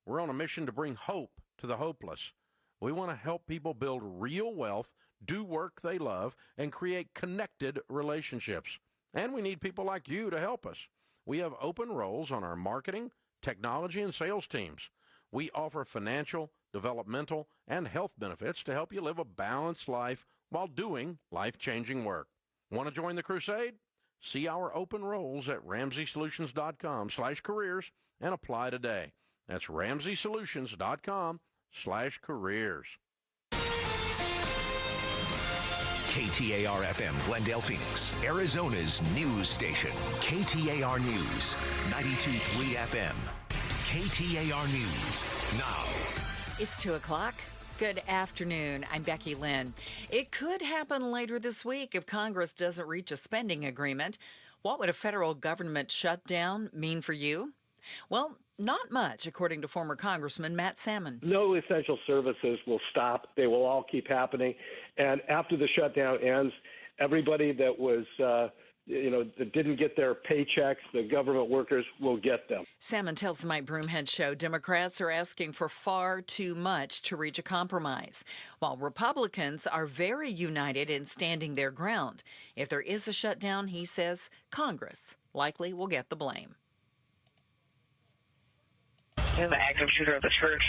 we're on a mission to bring hope to the hopeless. We want to help people build real wealth, do work they love, and create connected relationships. And we need people like you to help us. We have open roles on our marketing, technology, and sales teams. We offer financial, developmental, and health benefits to help you live a balanced life while doing life-changing work. Want to join the crusade? See our open roles at RamseySolutions.com/careers and apply today. That's RamseySolutions.com/careers. KTAR-FM Glendale, Phoenix, Arizona's news station. KTAR News, 92.3 FM. KTAR News, now. It's 2 o'clock. Good afternoon. I'm Becky Lynn. It could happen later this week if Congress doesn't reach a spending agreement. What would a federal government shutdown mean for you? Well, not much, according to former Congressman Matt Salmon. No essential services will stop. They will all keep happening. And after the shutdown ends, everybody that was, that didn't get their paychecks, the government workers will get them. Salmon tells the Mike Broomhead Show Democrats are asking for far too much to reach a compromise, while Republicans are very united in standing their ground. If there is a shutdown, he says, Congress likely will get the blame. We have an active shooter at the church,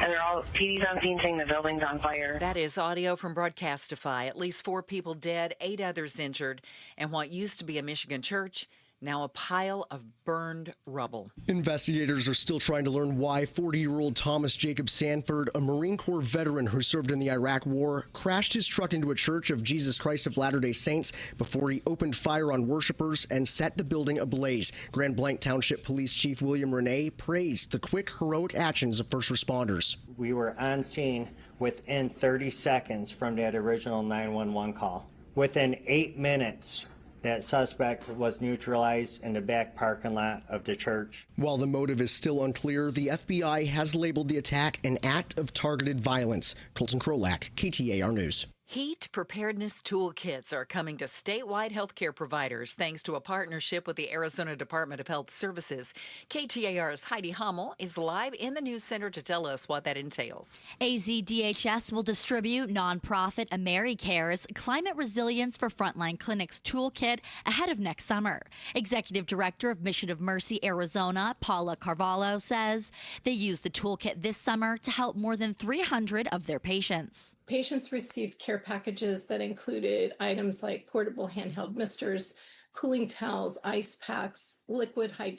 and they're all TV's on scene saying the building's on fire. That is audio from Broadcastify. At least 4 people dead, 8 others injured, and what used to be a Michigan church, now a pile of burned rubble. Investigators are still trying to learn why 40-year-old Thomas Jacob Sanford, a Marine Corps veteran who served in the Iraq War, crashed his truck into a church of Jesus Christ of Latter-day Saints before he opened fire on worshipers and set the building ablaze. Grand Blanc Township Police Chief William Renee praised the quick, heroic actions of first responders. We were on scene within 30 seconds from that original 911 call. Within 8 minutes, that suspect was neutralized in the back parking lot of the church. While the motive is still unclear, the FBI has labeled the attack an act of targeted violence. Colton Krolak, KTAR News. Heat preparedness toolkits are coming to statewide healthcare providers thanks to a partnership with the Arizona Department of Health Services. KTAR's Heidi Hummel is live in the news center to tell us what that entails. AZDHS will distribute nonprofit AmeriCare's Climate Resilience for Frontline Clinics toolkit ahead of next summer. Executive Director of Mission of Mercy Arizona, Paula Carvalho, says they used the toolkit this summer to help more than 300 of their patients. Patients received care packages that included items like portable handheld misters, cooling towels, ice packs, liquid IV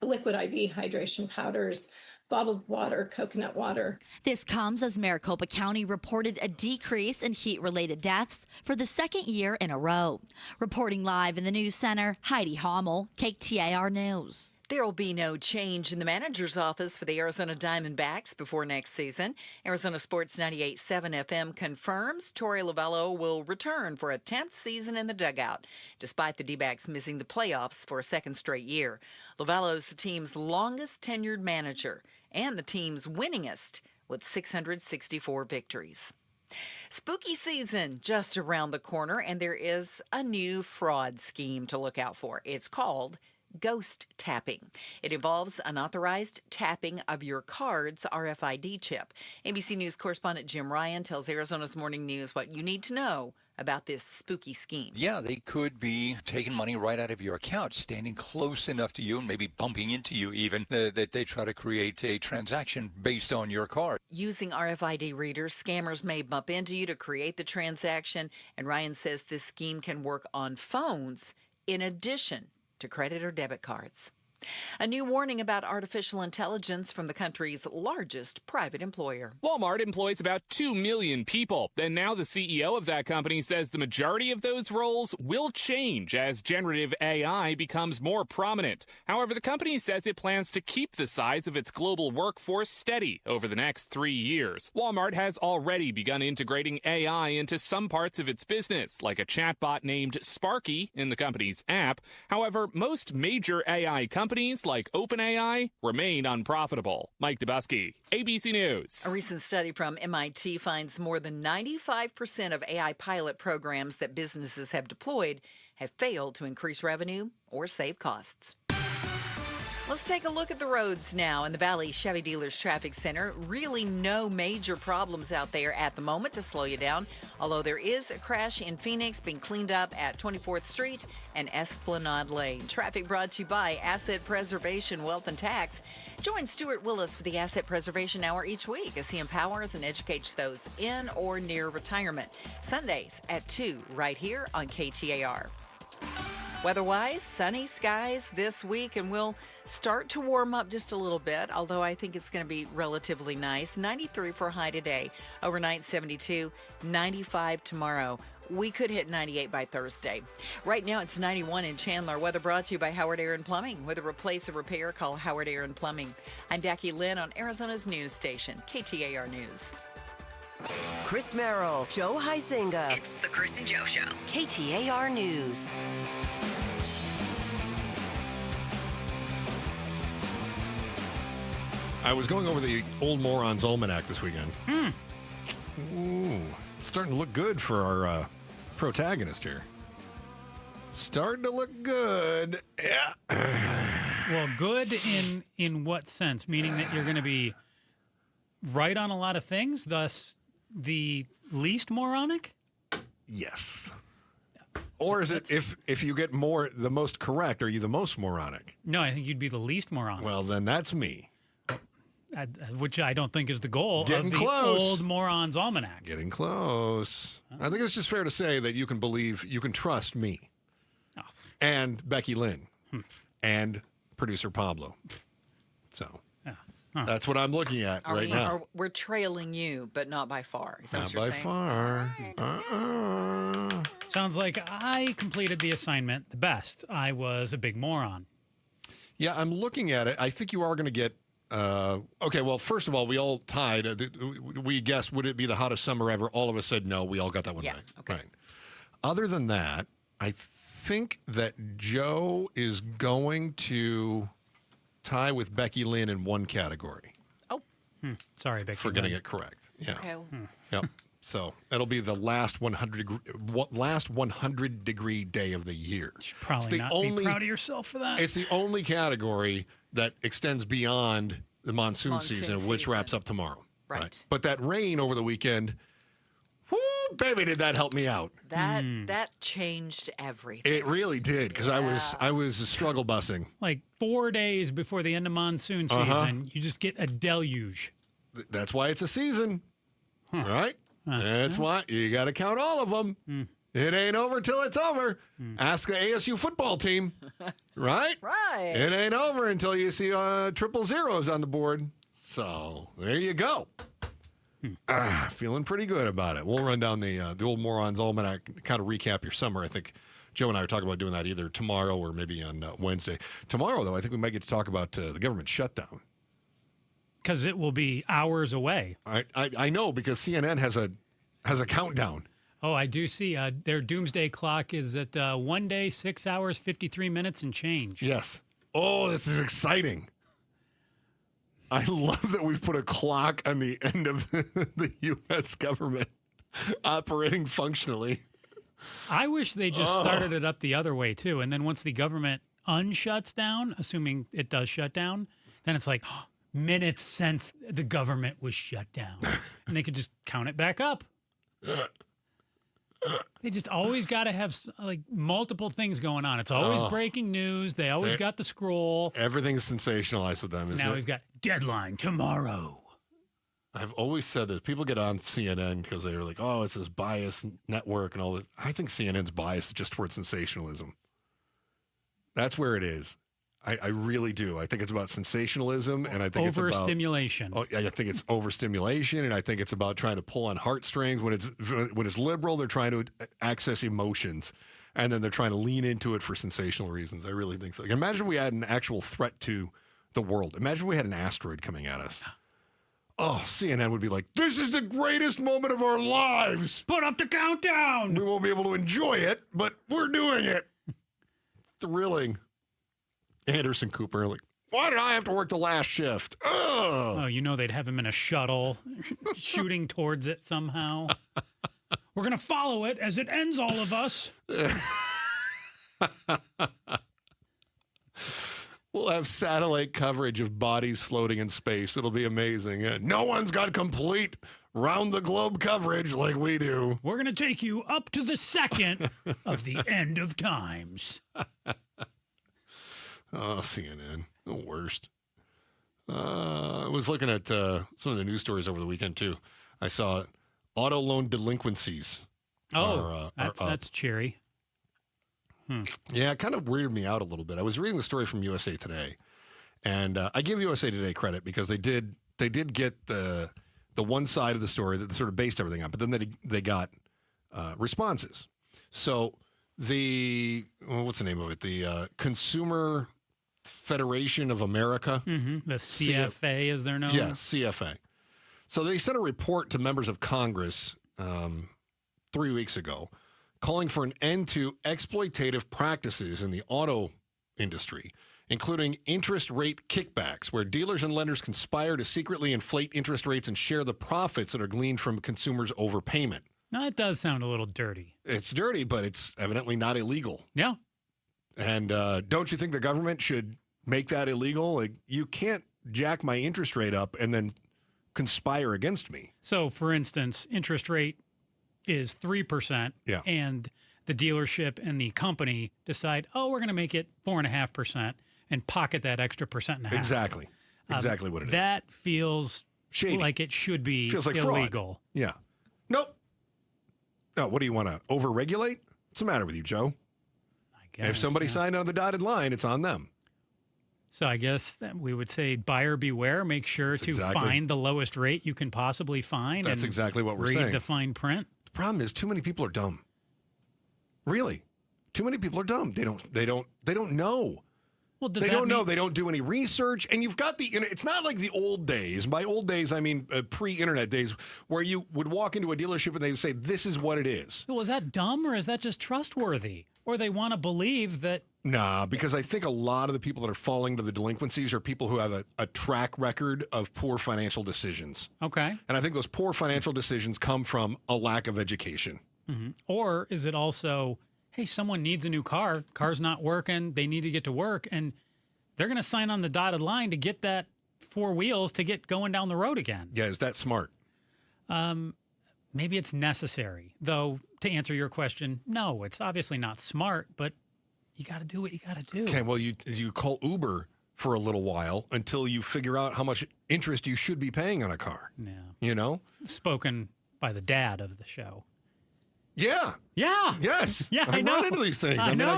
hydration powders, bottled water, coconut water. This comes as Maricopa County reported a decrease in heat-related deaths for the second year in a row. Reporting live in the news center, Heidi Hummel, KTAR News. There will be no change in the manager's office for the Arizona Diamondbacks before next season. Arizona Sports 98.7 FM confirms Torey Lovello will return for a 10th season in the dugout, despite the D-backs missing the playoffs for a second straight year. Lovello's the team's longest tenured manager and the team's winningest with 664 victories. Spooky season just around the corner, and there is a new fraud scheme to look out for. It's called ghost tapping. It involves unauthorized tapping of your card's RFID chip. ABC News correspondent Jim Ryan tells Arizona's Morning News what you need to know about this spooky scheme. Yeah, they could be taking money right out of your account, standing close enough to you and maybe bumping into you even, that they try to create a transaction based on your card. Using RFID readers, scammers may bump into you to create the transaction, and Ryan says this scheme can work on phones in addition to credit or debit cards. A new warning about artificial intelligence from the country's largest private employer. Walmart employs about 2 million people, and now the CEO of that company says the majority of those roles will change as generative AI becomes more prominent. However, the company says it plans to keep the size of its global workforce steady over the next 3 years. Walmart has already begun integrating AI into some parts of its business, like a chatbot named Sparky in the company's app. However, most major AI companies like OpenAI remain unprofitable. Mike Dubusky, ABC News. A recent study from MIT finds more than 95% of AI pilot programs that businesses have deployed have failed to increase revenue or save costs. Let's take a look at the roads now in the Valley Chevy Dealers Traffic Center. Really no major problems out there at the moment to slow you down, although there is a crash in Phoenix being cleaned up at 24th Street and Esplanade Lane. Traffic brought to you by Asset Preservation Wealth and Tax. Join Stuart Willis for the Asset Preservation Hour each week as he empowers and educates those in or near retirement. Sundays at 2 right here on KTAR. Weather-wise, sunny skies this week, and we'll start to warm up just a little bit, although I think it's going to be relatively nice. 93 for a high today, overnight 72, 95 tomorrow. We could hit 98 by Thursday. Right now, it's 91 in Chandler. Weather brought to you by Howard Aaron Plumbing. With a replace or repair, call Howard Aaron Plumbing. I'm Becky Lynn on Arizona's news station, KTAR News. Chris Merrill, Joe Huizinga. It's the Chris and Joe Show. KTAR News. I was going over the old Morons almanac this weekend. Ooh, starting to look good for our protagonist here. Starting to look good. Yeah. Well, good in what sense? Meaning that you're going to be right on a lot of things, thus the least moronic? Yes. Or is it if you get the most correct, are you the most moronic? No, I think you'd be the least moronic. Well, then that's me. Which I don't think is the goal Getting of the close. old Morons Almanac. Getting close. I think it's just fair to say that you can trust me. Oh. And Becky Lynn. And producer Pablo. So that's what I'm looking at now. We're trailing you, but not by far. Is that Not what you're by saying? far. Sounds like I completed the assignment the best. I was a big moron. Yeah, I'm looking at it. I think you are going to get okay, well, first of all, we all tied. We guessed, would it be the hottest summer ever? All of us said no. We all got that one right. Okay. Right. Other than that, I think that Joe is going to tie with Becky Lynn in one category. Oh. Sorry, Becky For getting it correct. Yeah. Okay. Yep. So it'll be the last 100 degree day of the year. You should probably not be proud of yourself for that. It's the only category that extends beyond the monsoon season, which wraps up tomorrow. Right. But that rain over the weekend, whoo, baby, did that help me out. That changed everything. It really did, because I was struggle bussing. Like 4 days before the end of monsoon season, you just get a deluge. That's why it's a season, right? That's why you got to count all of them. It ain't over till it's over. Ask the ASU football team, right? Right. It ain't over until you see triple zeros on the board. So there you go. Feeling pretty good about it. We'll run down the old Morons Almanac, kind of recap your summer. I think Joe and I are talking about doing that either tomorrow or maybe on Wednesday. Tomorrow, though, I think we might get to talk about the government shutdown. Because it will be hours away. I know, because CNN has a countdown. Oh, I do see. Their doomsday clock is at 1 day, 6 hours, 53 minutes and change. Yes. Oh, this is exciting. I love that we've put a clock on the end of the U.S. government operating functionally. I wish they just started it up the other way, too. And then once the government unshuts down, assuming it does shut down, then it's like minutes since the government was shut down. And they could just count it back up. They just always got to have like multiple things going on. It's always breaking news. They always got the scroll. Everything's sensationalized with them, isn't it? Now we've got deadline tomorrow. I've always said that people get on CNN because they're like, oh, it's this biased network and all that. I think CNN's biased just towards sensationalism. That's where it is. I really do. I think it's about sensationalism, and I think it's about overstimulation. I think it's overstimulation, and I think it's about trying to pull on heartstrings. When it's liberal, they're trying to access emotions, and then they're trying to lean into it for sensational reasons. I really think so. Like, imagine if we had an actual threat to the world. Imagine if we had an asteroid coming at us. Oh, CNN would be like, this is the greatest moment of our lives. Put up the countdown. We won't be able to enjoy it, but we're doing it. Thrilling. Anderson Cooper, like, why did I have to work the last shift? Oh, you know they'd have him in a shuttle shooting towards it somehow. We're going to follow it as it ends all of us. We'll have satellite coverage of bodies floating in space. It'll be amazing. Yeah. No one's got complete round-the-globe coverage like we do. We're going to take you up to the second of the end of times. Oh, CNN. The worst. I was looking at some of the news stories over the weekend, too. I saw auto loan delinquencies. That's cheery. Yeah, it kind of weirded me out a little bit. I was reading the story from USA Today, and I give USA Today credit because they did get the one side of the story that sort of based everything on, but then they got responses. So what's the name of it? The Consumer Federation of America. Mm-hmm. The CFA, as they're known. Yes, CFA. So they sent a report to members of Congress 3 weeks ago calling for an end to exploitative practices in the auto industry, including interest rate kickbacks, where dealers and lenders conspire to secretly inflate interest rates and share the profits that are gleaned from consumers' overpayment. Now, it does sound a little dirty. It's dirty, but it's evidently not illegal. Yeah. And don't you think the government should make that illegal? Like, you can't jack my interest rate up and then conspire against me. So, for instance, interest rate is 3%, and the dealership and the company decide, we're going to make it 4.5% and pocket that extra 1.5%. Exactly. Exactly what it is. That feels shady. Like it should be feels like illegal. Fraud. Yeah. Nope. No, what do you want to overregulate? What's the matter with you, Joe? I guess, if somebody signed on the dotted line, it's on them. So I guess that we would say buyer beware. Make sure to find the lowest rate you can possibly find. That's exactly what we're saying. Read the fine print. The problem is too many people are dumb. Really, too many people are dumb. They don't know. Well, they don't know. They don't do any research. And you've got it's not like the old days. By old days, I mean pre-internet days, where you would walk into a dealership and they would say, "This is what it is." Well, is that dumb or is that just trustworthy? Or they want to believe that? Nah, because I think a lot of the people that are falling to the delinquencies are people who have a track record of poor financial decisions. Okay. And I think those poor financial decisions come from a lack of education. Mm-hmm. Or is it also, hey, someone needs a new car, car's not working, they need to get to work, and they're going to sign on the dotted line to get that 4 wheels to get going down the road again. Yeah, is that smart? Maybe it's necessary. Though, to answer your question, no, it's obviously not smart, but you got to do what you got to do. Okay, well, you call Uber for a little while until you figure out how much interest you should be paying on a car. Yeah. You know? Spoken by the dad of the show. Yeah. Yeah. Yes. Yeah, I know. run into these things. I know.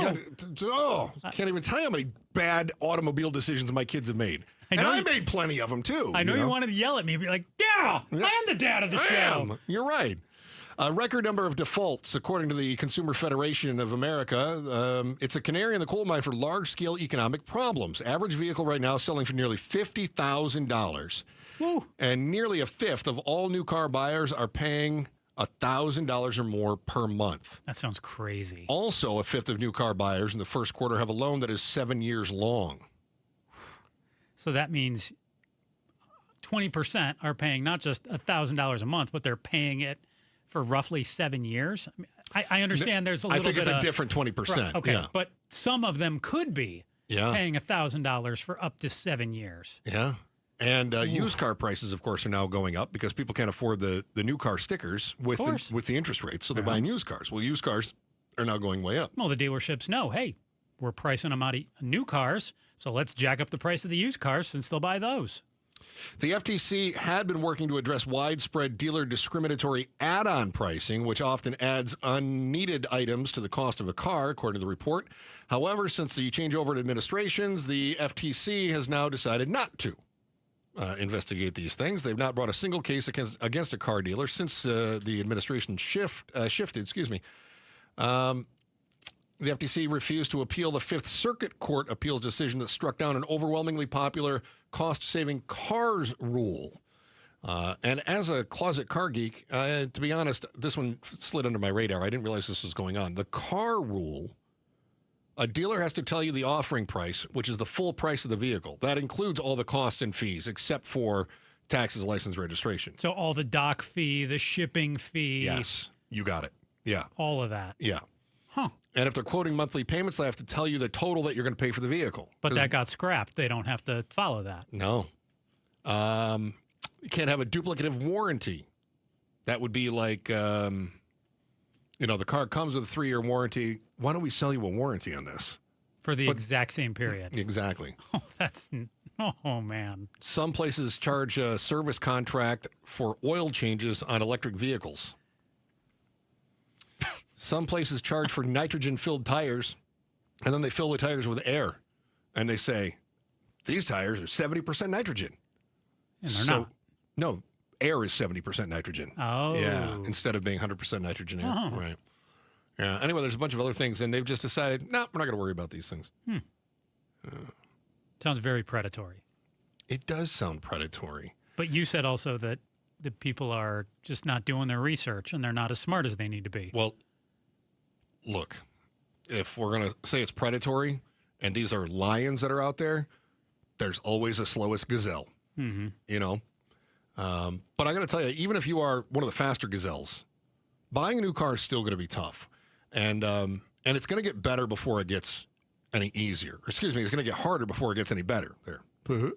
I can't even tell you how many bad automobile decisions my kids have made. I made plenty of them, too. I know you wanted to yell at me and be like, yeah, I am the dad of the show. You're right. A record number of defaults, according to the Consumer Federation of America. It's a canary in the coal mine for large-scale economic problems. Average vehicle right now selling for nearly $50,000. And nearly a fifth of all new car buyers are paying $1,000 or more per month. That sounds crazy. Also, a fifth of new car buyers in the first quarter have a loan that is 7 years long. So that means 20% are paying not just $1,000 a month, but they're paying it for roughly 7 years. I understand there's a little bit. I think it's a different 20%. Right, okay, yeah. But some of them could be paying $1,000 for up to 7 years. Yeah. And used car prices, of course, are now going up because people can't afford the new car stickers with the interest rates. So they're buying used cars. Well, used cars are now going way up. Well, the dealerships know, hey, we're pricing them out of new cars, so let's jack up the price of the used cars since they'll buy those. The FTC had been working to address widespread dealer discriminatory add-on pricing, which often adds unneeded items to the cost of a car, according to the report. However, since the changeover in administrations, the FTC has now decided not to investigate these things. They've not brought a single case against a car dealer since the administration shifted. The FTC refused to appeal the Fifth Circuit Court appeals decision that struck down an overwhelmingly popular cost-saving cars rule. And as a closet car geek, to be honest, this one slid under my radar. I didn't realize this was going on. The car rule, a dealer has to tell you the offering price, which is the full price of the vehicle. That includes all the costs and fees, except for taxes, license, registration. So all the dock fee, the shipping fee. Yes, you got it. Yeah. All of that. Yeah. Huh. And if they're quoting monthly payments, they have to tell you the total that you're going to pay for the vehicle. But that got scrapped. They don't have to follow that. No. You can't have a duplicative warranty. That would be like, the car comes with a 3-year warranty. Why don't we sell you a warranty on this? For the exact same period. Exactly. Oh, man. Some places charge a service contract for oil changes on electric vehicles. Some places charge for nitrogen-filled tires, and then they fill the tires with air. And they say, these tires are 70% nitrogen. And they're not. No, air is 70% nitrogen. Oh. Yeah, instead of being 100% nitrogen air. Oh. Right. Yeah. Anyway, there's a bunch of other things, and they've just decided, we're not going to worry about these things. Sounds very predatory. It does sound predatory. But you said also that the people are just not doing their research, and they're not as smart as they need to be. Well, look, if we're going to say it's predatory, and these are lions that are out there, there's always a slowest gazelle. Mm-hmm. But I got to tell you, even if you are one of the faster gazelles, buying a new car is still going to be tough. And it's going to get better before it gets any easier. Excuse me, it's going to get harder before it gets any better. There. I'm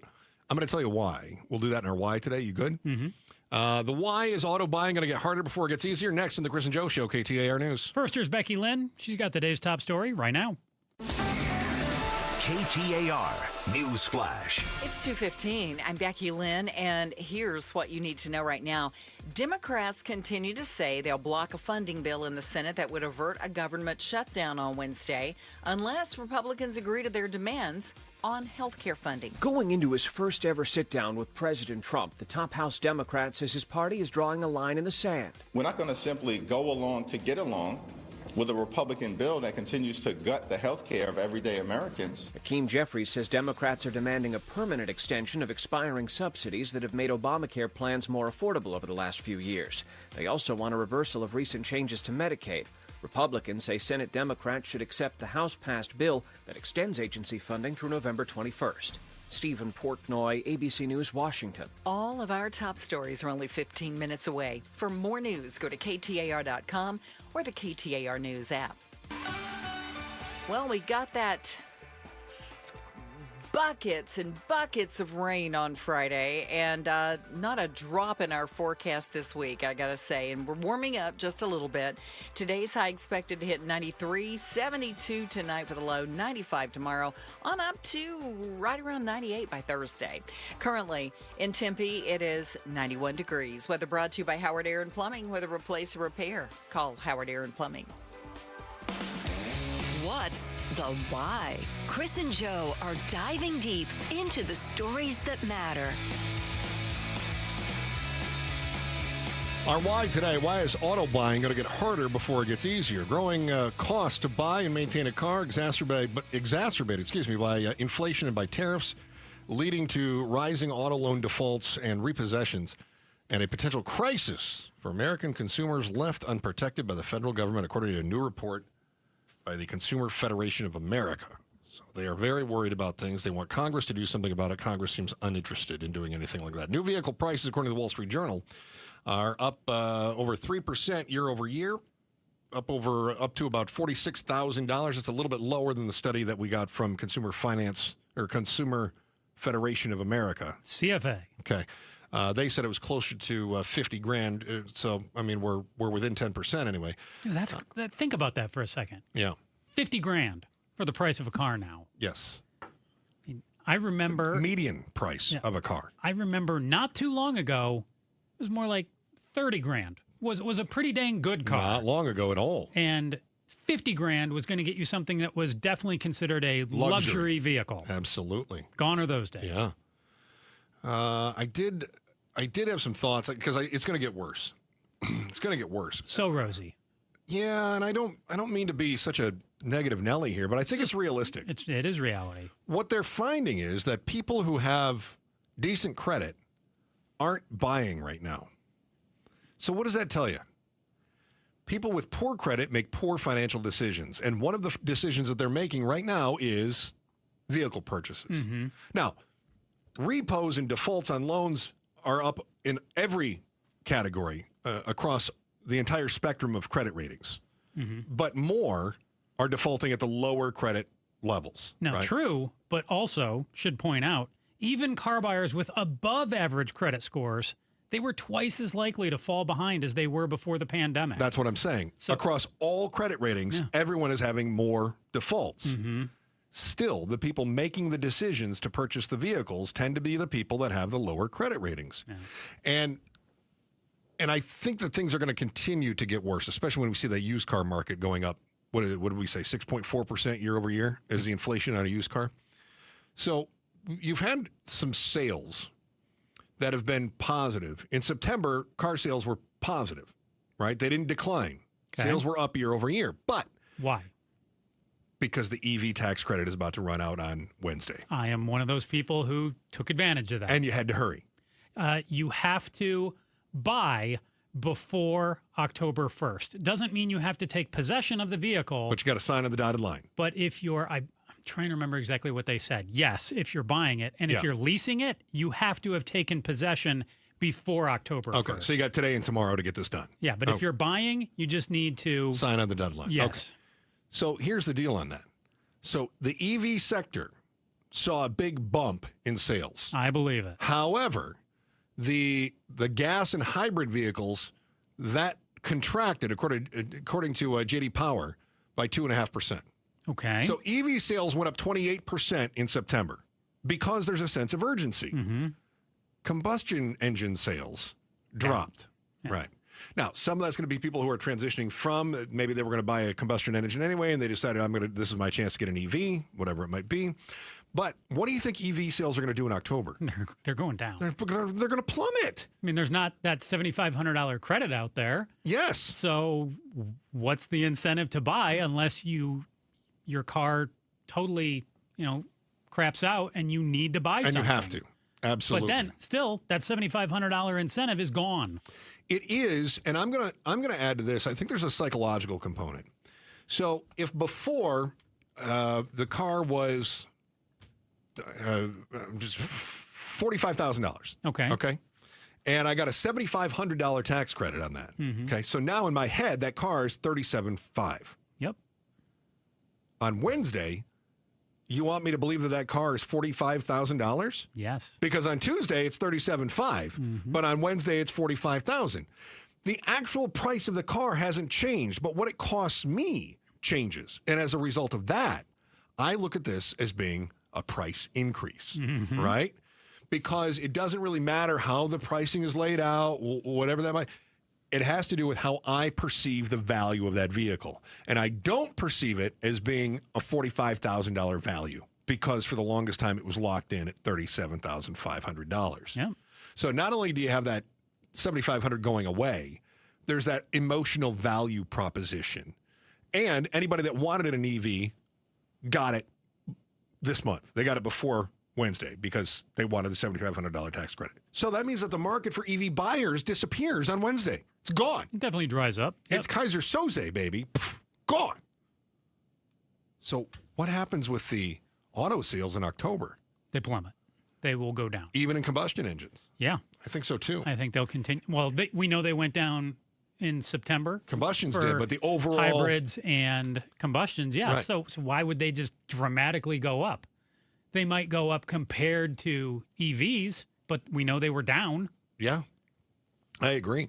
going to tell you why. We'll do that in our why today. You good? Mm-hmm. The why is auto buying going to get harder before it gets easier? Next in the Chris and Joe Show, KTAR News. First, here's Becky Lynn. She's got the day's top story right now. KTAR News Flash. It's 2:15. I'm Becky Lynn, and here's what you need to know right now. Democrats continue to say they'll block a funding bill in the Senate that would avert a government shutdown on Wednesday unless Republicans agree to their demands on health care funding. Going into his first ever sit-down with President Trump, the top House Democrat says his party is drawing a line in the sand. We're not going to simply go along to get along with a Republican bill that continues to gut the health care of everyday Americans. Hakeem Jeffries says Democrats are demanding a permanent extension of expiring subsidies that have made Obamacare plans more affordable over the last few years. They also want a reversal of recent changes to Medicaid. Republicans say Senate Democrats should accept the House-passed bill that extends agency funding through November 21st. Stephen Portnoy, ABC News, Washington. All of our top stories are only 15 minutes away. For more news, go to KTAR.com or the KTAR News app. Well, we got that buckets and buckets of rain on Friday, and not a drop in our forecast this week, I gotta say. And we're warming up just a little bit. Today's high expected to hit 93, 72 tonight for the low, 95 tomorrow, on up to right around 98 by Thursday. Currently in Tempe, it is 91 degrees. Weather brought to you by Howard Air and Plumbing. Whether replace or repair, call Howard Air and Plumbing. What's the why? Chris and Joe are diving deep into the stories that matter. Our why today, why is auto buying going to get harder before it gets easier? Growing costs to buy and maintain a car exacerbated by inflation and by tariffs, leading to rising auto loan defaults and repossessions, and a potential crisis for American consumers left unprotected by the federal government, according to a new report by the Consumer Federation of America. So they are very worried about things. They want Congress to do something about it. Congress seems uninterested in doing anything like that. New vehicle prices, according to the Wall Street Journal, are up over 3% year over year, up to about $46,000. It's a little bit lower than the study that we got from Consumer Federation of America. CFA. Okay. They said it was closer to 50 grand. So, I mean, we're within 10% anyway. Dude, think about that for a second. Yeah. 50 grand for the price of a car now. Yes. I remember. The median price of a car. I remember not too long ago, it was more like 30 grand. Was a pretty dang good car. Not long ago at all. And 50 grand was going to get you something that was definitely considered a luxury vehicle. Absolutely. Gone are those days. Yeah. I did have some thoughts because it's going to get worse. It's going to get worse. So rosy. Yeah, and I don't mean to be such a negative Nelly here, but I think it's realistic. It is reality. What they're finding is that people who have decent credit aren't buying right now. So what does that tell you? People with poor credit make poor financial decisions, and one of the decisions that they're making right now is vehicle purchases. Mm-hmm. Now, repos and defaults on loans are up in every category across the entire spectrum of credit ratings. Mm-hmm. But more are defaulting at the lower credit levels. Now, right? true, but also should point out, even car buyers with above average credit scores, they were twice as likely to fall behind as they were before the pandemic. That's what I'm saying. So, across all credit ratings, everyone is having more defaults. Mm-hmm. Still, the people making the decisions to purchase the vehicles tend to be the people that have the lower credit ratings. And I think that things are going to continue to get worse, especially when we see the used car market going up. What did we say? 6.4% year over year is the inflation on a used car. So you've had some sales that have been positive. In September, car sales were positive, right? They didn't decline. Okay. Sales were up year over year. But why? Because the EV tax credit is about to run out on Wednesday. I am one of those people who took advantage of that. And you had to hurry. You have to buy before October 1st. It doesn't mean you have to take possession of the vehicle. But you got to sign on the dotted line. But if I'm trying to remember exactly what they said. Yes, if you're buying it. And if you're leasing it, you have to have taken possession before October 1st. Okay, so you got today and tomorrow to get this done. Yeah, but if you're buying, you just need to sign on the dotted line. Yes. Okay. So here's the deal on that. So the EV sector saw a big bump in sales. I believe it. However, the gas and hybrid vehicles, that contracted, according to JD Power, by 2.5%. Okay. So EV sales went up 28% in September because there's a sense of urgency. Mm-hmm. Combustion engine sales dropped. Yeah. Right. Now, some of that's going to be people who are transitioning from, maybe they were going to buy a combustion engine anyway, and they decided, this is my chance to get an EV, whatever it might be. But what do you think EV sales are going to do in October? They're going down. They're going to plummet. I mean, there's not that $7,500 credit out there. Yes. So what's the incentive to buy unless your car totally, craps out and you need to buy something? And you have to. Absolutely. But then still that $7,500 incentive is gone. It is, and I'm gonna add to this. I think there's a psychological component. So if before the car was just $45,000, okay, and I got a $7,500 tax credit on that. Mm-hmm. Okay, so now in my head that car is $37,500. Yep. On Wednesday, you want me to believe that car is $45,000? Yes. Because on Tuesday it's $37,500, but on Wednesday it's $45,000. The actual price of the car hasn't changed, but what it costs me changes. And as a result of that, I look at this as being a price increase, right? Because it doesn't really matter how the pricing is laid out, whatever that might. It has to do with how I perceive the value of that vehicle. And I don't perceive it as being a $45,000 value because for the longest time it was locked in at $37,500. Yeah. So not only do you have that $7,500 going away, there's that emotional value proposition. And anybody that wanted an EV got it this month. They got it before Wednesday because they wanted the $7,500 tax credit. So that means that the market for EV buyers disappears on Wednesday. It's gone. It definitely dries up. Yep. It's Kaiser Soze, baby. Gone. So what happens with the auto sales in October? They plummet. They will go down. Even in combustion engines? Yeah. I think so, too. I think they'll continue. Well, we know they went down in September. Combustions did, but the overall... Hybrids and combustions, yeah. Right. So why would they just dramatically go up? They might go up compared to EVs, but we know they were down. Yeah, I agree.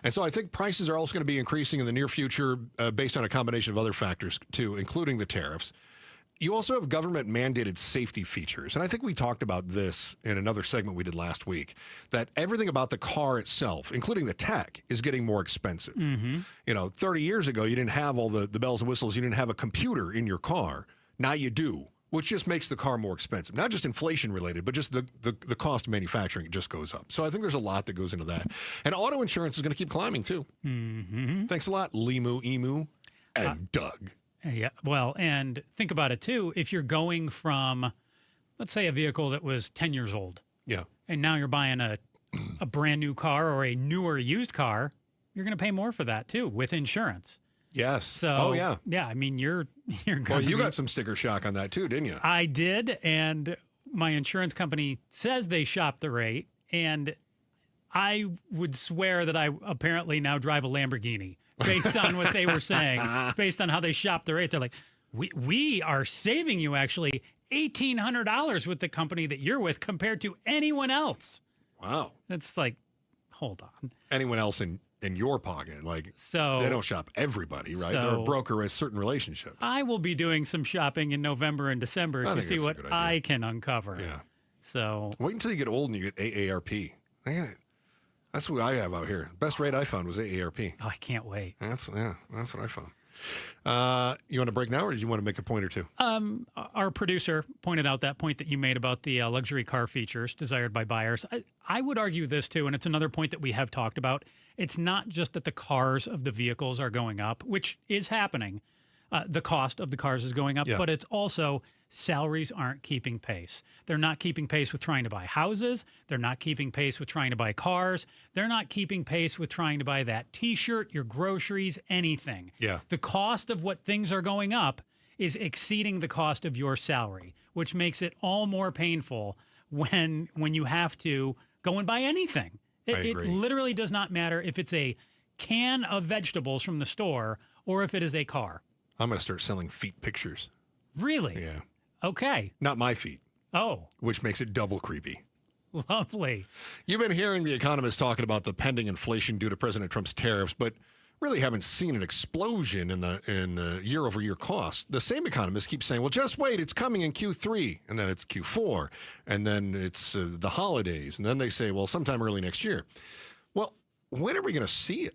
And so I think prices are also going to be increasing in the near future based on a combination of other factors, too, including the tariffs. You also have government-mandated safety features. And I think we talked about this in another segment we did last week, that everything about the car itself, including the tech, is getting more expensive. 30 years ago, you didn't have all the bells and whistles. You didn't have a computer in your car. Now you do, which just makes the car more expensive. Not just inflation-related, but just the cost of manufacturing just goes up. So I think there's a lot that goes into that. And auto insurance is going to keep climbing, too. Thanks a lot, Limu, Emu, and Doug. Yeah, well, and think about it, too. If you're going from, let's say, a vehicle that was 10 years old. Yeah. And now you're buying a brand new car or a newer used car, you're going to pay more for that, too, with insurance. Yes. So, yeah. Yeah, I mean, you're going Well, you got some sticker shock on that, too, didn't you? I did, and my insurance company says they shop the rate, and I would swear that I apparently now drive a Lamborghini. based on what they were saying, based on how they shopped the rate. They're like, we are saving you actually $1,800 with the company that you're with compared to anyone else. Wow. It's like, hold on. Anyone else in your pocket. Like, so they don't shop everybody, right? They're a broker with certain relationships. I will be doing some shopping in November and December to see what I can uncover. Yeah. So wait until you get old and you get AARP. That's what I have out here. Best rate I found was AARP. Oh, I can't wait. That's what I found. You want to break now, or did you want to make a point or two? Our producer pointed out that point that you made about the luxury car features desired by buyers. I would argue this too, and it's another point that we have talked about. It's not just that the cars of the vehicles are going up, which is happening. The cost of the cars is going up, but it's also salaries aren't keeping pace. They're not keeping pace with trying to buy houses. They're not keeping pace with trying to buy cars. They're not keeping pace with trying to buy that T-shirt, your groceries, anything. Yeah. The cost of what things are going up is exceeding the cost of your salary, which makes it all more painful when you have to go and buy anything. It literally does not matter if it's a can of vegetables from the store or if it is a car. I'm going to start selling feet pictures. Really? Yeah. Okay. Not my feet. Oh. Which makes it double creepy. Lovely. You've been hearing the economists talking about the pending inflation due to President Trump's tariffs, but really haven't seen an explosion in the year-over-year cost. The same economists keep saying, well, just wait, it's coming in Q3, and then it's Q4, and then it's the holidays, and then they say, well, sometime early next year. Well, when are we going to see it?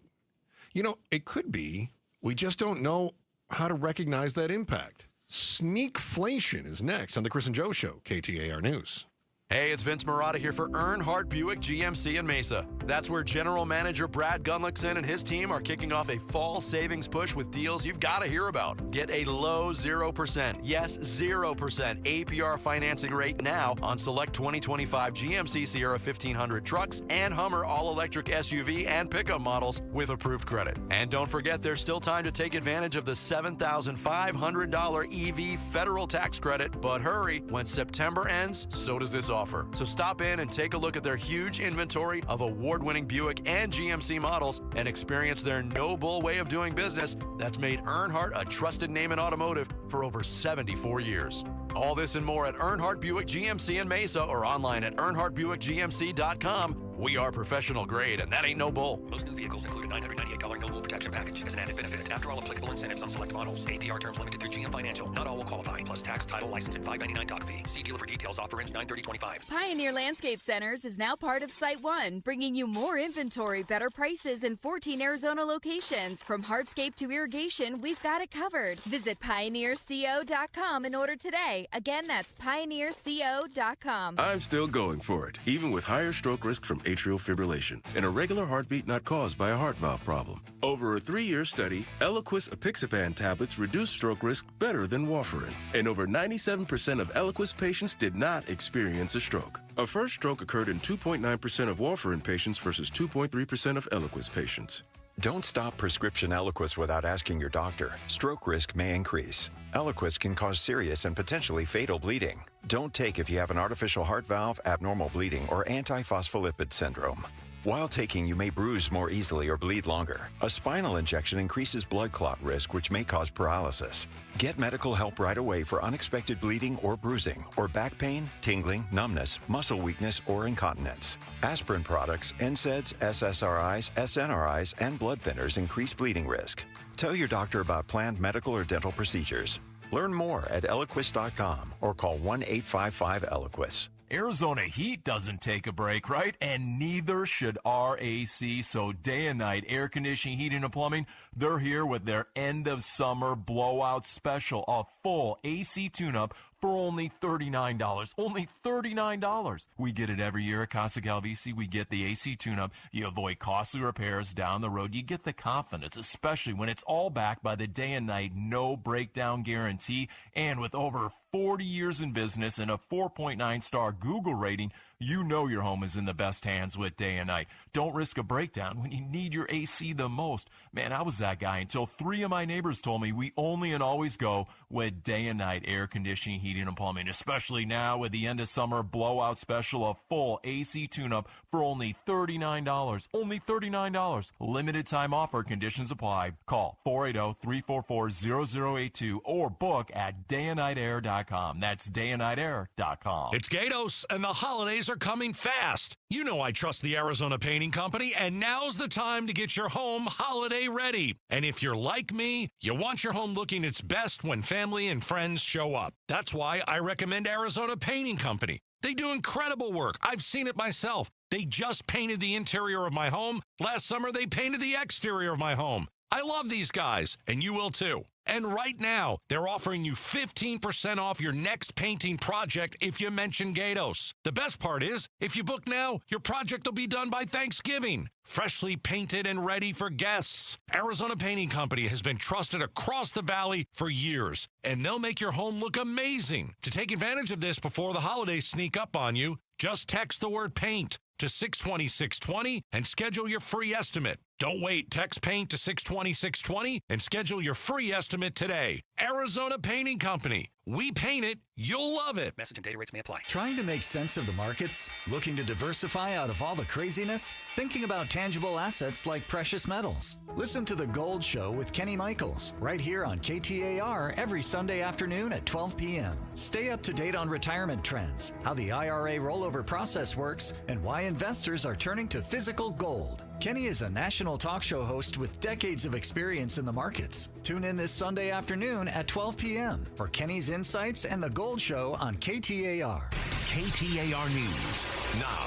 You know, it could be we just don't know how to recognize that impact. Sneakflation is next on the Chris and Joe Show, KTAR News. Hey, it's Vince Marotta here for Earnhardt Buick GMC in Mesa. That's where General Manager Brad Gunlickson and his team are kicking off a fall savings push with deals you've got to hear about. Get a low 0%, yes, 0% APR financing rate now on select 2025 GMC Sierra 1500 trucks and Hummer all-electric SUV and pickup models with approved credit. And don't forget, there's still time to take advantage of the $7,500 EV federal tax credit. But hurry, when September ends, so does this offer. So stop in and take a look at their huge inventory of award-winning Buick and GMC models and experience their no-bull way of doing business that's made Earnhardt a trusted name in automotive for over 74 years. All this and more at Earnhardt Buick GMC in Mesa or online at earnhardtbuickgmc.com. We are professional grade, and that ain't no bull. Most new vehicles include a $998 no bull protection package as an added benefit. After all applicable incentives on select models, APR terms limited through GM Financial. Not all will qualify, plus tax, title, license, and $599 doc fee. See dealer for details. Offer ends 9/30/25. Pioneer Landscape Centers is now part of Site One, bringing you more inventory, better prices, and 14 Arizona locations. From hardscape to irrigation, we've got it covered. Visit pioneerco.com and order today. Again, that's pioneerco.com. I'm still going for it, even with higher stroke risk from atrial fibrillation, an irregular heartbeat not caused by a heart valve problem. Over a 3-year study, Eliquis apixaban tablets reduced stroke risk better than warfarin, and over 97% of Eliquis patients did not experience a stroke. A first stroke occurred in 2.9% of warfarin patients versus 2.3% of Eliquis patients. Don't stop prescription Eliquis without asking your doctor. Stroke risk may increase. Eliquis can cause serious and potentially fatal bleeding. Don't take if you have an artificial heart valve, abnormal bleeding, or antiphospholipid syndrome. While taking, you may bruise more easily or bleed longer. A spinal injection increases blood clot risk, which may cause paralysis. Get medical help right away for unexpected bleeding or bruising, or back pain, tingling, numbness, muscle weakness, or incontinence. Aspirin products, NSAIDs, SSRIs, SNRIs, and blood thinners increase bleeding risk. Tell your doctor about planned medical or dental procedures. Learn more at Eliquis.com or call 1-855-ELIQUIS. Arizona heat doesn't take a break, right? And neither should our AC. So day and night, air conditioning, heating, and plumbing, they're here with their end of summer blowout special. A full AC tune-up for only $39. Only $39. We get it every year at Casa Calvisi. We get the AC tune-up. You avoid costly repairs down the road. You get the confidence, especially when it's all backed by the day and night no breakdown guarantee. And with over 40 years in business and a 4.9-star Google rating, you know your home is in the best hands with Day and Night. Don't risk a breakdown when you need your AC the most. Man, I was that guy until 3 of my neighbors told me we only and always go with Day and Night air conditioning, heating, Heating and Plumbing, especially now with the end of summer blowout special of full AC tune-up for only $39. Only $39. Limited time offer, conditions apply. Call 480-344-0082 or book at dayandnightair.com. That's dayandnightair.com. It's Gatos, and the holidays are coming fast. You know I trust the Arizona Painting Company, and now's the time to get your home holiday ready. And if you're like me, you want your home looking its best when family and friends show up. That's why I recommend Arizona Painting Company. They do incredible work. I've seen it myself. They just painted the interior of my home. Last summer, they painted the exterior of my home. I love these guys, and you will too. And right now, they're offering you 15% off your next painting project if you mention Gatos. The best part is, if you book now, your project will be done by Thanksgiving. Freshly painted and ready for guests. Arizona Painting Company has been trusted across the valley for years, and they'll make your home look amazing. To take advantage of this before the holidays sneak up on you, just text the word paint to 620-620 and schedule your free estimate. Don't wait. Text paint to 620-620 and schedule your free estimate today. Arizona Painting Company. We paint it. You'll love it. Message and data rates may apply. Trying to make sense of the markets? Looking to diversify out of all the craziness? Thinking about tangible assets like precious metals? Listen to The Gold Show with Kenny Michaels right here on KTAR every Sunday afternoon at 12 p.m. Stay up to date on retirement trends, how the IRA rollover process works, and why investors are turning to physical gold. Kenny is a national talk show host with decades of experience in the markets. Tune in this Sunday afternoon at 12 p.m. for Kenny's insights and The Gold Show on KTAR. KTAR News now.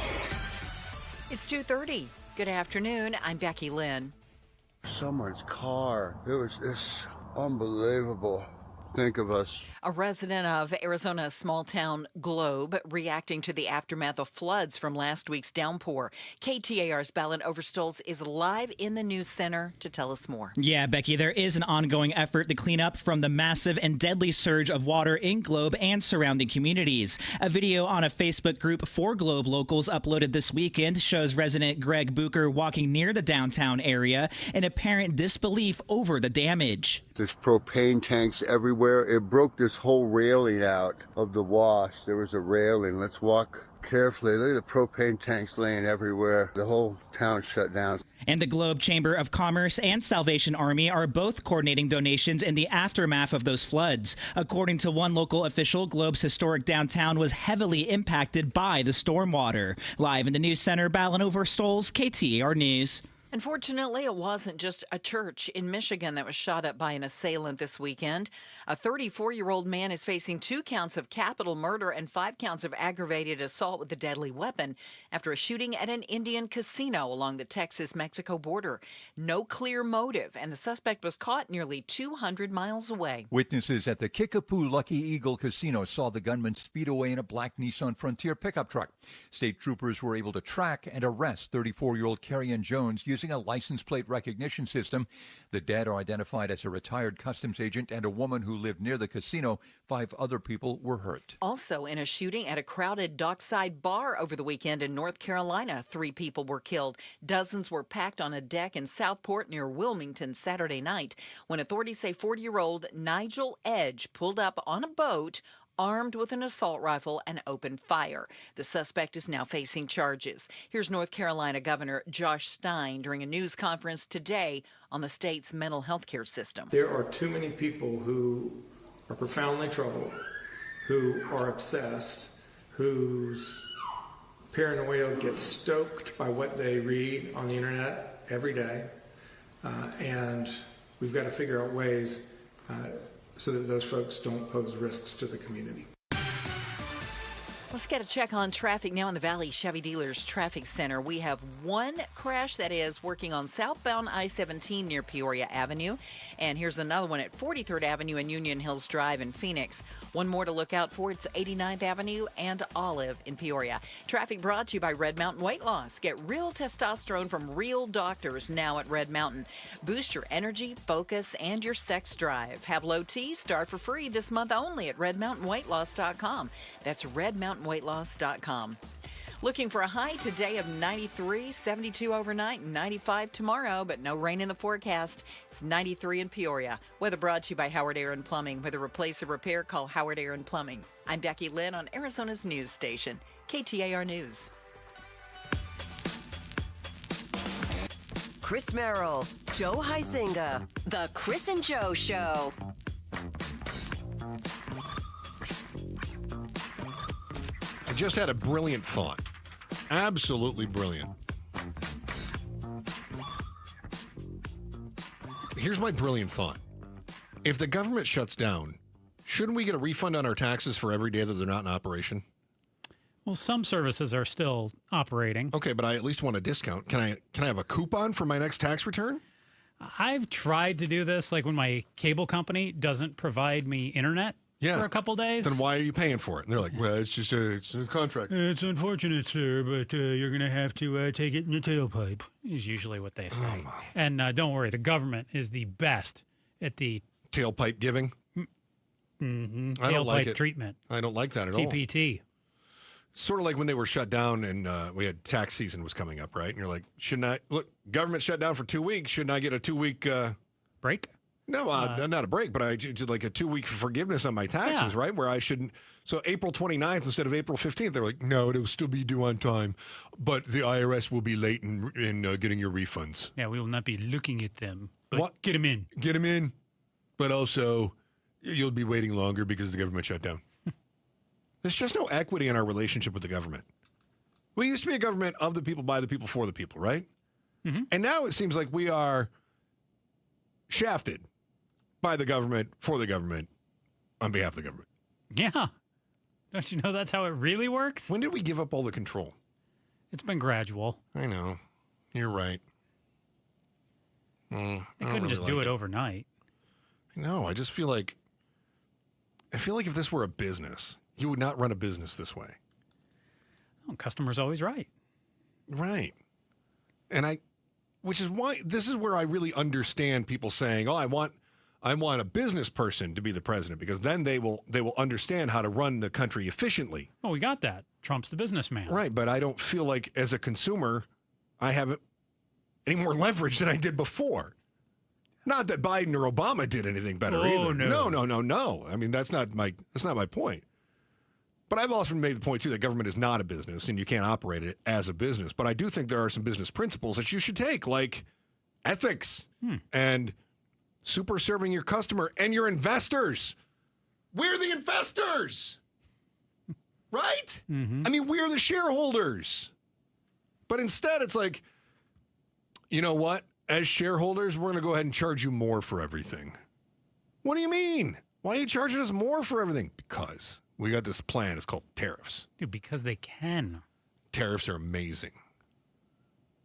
It's 2:30. Good afternoon. I'm Becky Lynn. Someone's car. It's unbelievable. Think of us. A resident of Arizona's small town Globe reacting to the aftermath of floods from last week's downpour. KTAR's Balin Overstolz is live in the news center to tell us more. Yeah, Becky, there is an ongoing effort to clean up from the massive and deadly surge of water in Globe and surrounding communities. A video on a Facebook group for Globe locals uploaded this weekend shows resident Greg Bucher walking near the downtown area in apparent disbelief over the damage. There's propane tanks everywhere. It broke this whole railing out of the wash. There was a railing. Let's walk carefully. Look at the propane tanks laying everywhere. The whole town shut down. And the Globe Chamber of Commerce and Salvation Army are both coordinating donations in the aftermath of those floods. According to one local official, Globe's historic downtown was heavily impacted by the stormwater. Live in the news center, Balin Overstolz, KTAR News. Unfortunately, it wasn't just a church in Michigan that was shot up by an assailant this weekend. A 34-year-old man is facing 2 counts of capital murder and 5 counts of aggravated assault with a deadly weapon after a shooting at an Indian casino along the Texas-Mexico border. No clear motive, and the suspect was caught nearly 200 miles away. Witnesses at the Kickapoo Lucky Eagle Casino saw the gunman speed away in a black Nissan Frontier pickup truck. State troopers were able to track and arrest 34-year-old Carrion Jones using a license plate recognition system. The dead are identified as a retired customs agent and a woman who lived near the casino. 5 other people were hurt. Also, in a shooting at a crowded dockside bar over the weekend in North Carolina, 3 people were killed. Dozens were packed on a deck in Southport near Wilmington Saturday night when authorities say 40-year-old Nigel Edge pulled up on a boat armed with an assault rifle and opened fire. The suspect is now facing charges. Here's North Carolina Governor Josh Stein during a news conference today on the state's mental health care system. There are too many people who are profoundly troubled, who are obsessed, whose paranoia gets stoked by what they read on the internet every day, and we've got to figure out ways so that those folks don't pose risks to the community. Let's get a check on traffic now in the Valley Chevy Dealers Traffic Center. We have one crash that is working on southbound I-17 near Peoria Avenue. And here's another one at 43rd Avenue and Union Hills Drive in Phoenix. One more to look out for. It's 89th Avenue and Olive in Peoria. Traffic brought to you by Red Mountain Weight Loss. Get real testosterone from real doctors now at Red Mountain. Boost your energy, focus, and your sex drive. Have low T? Start for free this month only at redmountainweightloss.com. That's redmountainweightloss.com. Looking for a high today of 93, 72 overnight, and 95 tomorrow, but no rain in the forecast. It's 93 in Peoria. Weather brought to you by Howard Air and Plumbing. Whether replace or repair, call Howard Air and Plumbing. I'm Becky Lynn on Arizona's news station, KTAR News. Chris Merrill, Joe Huizinga, The Chris and Joe Show. I just had a brilliant thought. Absolutely brilliant. Here's my brilliant thought. If the government shuts down, shouldn't we get a refund on our taxes for every day that they're not in operation? Well, some services are still operating. Okay, but I at least want a discount. Can I have a coupon for my next tax return? I've tried to do this, like when my cable company doesn't provide me internet for a couple days. Then why are you paying for it? And they're like, well, it's just it's a contract. It's unfortunate, sir, but you're going to have to take it in your tailpipe, is usually what they say. Oh, and don't worry, the government is the best at the tailpipe giving. Mm-hmm. I don't like tailpipe it. treatment. I don't like that at all. TPT. Sort of like when they were shut down and we had tax season was coming up, right? And you're like, shouldn't I look? Government shut down for 2 weeks. Shouldn't I get a 2 week break? No, not a break, but I did like a 2 week forgiveness on my taxes, right? Where I shouldn't. So April 29th instead of April 15th, they're like, no, it'll still be due on time, but the IRS will be late in getting your refunds. Yeah, we will not be looking at them, but get them in. Get them in, but also you'll be waiting longer because the government shut down. There's just no equity in our relationship with the government. We used to be a government of the people, by the people, for the people, right? Mm-hmm. And now it seems like we are shafted by the government, for the government, on behalf of the government. Yeah. Don't you know that's how it really works? When did we give up all the control? It's been gradual. I know. You're right. They couldn't just do it overnight. No, I just feel like if this were a business, you would not run a business this way. Oh, customer's always right. Right. And which is why this is where I really understand people saying, "Oh, I want a business person to be the president," because then they will understand how to run the country efficiently. Oh, we got that. Trump's the businessman. Right, but I don't feel like as a consumer I have any more leverage than I did before. Not that Biden or Obama did anything better either. No. I mean, that's not my point. But I've often made the point, too, that government is not a business and you can't operate it as a business. But I do think there are some business principles that you should take, like ethics and super serving your customer and your investors. We're the investors, right? Mm-hmm. I mean, we're the shareholders. But instead, it's like, you know what? As shareholders, we're going to go ahead and charge you more for everything. What do you mean? Why are you charging us more for everything? Because we got this plan. It's called tariffs. Dude, because they can. Tariffs are amazing. I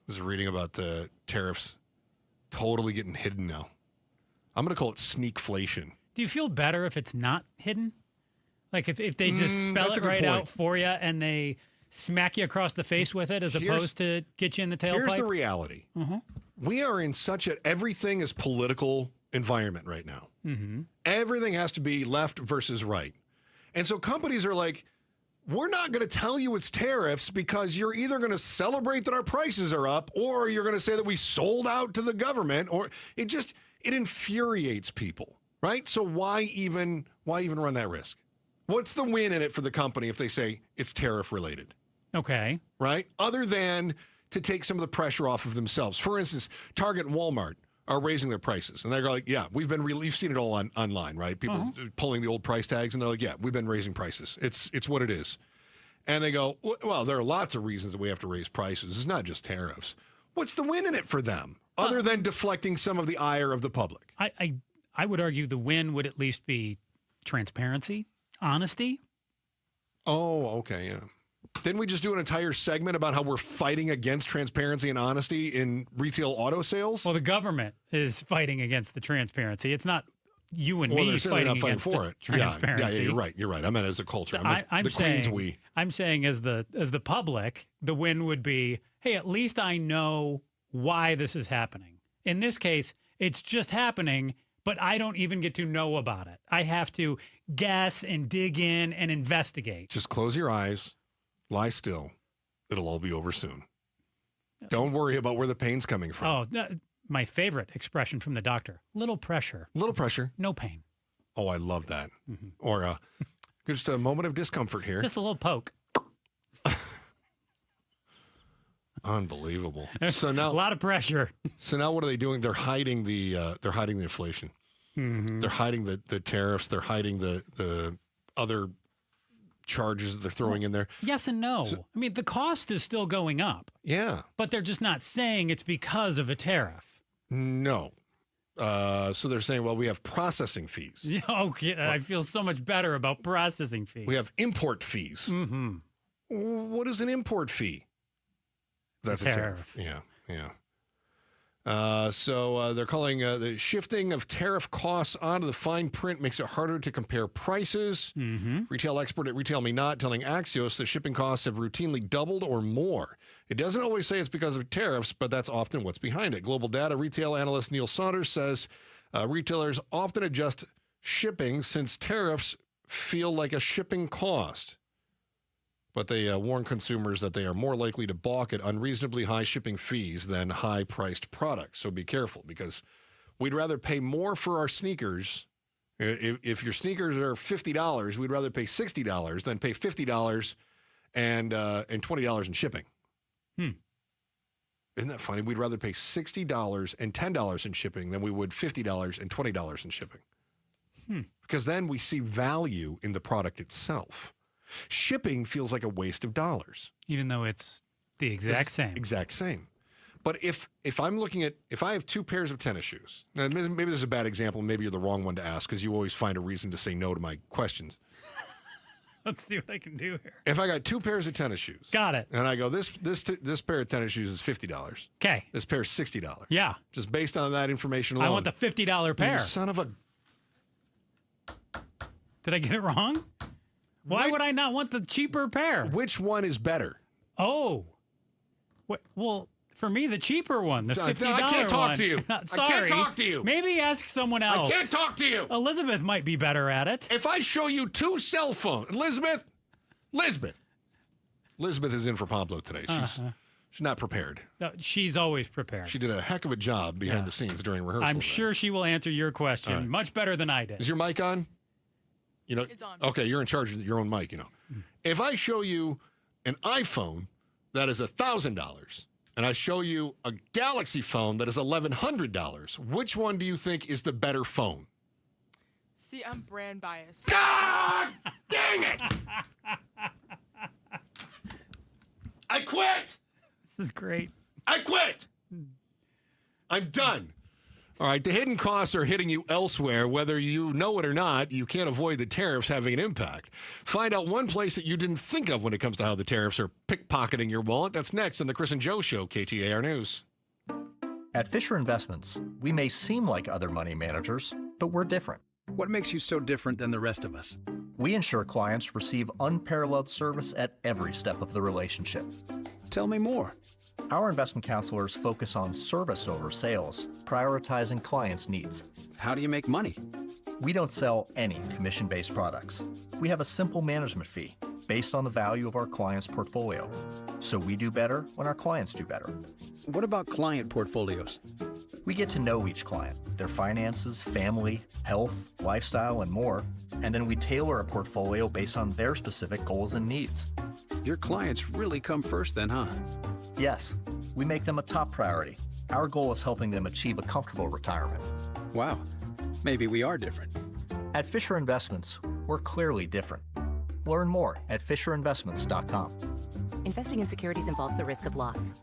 was reading about the tariffs totally getting hidden now. I'm going to call it sneakflation. Do you feel better if it's not hidden? Like if they just spell it right out for you and they smack you across the face with it as opposed to get you in the tailpipe? Here's the reality. Mm-hmm. We are in such everything is political environment right now. Mm-hmm. Everything has to be left versus right. And so companies are like, we're not going to tell you it's tariffs because you're either going to celebrate that our prices are up or you're going to say that we sold out to the government, or it infuriates people, right? So why even run that risk? What's the win in it for the company if they say it's tariff related? Okay. Right? Other than to take some of the pressure off of themselves. For instance, Target and Walmart are raising their prices. And they're like, yeah, you've seen it all online, right? People pulling the old price tags, and they're like, yeah, we've been raising prices. It's what it is. And they go, well, there are lots of reasons that we have to raise prices. It's not just tariffs. What's the win in it for them, other than deflecting some of the ire of the public? I would argue the win would at least be transparency, honesty. Oh, okay, yeah. Didn't we just do an entire segment about how we're fighting against transparency and honesty in retail auto sales? Well, the government is fighting against the transparency. It's not you and me fighting against for the it. transparency. Yeah, you're right. I meant as a culture. I'm saying as the public, the win would be, hey, at least I know why this is happening. In this case, it's just happening, but I don't even get to know about it. I have to guess and dig in and investigate. Just close your eyes, lie still, It'll all be over soon. Don't worry about where the pain's coming from. Oh, my favorite expression from the doctor. Little pressure. Little pressure. No pain. Oh, I love that. Or just a moment of discomfort here. Just a little poke. Unbelievable. So now a lot of pressure. So now what are they doing? They're hiding the inflation. Mm-hmm. They're hiding the tariffs. They're hiding the other charges that they're throwing in there. Yes and no. I mean, the cost is still going up. Yeah. But they're just not saying it's because of a tariff. No. So they're saying, well, we have processing fees. Yeah, okay. I feel so much better about processing fees. We have import fees. Mm-hmm. What is an import fee? That's a tariff. Yeah. So they're calling the shifting of tariff costs onto the fine print makes it harder to compare prices. Mm-hmm. Retail expert at Retail Me Not telling Axios the shipping costs have routinely doubled or more. It doesn't always say it's because of tariffs, but that's often what's behind it. Global data retail analyst Neil Saunders says retailers often adjust shipping since tariffs feel like a shipping cost. But they warn consumers that they are more likely to balk at unreasonably high shipping fees than high-priced products. So be careful, because we'd rather pay more for our sneakers. If your sneakers are $50, we'd rather pay $60 than pay $50 and $20 in shipping. Isn't that funny? We'd rather pay $60 and $10 in shipping than we would $50 and $20 in shipping. Because then we see value in the product itself. Shipping feels like a waste of dollars. Even though it's the exact same. Exact same. But if I'm looking at, if I have two pairs of tennis shoes, now maybe this is a bad example, maybe you're the wrong one to ask because you always find a reason to say no to my questions. Let's see what I can do here. If I got two pairs of tennis shoes. Got it. And I go, this pair of tennis shoes is $50. Okay. This pair is $60. Yeah. Just based on that information alone. I want the $50 pair. You son of a... Did I get it wrong? Why would I not want the cheaper pair? Which one is better? Oh. Well, for me, the cheaper one, the $50 one. I can't talk to you. Sorry. I can't talk to you. Maybe ask someone else. I can't talk to you. Elizabeth might be better at it. If I show you two cell phones, Elizabeth is in for Pablo today. She's not prepared. No, she's always prepared. She did a heck of a job behind the scenes during rehearsal. I'm sure she will answer your question much better than I did. Is your mic on? You know, it's on. Okay, you're in charge of your own mic, you know. If I show you an iPhone that is $1,000 and I show you a Galaxy phone that is $1,100, which one do you think is the better phone? See, I'm brand biased. God dang it! I quit! This is great. I quit! I'm done. All right, the hidden costs are hitting you elsewhere. Whether you know it or not, you can't avoid the tariffs having an impact. Find out one place that you didn't think of when it comes to how the tariffs are pickpocketing your wallet. That's next on the Chris and Joe Show, KTAR News. At Fisher Investments, we may seem like other money managers, but we're different. What makes you so different than the rest of us? We ensure clients receive unparalleled service at every step of the relationship. Tell me more. Our investment counselors focus on service over sales, prioritizing clients' needs. How do you make money? We don't sell any commission-based products. We have a simple management fee based on the value of our client's portfolio. So we do better when our clients do better. What about client portfolios? We get to know each client, their finances, family, health, lifestyle, and more, and then we tailor a portfolio based on their specific goals and needs. Your clients really come first then, huh? Yes, we make them a top priority. Our goal is helping them achieve a comfortable retirement. Wow, maybe we are different. At Fisher Investments, we're clearly different. Learn more at FisherInvestments.com. Investing in securities involves the risk of loss.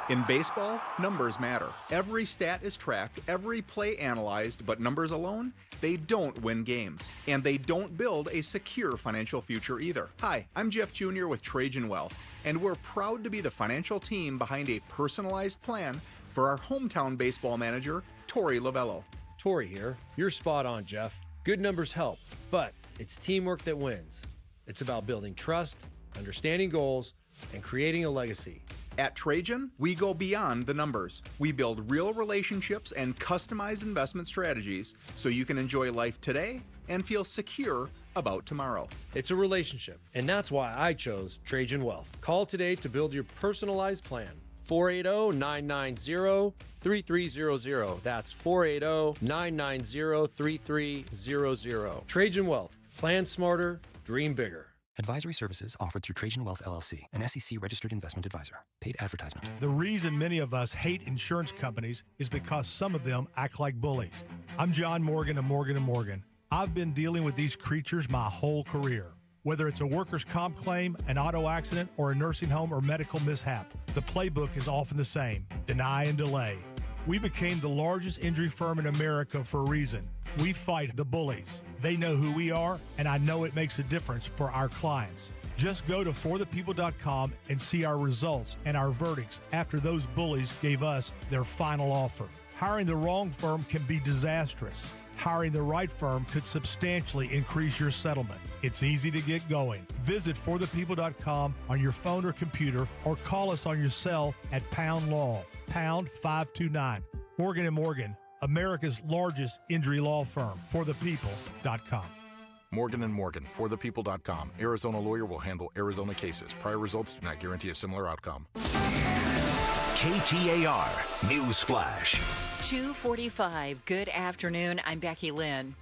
In baseball, numbers matter. Every stat is tracked, every play analyzed, but numbers alone, they don't win games. And they don't build a secure financial future either. Hi, I'm Jeff Jr. with Trajan Wealth, and we're proud to be the financial team behind a personalized plan for our hometown baseball manager, Tori Lavello. Tori here. You're spot on, Jeff. Good numbers help, but it's teamwork that wins. It's about building trust, understanding goals, and creating a legacy. At Trajan, we go beyond the numbers. We build real relationships and customize investment strategies so you can enjoy life today and feel secure about tomorrow. It's a relationship, and that's why I chose Trajan Wealth. Call today to build your personalized plan. 480-990-3300. That's 480-990-3300. Trajan Wealth. Plan smarter, dream bigger. Advisory services offered through Trajan Wealth LLC, an SEC-registered investment advisor. Paid advertisement. The reason many of us hate insurance companies is because some of them act like bullies. I'm John Morgan of Morgan & Morgan. I've been dealing with these creatures my whole career. Whether it's a workers' comp claim, an auto accident, or a nursing home or medical mishap, the playbook is often the same: deny and delay. We became the largest injury firm in America for a reason. We fight the bullies. They know who we are, and I know it makes a difference for our clients. Just go to forthepeople.com and see our results and our verdicts after those bullies gave us their final offer. Hiring the wrong firm can be disastrous. Hiring the right firm could substantially increase your settlement. It's easy to get going. Visit forthepeople.com on your phone or computer, or call us on your cell at Pound Law, pound 529. Morgan & Morgan, America's largest injury law firm. forthepeople.com. Morgan & Morgan, forthepeople.com. Arizona lawyer will handle Arizona cases. Prior results do not guarantee a similar outcome. KTAR News Flash. 2:45. Good afternoon. I'm Becky Lynn.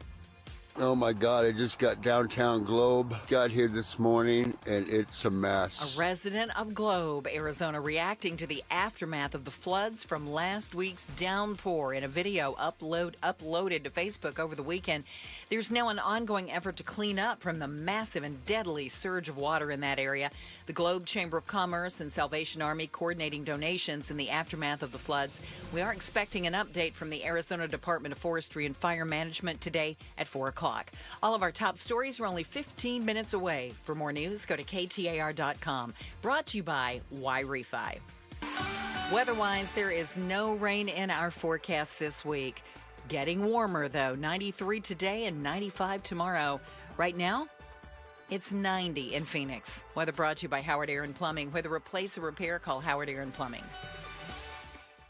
Oh my God, I just got downtown Globe, got here this morning, and it's a mess. A resident of Globe, Arizona, reacting to the aftermath of the floods from last week's downpour. In a video uploaded to Facebook over the weekend, there's now an ongoing effort to clean up from the massive and deadly surge of water in that area. The Globe Chamber of Commerce and Salvation Army coordinating donations in the aftermath of the floods. We are expecting an update from the Arizona Department of Forestry and Fire Management today at 4 o'clock. All of our top stories are only 15 minutes away. For more news, go to KTAR.com. Brought to you by Y-Refi. Weather-wise, there is no rain in our forecast this week. Getting warmer, though. 93 today and 95 tomorrow. Right now, it's 90 in Phoenix. Weather brought to you by Howard Air and Plumbing. Whether replace or repair, call Howard Air and Plumbing.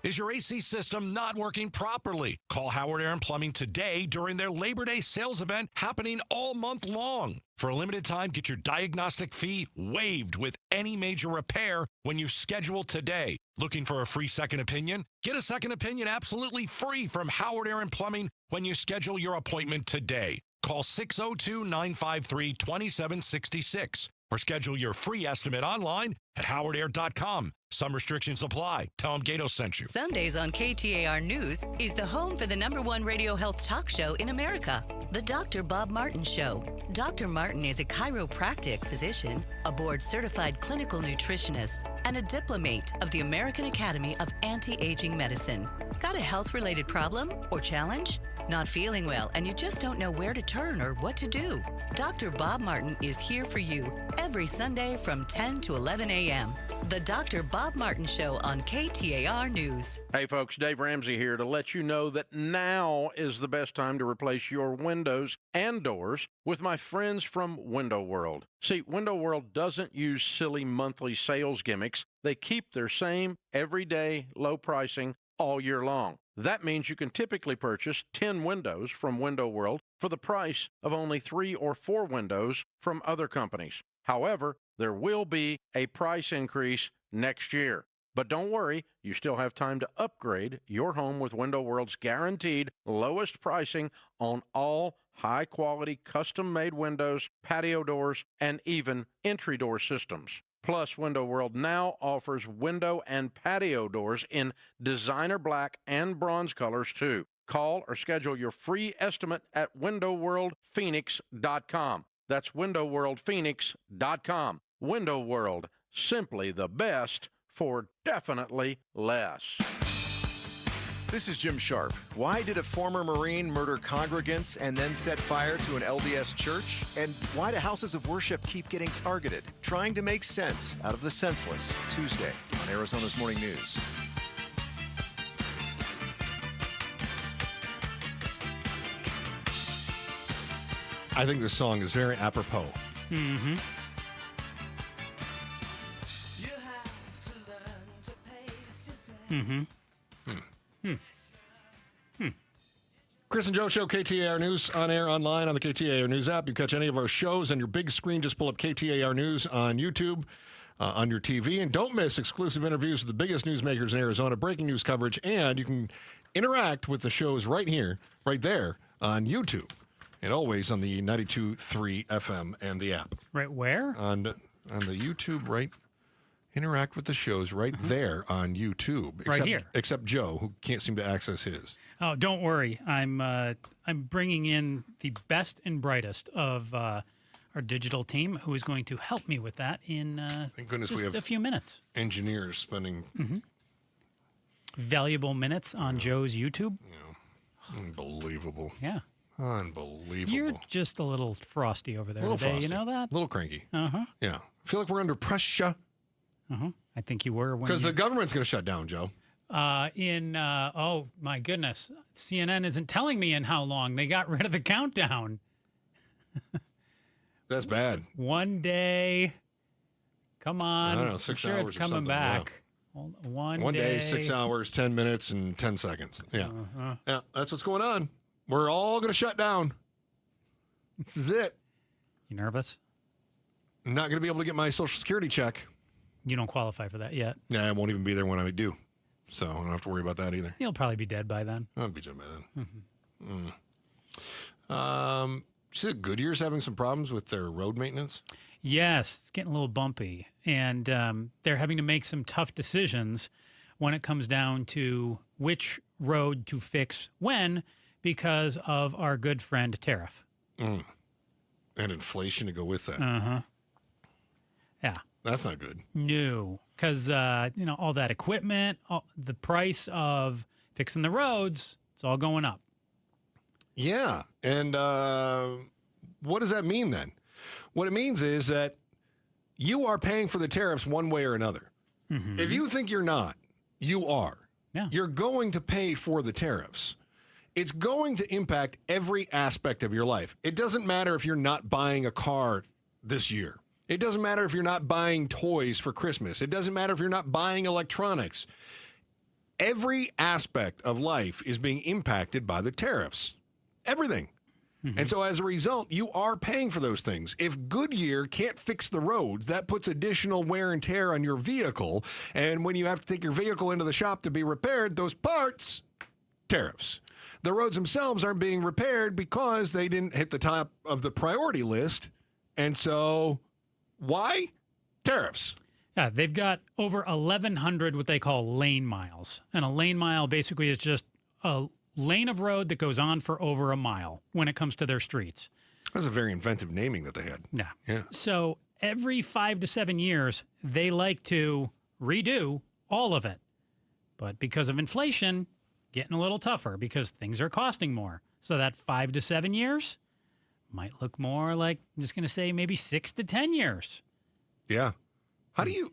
Is your AC system not working properly? Call Howard Air and Plumbing today during their Labor Day sales event happening all month long. For a limited time, get your diagnostic fee waived with any major repair when you schedule today. Looking for a free second opinion? Get a second opinion absolutely free from Howard Air and Plumbing when you schedule your appointment today. Call 602-953-2766 or schedule your free estimate online at howardair.com. Some restrictions apply. Tell them Gato sent you. Sundays on KTAR News is the home for the #1 radio health talk show in America, The Dr. Bob Martin Show. Dr. Martin is a chiropractic physician, a board-certified clinical nutritionist, and a diplomate of the American Academy of Anti-Aging Medicine. Got a health-related problem or challenge? Not feeling well and you just don't know where to turn or what to do? Dr. Bob Martin is here for you every Sunday from 10 to 11 a.m. The Dr. Bob Martin Show on KTAR News. Hey folks, Dave Ramsey here to let you know that now is the best time to replace your windows and doors with my friends from Window World. See, Window World doesn't use silly monthly sales gimmicks. They keep their same everyday low pricing all year long. That means you can typically purchase 10 windows from Window World for the price of only 3 or 4 windows from other companies. However, there will be a price increase next year. But don't worry, you still have time to upgrade your home with Window World's guaranteed lowest pricing on all high-quality custom-made windows, patio doors, and even entry door systems. Plus, Window World now offers window and patio doors in designer black and bronze colors, too. Call or schedule your free estimate at windowworldphoenix.com. That's windowworldphoenix.com. Window World, simply the best for definitely less. This is Jim Sharp. Why did a former Marine murder congregants and then set fire to an LDS church? And why do houses of worship keep getting targeted? Trying to make sense out of the senseless. Tuesday on Arizona's Morning News. I think this song is very apropos. Mm-hmm. Chris and Joe Show, KTAR News, on air, online, on the KTAR News app. You catch any of our shows on your big screen. Just pull up KTAR News on YouTube, on your TV. And don't miss exclusive interviews with the biggest newsmakers in Arizona, breaking news coverage. And you can interact with the shows right here, right there on YouTube. And always on the 92.3 FM and the app. Right where? On the YouTube, right? Interact with the shows right there on YouTube. Right here. Except Joe, who can't seem to access his. Oh, don't worry. I'm bringing in the best and brightest of our digital team, who is going to help me with that in Thank goodness just we have a few minutes. Engineers spending Valuable minutes on Joe's YouTube. Unbelievable. Yeah. Unbelievable. You're just a little frosty over there A little today. frosty. You know that? A little cranky. Uh-huh. Yeah. I feel like we're under pressure. I think you were. Because the government's going to shut down, Joe. Oh, my goodness. CNN isn't telling me in how long. They got rid of the countdown. That's bad. One day. Come on. I don't know, 6 I'm sure hours it's or coming something, back. One day, 6 hours, 10 minutes, and 10 seconds. Yeah. Yeah, that's what's going on. We're all going to shut down. This is it. You nervous? I'm not going to be able to get my Social Security check. You don't qualify for that yet. Yeah, I won't even be there when I do. So I don't have to worry about that either. You'll probably be dead by then. I'll be dead by then. You said Goodyear's having some problems with their road maintenance? Yes, it's getting a little bumpy. And they're having to make some tough decisions when it comes down to which road to fix when because of our good friend tariff. And inflation to go with that. Yeah. That's not good. No, because, all that equipment, the price of fixing the roads, it's all going up. Yeah. And what does that mean then? What it means is that you are paying for the tariffs one way or another. If you think you're not, you are. Yeah. You're going to pay for the tariffs. It's going to impact every aspect of your life. It doesn't matter if you're not buying a car this year. It doesn't matter if you're not buying toys for Christmas. It doesn't matter if you're not buying electronics. Every aspect of life is being impacted by the tariffs. Everything. And so as a result, you are paying for those things. If Goodyear can't fix the roads, that puts additional wear and tear on your vehicle. And when you have to take your vehicle into the shop to be repaired, those parts, tariffs. The roads themselves aren't being repaired because they didn't hit the top of the priority list. And so why? Tariffs. Yeah, they've got over 1,100 what they call lane miles. And a lane mile basically is just a lane of road that goes on for over a mile when it comes to their streets. That's a very inventive naming that they had. Yeah. So every 5 to 7 years, they like to redo all of it. But because of inflation, getting a little tougher because things are costing more. So that 5 to 7 years might look more like, I'm just going to say maybe 6 to 10 years. Yeah. How do you,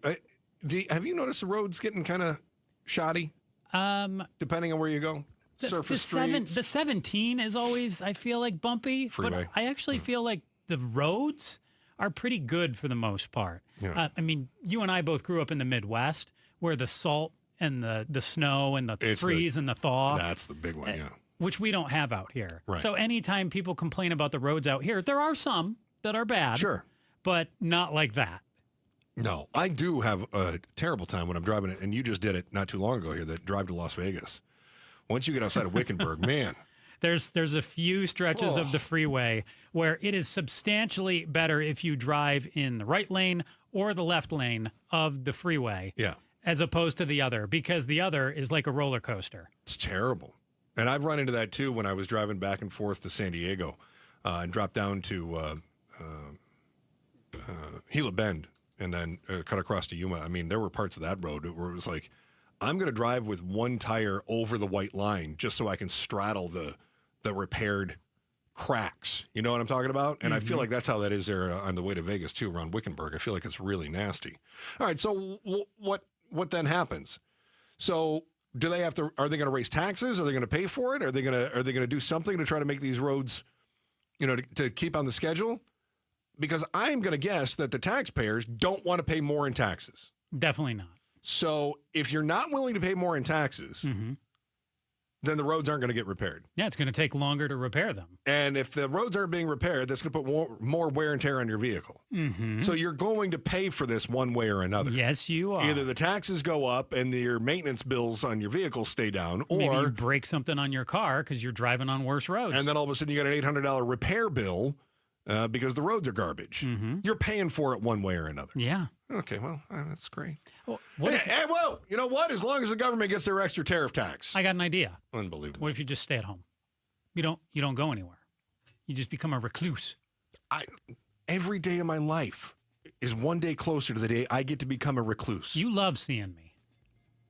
have you noticed the roads getting kind of shoddy? Depending on where you go? Surface streets? The 17 is always, I feel like, bumpy. Freeway. But I actually feel like the roads are pretty good for the most part. Yeah. I mean, you and I both grew up in the Midwest where the salt and the snow and the freeze and the thaw. That's the big one, yeah. Which we don't have out here. Right. So anytime people complain about the roads out here, there are some that are bad. Sure. But not like that. No, I do have a terrible time when I'm driving it, and you just did it not too long ago here, that drive to Las Vegas. Once you get outside of Wickenburg, man. There's a few stretches of the freeway where it is substantially better if you drive in the right lane or the left lane of the freeway. Yeah. As opposed to the other, because the other is like a roller coaster. It's terrible. And I've run into that, too, when I was driving back and forth to San Diego and dropped down to Gila Bend and then cut across to Yuma. I mean, there were parts of that road where it was like, I'm going to drive with one tire over the white line just so I can straddle the repaired cracks. You know what I'm talking about? And I feel like that's how that is there on the way to Vegas, too, around Wickenburg. I feel like it's really nasty. All right, so what then happens? So do they have to? Are they going to raise taxes? Are they going to pay for it? Are they going to do something to try to make these roads, to keep on the schedule? Because I'm going to guess that the taxpayers don't want to pay more in taxes. Definitely not. So if you're not willing to pay more in taxes, then the roads aren't going to get repaired. Yeah, it's going to take longer to repair them. And if the roads aren't being repaired, that's going to put more wear and tear on your vehicle. Mm-hmm. So you're going to pay for this one way or another. Yes, you are. Either the taxes go up and your maintenance bills on your vehicle stay down, or maybe you break something on your car because you're driving on worse roads. And then all of a sudden you got an $800 repair bill because the roads are garbage. Mm-hmm. You're paying for it one way or another. Yeah. Okay, well, that's great. Well, well, you know what? As long as the government gets their extra tariff tax. I got an idea. Unbelievable. What if you just stay at home? You don't go anywhere. You just become a recluse. Every day of my life is one day closer to the day I get to become a recluse. You love seeing me.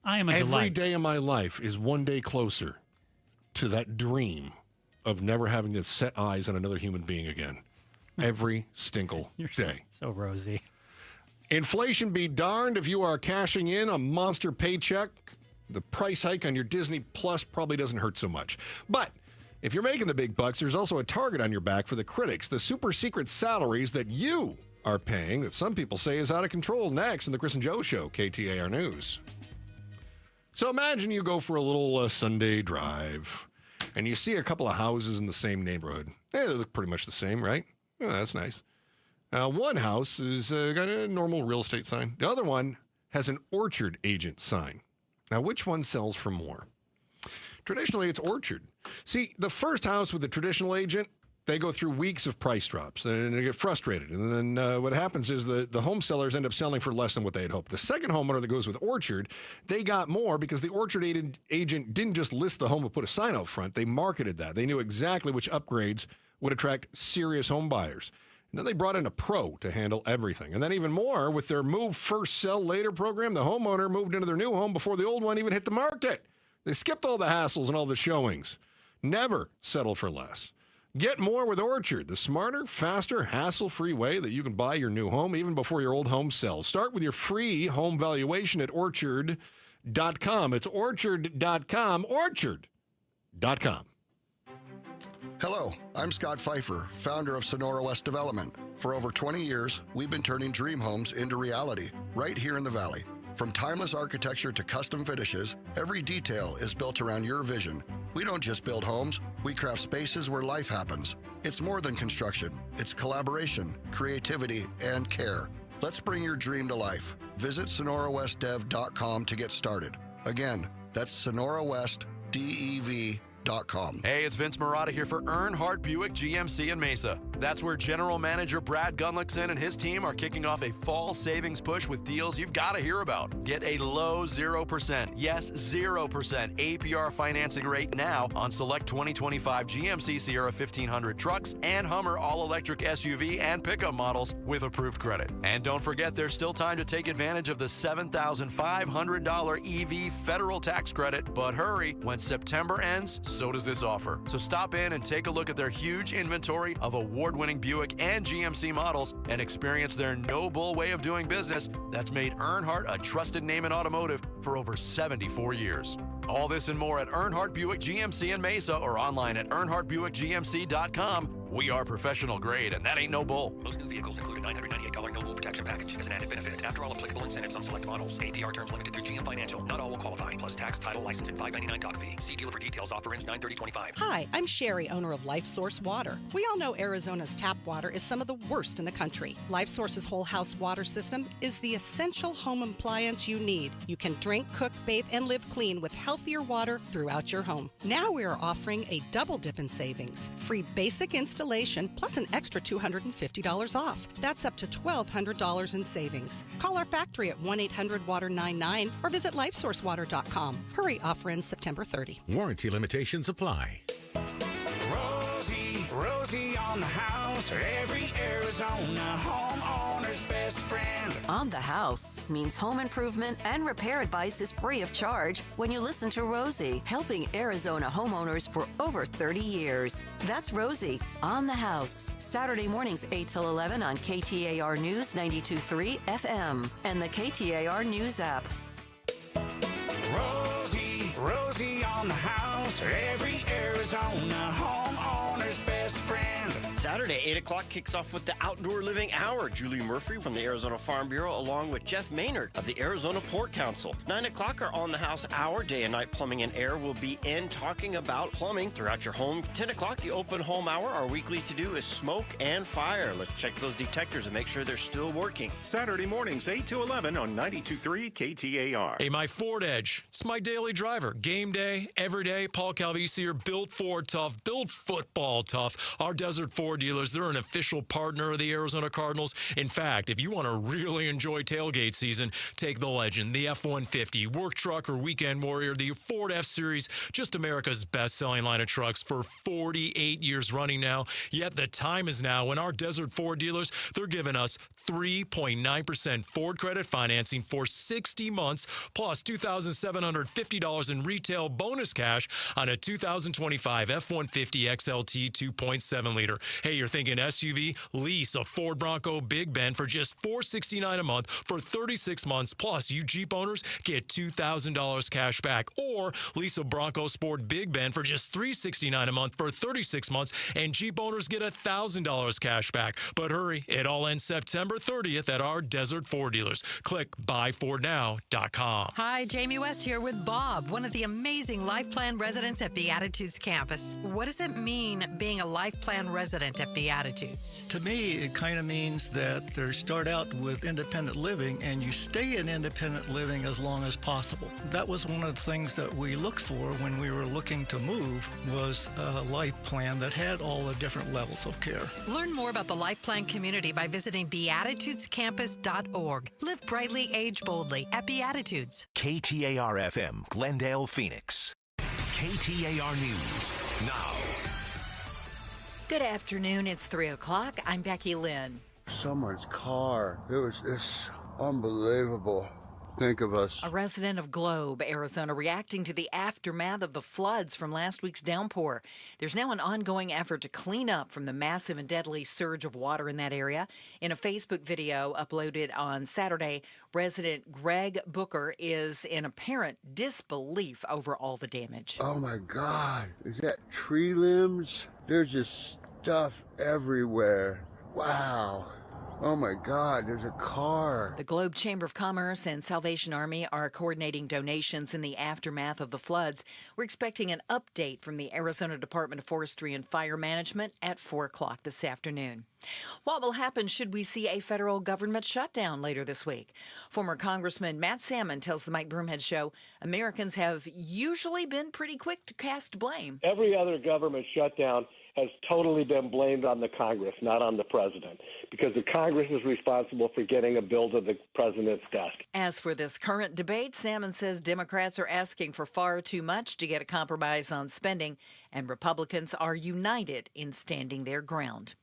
I am a Every delight. day of my life is one day closer to that dream of never having to set eyes on another human being again. Every single day. So rosy. Inflation be darned if you are cashing in a monster paycheck. The price hike on your Disney Plus probably doesn't hurt so much. But if you're making the big bucks, there's also a target on your back for the critics. The super secret salaries that you are paying that some people say is out of control. Next in the Chris and Joe Show, KTAR News. So imagine you go for a little Sunday drive and you see a couple of houses in the same neighborhood. They look pretty much the same, right? Yeah, that's nice. One house has got a normal real estate sign. The other one has an orchard agent sign. Now, which one sells for more? Traditionally, it's orchard. See, the first house with the traditional agent, they go through weeks of price drops and they get frustrated. And then what happens is the home sellers end up selling for less than what they had hoped. The second homeowner that goes with orchard, they got more because the orchard agent didn't just list the home and put a sign out front. They marketed that. They knew exactly which upgrades would attract serious home buyers. And then they brought in a pro to handle everything. And then even more, with their Move First, Sell Later program, the homeowner moved into their new home before the old one even hit the market. They skipped all the hassles and all the showings. Never settle for less. Get more with Orchard, the smarter, faster, hassle-free way that you can buy your new home even before your old home sells. Start with your free home valuation at Orchard.com. It's Orchard.com, Orchard.com. Hello, I'm Scott Pfeiffer, founder of Sonora West Development. For over 20 years, we've been turning dream homes into reality right here in the Valley. From timeless architecture to custom finishes, every detail is built around your vision. We don't just build homes, we craft spaces where life happens. It's more than construction. It's collaboration, creativity, and care. Let's bring your dream to life. Visit SonoraWestDev.com to get started. Again, that's SonoraWestDev.com. Hey, it's Vince Marotta here for Earnhardt Buick GMC in Mesa. That's where General Manager Brad Gunlickson and his team are kicking off a fall savings push with deals you've got to hear about. Get a low 0%, yes, 0% APR financing rate now on select 2025 GMC Sierra 1500 trucks and Hummer all-electric SUV and pickup models with approved credit. And don't forget, there's still time to take advantage of the $7,500 EV federal tax credit. But hurry, when September ends, so does this offer. So stop in and take a look at their huge inventory of award-winning Buick and GMC models and experience their no-bull way of doing business that's made Earnhardt a trusted name in automotive for over 74 years. All this and more at Earnhardt Buick GMC in Mesa or online at EarnhardtBuickGMC.com. We are professional grade, and that ain't no bull. Most new vehicles include a $998 no bull protection package as an added benefit. After all applicable incentives on select models, APR terms limited through GM Financial. Not all will qualify. Plus tax, title, license, and $599 doc fee. See dealer for details. Offer ends 9/30/25. Hi, I'm Sherry, owner of Life Source Water. We all know Arizona's tap water is some of the worst in the country. Life Source's whole house water system is the essential home appliance you need. You can drink, cook, bathe, and live clean with healthier water throughout your home. Now we are offering a double dip in savings. Free basic installation plus an extra $250 off. That's up to $1,200 in savings. Call our factory at 1-800-WATER-99 or visit LifeSourceWater.com. Hurry, offer ends September 30. Warranty limitations apply. Rosie on the house, every Arizona homeowner's best friend. On the House means home improvement and repair advice is free of charge when you listen to Rosie, helping Arizona homeowners for over 30 years. That's Rosie on the House. Saturday mornings 8 till 11 on KTAR News 92.3 FM and the KTAR News app. Rosie on the house, every Arizona homeowner's best friend. Saturday, 8 o'clock kicks off with the Outdoor Living Hour. Julie Murphy from the Arizona Farm Bureau, along with Jeff Maynard of the Arizona Port Council. 9 o'clock, our On the House Hour. Day and Night Plumbing and Air will be in talking about plumbing throughout your home. 10 o'clock, the Open Home Hour. Our weekly to-do is smoke and fire. Let's check those detectors and make sure they're still working. Saturday mornings, 8 to 11 on 92.3 KTAR. Hey, my Ford Edge. It's my daily driver. Game day, every day. Paul Calvisi here. Built Ford tough. Built football tough. Our Desert Ford dealers, they're an official partner of the Arizona Cardinals. In fact, if you want to really enjoy tailgate season, take the Legend, the F-150, work truck or weekend warrior, the Ford F-Series, just America's best-selling line of trucks for 48 years running now. Yet the time is now when our Desert Ford dealers, they're giving us 3.9% Ford credit financing for 60 months, plus $2,750 in retail bonus cash on a 2025 F-150 XLT 2.7 liter. Hey, you're thinking SUV? Lease a Ford Bronco Big Bend for just $469 a month for 36 months, plus you Jeep owners get $2,000 cash back. Or lease a Bronco Sport Big Bend for just $369 a month for 36 months, and Jeep owners get $1,000 cash back. But hurry, it all ends September 30th at our Desert Ford dealers. Click buyfordnow.com. Hi, Jamie West here with Bob, one of the amazing Life Plan residents at Beatitudes campus. What does it mean being a Life Plan resident at Beatitudes? To me, it kind of means that they start out with independent living and you stay in independent living as long as possible. That was one of the things that we looked for when we were looking to move, was a life plan that had all the different levels of care. Learn more about the Life Plan community by visiting beatitudescampus.org. Live brightly, age boldly at Beatitudes. KTAR-FM, Glendale, Phoenix. KTAR News now. Good afternoon. It's 3 o'clock. I'm Becky Lynn. Someone's car. It was just unbelievable. Think of us. A resident of Globe, Arizona, reacting to the aftermath of the floods from last week's downpour. There's now an ongoing effort to clean up from the massive and deadly surge of water in that area. In a Facebook video uploaded on Saturday, resident Greg Booker is in apparent disbelief over all the damage. Oh my God. Is that tree limbs? There's just stuff everywhere. Wow. Oh my God, there's a car. The Globe Chamber of Commerce and Salvation Army are coordinating donations in the aftermath of the floods. We're expecting an update from the Arizona Department of Forestry and Fire Management at 4 o'clock this afternoon. What will happen should we see a federal government shutdown later this week? Former Congressman Matt Salmon tells the Mike Broomhead Show Americans have usually been pretty quick to cast blame. Every other government shutdown has totally been blamed on the Congress, not on the president, because the Congress is responsible for getting a bill to the president's desk. As for this current debate, Salmon says Democrats are asking for far too much to get a compromise on spending, and Republicans are united in standing their ground.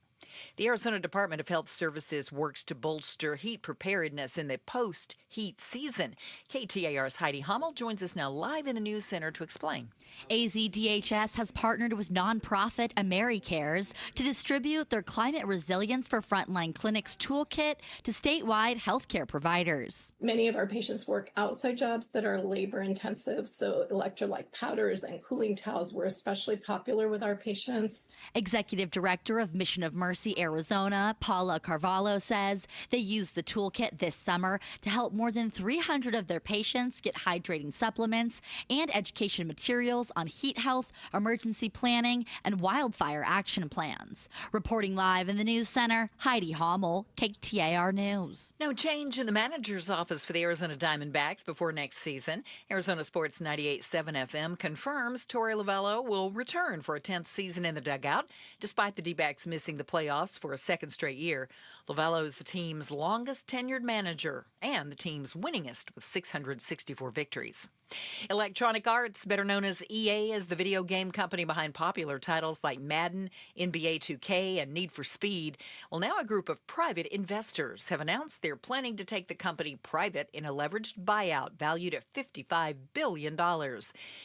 The Arizona Department of Health Services works to bolster heat preparedness in the post-heat season. KTAR's Heidi Hummel joins us now live in the News Center to explain. AZDHS has partnered with nonprofit AmeriCares to distribute their Climate Resilience for Frontline Clinics toolkit to statewide healthcare providers. Many of our patients work outside jobs that are labor intensive, so electrolyte powders and cooling towels were especially popular with our patients. Executive Director of Mission of Mercy Arizona, Paula Carvalho, says they used the toolkit this summer to help more than 300 of their patients get hydrating supplements and education materials on heat health, emergency planning, and wildfire action plans. Reporting live in the News Center, Heidi Hummel, KTAR News. No change in the manager's office for the Arizona Diamondbacks before next season. Arizona Sports 98.7 FM confirms Torey Lovello will return for a 10th season in the dugout, despite the D-backs missing the playoffs for a second straight year. Lovello is the team's longest tenured manager and the team's winningest with 664 victories. Electronic Arts, better known as EA, is the video game company behind popular titles like Madden, NBA 2K, and Need for Speed. Well, now a group of private investors have announced they're planning to take the company private in a leveraged buyout valued at $55 billion.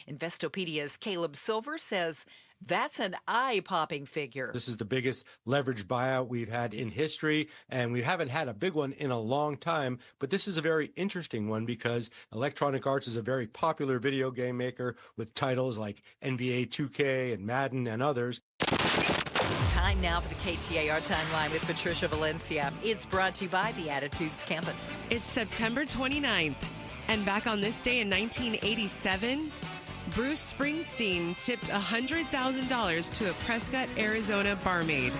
Investopedia's Caleb Silver says that's an eye-popping figure. This is the biggest leverage buyout we've had in history, and we haven't had a big one in a long time. But this is a very interesting one because Electronic Arts is a very popular video game maker with titles like NBA 2K and Madden and others. Time now for the KTAR Timeline with Patricia Valencia. It's brought to you by Beatitudes Campus. It's September 29th, and back on this day in 1987, Bruce Springsteen tipped $100,000 to a Prescott, Arizona barmaid.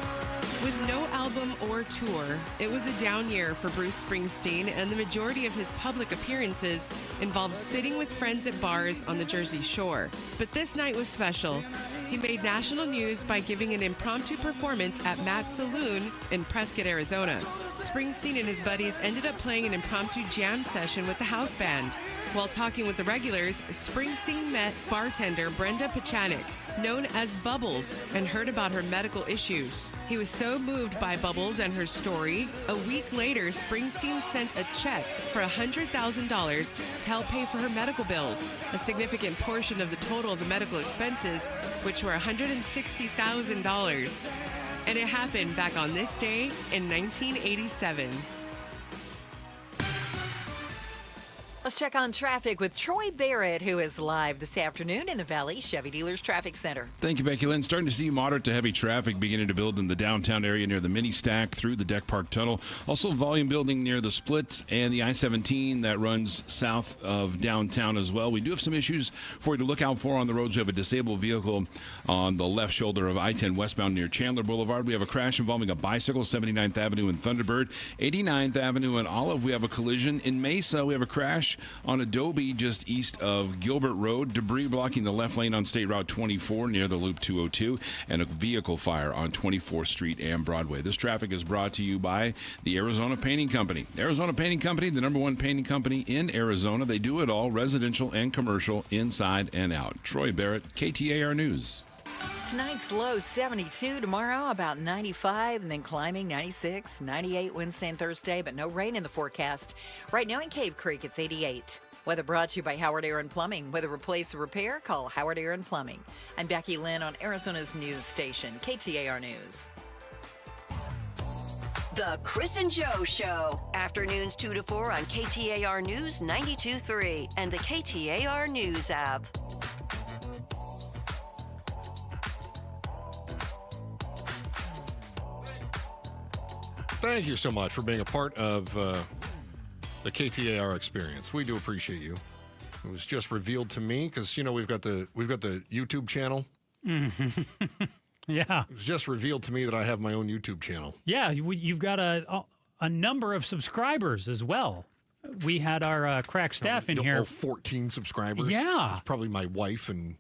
With no album or tour, it was a down year for Bruce Springsteen, and the majority of his public appearances involved sitting with friends at bars on the Jersey Shore. But this night was special. He made national news by giving an impromptu performance at Matt's Saloon in Prescott, Arizona. Springsteen and his buddies ended up playing an impromptu jam session with the house band. While talking with the regulars, Springsteen met bartender Brenda Pachanik, known as Bubbles, and heard about her medical issues. He was so moved by Bubbles and her story, a week later, Springsteen sent a check for $100,000 to help pay for her medical bills, a significant portion of the total of the medical expenses, which were $160,000. And it happened back on this day in 1987. Let's check on traffic with Troy Barrett, who is live this afternoon in the Valley Chevy Dealers Traffic Center. Thank you, Becky Lynn. Starting to see moderate to heavy traffic beginning to build in the downtown area near the mini stack through the Deck Park Tunnel. Also volume building near the splits and the I-17 that runs south of downtown as well. We do have some issues for you to look out for on the roads. We have a disabled vehicle on the left shoulder of I-10 westbound near Chandler Boulevard. We have a crash involving a bicycle, 79th Avenue in Thunderbird. 89th Avenue in Olive, we have a collision. In Mesa, we have a crash on Adobe just east of Gilbert Road. Debris blocking the left lane on State Route 24 near the Loop 202, and a vehicle fire on 24th Street and Broadway. This traffic is brought to you by the Arizona Painting Company. Arizona Painting Company, the #1 painting company in Arizona. They do it all, residential and commercial, inside and out. Troy Barrett, KTAR News. Tonight's low 72, tomorrow about 95, and then climbing 96, 98 Wednesday and Thursday, but no rain in the forecast. Right now in Cave Creek, it's 88. Weather brought to you by Howard Aaron Plumbing. Whether replace or repair, call Howard Aaron Plumbing. I'm Becky Lynn on Arizona's news station, KTAR News. The Chris and Joe Show. Afternoons 2 to 4 on KTAR News 92.3 and the KTAR News app. Thank you so much for being a part of the KTAR experience. We do appreciate you. It was just revealed to me because we've got the YouTube channel. Mm-hmm. Yeah. It was just revealed to me that I have my own YouTube channel. Yeah, you've got a number of subscribers as well. We had our crack staff in here. 14 subscribers. Yeah. It's probably my wife and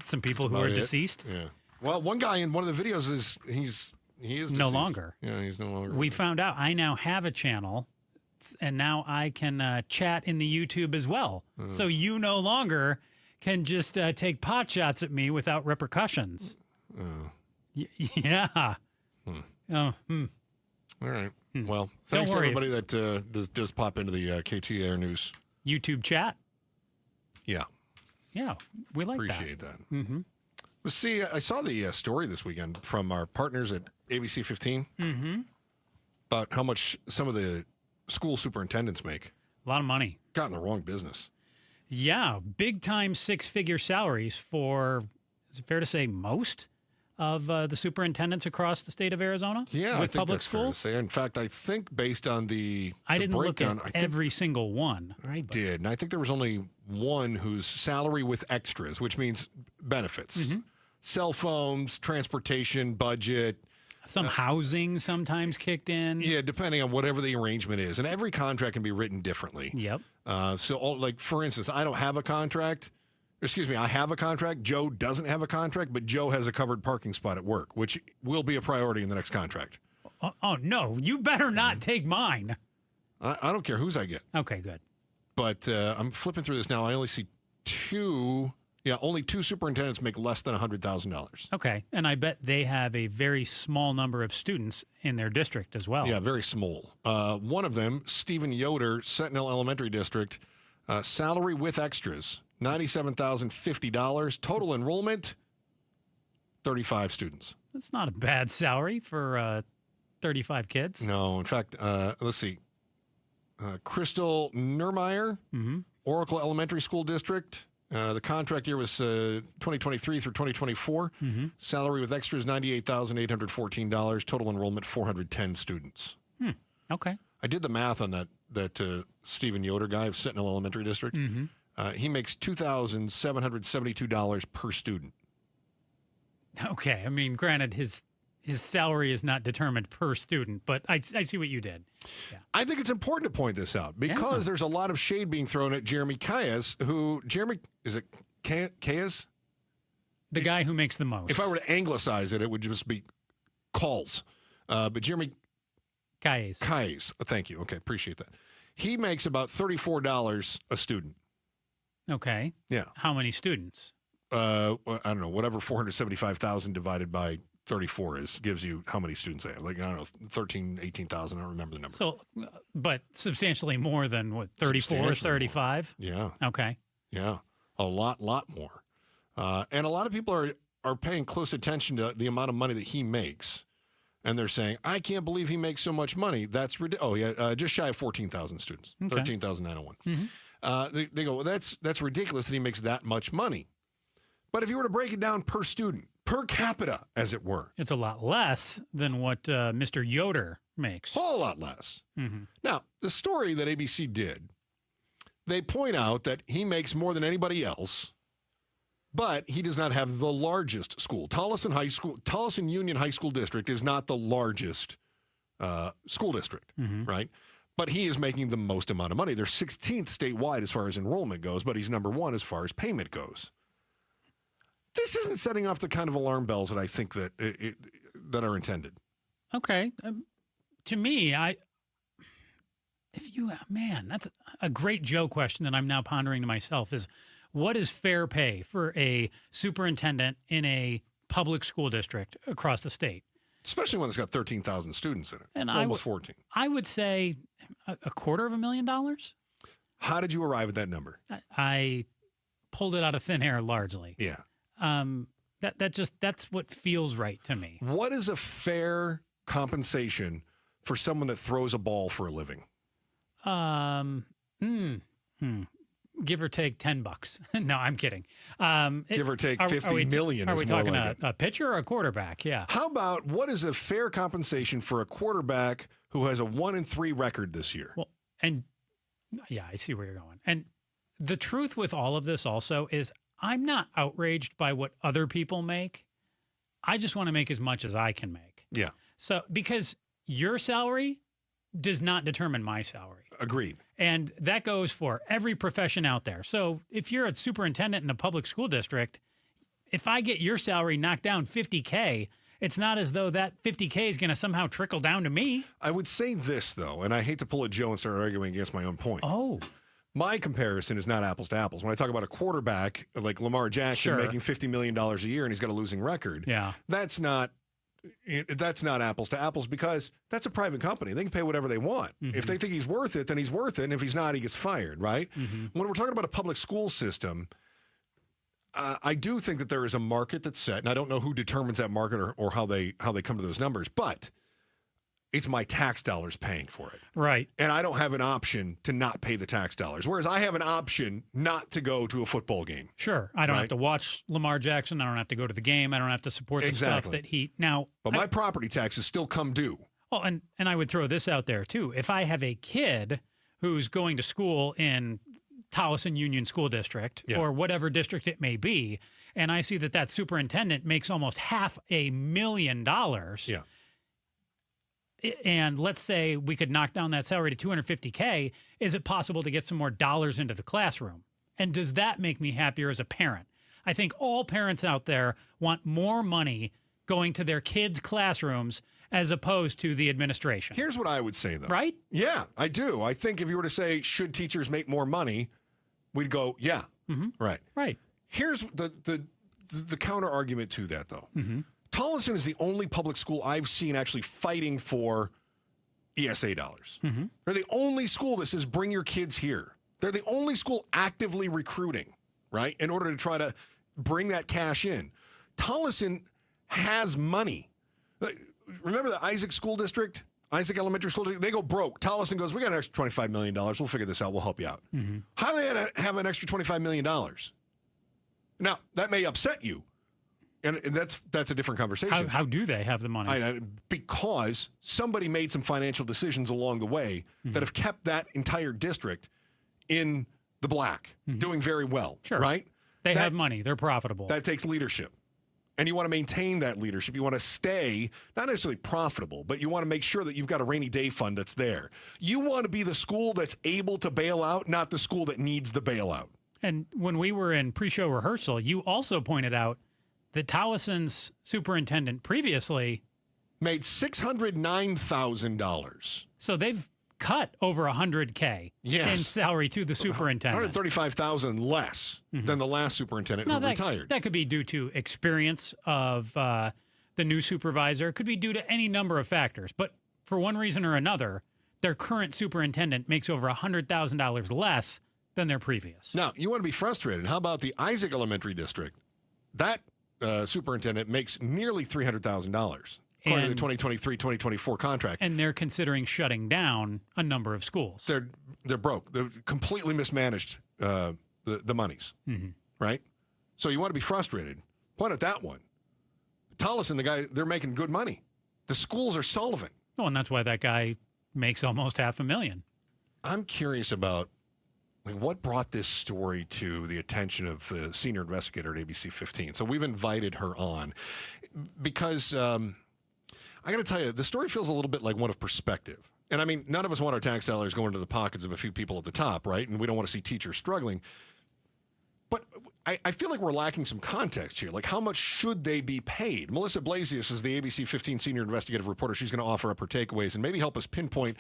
some people who are deceased. Yeah. Well, one guy in one of the videos he is deceased. No longer. Yeah, he's no longer. We found out I now have a channel, and now I can chat in the YouTube as well. So you no longer can just take pot shots at me without repercussions. Yeah. All right. Well, thanks to everybody that does pop into the KTAR News YouTube chat. Yeah. Yeah, we like Appreciate that. Mm-hmm. Well, see, I saw the story this weekend from our partners at ABC 15 about how much some of the school superintendents make. A lot of money. Got in the wrong business. Yeah, big time 6-figure salaries for, is it fair to say, most of the superintendents across the state of Arizona? Yeah, with I think public that's schools. Fair to say. In fact, I think based on the didn't breakdown, look at every single one. I did, and I think there was only one whose salary with extras, which means benefits, cell phones, transportation, budget. Some housing sometimes kicked in. Yeah, depending on whatever the arrangement is. And every contract can be written differently. Yep. For instance, I don't have a contract. Excuse me, I have a contract. Joe doesn't have a contract, but Joe has a covered parking spot at work, which will be a priority in the next contract. Oh no, you better not take mine. I don't care whose I get. Okay, good. But I'm flipping through this now. I only see only two superintendents make less than $100,000. Okay, and I bet they have a very small number of students in their district as well. Yeah, very small. One of them, Stephen Yoder, Sentinel Elementary District, salary with extras, $97,050. Total enrollment, 35 students. That's not a bad salary for 35 kids. No, in fact, let's see. Crystal Nurmeyer, Oracle Elementary School District, The contract year was 2023 through 2024. Salary with extras, $98,814. Total enrollment, 410 students. Okay. I did the math on that Stephen Yoder guy of Sentinel Elementary District. He makes $2,772 per student. Okay. I mean, granted, his salary is not determined per student, but I see what you did. Yeah. I think it's important to point this out because there's a lot of shade being thrown at Jeremy Kayes, is it Kayes? The guy who makes the most. If I were to anglicize it, it would just be Calls. But Jeremy Kayes. Thank you. Okay, appreciate that. He makes about $34 a student. Okay. Yeah. How many students? I don't know, whatever 475,000 divided by 34 gives you how many students they have. Like, I don't know, 13, 18,000. I don't remember the number. So, but substantially more than what, 34, 35? Yeah. Okay. Yeah. A lot more. And a lot of people are paying close attention to the amount of money that he makes. And they're saying, I can't believe he makes so much money. That's ridiculous. Oh, yeah, just shy of 14,000 students. Okay. 13,901. They go, well, that's ridiculous that he makes that much money. But if you were to break it down per student, per capita, as it were. It's a lot less than what Mr. Yoder makes. A whole lot less. Now, the story that ABC did, they point out that he makes more than anybody else, but he does not have the largest school. Tolleson Union High School District is not the largest school district, right? But he is making the most amount of money. They're 16th statewide as far as enrollment goes, but he's number one as far as payment goes. This isn't setting off the kind of alarm bells that I think that that are intended. Okay. To me, that's a great Joe question that I'm now pondering to myself is, what is fair pay for a superintendent in a public school district across the state? Especially when it's got 13,000 students in it, and almost 14. I would say $250,000. How did you arrive at that number? I pulled it out of thin air largely. Yeah. That's what feels right to me. What is a fair compensation for someone that throws a ball for a living? Give or take $10. No, I'm kidding. Give or take 50 million. Are we talking a pitcher or a quarterback? Yeah. How about what is a fair compensation for a quarterback who has a 1-3 record this year? Well, and yeah, I see where you're going. And the truth with all of this also is I'm not outraged by what other people make. I just want to make as much as I can make. Yeah. So because your salary does not determine my salary. Agreed. And that goes for every profession out there. So if you're a superintendent in a public school district, if I get your salary knocked down $50K, it's not as though that $50K is going to somehow trickle down to me. I would say this, though, and I hate to pull a Joe and start arguing against my own point. Oh. My comparison is not apples to apples. When I talk about a quarterback like Lamar Jackson making $50 million a year and he's got a losing record, that's not apples to apples because that's a private company. They can pay whatever they want. If they think he's worth it, then he's worth it. And if he's not, he gets fired, right? When we're talking about a public school system, I do think that there is a market that's set, and I don't know who determines that market or how they come to those numbers, but it's my tax dollars paying for it. Right. And I don't have an option to not pay the tax dollars, whereas I have an option not to go to a football game. Sure. I don't have to watch Lamar Jackson. I don't have to go to the game. I don't have to support the stuff that he now. But my property taxes still come due. Oh, and I would throw this out there too. If I have a kid who's going to school in Tolleson Union School District or whatever district it may be, and I see that superintendent makes almost $500,000. Yeah. And let's say we could knock down that salary to $250K, is it possible to get some more dollars into the classroom? And does that make me happier as a parent? I think all parents out there want more money going to their kids' classrooms as opposed to the administration. Here's what I would say, though. Right? Yeah, I do. I think if you were to say, should teachers make more money, we'd go, yeah. Right. Right. Here's the counter argument to that, though. Tolleson is the only public school I've seen actually fighting for ESA dollars. They're the only school that says, bring your kids here. They're the only school actively recruiting, right, in order to try to bring that cash in. Tolleson has money. Remember the Isaac School District, Isaac Elementary School District? They go broke. Tolleson goes, we got an extra $25 million. We'll figure this out. We'll help you out. How do they have an extra $25 million? Now, that may upset you, and that's a different conversation. How do they have the money? Because somebody made some financial decisions along the way that have kept that entire district in the black, doing very well, right? They have money. They're profitable. That takes leadership. And you want to maintain that leadership. You want to stay, not necessarily profitable, but you want to make sure that you've got a rainy day fund that's there. You want to be the school that's able to bail out, not the school that needs the bailout. And when we were in pre-show rehearsal, you also pointed out that Tollison's superintendent previously made $609,000. So they've cut over $100K in salary to the superintendent. $135,000 less than the last superintendent who retired. That could be due to experience of the new supervisor. It could be due to any number of factors. But for one reason or another, their current superintendent makes over $100,000 less than their previous. Now, you want to be frustrated. How about the Isaac Elementary District? That superintendent makes nearly $300,000. According to the 2023-2024 contract. And they're considering shutting down a number of schools. They're broke. They're completely mismanaged the monies, right? So you want to be frustrated. Point at that one. Tollison, the guy, they're making good money. The schools are solvent. Oh, and that's why that guy makes almost $500,000. I'm curious about what brought this story to the attention of the senior investigator at ABC 15. So we've invited her on because I got to tell you, the story feels a little bit like one of perspective. And I mean, none of us want our tax dollars going into the pockets of a few people at the top, right? And we don't want to see teachers struggling. But I feel like we're lacking some context here. Like, how much should they be paid? Melissa Blasius is the ABC 15 senior investigative reporter. She's going to offer up her takeaways and maybe help us pinpoint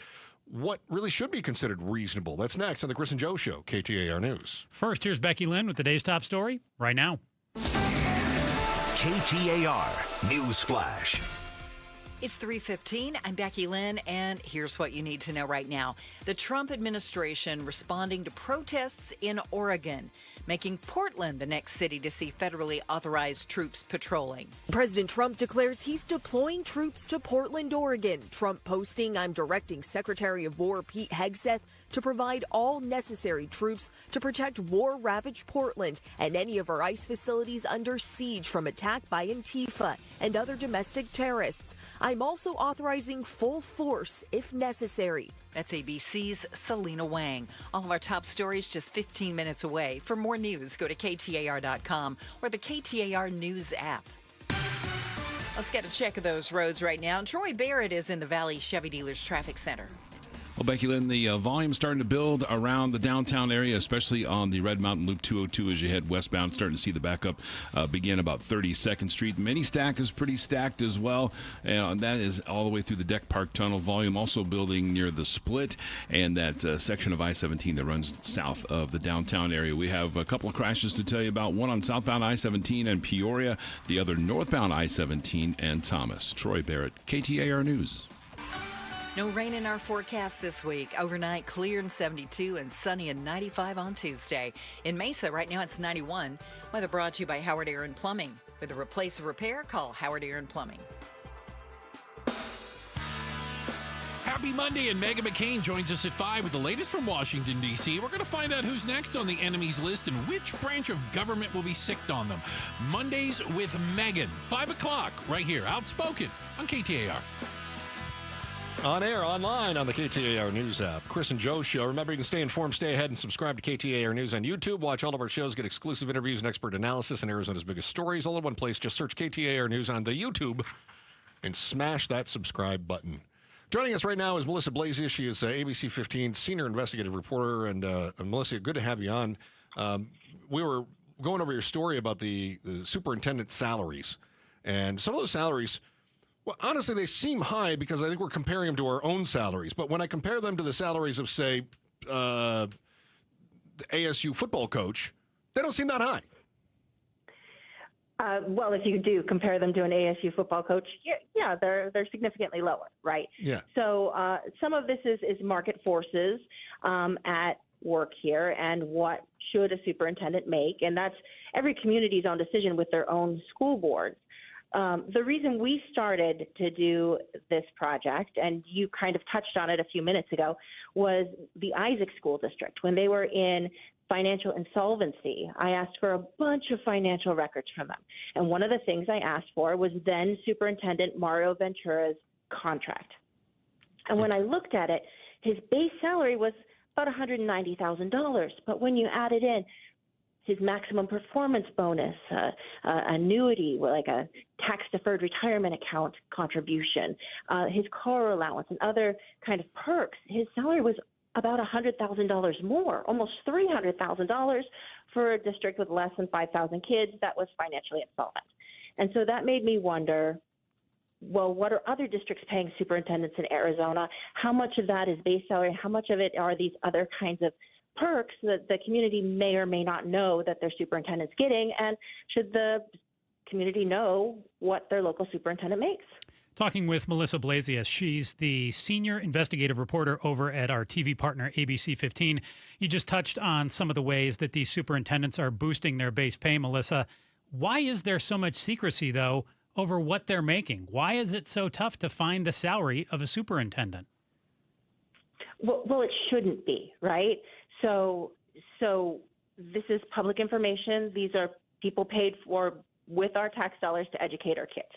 what really should be considered reasonable. That's next on the Chris and Joe Show, KTAR News. First, here's Becky Lynn with the day's top story right now. KTAR News Flash. It's 3:15. I'm Becky Lynn, and here's what you need to know right now. The Trump administration responding to protests in Oregon, making Portland the next city to see federally authorized troops patrolling. President Trump declares he's deploying troops to Portland, Oregon. Trump posting, "I'm directing Secretary of War Pete Hegseth to provide all necessary troops to protect war-ravaged Portland and any of our ICE facilities under siege from attack by Antifa and other domestic terrorists. I'm also authorizing full force if necessary." That's ABC's Selena Wang. All of our top stories just 15 minutes away. For more news, go to KTAR.com or the KTAR News app. Let's get a check of those roads right now. Troy Barrett is in the Valley Chevy Dealers Traffic Center. Well, Becky Lynn, the volume starting to build around the downtown area, especially on the Red Mountain Loop 202 as you head westbound. Starting to see the backup begin about 32nd Street. Mini Stack is pretty stacked as well, and that is all the way through the Deck Park Tunnel. Volume also building near the Split and that section of I-17 that runs south of the downtown area. We have a couple of crashes to tell you about. One on southbound I-17 and Peoria, the other northbound I-17 and Thomas. Troy Barrett, KTAR News. No rain in our forecast this week. Overnight, clear and 72 and sunny and 95 on Tuesday. In Mesa, right now it's 91. Weather brought to you by Howard Aaron Plumbing. With a replace or repair, call Howard Aaron Plumbing. Happy Monday, and Megan McCain joins us at 5 with the latest from Washington, D.C. We're going to find out who's next on the enemy's list and which branch of government will be sicked on them. Mondays with Megan, 5 o'clock, right here, Outspoken on KTAR. On air, online, on the KTAR News app. Chris and Joe Show. Remember, you can stay informed, stay ahead, and subscribe to KTAR News on YouTube. Watch all of our shows, get exclusive interviews and expert analysis and Arizona's biggest stories. All in one place. Just search KTAR News on the YouTube and smash that subscribe button. Joining us right now is Melissa Blasius. She is ABC 15 senior investigative reporter. And Melissa, good to have you on. We were going over your story about the superintendent salaries. And some of those salaries, well, honestly, they seem high because I think we're comparing them to our own salaries. But when I compare them to the salaries of, say, the ASU football coach, they don't seem that high. Well, if you do compare them to an ASU football coach, yeah, they're significantly lower, right? Yeah. So some of this is market forces at work here, and what should a superintendent make? And that's every community's own decision with their own school boards. The reason we started to do this project, and you kind of touched on it a few minutes ago, was the Isaac School District. When they were in financial insolvency. I asked for a bunch of financial records from them. And one of the things I asked for was then Superintendent Mario Ventura's contract. And when I looked at it, his base salary was about $190,000. But when you added in his maximum performance bonus, annuity, like a tax-deferred retirement account contribution, his car allowance, and other kind of perks, his salary was about $100,000 more, almost $300,000 for a district with less than 5,000 kids that was financially insolvent. And so that made me wonder, well, what are other districts paying superintendents in Arizona? How much of that is base salary? How much of it are these other kinds of perks that the community may or may not know that their superintendent's getting? And should the community know what their local superintendent makes? Talking with Melissa Blasius. She's the senior investigative reporter over at our TV partner, ABC 15. You just touched on some of the ways that these superintendents are boosting their base pay, Melissa. Why is there so much secrecy, though, over what they're making? Why is it so tough to find the salary of a superintendent? Well, it shouldn't be, right? So this is public information. These are people paid for with our tax dollars to educate our kids.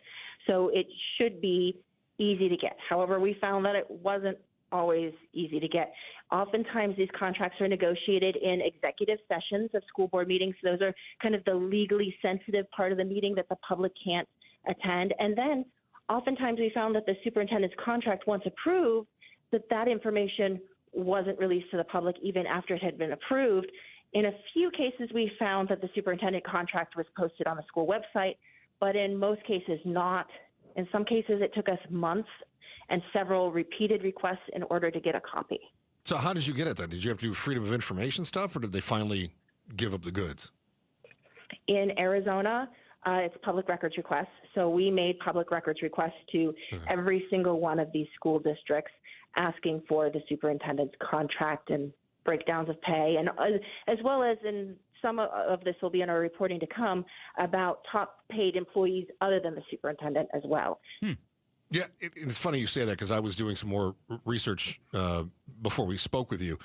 So it should be easy to get. However, we found that it wasn't always easy to get. Oftentimes, these contracts are negotiated in executive sessions of school board meetings. Those are kind of the legally sensitive part of the meeting that the public can't attend. And then oftentimes we found that the superintendent's contract, once approved, that information wasn't released to the public even after it had been approved. In a few cases, we found that the superintendent contract was posted on the school website, but in most cases not. In some cases, it took us months and several repeated requests in order to get a copy. So how did you get it then? Did you have to do freedom of information stuff, or did they finally give up the goods? In Arizona, it's public records requests. So we made public records requests to every single one of these school districts asking for the superintendent's contract and breakdowns of pay, and as well as in some of this will be in our reporting to come about top paid employees other than the superintendent as well. Yeah, it's funny you say that because I was doing some more research before we spoke with you.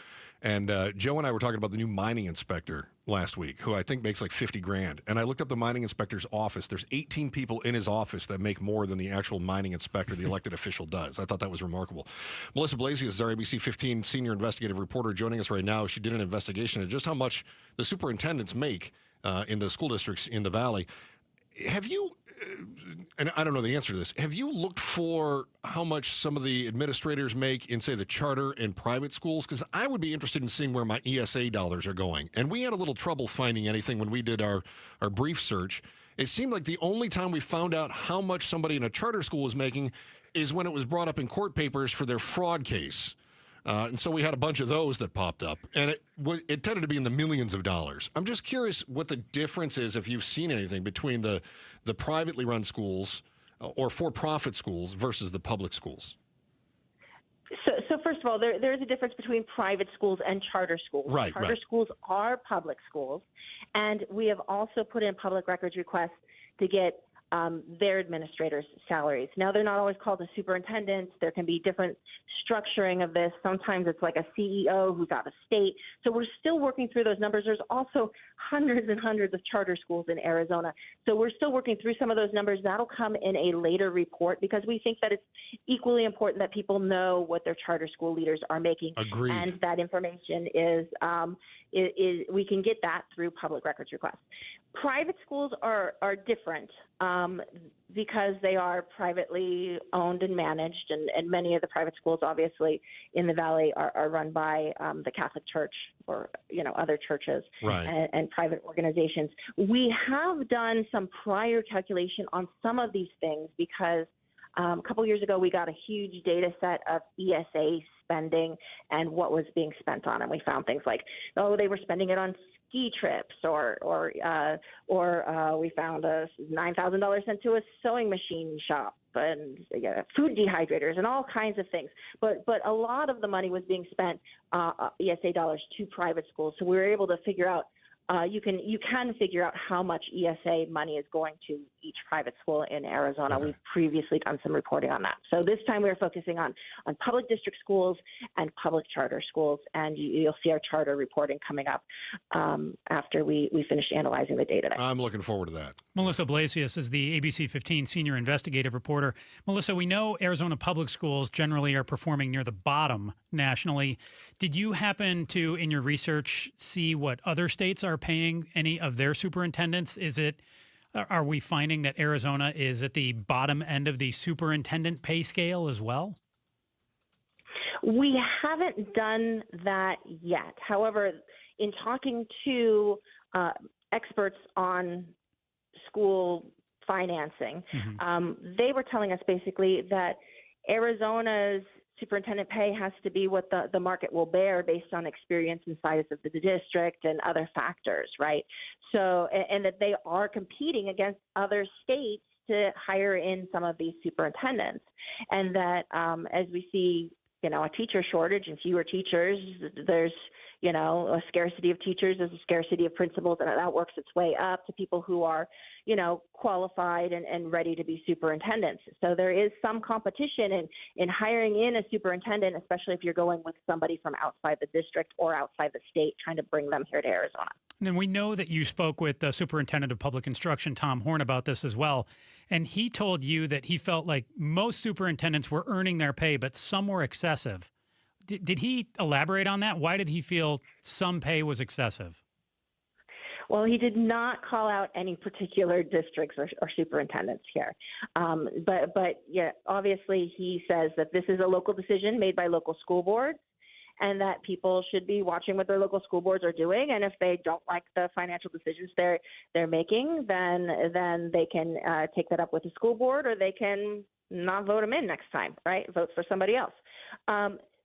And Joe and I were talking about the new mining inspector last week, who I think makes like $50,000. And I looked up the mining inspector's office. There's 18 people in his office that make more than the actual mining inspector, the elected official, does. I thought that was remarkable. Melissa Blasius is our ABC 15 senior investigative reporter joining us right now. She did an investigation of just how much the superintendents make in the school districts in the Valley. Have you, and I don't know the answer to this, have you looked for how much some of the administrators make in, say, the charter and private schools? Because I would be interested in seeing where my ESA dollars are going. And we had a little trouble finding anything when we did our brief search. It seemed like the only time we found out how much somebody in a charter school was making is when it was brought up in court papers for their fraud case. And so we had a bunch of those that popped up, and it tended to be in the millions of dollars. I'm just curious what the difference is, if you've seen anything, between the privately run schools or for-profit schools versus the public schools. So first of all, there is a difference between private schools and charter schools. Right, charter schools are public schools, and we have also put in public records requests to get their administrators' salaries. Now, they're not always called a superintendent. There can be different structuring of this. Sometimes it's like a CEO who's out of state. So we're still working through those numbers. There's also hundreds and hundreds of charter schools in Arizona. So we're still working through some of those numbers. That'll come in a later report because we think that it's equally important that people know what their charter school leaders are making. Agreed. And that information is we can get that through public records requests. Private schools are different because they are privately owned and managed, and many of the private schools, obviously, in the Valley are run by the Catholic Church or other churches and private organizations. We have done some prior calculation on some of these things because a couple years ago we got a huge data set of ESA spending and what was being spent on, and we found things like, they were spending it on ski trips, or we found a $9,000 sent to a sewing machine shop and food dehydrators and all kinds of things. But a lot of the money was being spent, ESA dollars, to private schools. So we were able to figure out you can figure out how much ESA money is going to each private school in Arizona. Okay. We've previously done some reporting on that. So this time we're focusing on public district schools and public charter schools, and you'll see our charter reporting coming up after we finish analyzing the data there. I'm looking forward to that. Melissa Blasius is the ABC 15 senior investigative reporter. Melissa, we know Arizona public schools generally are performing near the bottom nationally. Did you happen to, in your research, see what other states are paying any of their superintendents? Are we finding that Arizona is at the bottom end of the superintendent pay scale as well? We haven't done that yet. However, in talking to experts on school financing, they were telling us basically that Arizona's superintendent pay has to be what the market will bear based on experience and size of the district and other factors, right? So, and that they are competing against other states to hire in some of these superintendents. And that as we see, a teacher shortage and fewer teachers, there's, a scarcity of teachers, there's a scarcity of principals, and that works its way up to people who are, qualified and ready to be superintendents. So there is some competition in hiring in a superintendent, especially if you're going with somebody from outside the district or outside the state, trying to bring them here to Arizona. And then we know that you spoke with the Superintendent of Public Instruction, Tom Horn, about this as well. And he told you that he felt like most superintendents were earning their pay, but some were excessive. Did he elaborate on that? Why did he feel some pay was excessive? Well, he did not call out any particular districts or superintendents here. But yeah, obviously he says that this is a local decision made by local school boards, and that people should be watching what their local school boards are doing. And if they don't like the financial decisions they're making, then they can take that up with the school board, or they can not vote them in next time, right? Vote for somebody else.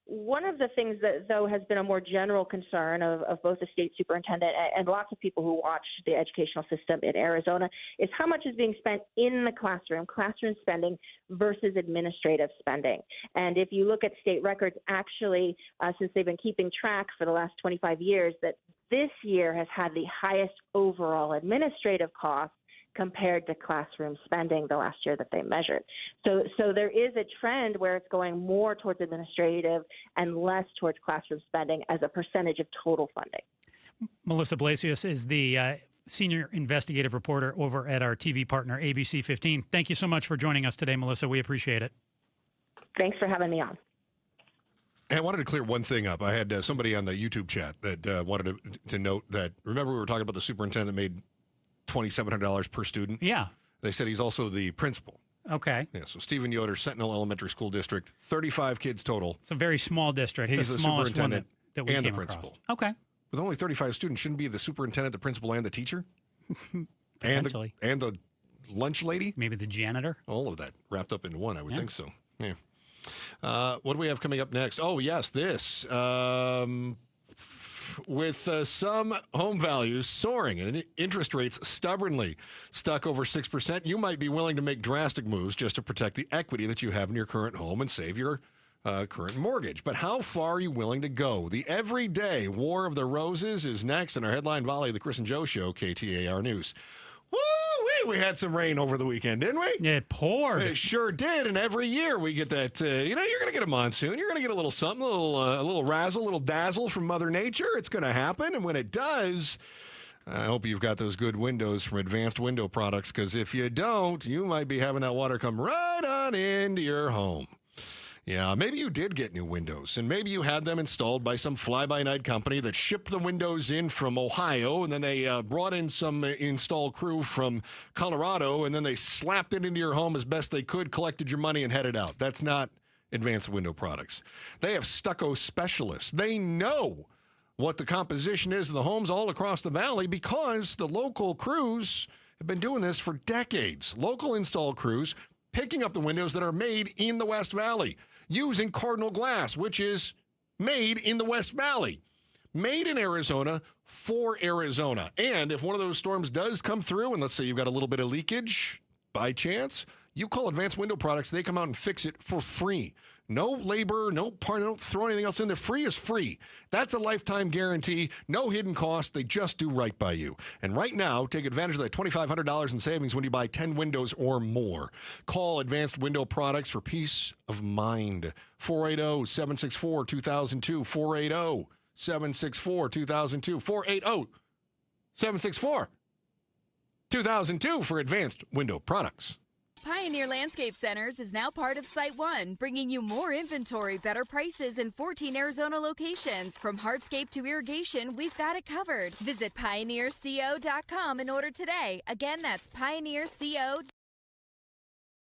One of the things that, though, has been a more general concern of both the state superintendent and lots of people who watch the educational system in Arizona is how much is being spent in the classroom spending versus administrative spending. And if you look at state records, actually, since they've been keeping track for the last 25 years, that this year has had the highest overall administrative costs compared to classroom spending the last year that they measured. So there is a trend where it's going more towards administrative and less towards classroom spending as a percentage of total funding. Melissa Blasius is the senior investigative reporter over at our TV partner, ABC 15. Thank you so much for joining us today, Melissa. We appreciate it. Thanks for having me on. Hey, I wanted to clear one thing up. I had somebody on the YouTube chat that wanted to note that, remember we were talking about the superintendent that made $2,700 per student? Yeah. They said he's also the principal. Okay. Yeah, so Stephen Yoder, Sentinel Elementary School District, 35 kids total. It's a very small district. He's the smallest superintendent one that we and the came principal. Across. Okay. With only 35 students, shouldn't be the superintendent, the principal, and the teacher? Potentially. And the lunch lady? Maybe the janitor? All of that wrapped up into one, I would think so. Yeah. What do we have coming up next? Oh, yes, this. With some home values soaring and interest rates stubbornly stuck over 6%, you might be willing to make drastic moves just to protect the equity that you have in your current home and save your current mortgage. But how far are you willing to go? The everyday war of the roses is next in our headline volley of the Chris and Joe Show, KTAR News. Woo-wee! We had some rain over the weekend, didn't we? Yeah, it poured. It sure did, and every year we get that, you're going to get a monsoon. You're going to get a little something, a little razzle, a little dazzle from Mother Nature. It's going to happen, and when it does, I hope you've got those good windows from Advanced Window Products, because if you don't, you might be having that water come right on into your home. Yeah, maybe you did get new windows, and maybe you had them installed by some fly-by-night company that shipped the windows in from Ohio, and then they brought in some install crew from Colorado, and then they slapped it into your home as best they could, collected your money, and headed out. That's not Advanced Window Products. They have stucco specialists. They know what the composition is of the homes all across the valley because the local crews have been doing this for decades. Local install crews picking up the windows that are made in the West Valley using Cardinal glass, which is made in the West Valley. Made in Arizona for Arizona. And if one of those storms does come through, and let's say you've got a little bit of leakage by chance, You call Advanced Window Products, they come out and fix it for free. No labor, no part, don't throw anything else in there. Free is free. That's a lifetime guarantee. No hidden cost. They just do right by you. And right now, take advantage of that $2,500 in savings when you buy 10 windows or more. Call Advanced Window Products for peace of mind. 480-764-2002. 480-764-2002. 480-764-2002 for Advanced Window Products. Pioneer Landscape Centers is now part of Site One, bringing you more inventory, better prices, and 14 Arizona locations. From hardscape to irrigation, we've got it covered. Visit pioneerco.com and order today. Again, that's pioneerco.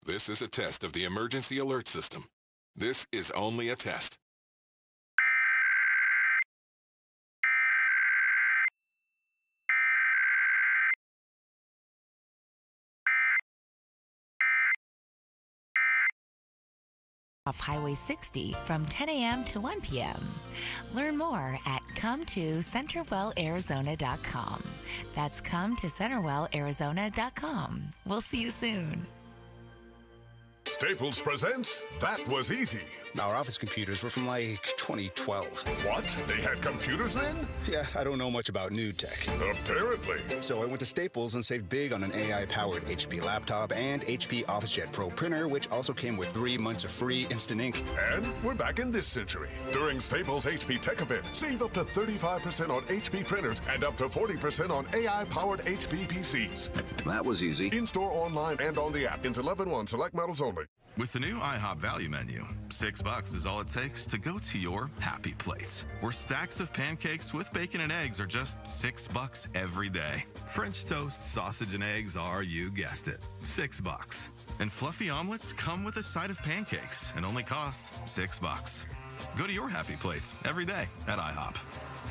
This is a test of the emergency alert system. This is only a test. Off Highway 60 from 10 a.m. to 1 p.m. Learn more at cometocenterwellarizona.com. That's cometocenterwellarizona.com. We'll see you soon. Staples presents That Was Easy. Our office computers were from like 2012. What? They had computers then? Yeah, I don't know much about new tech. Apparently. So I went to Staples and saved big on an AI-powered HP laptop and HP OfficeJet Pro printer, which also came with 3 months of free instant ink. And we're back in this century. During Staples HP Tech Event, save up to 35% on HP printers and up to 40% on AI-powered HP PCs. That was easy. In-store, online, and on the app. Into 11/1 select models only. With the new IHOP value menu, $6 is all it takes to go to your happy place, where stacks of pancakes with bacon and eggs are just $6 every day. French toast, sausage, and eggs are, you guessed it, $6. And fluffy omelets come with a side of pancakes and only cost $6. Go to your happy plates every day at IHOP.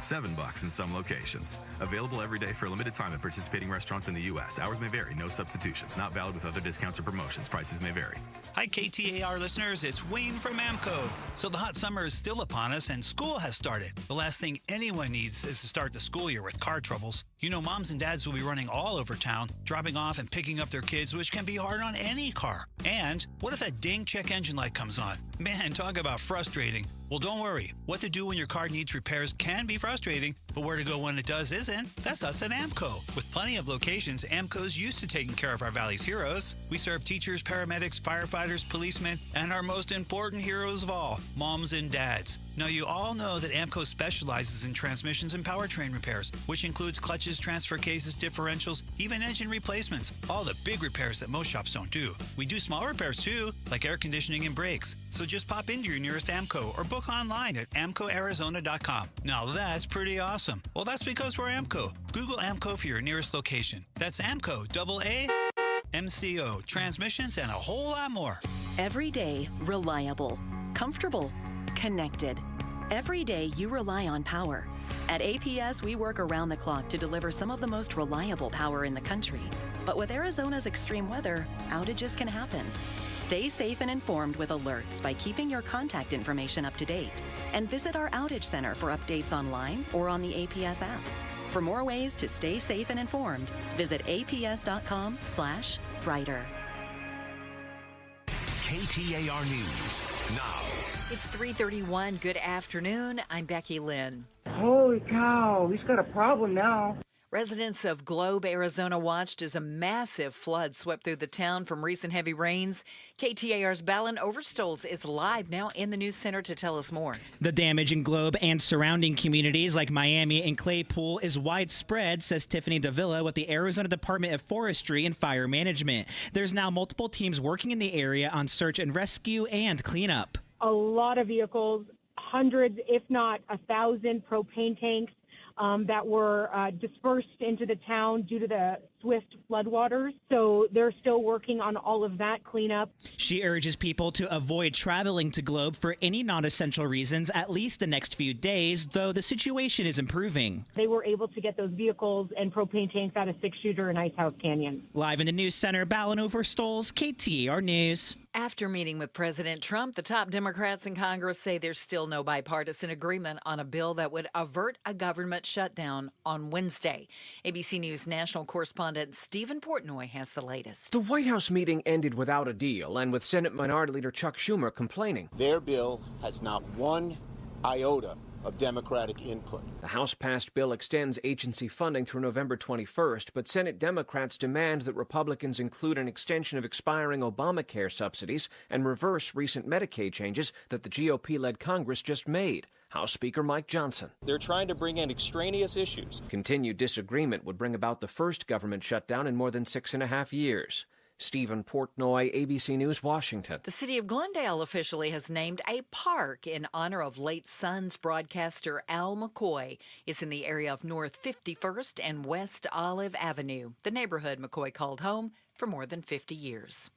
$7 in some locations. Available every day for a limited time at participating restaurants in the U.S. Hours may vary. No substitutions. Not valid with other discounts or promotions. Prices may vary. Hi, KTAR listeners. It's Wayne from AMCO. So the hot summer is still upon us and school has started. The last thing anyone needs is to start the school year with car troubles. You know, moms and dads will be running all over town, dropping off and picking up their kids, which can be hard on any car. And what if that dang check engine light comes on? Man, talk about frustrating. Well, don't worry. What to do when your car needs repairs can be frustrating, but where to go when it does isn't. That's us at AMCO. With plenty of locations, AMCO's used to taking care of our Valley's heroes. We serve teachers, paramedics, firefighters, policemen, and our most important heroes of all, moms and dads. Now, you all know that AMCO specializes in transmissions and powertrain repairs, which includes clutches, transfer cases, differentials, even engine replacements. All the big repairs that most shops don't do. We do small repairs too, like air conditioning and brakes. So just pop into your nearest AMCO or book online at amcoarizona.com. Now that's pretty awesome. Well, that's because we're AMCO. Google AMCO for your nearest location. That's AMCO, AAMCO, transmissions, and a whole lot more. Every day, reliable, comfortable, connected. Every day you rely on power. At APS, we work around the clock to deliver some of the most reliable power in the country. But with Arizona's extreme weather, outages can happen. Stay safe and informed with alerts by keeping your contact information up to date. And visit our outage center for updates online or on the APS app. For more ways to stay safe and informed, visit aps.com/brighter. KTAR News now. It's 3:31. Good afternoon. I'm Becky Lynn. Holy cow, he's got a problem now. Residents of Globe, Arizona watched as a massive flood swept through the town from recent heavy rains. KTAR's Balin Overstoles is live now in the news center to tell us more. The damage in Globe and surrounding communities like Miami and Claypool is widespread, says Tiffany Davila with the Arizona Department of Forestry and Fire Management. There's now multiple teams working in the area on search and rescue and cleanup. A lot of vehicles, hundreds, if not 1,000 propane tanks that were dispersed into the town due to the swift floodwaters. So they're still working on all of that cleanup. She urges people to avoid traveling to Globe for any non-essential reasons at least the next few days, though the situation is improving. They were able to get those vehicles and propane tanks out of Six Shooter and Ice House Canyon. Live in the news center, Balin Overstoles, KTAR News. After meeting with President Trump, the top Democrats in Congress say there's still no bipartisan agreement on a bill that would avert a government shutdown on Wednesday. ABC News national correspondent correspondent Stephen Portnoy has the latest. The White House meeting ended without a deal, and with Senate Minority Leader Chuck Schumer complaining. Their bill has not one iota of Democratic input. The House-passed bill extends agency funding through November 21st, but Senate Democrats demand that Republicans include an extension of expiring Obamacare subsidies and reverse recent Medicaid changes that the GOP-led Congress just made. House Speaker Mike Johnson. They're trying to bring in extraneous issues. Continued disagreement would bring about the first government shutdown in more than 6.5 years. Stephen Portnoy, ABC News, Washington. The city of Glendale officially has named a park in honor of late Suns broadcaster Al McCoy. It's in the area of North 51st and West Olive Avenue, the neighborhood McCoy called home for more than 50 years.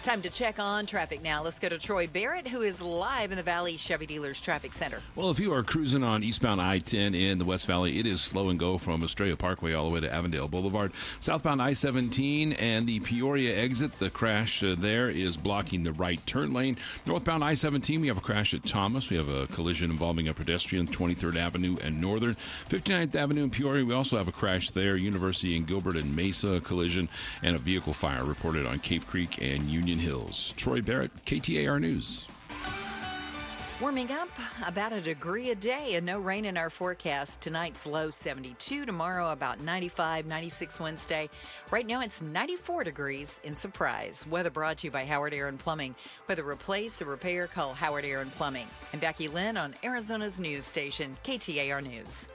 Time to check on traffic now. Let's go to Troy Barrett, who is live in the Valley Chevy Dealers Traffic Center. Well, if you are cruising on eastbound I-10 in the West Valley, it is slow and go from Estrella Parkway all the way to Avondale Boulevard. Southbound I-17 and the Peoria exit, the crash there is blocking the right turn lane. Northbound I-17, we have a crash at Thomas. We have a collision involving a pedestrian, 23rd Avenue and Northern. 59th Avenue in Peoria, we also have a crash there. University and Gilbert and Mesa collision, and a vehicle fire reported on Cave Creek and Union Hills. Troy Barrett, KTAR News. Warming up about 1 degree a day and no rain in our forecast. Tonight's low 72, tomorrow about 95, 96 Wednesday. Right now it's 94 degrees in Surprise. Weather brought to you by Howard Aaron Plumbing. Whether replace or repair, call Howard Aaron Plumbing. And Becky Lynn on Arizona's news station, KTAR News.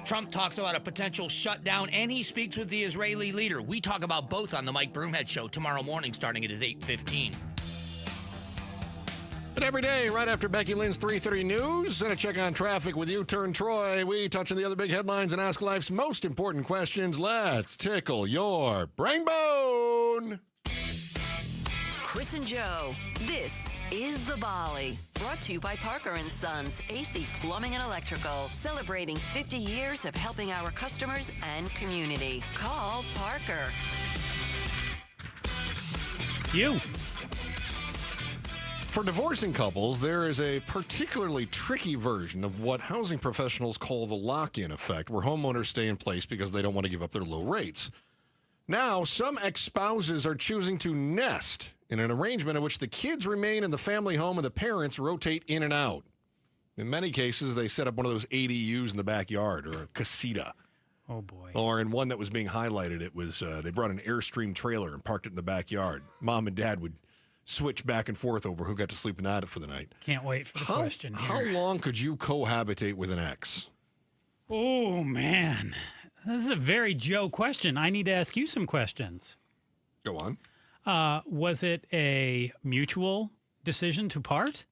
Trump talks about a potential shutdown, and he speaks with the Israeli leader. We talk about both on the Mike Broomhead Show tomorrow morning, starting at 8:15. And every day, right after Becky Lynn's 3:30 news, and a check on traffic with U-Turn Troy, we touch on the other big headlines and ask life's most important questions. Let's tickle your brain bone. Chris and Joe, this is The Volley. Brought to you by Parker & Sons, AC Plumbing and Electrical. Celebrating 50 years of helping our customers and community. Call Parker. You. For divorcing couples, there is a particularly tricky version of what housing professionals call the lock-in effect, where homeowners stay in place because they don't want to give up their low rates. Now, some ex-spouses are choosing to nest in an arrangement in which the kids remain in the family home and the parents rotate in and out. In many cases, they set up one of those ADUs in the backyard, or a casita. Oh, boy. Or in one that was being highlighted, it was they brought an Airstream trailer and parked it in the backyard. Mom and dad would switch back and forth over who got to sleep in that for the night. Can't wait for the question here. How long could you cohabitate with an ex? Oh, man. This is a very Joe question. I need to ask you some questions. Go on. Was it a mutual decision to part?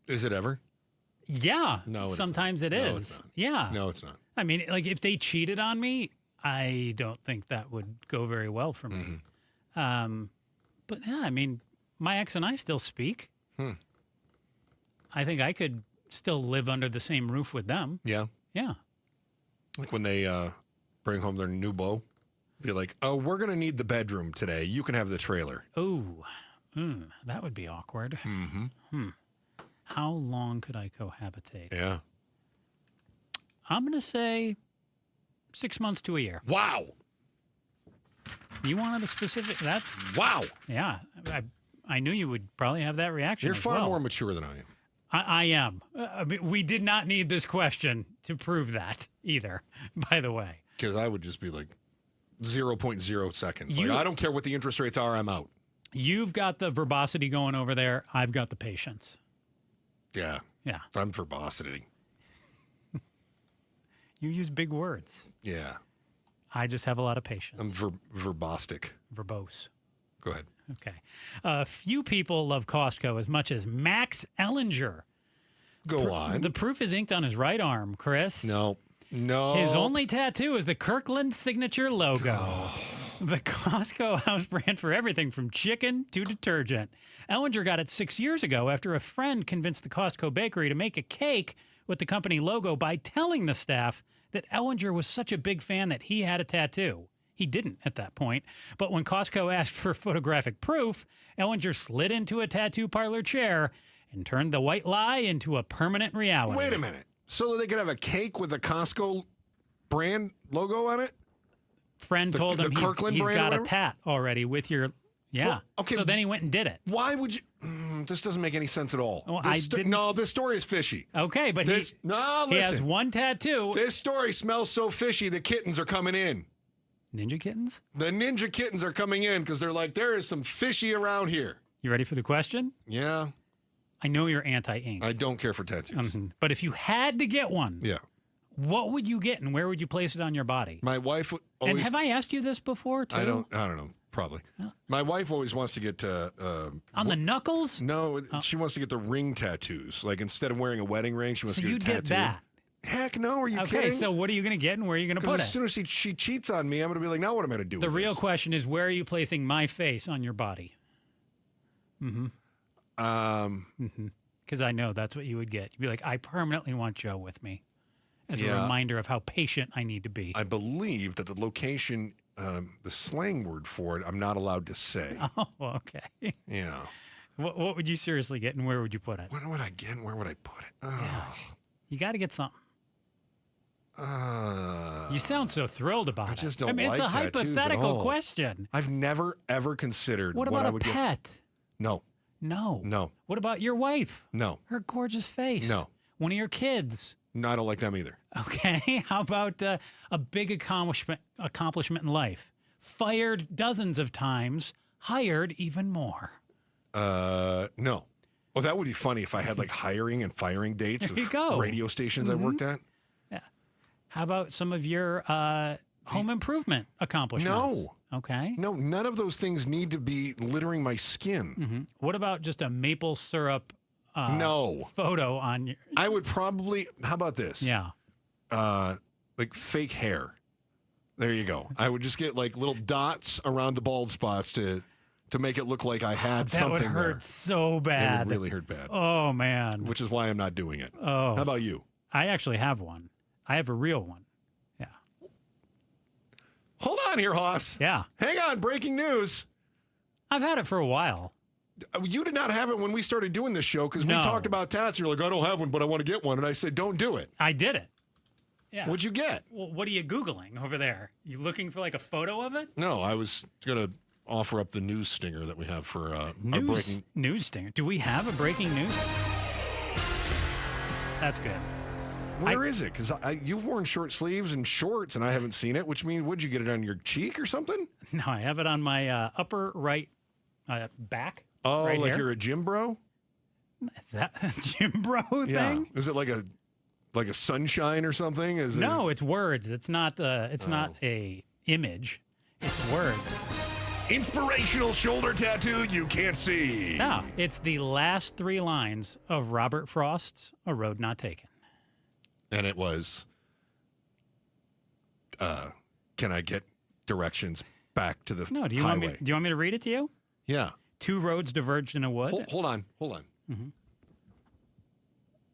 Is it ever? Yeah. No, sometimes it is. No, it's not. Yeah. No, it's not. I mean, like, if they cheated on me, I don't think that would go very well for me. Mm-hmm. But yeah, I mean, my ex and I still speak. I think I could still live under the same roof with them. Yeah. Yeah. Like when they bring home their new beau, be like, oh, we're going to need the bedroom today. You can have the trailer. Oh, that would be awkward. Mm-hmm. How long could I cohabitate? Yeah. I'm going to say 6 months to a year. Wow. You wanted a specific, that's... Wow. Yeah. I knew you would probably have that reaction. You're as far well. more mature than I am. I am. I mean, we did not need this question to prove that either, by the way. Because I would just be like 0.0 seconds. Like, I don't care what the interest rates are, I'm out. You've got the verbosity going over there. I've got the patience. Yeah. Yeah. I'm verbosity. You use big words. Yeah. I just have a lot of patience. I'm verbostic. Verbose. Go ahead. Okay. Few people love Costco as much as Max Ellinger. Go on. The proof is inked on his right arm, Chris. No. His only tattoo is the Kirkland signature logo. The Costco house brand for everything from chicken to detergent. Ellinger got it 6 years ago after a friend convinced the Costco bakery to make a cake with the company logo by telling the staff that Ellinger was such a big fan that he had a tattoo. He didn't at that point. But when Costco asked for photographic proof, Ellinger slid into a tattoo parlor chair and turned the white lie into a permanent reality. Wait a minute. So that they could have a cake with a Costco brand logo on it? Friend told him he's got a tat already with your... Yeah. Well, okay. So then he went and did it. Why would you... this doesn't make any sense at all. Well, this story is fishy. Okay, but he has one tattoo. This story smells so fishy, the kittens are coming in. Ninja kittens? The ninja kittens are coming in because they're like, there is some fishy around here. You ready for the question? Yeah. I know you're anti-ink. I don't care for tattoos. But if you had to get one, yeah, what would you get and where would you place it on your body? My wife always... And have I asked you this before, too? I don't know. Probably. My wife always wants to get... on the knuckles? No, she wants to get the ring tattoos. Like, instead of wearing a wedding ring, she wants to get a tattoo. So you'd get that? Heck no, are you kidding? Okay, so what are you going to get and where are you going to put it? As soon as she cheats on me, I'm going to be like, now what am I going to do The with real this? question is, where are you placing my face on your body? Because I know that's what you would get. You'd be like, I permanently want Joe with me as a reminder of how patient I need to be. I believe that the location, the slang word for it, I'm not allowed to say. Oh, okay. Yeah. What would you seriously get and where would you put it? What would I get and where would I put it? Oh. Yeah. You got to get something. You sound so thrilled about it. I just don't it's a tattoos hypothetical at all. question. I've never, ever considered what I about would a pet? Get. No. No. What about your wife? No. Her gorgeous face? No. One of your kids? No, I don't like them either. Okay. How about a big accomplishment in life? Fired dozens of times, hired even more. No. Well, that would be funny if I had like hiring and firing dates of radio stations I worked at. Yeah. How about some of your home improvement accomplishments? No. Okay. No, none of those things need to be littering my skin. What about just a maple syrup photo on your... I would probably... How about this? Yeah. Like fake hair. There you go. I would just get like little dots around the bald spots to make it look like I had something there. That would hurt so bad. It would really hurt bad. Oh, man. Which is why I'm not doing it. Oh. How about you? I actually have one. I have a real one. Yeah. Hold on here, Hoss. Yeah. Hang on. Breaking news. I've had it for a while. You did not have it when we started doing this show because we talked about tats. You're like, I don't have one, but I want to get one. And I said, don't do it. I did it. Yeah. What'd you get? Well, what are you Googling over there? You looking for like a photo of it? No, I was going to offer up the news stinger that we have for our breaking... News stinger? Do we have a breaking news? That's good. Where is it? Because you've worn short sleeves and shorts, and I haven't seen it, which means, would you get it on your cheek or something? No, I have it on my upper right back. Oh, right like here. you're a gym bro? Is that a gym bro thing? Is it like a sunshine or something? No, it's words. It's not a image. It's words. Inspirational shoulder tattoo you can't see. No, it's the last 3 lines of Robert Frost's A Road Not Taken. And it was, can I get directions back to the highway? Do you want me to read it to you? Yeah. 2 roads diverged in a wood. Hold on. Mm-hmm.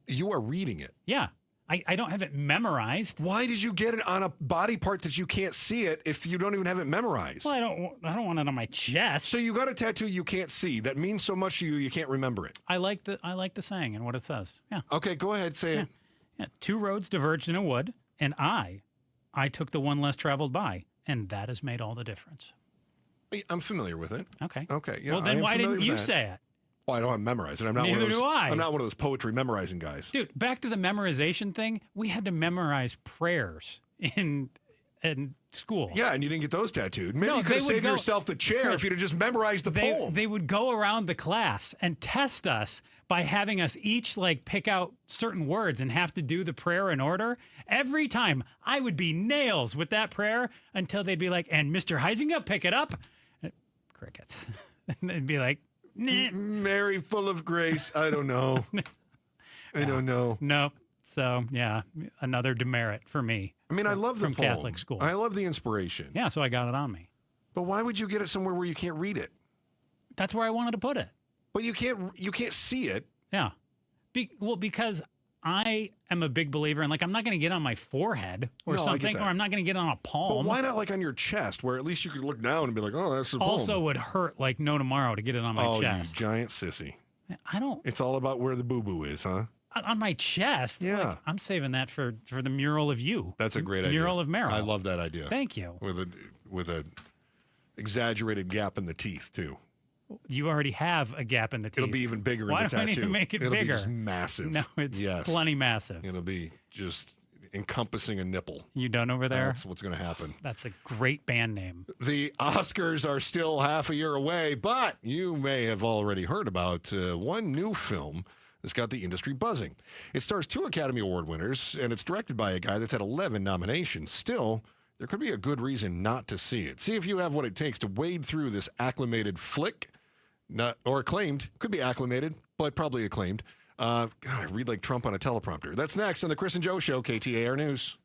You are reading it. Yeah. I don't have it memorized. Why did you get it on a body part that you can't see it if you don't even have it memorized? Well, I don't want it on my chest. So you got a tattoo you can't see that means so much to you can't remember it. I like the saying and what it says. Yeah. Okay, go ahead, say it. Yeah. 2 roads diverged in a wood, and I took the one less traveled by, and that has made all the difference. I'm familiar with it. Okay. Yeah, well, then why didn't you say it? Well, I don't have to memorize it. Neither do I. I'm not one of those poetry memorizing guys. Dude, back to the memorization thing. We had to memorize prayers in school. Yeah, and you didn't get those tattooed. Maybe you could have saved yourself the chair if you'd have just memorized the poem. They would go around the class and test us by having us each pick out certain words and have to do the prayer in order. Every time I would be nails with that prayer until they'd be like, and Mr. Heisinger, pick it up. Crickets. And they'd be like, nah. Mary full of grace. I don't know. I don't know. Nope. So, yeah, another demerit for me. I mean, I love the from poem. Catholic school. I love the inspiration. Yeah, so I got it on me. But why would you get it somewhere where you can't read it? That's where I wanted to put it. But you can't see it. Yeah. Because I am a big believer in, I'm not going to get on my forehead or something, or I'm not going to get on a palm. But why not on your chest, where at least you could look down and be like, oh, that's the poem. Also would hurt no tomorrow to get it on my chest. Oh, you giant sissy. I don't. It's all about where the boo-boo is, huh? On my chest? Yeah. Like, I'm saving that for the mural of you. That's a great idea. Mural of Meryl. I love that idea. Thank you. With a exaggerated gap in the teeth, too. You already have a gap in the teeth. It'll be even bigger in the tattoo. Why do I need to make it bigger? It'll be just massive. No, it's plenty massive. It'll be just encompassing a nipple. You done over there? That's what's going to happen. That's a great band name. The Oscars are still half a year away, but you may have already heard about one new film that's got the industry buzzing. It stars 2 Academy Award winners, and it's directed by a guy that's had 11 nominations. Still, there could be a good reason not to see it. See if you have what it takes to wade through this acclamated flick, or acclaimed. Could be acclimated, but probably acclaimed. God, I read like Trump on a teleprompter. That's next on the Chris and Joe Show, KTAR News.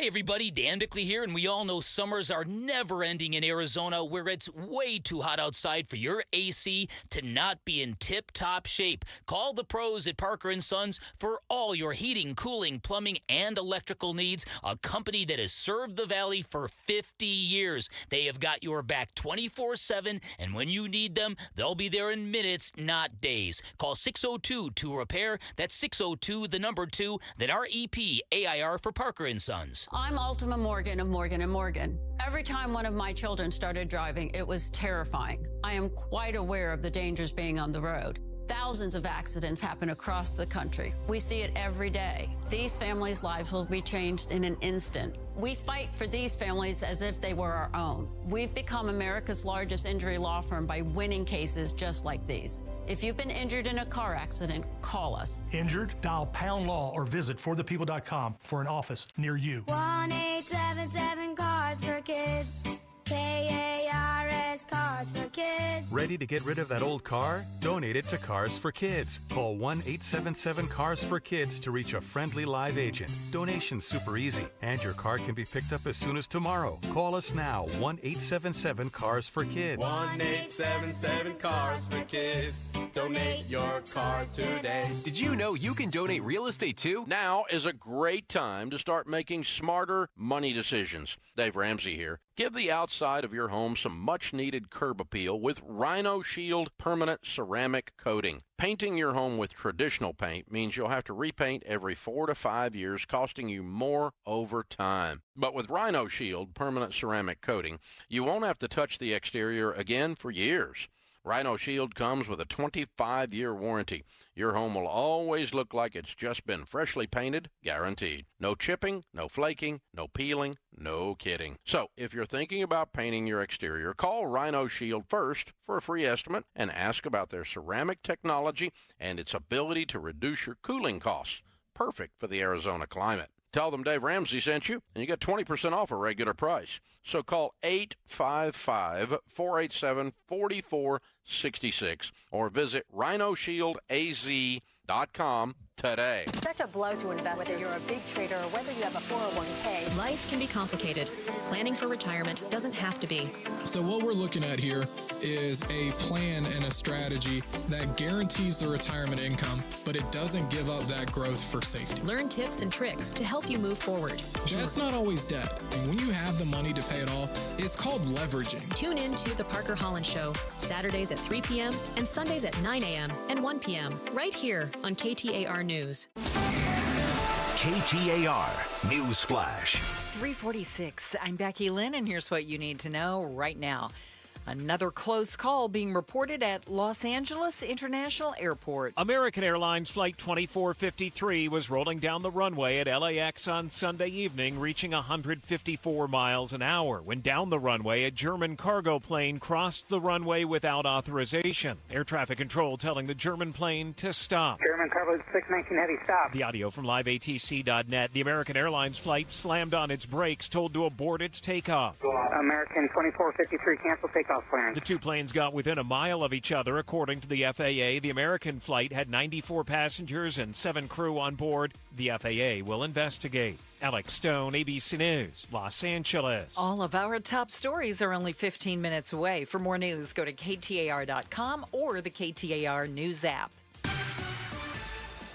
Hey everybody, Dan Bickley here, and we all know summers are never ending in Arizona, where it's way too hot outside for your AC to not be in tip-top shape. Call the pros at Parker & Sons for all your heating, cooling, plumbing, and electrical needs, a company that has served the Valley for 50 years. They have got your back 24/7, and when you need them, they'll be there in minutes, not days. Call 602-2REPAIR. That's 602-2, then REP AIR for Parker & Sons. I'm Ultima Morgan of Morgan & Morgan. Every time one of my children started driving, it was terrifying. I am quite aware of the dangers being on the road. Thousands of accidents happen across the country. We see it every day. These families' lives will be changed in an instant. We fight for these families as if they were our own. We've become America's largest injury law firm by winning cases just like these. If you've been injured in a car accident, call us. Injured? Dial #law or visit forthepeople.com for an office near you. 1-877 Cars for Kids. KARS Cars for Kids. Ready to get rid of that old car? Donate it to Cars for Kids. Call 1-877 Cars for Kids to reach a friendly live agent. Donation's super easy, and your car can be picked up as soon as tomorrow. Call us now, 1-877 Cars for Kids. 1-877 Cars for Kids. Donate your car today. Did you know you can donate real estate too? Now is a great time to start making smarter money decisions. Dave Ramsey here. Give the outside of your home some much-needed curb appeal with Rhino Shield permanent ceramic coating. Painting your home with traditional paint means you'll have to repaint every 4 to 5 years, costing you more over time. But with Rhino Shield permanent ceramic coating, you won't have to touch the exterior again for years. Rhino Shield comes with a 25-year warranty. Your home will always look like it's just been freshly painted, guaranteed. No chipping, no flaking, no peeling, no kidding. So, if you're thinking about painting your exterior, call Rhino Shield first for a free estimate and ask about their ceramic technology and its ability to reduce your cooling costs. Perfect for the Arizona climate. Tell them Dave Ramsey sent you, and you get 20% off a regular price. So call 855-487-4466 or visit rhinoshieldaz.com today. Such a blow to investors. Whether you're a big trader or whether you have a 401k. Life can be complicated. Planning for retirement doesn't have to be. So what we're looking at here is a plan and a strategy that guarantees the retirement income, but it doesn't give up that growth for safety. Learn tips and tricks to help you move forward. That's not always debt. And when you have the money to pay it off, it's called leveraging. Tune in to The Parker Holland Show, Saturdays at 3 p.m. and Sundays at 9 a.m. and 1 p.m. right here on KTAR News. KTAR News Flash. 3:46. I'm Becky Lynn, and here's what you need to know right now. Another close call being reported at Los Angeles International Airport. American Airlines Flight 2453 was rolling down the runway at LAX on Sunday evening, reaching 154 miles an hour. When down the runway, a German cargo plane crossed the runway without authorization. Air traffic control telling the German plane to stop. German cargo 619 heavy stop. The audio from liveatc.net. The American Airlines flight slammed on its brakes, told to abort its takeoff. American 2453 cancel takeoff. The two planes got within a mile of each other, according to the FAA. The American flight had 94 passengers and 7 crew on board. The FAA will investigate. Alex Stone, ABC News, Los Angeles. All of our top stories are only 15 minutes away. For more news, go to KTAR.com or the KTAR News app.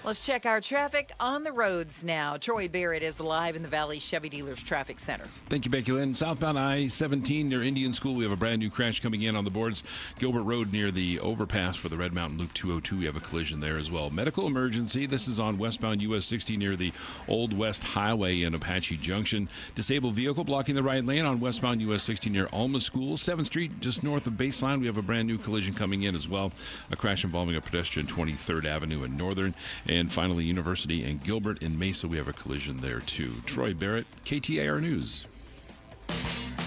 Let's check our traffic on the roads now. Troy Barrett is live in the Valley Chevy Dealers Traffic Center. Thank you, Becky Lynn. Southbound I-17 near Indian School, we have a brand new crash coming in on the boards. Gilbert Road near the overpass for the Red Mountain Loop 202, we have a collision there as well. Medical emergency, this is on westbound US 60 near the Old West Highway in Apache Junction. Disabled vehicle blocking the right lane on westbound US 60 near Alma School. 7th Street just north of Baseline, we have a brand new collision coming in as well. A crash involving a pedestrian 23rd Avenue in Northern. And finally, University and Gilbert in Mesa, we have a collision there too. Troy Barrett, KTAR News.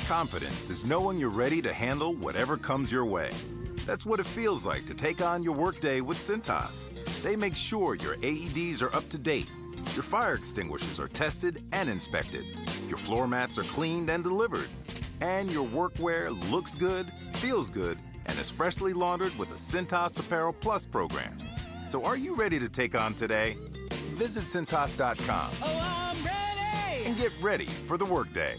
Confidence is knowing you're ready to handle whatever comes your way. That's what it feels like to take on your workday with Cintas. They make sure your AEDs are up to date, your fire extinguishers are tested and inspected, your floor mats are cleaned and delivered, and your workwear looks good, feels good, and is freshly laundered with the Cintas Apparel Plus program. So are you ready to take on today? Visit Cintas.com. Oh, I'm ready! And get ready for the workday.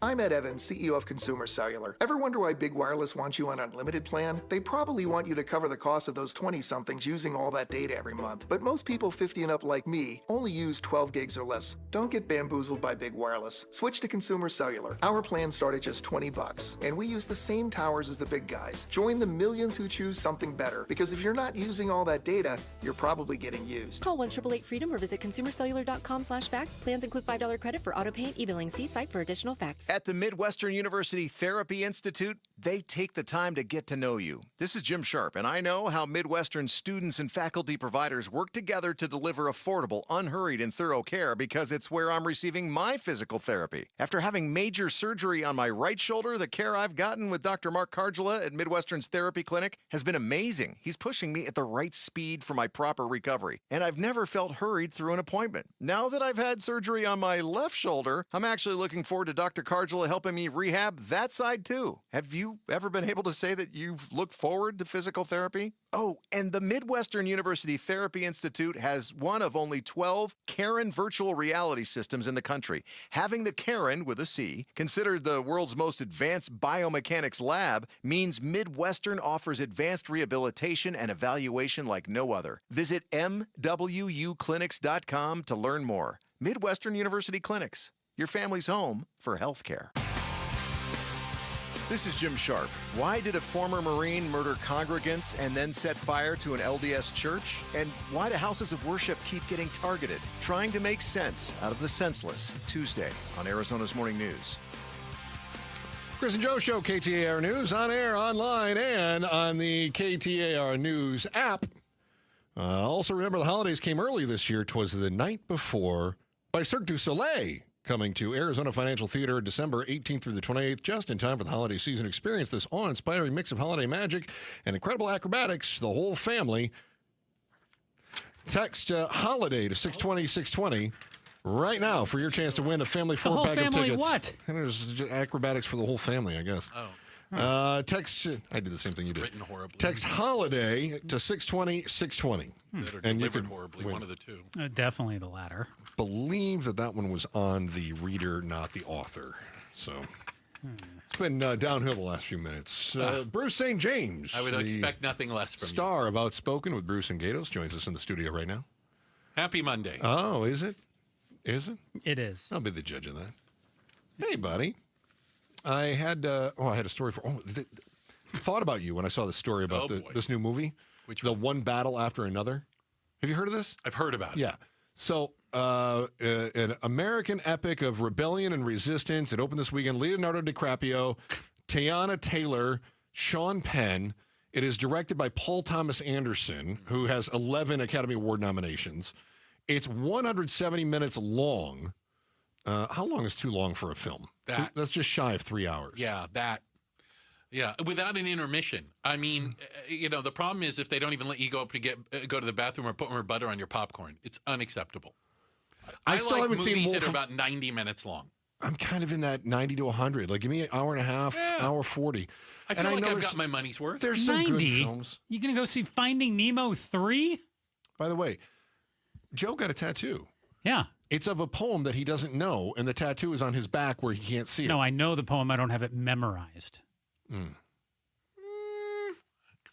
I'm Ed Evans, CEO of Consumer Cellular. Ever wonder why Big Wireless wants you on an unlimited plan? They probably want you to cover the cost of those 20-somethings using all that data every month. But most people 50 and up like me only use 12 gigs or less. Don't get bamboozled by Big Wireless. Switch to Consumer Cellular. Our plans start at just $20, and we use the same towers as the big guys. Join the millions who choose something better, because if you're not using all that data, you're probably getting used. Call 1-888-FREEDOM or visit consumercellular.com/facts. Plans include $5 credit for auto pay and e-billing. See site for additional facts. At the Midwestern University Therapy Institute, they take the time to get to know you. This is Jim Sharp, and I know how Midwestern students and faculty providers work together to deliver affordable, unhurried, and thorough care because it's where I'm receiving my physical therapy. After having major surgery on my right shoulder, the care I've gotten with Dr. Mark Cardula at Midwestern's Therapy Clinic has been amazing. He's pushing me at the right speed for my proper recovery, and I've never felt hurried through an appointment. Now that I've had surgery on my left shoulder, I'm actually looking forward to Dr. Cardula helping me rehab that side too. Have you ever been able to say that you've looked forward to physical therapy? Oh, and the Midwestern University Therapy Institute has one of only 12 Karen virtual reality systems in the country. Having the Karen, with a C, considered the world's most advanced biomechanics lab means Midwestern offers advanced rehabilitation and evaluation like no other. Visit MWUclinics.com to learn more. Midwestern University Clinics, your family's home for healthcare. This is Jim Sharp. Why did a former Marine murder congregants and then set fire to an LDS church? And why do houses of worship keep getting targeted? Trying to make sense out of the senseless. Tuesday on Arizona's Morning News. Chris and Joe Show, KTAR News, on air, online, and on the KTAR News app. Also, remember the holidays came early this year. 'Twas the night before by Cirque du Soleil, coming to Arizona Financial Theater December 18th through the 28th, just in time for the holiday season. Experience this awe-inspiring mix of holiday magic and incredible acrobatics. The whole family. Text holiday to 620-620 right now for your chance to win a family 4-pack of tickets. What? And there's just acrobatics for the whole family, I guess. Oh. Text, I did the same thing you did. Written horribly. Text holiday to 620-620. And you could horribly, win. One of the two. Definitely the latter. Believe that one was on the reader, not the author. So it's been downhill the last few minutes. Bruce St. James. I would expect nothing less from star of Outspoken with Bruce and Gatos joins us in the studio right now. Happy Monday. Oh, is it? Is it? It is. I'll be the judge of that. Hey, buddy. I had a story for. Thought about you when I saw the story about this new movie. Which the One Battle After Another. Have you heard of this? I've heard about it. Yeah. So, an American epic of rebellion and resistance. It opened this weekend. Leonardo DiCaprio, Teyana Taylor, Sean Penn. It is directed by Paul Thomas Anderson, who has 11 Academy Award nominations. It's 170 minutes long. How long is too long for a film? That's just shy of 3 hours. Yeah, without an intermission. I mean, the problem is if they don't even let you go up to go to the bathroom or put more butter on your popcorn, it's unacceptable. I still haven't seen movies that are about 90 minutes long. I'm kind of in that 90 to 100. Like, give me an hour and a half, hour 40. I feel like I've got my money's worth. There's some 90? good films. You gonna go see Finding Nemo 3? By the way, Joe got a tattoo. Yeah. It's of a poem that he doesn't know, and the tattoo is on his back where he can't see it. No, I know the poem. I don't have it memorized.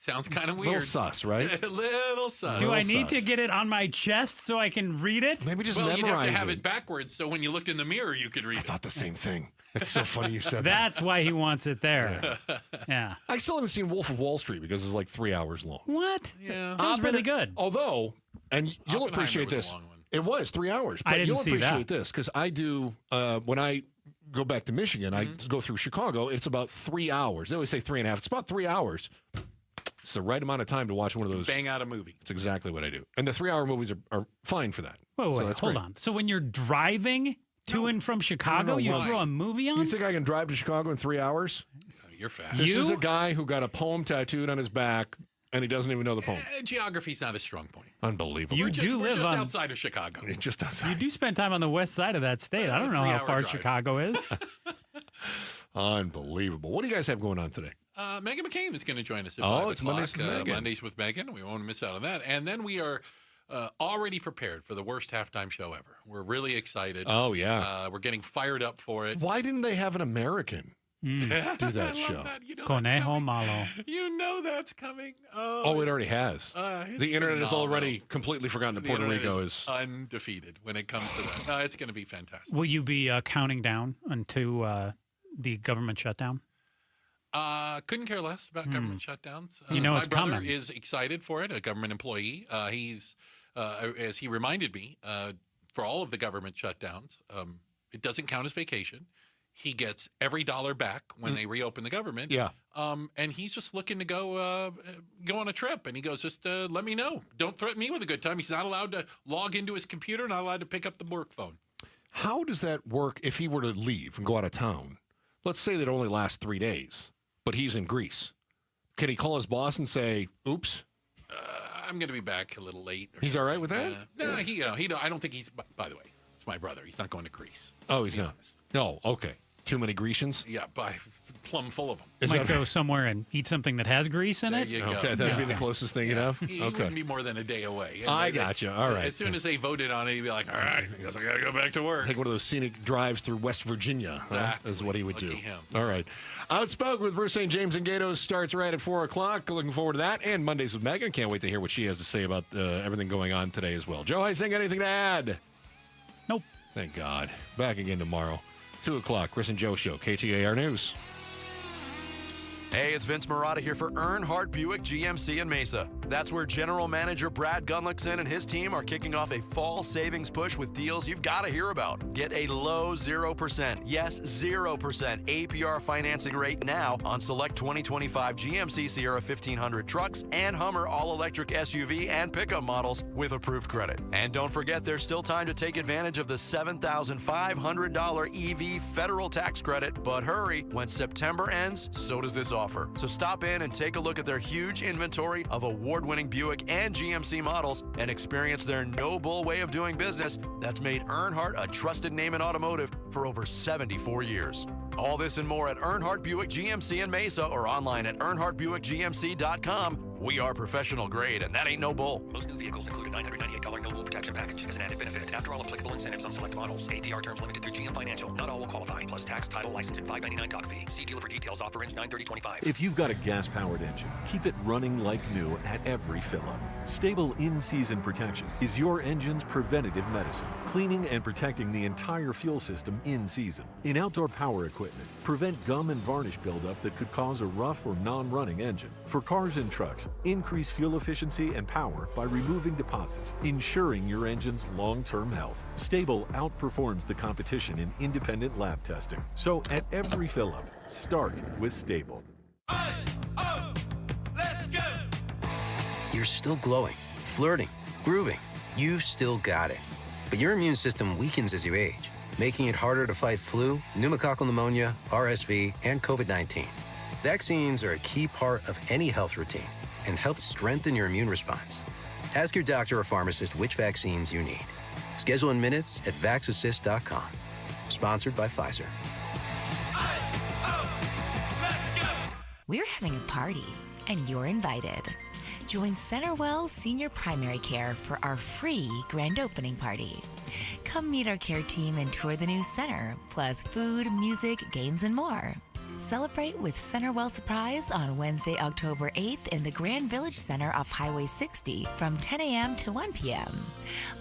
Sounds kind of A weird. little sus, right? A little sus. Do I need to get it on my chest so I can read it? Maybe just Well, memorize you'd have to have it backwards so when you looked in the mirror, you could read it. I thought the same thing. It's so funny you said that. That's why he wants it there. Yeah. I still haven't seen Wolf of Wall Street because it's like 3 hours long. What? Yeah. That was really good. Although, and you'll Oppenheimer appreciate was a this. long one. It was 3 hours. But I didn't you'll see appreciate that. this because I do, when I go back to Michigan, I go through Chicago. It's about 3 hours. They always say 3.5. It's about 3 hours. It's the right amount of time to watch one of those. Bang out a movie. It's exactly what I do. And the 3-hour movies are fine for that. Wait, So that's hold great. on. So when you're driving to and from Chicago, you throw a movie on? You think I can drive to Chicago in 3 hours? You're fast. This is a guy who got a poem tattooed on his back, and he doesn't even know the poem. Geography's not a strong point. Unbelievable. You We're do we're live just on outside of Chicago. Just outside. You do spend time on the west side of that state. I don't know how 3-hour far drive. Chicago is. Unbelievable. What do you guys have going on today? Megan McCain is going to join us at 5 Oh, o'clock. it's Mondays with Megan. Mondays with Megan. We won't want to miss out on that. And then we are already prepared for the worst halftime show ever. We're really excited. Oh, yeah. We're getting fired up for it. Why didn't they have an American do that I love show? that. You know Conejo Malo. You know that's coming. Oh, it already has. It's The internet has phenomenal. already completely forgotten that The Puerto internet Rico is is. undefeated when it comes to that. No, it's going to be fantastic. Will you be counting down until the government shutdown? Couldn't care less about government shutdowns. You know my it's brother coming. is excited for it, a government employee. He's, as he reminded me, for all of the government shutdowns, it doesn't count as vacation. He gets every dollar back when they reopen the government. Yeah. And he's just looking to go on a trip. And he goes, just let me know. Don't threaten me with a good time. He's not allowed to log into his computer, not allowed to pick up the work phone. How does that work if he were to leave and go out of town? Let's say that it only lasts 3 days, but he's in Greece. Can he call his boss and say, oops? I'm going to be back a little late. He's all right with that? No, I don't think he's, by the way, it's my brother. He's not going to Greece. Oh, he's not. No, okay. Too many Grecians? Yeah, plumb full of them. Might go somewhere and eat something that has grease in There it? you go. Okay, that'd be the closest thing you'd have? He Okay. wouldn't be more than a day away. And I gotcha. All right. As soon as they voted on it, he'd be like, all right, I guess I got to go back to work. Take one of those scenic drives through West Virginia. Exactly. Is what he would do. Lucky him. All right. Outspoken with Bruce St. James and Gatos starts right at 4 o'clock. Looking forward to that. And Mondays with Megan. Can't wait to hear what she has to say about everything going on today as well. Joe Heising, anything to add? Nope. Thank God. Back again tomorrow. 2 o'clock, Chris and Joe Show, KTAR News. Hey, it's Vince Marotta here for Earnhardt Buick GMC in Mesa. That's where General Manager Brad Gunlickson and his team are kicking off a fall savings push with deals you've got to hear about. Get a low 0%, yes, 0% APR financing rate now on select 2025 GMC Sierra 1500 trucks and Hummer all-electric SUV and pickup models with approved credit. And don't forget, there's still time to take advantage of the $7,500 EV federal tax credit. But hurry, when September ends, so does this offer. So stop in and take a look at their huge inventory of award-winning Buick and GMC models and experience their no-bull way of doing business that's made Earnhardt a trusted name in automotive for over 74 years. All this and more at Earnhardt Buick GMC in Mesa or online at EarnhardtBuickGMC.com. We are professional grade, and that ain't no bull. Most new vehicles include a $998 no-bull protection package as an added benefit. After all applicable incentives on select models. APR terms limited through GM Financial. Not all will qualify. Plus tax, title, license, and $599 doc fee. See dealer for details. Offer ends 9/30/25. If you've got a gas-powered engine, keep it running like new at every fill-up. Stable in-season protection is your engine's preventative medicine, cleaning and protecting the entire fuel system in season. In outdoor power equipment, prevent gum and varnish buildup that could cause a rough or non-running engine. For cars and trucks, increase fuel efficiency and power by removing deposits, ensuring your engine's long-term health. Stable outperforms the competition in independent lab testing. So at every fill-up, start with Stable. You're still glowing, flirting, grooving. You've still got it. But your immune system weakens as you age, making it harder to fight flu, pneumococcal pneumonia, RSV, and COVID-19. Vaccines are a key part of any health routine and help strengthen your immune response. Ask your doctor or pharmacist which vaccines you need. Schedule in minutes at vaxassist.com. Sponsored by Pfizer. We're having a party, and you're invited. Join Centerwell Senior Primary Care for our free grand opening party. Come meet our care team and tour the new center, plus food, music, games, and more. Celebrate with Centerwell Surprise on Wednesday, October 8th in the Grand Village Center off Highway 60 from 10 a.m. to 1 p.m.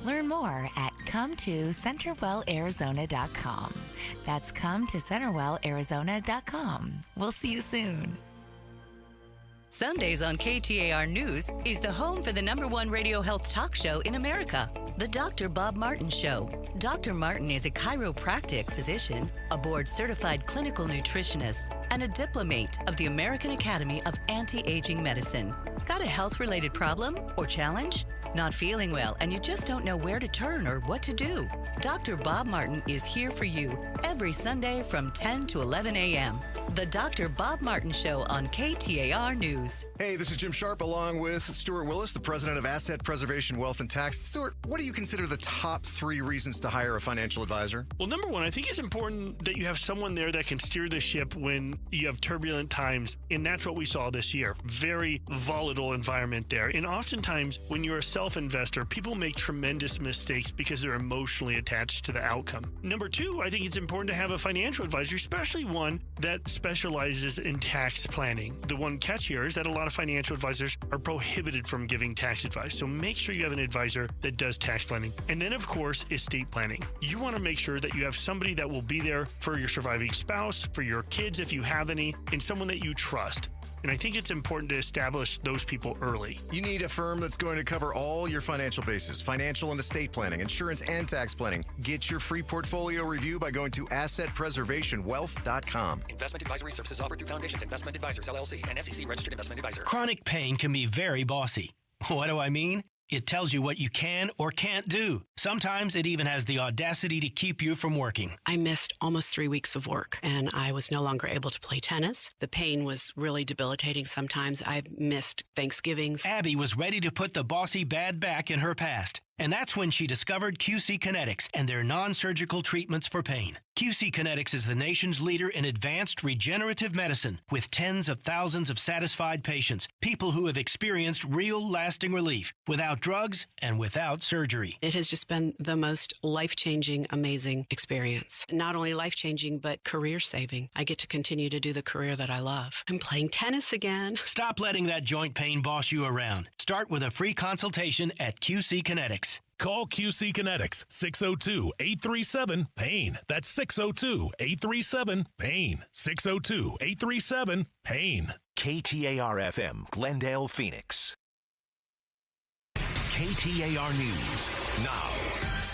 Learn more at cometocenterwellarizona.com. That's cometocenterwellarizona.com. We'll see you soon. Sundays on KTAR News is the home for the #1 radio health talk show in America, The Dr. Bob Martin Show. Dr. Martin is a chiropractic physician, a board-certified clinical nutritionist, and a diplomate of the American Academy of Anti-Aging Medicine. Got a health-related problem or challenge? Not feeling well and you just don't know where to turn or what to do? Dr. Bob Martin is here for you every Sunday from 10 to 11 a.m. The Dr. Bob Martin Show on KTAR News. Hey, this is Jim Sharp along with Stuart Willis, the president of Asset Preservation Wealth and Tax. Stuart, what do you consider the top 3 reasons to hire a financial advisor? Well, number one, I think it's important that you have someone there that can steer the ship when you have turbulent times. And that's what we saw this year. Very volatile environment there. And oftentimes, when you're a self-investor, people make tremendous mistakes because they're emotionally attached to the outcome. Number two, I think it's important to have a financial advisor, especially one that specializes in tax planning. The one catch here is that a lot of financial advisors are prohibited from giving tax advice. So make sure you have an advisor that does tax planning. And then, of course, estate planning. You want to make sure that you have somebody that will be there for your surviving spouse, for your kids if you have any, and someone that you trust. And I think it's important to establish those people early. You need a firm that's going to cover all your financial bases, financial and estate planning, insurance and tax planning. Get your free portfolio review by going to assetpreservationwealth.com. Investment advisory services offered through Foundations Investment Advisors, LLC, and SEC registered investment advisor. Chronic pain can be very bossy. What do I mean? It tells you what you can or can't do. Sometimes it even has the audacity to keep you from working. I missed almost 3 weeks of work, and I was no longer able to play tennis. The pain was really debilitating sometimes. I missed Thanksgivings. Abby was ready to put the bossy bad back in her past. And that's when she discovered QC Kinetics and their non-surgical treatments for pain. QC Kinetics is the nation's leader in advanced regenerative medicine with tens of thousands of satisfied patients, people who have experienced real lasting relief without drugs and without surgery. It has just been the most life-changing, amazing experience. Not only life-changing, but career-saving. I get to continue to do the career that I love. I'm playing tennis again. Stop letting that joint pain boss you around. Start with a free consultation at QC Kinetics. Call QC Kinetics, 602-837-PAIN. That's 602-837-PAIN. 602-837-PAIN. KTAR-FM, Glendale, Phoenix. KTAR News now.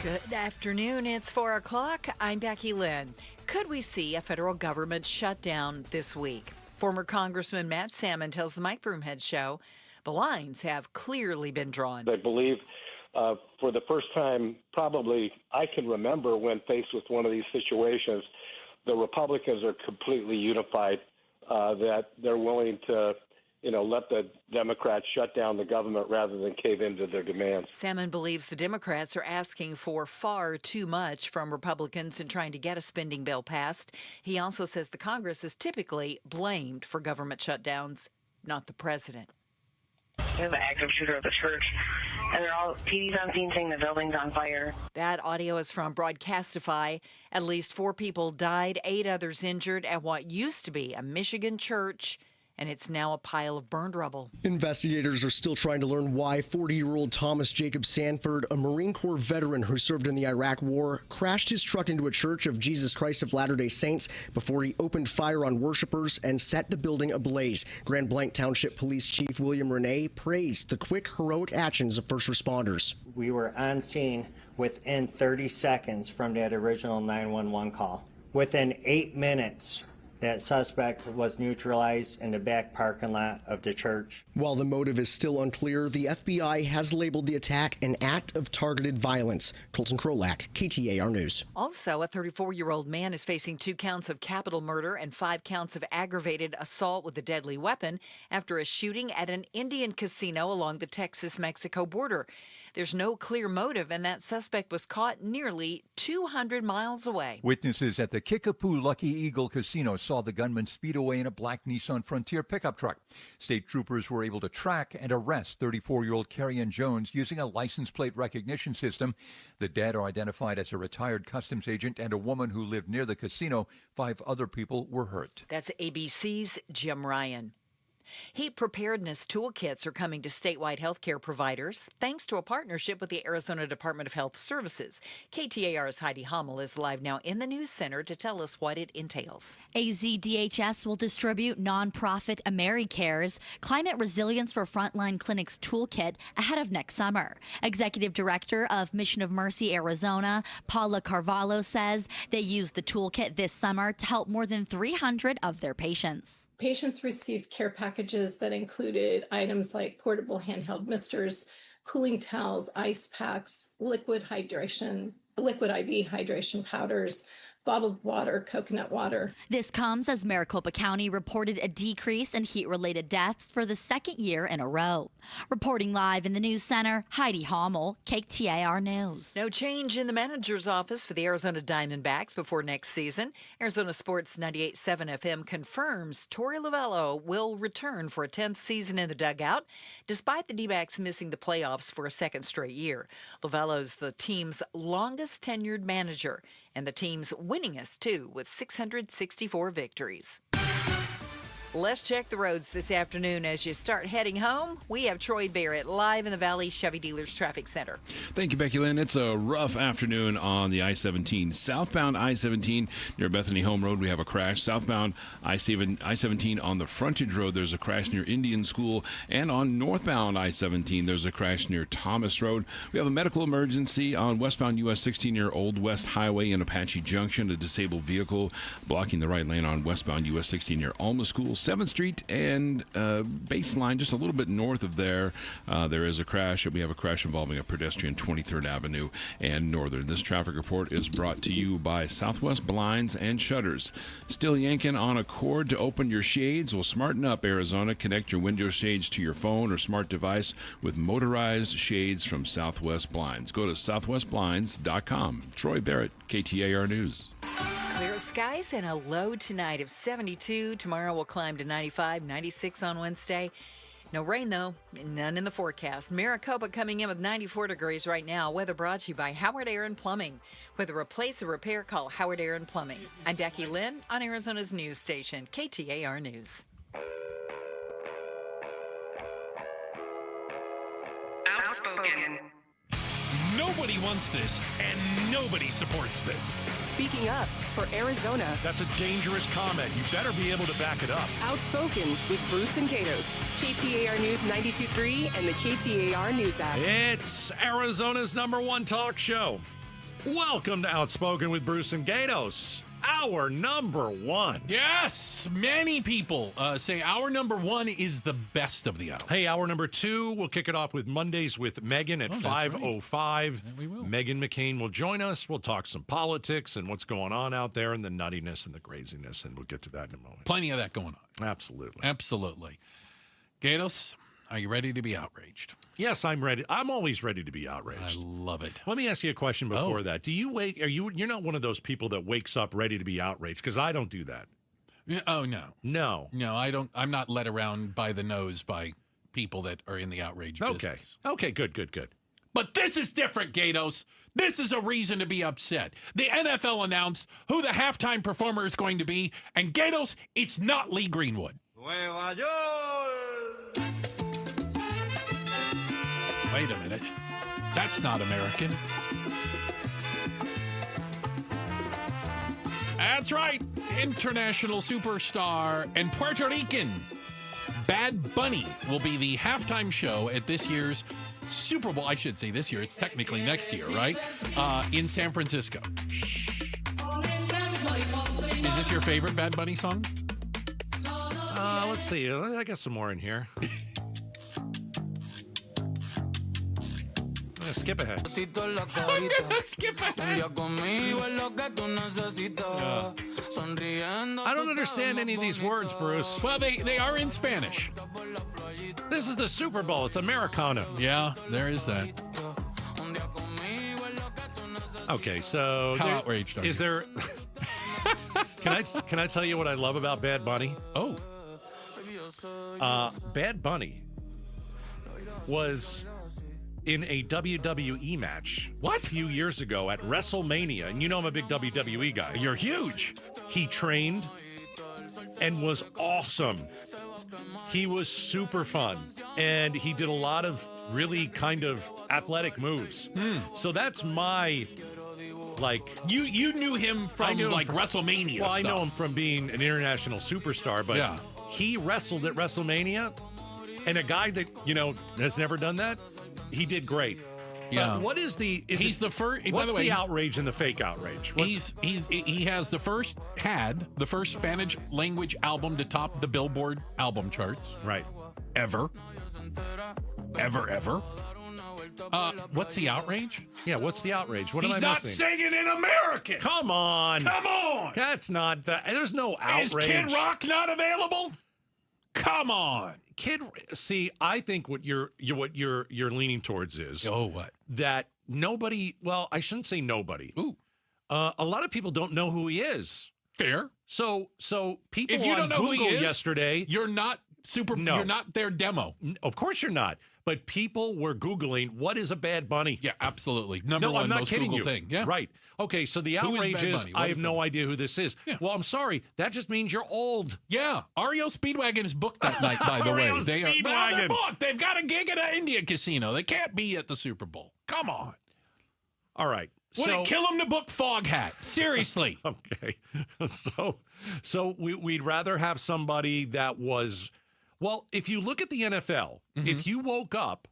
Good afternoon. It's 4 o'clock. I'm Becky Lynn. Could we see a federal government shutdown this week? Former Congressman Matt Salmon tells the Mike Broomhead Show the lines have clearly been drawn. I believe for the first time probably I can remember when faced with one of these situations, the Republicans are completely unified, that they're willing to let the Democrats shut down the government rather than cave into their demands. Salmon believes the Democrats are asking for far too much from Republicans in trying to get a spending bill passed. He also says the Congress is typically blamed for government shutdowns, not the president. There's an active shooter at the church, and they're all TVs on scene saying the building's on fire. That audio is from Broadcastify. At least 4 people died, 8 others injured at what used to be a Michigan church, and it's now a pile of burned rubble. Investigators are still trying to learn why 40-year-old Thomas Jacob Sanford, a Marine Corps veteran who served in the Iraq War, crashed his truck into a Church of Jesus Christ of Latter-day Saints before he opened fire on worshipers and set the building ablaze. Grand Blanc Township Police Chief William Renee praised the quick, heroic actions of first responders. We were on scene within 30 seconds from that original 911 call. Within 8 minutes, that suspect was neutralized in the back parking lot of the church. While the motive is still unclear, the FBI has labeled the attack an act of targeted violence. Colton Krolak, KTAR News. Also, a 34-year-old man is facing 2 counts of capital murder and 5 counts of aggravated assault with a deadly weapon after a shooting at an Indian casino along the Texas-Mexico border. There's no clear motive, and that suspect was caught nearly 200 miles away. Witnesses at the Kickapoo Lucky Eagle Casino saw the gunman speed away in a black Nissan Frontier pickup truck. State troopers were able to track and arrest 34-year-old Carrie-Ann Jones using a license plate recognition system. The dead are identified as a retired customs agent and a woman who lived near the casino. 5 other people were hurt. That's ABC's Jim Ryan. Heat preparedness toolkits are coming to statewide healthcare providers thanks to a partnership with the Arizona Department of Health Services. KTAR's Heidi Hummel is live now in the news center to tell us what it entails. AZDHS will distribute nonprofit AmeriCare's Climate Resilience for Frontline Clinics toolkit ahead of next summer. Executive Director of Mission of Mercy Arizona, Paula Carvalho, says they used the toolkit this summer to help more than 300 of their patients. Patients received care packages that included items like portable handheld misters, cooling towels, ice packs, liquid IV hydration powders, bottled water, coconut water. This comes as Maricopa County reported a decrease in heat-related deaths for the second year in a row. Reporting live in the news center, Heidi Hummel, KTAR News. No change in the manager's office for the Arizona Diamondbacks before next season. Arizona Sports 98.7 FM confirms Torey Lovullo will return for a 10th season in the dugout, despite the D-backs missing the playoffs for a second straight year. Lovullo's the team's longest tenured manager, and the team's winningest, too, with 664 victories. Let's check the roads this afternoon. As you start heading home, we have Troy Barrett live in the Valley Chevy Dealers Traffic Center. Thank you, Becky Lynn. It's a rough afternoon on the I-17. Southbound I-17 near Bethany Home Road, we have a crash. Southbound I-17 on the frontage road, there's a crash near Indian School. And on northbound I-17, there's a crash near Thomas Road. We have a medical emergency on westbound US 16 near Old West Highway in Apache Junction. A disabled vehicle blocking the right lane on westbound US 16 near Alma School. 7th Street and Baseline, just a little bit north of there, there is a crash. We have a crash involving a pedestrian, 23rd Avenue and Northern. This traffic report is brought to you by Southwest Blinds and Shutters. Still yanking on a cord to open your shades? Well, smarten up, Arizona. Connect your window shades to your phone or smart device with motorized shades from Southwest Blinds. Go to southwestblinds.com. Troy Barrett, KTAR News. Clear skies and a low tonight of 72. Tomorrow will climb to 95, 96 on Wednesday. No rain, though. None in the forecast. Maricopa coming in with 94 degrees right now. Weather brought to you by Howard Aaron Plumbing. Whether replace or repair, call Howard Aaron Plumbing. I'm Becky Lynn on Arizona's news station, KTAR News. Outspoken. Nobody wants this, and nobody supports this. Speaking up for Arizona. That's a dangerous comment. You better be able to back it up. Outspoken with Bruce and Gatos. KTAR News 92.3 and the KTAR News app. It's Arizona's #1 talk show. Welcome to Outspoken with Bruce and Gatos. Our #1. Yes, many people say our #1 is the best of the hour. Hey, our #2, we'll kick it off with Mondays with Megan at 5:05. Right. We will. Megan McCain will join us. We'll talk some politics and what's going on out there and the nuttiness and the craziness, and we'll get to that in a moment. Plenty of that going on. Absolutely. Absolutely. Gatos, are you ready to be outraged? Yes, I'm ready. I'm always ready to be outraged. I love it. Let me ask you a question before that. Do you you're not one of those people that wakes up ready to be outraged? Because I don't do that. Oh, no. No, I don't. I'm not led around by the nose by people that are in the outrage business. Okay, good. But this is different, Gatos. This is a reason to be upset. The NFL announced who the halftime performer is going to be, and Gatos, it's not Lee Greenwood. Wait a minute. That's not American. That's right. International superstar and Puerto Rican Bad Bunny will be the halftime show at this year's Super Bowl. I should say this year. It's technically next year, right? In San Francisco. Is this your favorite Bad Bunny song? Let's see. I got some more in here. Skip ahead. I'm gonna skip ahead. I don't understand any of these words, Bruce. Well, they are in Spanish. This is the Super Bowl. It's Americana. Yeah, there is that. Okay, so how outraged are you? Is there? Can I tell you what I love about Bad Bunny? Oh. Bad Bunny was in a WWE match a few years ago at WrestleMania. And you know I'm a big WWE guy. You're huge. He trained and was awesome. He was super fun. And he did a lot of really kind of athletic moves. So that's my... Like you knew him from WrestleMania. Well, stuff. I know him from being an international superstar, but he wrestled at WrestleMania, and a guy that has never done that, he did great. Yeah. But what is the? He's the first. What's the outrage and the fake outrage? He has the first Spanish language album to top the Billboard album charts. Right. Ever. What's the outrage? Yeah, what's the outrage? What He's am I not missing? singing in American. Come on. That's not that. There's no outrage. Is Kid Rock not available? Come on. See, I think what you're leaning towards is what? That nobody. Well, I shouldn't say nobody. Ooh. A lot of people don't know who he is. Fair. So people if you on don't know Google who he is, yesterday, you're not You're not their demo. Of course you're not. But people were Googling, what is a Bad Bunny? Yeah, absolutely. Number one I'm not most kidding Googled you. thing. Yeah. Right. Okay, so the Who is outrage Bad is, Bunny? I have no idea who this is. Yeah. Well, I'm sorry. That just means you're old. Yeah. REO Speedwagon is booked that night, by the way. They're booked. They've got a gig at an Indian casino. They can't be at the Super Bowl. Come on. All right. Would it kill them to book Foghat? Seriously. Okay. So we'd rather have somebody that was, well, if you look at the NFL, if you woke up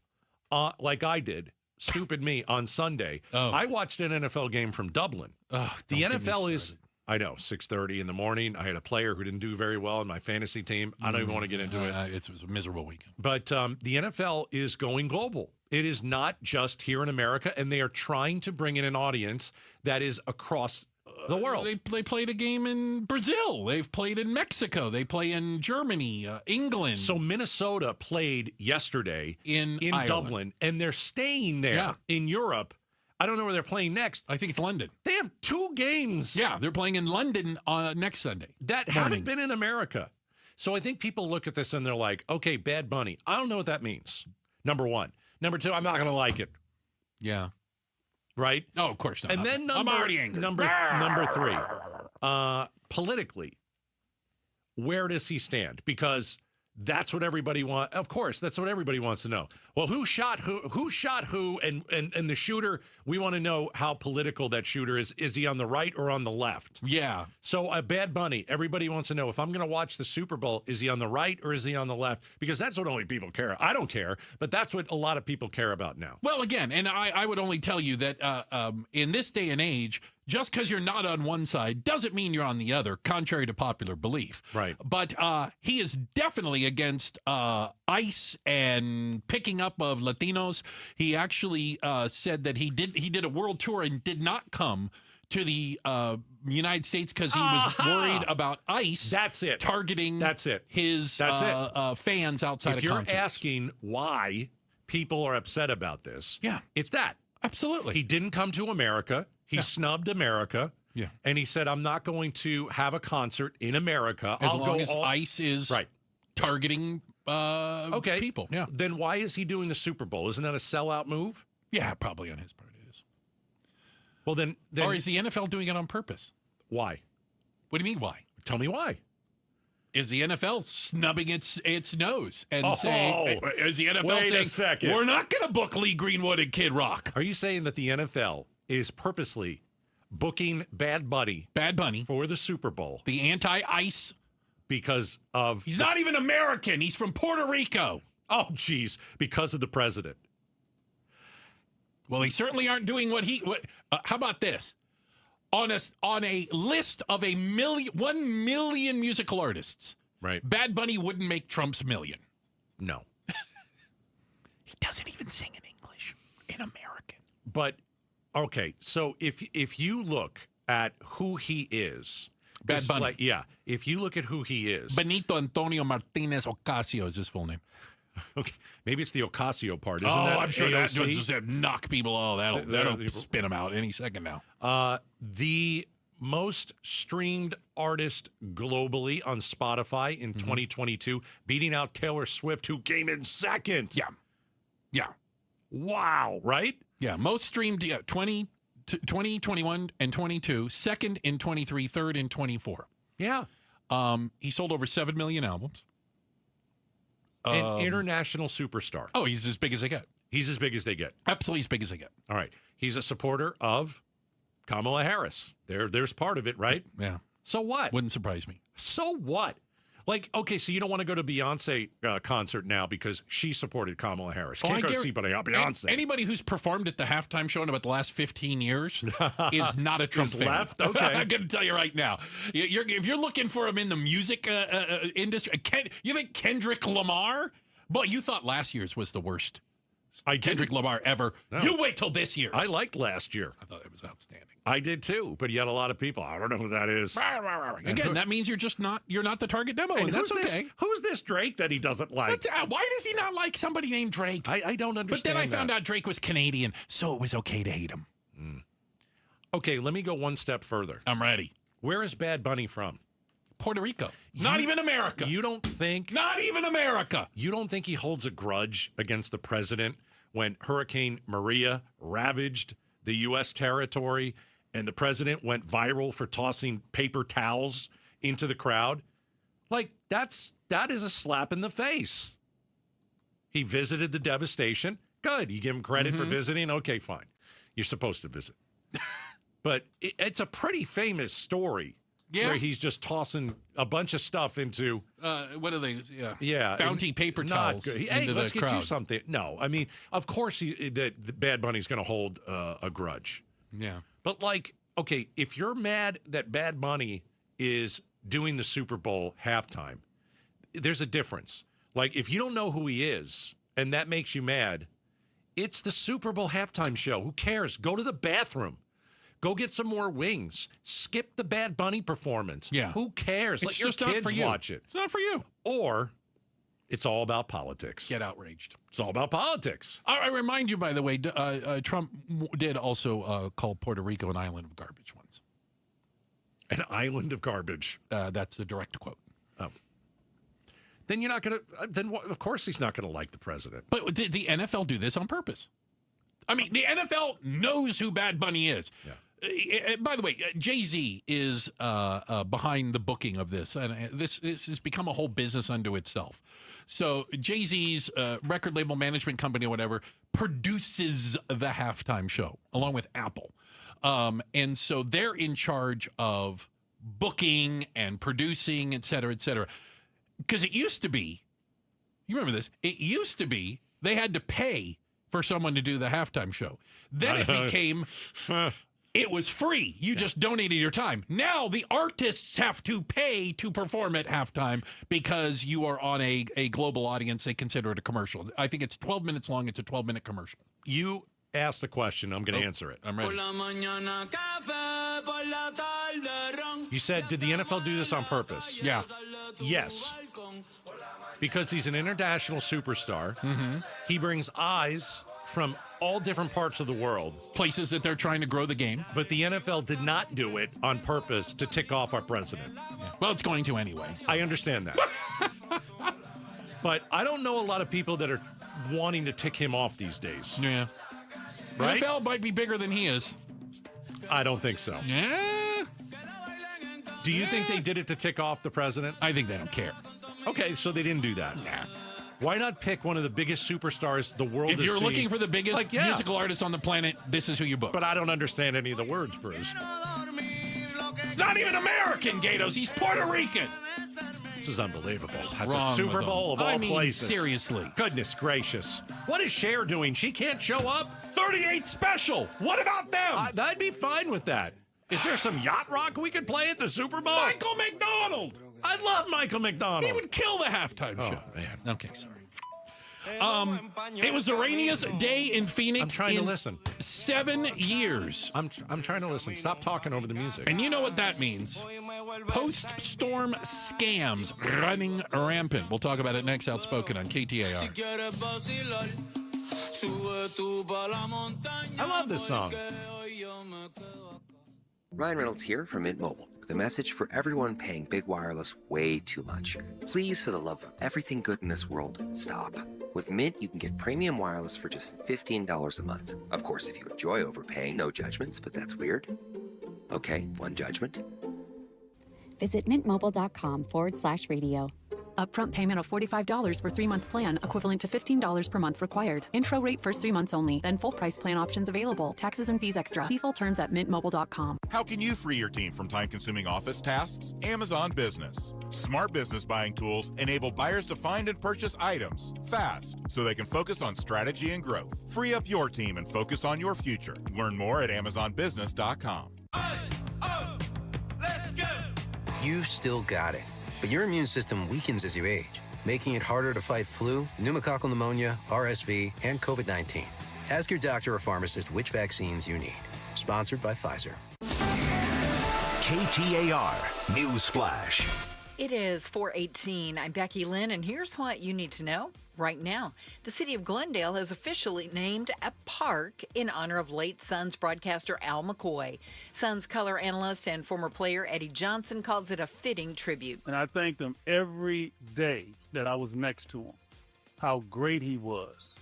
like I did, stupid me, on Sunday, I watched an NFL game from Dublin. The NFL is, I know, 6:30 in the morning. I had a player who didn't do very well in my fantasy team. I don't even want to get into it. It was a miserable weekend. But the NFL is going global. It is not just here in America, and they are trying to bring in an audience that is across the world. They played a game in Brazil. They've played in Mexico. They play in Germany, England. So Minnesota played yesterday in Ireland. Dublin, and they're staying there in Europe. I don't know where they're playing next. I think it's London. They have 2 games. Yeah, they're playing in London next Sunday. That haven't been in America. So I think people look at this and they're like, okay, Bad Bunny. I don't know what that means. Number 1. Number 2, I'm not going to like it. Yeah. Right? Oh, of course not. And then I'm already angry. Number 3, politically, where does he stand? Because that's what everybody wants. Of course, that's what everybody wants to know. Well, who shot who? Who shot who? And the shooter, we want to know how political that shooter is. Is he on the right or on the left? Yeah. So a Bad Bunny, everybody wants to know, if I'm going to watch the Super Bowl, is he on the right or is he on the left? Because that's what only people care. I don't care, but that's what a lot of people care about now. Well, again, and I would only tell you that in this day and age, just because you're not on one side doesn't mean you're on the other, contrary to popular belief. Right. But he is definitely against ICE and picking up of Latinos. He actually said that he did a world tour and did not come to the United States because he was worried about ICE targeting his fans outside of concerts. If you're asking why people are upset about this, it's that. Absolutely. He didn't come to America. He snubbed America. Yeah. And he said, I'm not going to have a concert in America. As long as ICE is targeting people. Yeah. Then why is he doing the Super Bowl? Isn't that a sellout move? Yeah, probably on his part it is. Well, then or is the NFL doing it on purpose? Why? What do you mean why? Tell me why. Is the NFL snubbing its nose and saying, is the NFL Wait saying, a second. we're not going to book Lee Greenwood and Kid Rock? Are you saying that the NFL is purposely booking Bad Bunny for the Super Bowl? The anti-ICE? Because of... He's not even American. He's from Puerto Rico. Oh, geez. Because of the president. Well, they certainly aren't doing what how about this? On a list of 1 million musical artists, right? Bad Bunny wouldn't make Trump's million. No. He doesn't even sing in English, in American. But, okay, so if you look at who he is... Bad Bunny. If you look at who he is... Benito Antonio Martinez Ocasio is his full name. Okay, maybe it's the Ocasio part, isn't that? I'm sure AOC? that'll knock people. That'll spin them out any second now. The most streamed artist globally on Spotify in 2022, beating out Taylor Swift, who came in second. Yeah. Wow, right? Yeah, most streamed 20, 21, and 22, second in 23, third in 24. Yeah. He sold over 7 million albums. An international superstar. Oh, he's as big as they get. He's as big as they get. Absolutely as big as they get. All right. He's a supporter of Kamala Harris. There's part of it, right? Yeah. So what? Wouldn't surprise me. So what? Like, okay, so you don't want to go to Beyonce concert now because she supported Kamala Harris. Can't go see Beyonce. Anybody who's performed at the halftime show in about the last 15 years is not a Trump fan. Left? Okay. I'm going to tell you right now. If you're looking for him in the music industry, you think Kendrick Lamar? Boy, you thought last year's was the worst. Kendrick Lamar ever. No. You wait till this year. I liked last year. I thought it was outstanding. I did too, but you had a lot of people. I don't know who that is. Again, that means you're not the target demo, and that's okay. Who's this Drake that he doesn't like? Why does he not like somebody named Drake? I don't understand. But then I found out Drake was Canadian, so it was okay to hate him. Okay, let me go one step further. I'm ready. Where is Bad Bunny from? Puerto Rico. Not even America. You don't think? Not even America. You don't think he holds a grudge against the president when Hurricane Maria ravaged the U.S. territory and the president went viral for tossing paper towels into the crowd? Like, that is a slap in the face. He visited the devastation. Good. You give him credit for visiting. Okay, fine. You're supposed to visit. But it's a pretty famous story. Yeah. Where he's just tossing a bunch of stuff into what are they? Yeah, bounty paper towels. Hey, let's get you something. No, I mean, of course, the Bad Bunny's going to hold a grudge. Yeah, but like, okay, if you're mad that Bad Bunny is doing the Super Bowl halftime, there's a difference. Like, if you don't know who he is and that makes you mad, it's the Super Bowl halftime show. Who cares? Go to the bathroom. Go get some more wings. Skip the Bad Bunny performance. Yeah. Who cares? Let your kids watch it. It's not for you. Or it's all about politics. Get outraged. It's all about politics. I remind you, by the way, Trump did also call Puerto Rico an island of garbage once. An island of garbage. That's a direct quote. Oh. Then you're not going to, then of course he's not going to like the president. But did the NFL do this on purpose? I mean, the NFL knows who Bad Bunny is. Yeah. By the way, Jay-Z is behind the booking of this, and this has become a whole business unto itself. So Jay-Z's record label management company or whatever produces the halftime show along with Apple. And so they're in charge of booking and producing, et cetera, et cetera. Because it used to be, you remember this, it used to be they had to pay for someone to do the halftime show. Then it became... It was free. You just donated your time. Now the artists have to pay to perform at halftime because you are on a global audience. They consider it a commercial. I think it's 12 minutes long. It's a 12-minute commercial. You asked the question. I'm going to answer it. I'm ready. You said, did the NFL do this on purpose? Yeah. Yes. Because he's an international superstar. Mm-hmm. He brings eyes from all different parts of the world. Places that they're trying to grow the game. But the NFL did not do it on purpose to tick off our president. Yeah. Well, it's going to anyway. I understand that. But I don't know a lot of people that are wanting to tick him off these days. Yeah. Right? NFL might be bigger than he is. I don't think so. Yeah. Do you think they did it to tick off the president? I think they don't care. Okay, so they didn't do that. Nah. Why not pick one of the biggest superstars the world has seen? If you're looking for the biggest musical artist on the planet, this is who you book. But I don't understand any of the words, Bruce. He's not even American, Gatos. He's Puerto Rican. This is unbelievable. At Wrong the Super Bowl of all places. Seriously. Goodness gracious. What is Cher doing? She can't show up? 38 Special. What about them? I'd be fine with that. Is there some yacht rock we could play at the Super Bowl? Michael McDonald. I love Michael McDonald. He would kill the halftime show. Man. Okay, sorry. It was the rainiest day in Phoenix. I'm trying to listen. 7 years. I'm trying to listen. Stop talking over the music. And you know what that means. Post-storm scams running rampant. We'll talk about it next. Outspoken on KTAR. I love this song. Ryan Reynolds here from Mint Mobile with a message for everyone paying big wireless way too much. Please, for the love of everything good in this world, stop. With Mint, you can get premium wireless for just $15 a month. Of course, if you enjoy overpaying, no judgments, but that's weird. Okay, one judgment. Visit mintmobile.com/radio. Upfront payment of $45 for 3-month plan, equivalent to $15 per month required. Intro rate first 3 months only, then full price plan options available. Taxes and fees extra. See full terms at mintmobile.com. How can you free your team from time-consuming office tasks? Amazon Business. Smart business buying tools enable buyers to find and purchase items fast so they can focus on strategy and growth. Free up your team and focus on your future. Learn more at amazonbusiness.com. You still got it, but your immune system weakens as you age, making it harder to fight flu, pneumococcal pneumonia, RSV, and COVID-19. Ask your doctor or pharmacist which vaccines you need. Sponsored by Pfizer. KTAR News Flash. It is 4:18. I'm Becky Lynn, and here's what you need to know right now. The city of Glendale has officially named a park in honor of late Suns broadcaster Al McCoy. Suns color analyst and former player Eddie Johnson calls it a fitting tribute. And I thanked him every day that I was next to him. How great he was.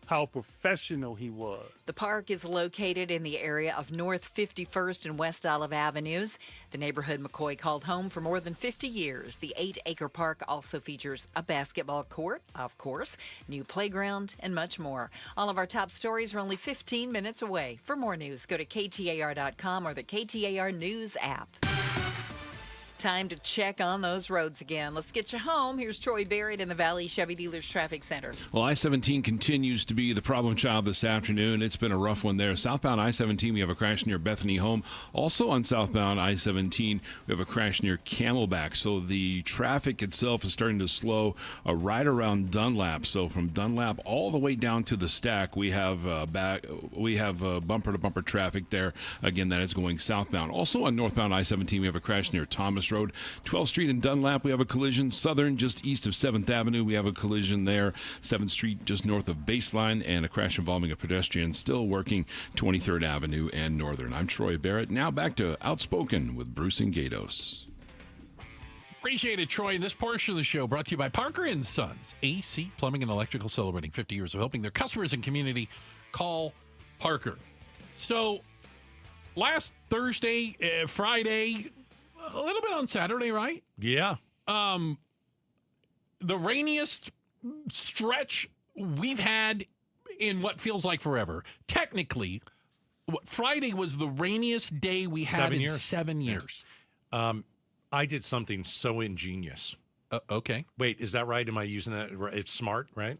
How professional he was. The park is located in the area of North 51st and West Olive Avenues. The neighborhood McCoy called home for more than 50 years. The 8-acre park also features a basketball court, of course, new playground, and much more. All of our top stories are only 15 minutes away. For more news, go to KTAR.com or the KTAR News app. Time to check on those roads again. Let's get you home. Here's Troy Barrett in the Valley Chevy Dealers Traffic Center. Well, I-17 continues to be the problem child this afternoon. It's been a rough one there. Southbound I-17, we have a crash near Bethany Home. Also on southbound I-17, we have a crash near Camelback. So the traffic itself is starting to slow right around Dunlap. So from Dunlap all the way down to the Stack, we have bumper-to-bumper traffic there. Again, that is going southbound. Also on northbound I-17, we have a crash near Thomas Road. 12th Street in Dunlap, we have a collision. Southern, just east of 7th Avenue, we have a collision there. 7th Street, just north of Baseline, and a crash involving a pedestrian still working 23rd Avenue and Northern. I'm Troy Barrett. Now back to Outspoken with Bruce and Gatos. Appreciate it, Troy. This portion of the show brought to you by Parker & Sons. AC Plumbing and Electrical, celebrating 50 years of helping their customers and community. Call Parker. So, last Thursday, Friday, a little bit on Saturday, right? Yeah. The rainiest stretch we've had in what feels like forever. Technically, Friday was the rainiest day we had in 7 years. I did something so ingenious. Okay. Wait, is that right? Am I using that? It's smart, right?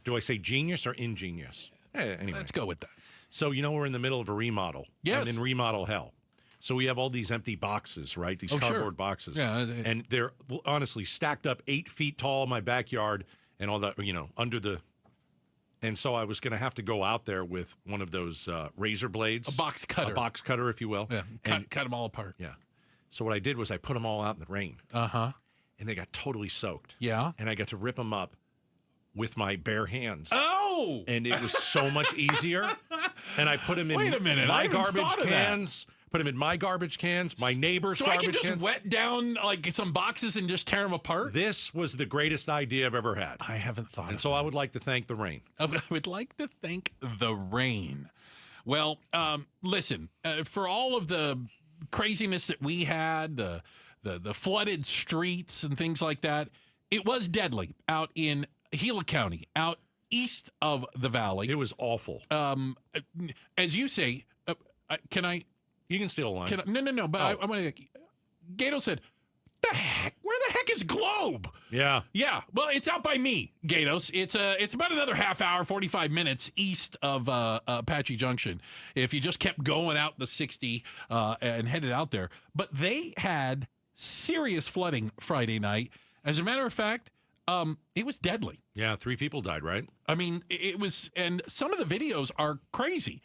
Do I say genius or ingenious? Anyway. Let's go with that. So, we're in the middle of a remodel. Yes. And in remodel hell. So we have all these empty boxes, right? These cardboard boxes. Yeah. And they're honestly stacked up 8 feet tall in my backyard and all that, under the... And so I was going to have to go out there with one of those razor blades. A box cutter. A box cutter, if you will. Yeah, cut them all apart. Yeah. So what I did was I put them all out in the rain. Uh-huh. And they got totally soaked. Yeah. And I got to rip them up with my bare hands. Oh! And it was so much easier. And I put them in my garbage cans. Put them in my garbage cans, my neighbor's garbage cans. So I can just wet down like some boxes and just tear them apart? This was the greatest idea I've ever had. I haven't thought of it. And so I would like to thank the rain. I would like to thank the rain. Well, listen, for all of the craziness that we had, the flooded streets and things like that, it was deadly out in Gila County, out east of the valley. It was awful. As you say, can I... You can steal a line. No. But I want to... Gato said, the heck? Where the heck is Globe? Yeah. Yeah. Well, it's out by me, Gatos. It's about another half hour, 45 minutes east of Apache Junction. If you just kept going out the 60 and headed out there. But they had serious flooding Friday night. As a matter of fact, it was deadly. Yeah, 3 people died, right? I mean, it was... And some of the videos are crazy.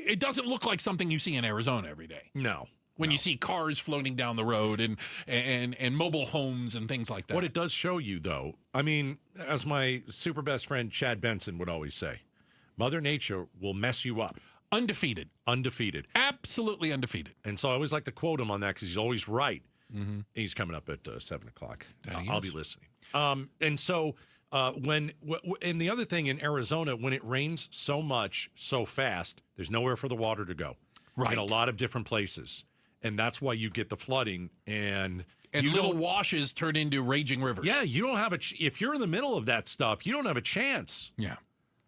It doesn't look like something you see in Arizona every day. No. When you see cars floating down the road and mobile homes and things like that. What it does show you, though, I mean, as my super best friend Chad Benson would always say, Mother Nature will mess you up. Undefeated. Absolutely undefeated. And so I always like to quote him on that because he's always right. Mm-hmm. He's coming up at 7 o'clock. I'll be listening. And so and the other thing in Arizona, when it rains so much, so fast, there's nowhere for the water to go. Right. In a lot of different places. And that's why you get the flooding. And little washes turn into raging rivers. Yeah, you don't have if you're in the middle of that stuff, you don't have a chance. Yeah.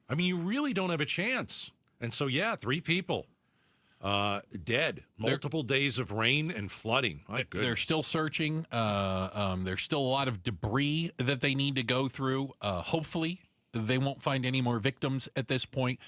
I mean, you really don't have a chance. And so, 3 people dead. Multiple days of rain and flooding. My goodness. They're still searching. There's still a lot of debris that they need to go through. Hopefully, they won't find any more victims at this point.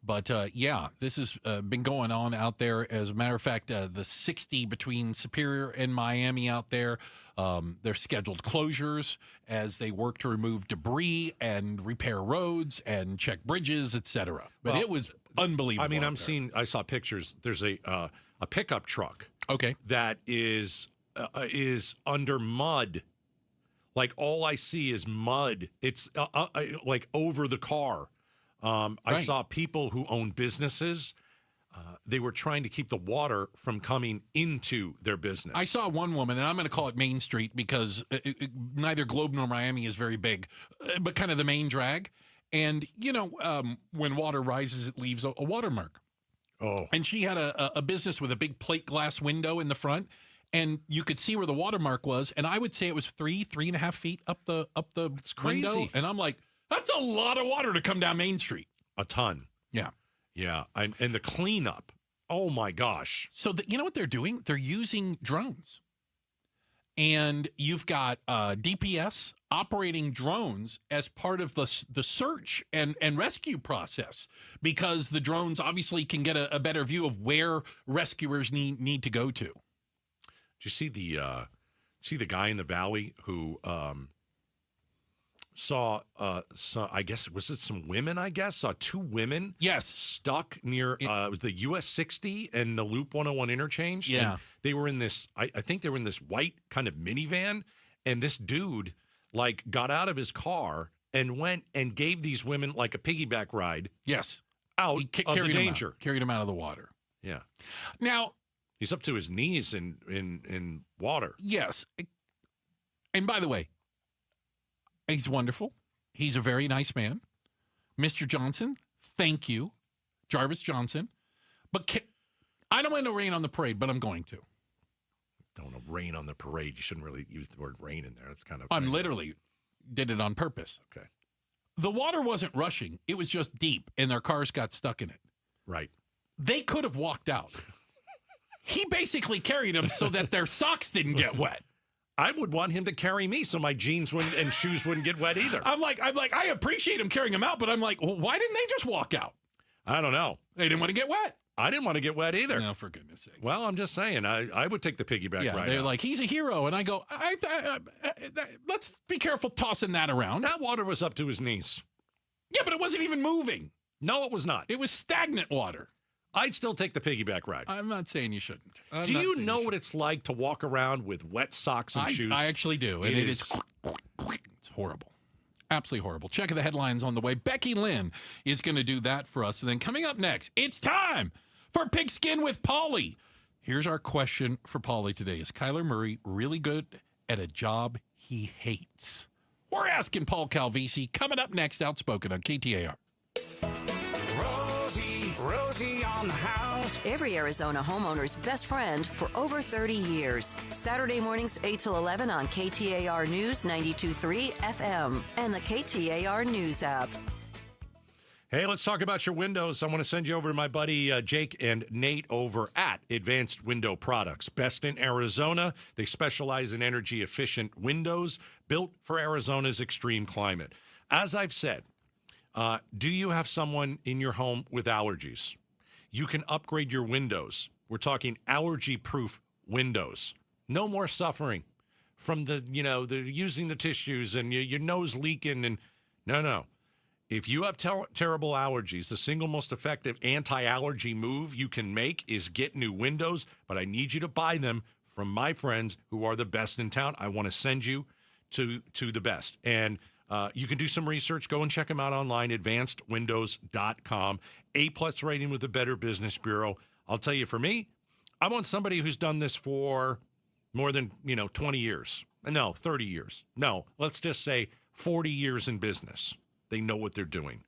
But, this has been going on out there. As a matter of fact, the 60 between Superior and Miami out there, they're scheduled closures as they work to remove debris and repair roads and check bridges, etc. But it was unbelievable. I mean, I saw pictures. There's a pickup truck. Okay. That is under mud. Like, all I see is mud. It's like over the car. I saw people who own businesses. They were trying to keep the water from coming into their business. I saw one woman, and I'm going to call it Main Street because neither Globe nor Miami is very big, but kind of the main drag. And, when water rises, it leaves a watermark. Oh. And she had a business with a big plate glass window in the front, and you could see where the watermark was. And I would say it was 3.5 feet up the it's crazy. window. And I'm like, that's a lot of water to come down Main Street. A ton. Yeah. Yeah. And the cleanup. Oh, my gosh. So, you know what they're doing? They're using drones. And you've got DPS operating drones as part of the search and rescue process, because the drones obviously can get a better view of where rescuers need to go to. Did you see the guy in the valley who saw I guess, was it some women, saw 2 women stuck near it was the US 60 and the Loop 101 interchange. Yeah. And they were in this, I think they were in this white kind of minivan, and this dude got out of his car and went and gave these women a piggyback ride. Yes. Out of the danger. Carried them out of the water. Yeah. Now, he's up to his knees in water. Yes. And by the way, he's wonderful. He's a very nice man. Mr. Johnson, thank you. Jarvis Johnson. But I don't want to rain on the parade, but I'm going to. Don't want to rain on the parade. You shouldn't really use the word rain in there. It's kind of... I'm literally did it on purpose. Okay. The water wasn't rushing. It was just deep, and their cars got stuck in it. Right. They could have walked out. He basically carried them so that their socks didn't get wet. I would want him to carry me so my jeans and shoes wouldn't get wet either. I'm like, I appreciate him carrying them out, but I'm like, well, why didn't they just walk out? I don't know. They didn't want to get wet. I didn't want to get wet either. No, for goodness sakes. Well, I'm just saying, I would take the piggyback ride. They're out. like, he's a hero. And I go, let's be careful tossing that around. That water was up to his knees. Yeah, but it wasn't even moving. No, it was not. It was stagnant water. I'd still take the piggyback ride. I'm not saying you shouldn't. Do you know what it's like to walk around with wet socks and shoes? I actually do. And it's horrible. Absolutely horrible. Check the headlines on the way. Becky Lynn is going to do that for us. And then coming up next, it's time for Pigskin with Paulie. Here's our question for Paulie today. Is Kyler Murray really good at a job he hates? We're asking Paul Calvisi. Coming up next, Outspoken on KTAR. Rosie on the house. Every Arizona homeowner's best friend for over 30 years. Saturday mornings 8 till 11 on KTAR News 92.3 FM and the KTAR News app. Hey, let's talk about your windows. I want to send you over to my buddy Jake and Nate over at Advanced Window Products. Best in Arizona. They specialize in energy-efficient windows built for Arizona's extreme climate. As I've said, do you have someone in your home with allergies? You can upgrade your windows. We're talking allergy-proof windows. No more suffering from the using the tissues and your nose leaking. And no. If you have terrible allergies, the single most effective anti-allergy move you can make is get new windows, but I need you to buy them from my friends who are the best in town. I want to send you to the best. And You can do some research. Go and check them out online, advancedwindows.com. A+ rating with the Better Business Bureau. I'll tell you, for me, I want somebody who's done this for more than, 20 years. No, 30 years. No, let's just say 40 years in business. They know what they're doing.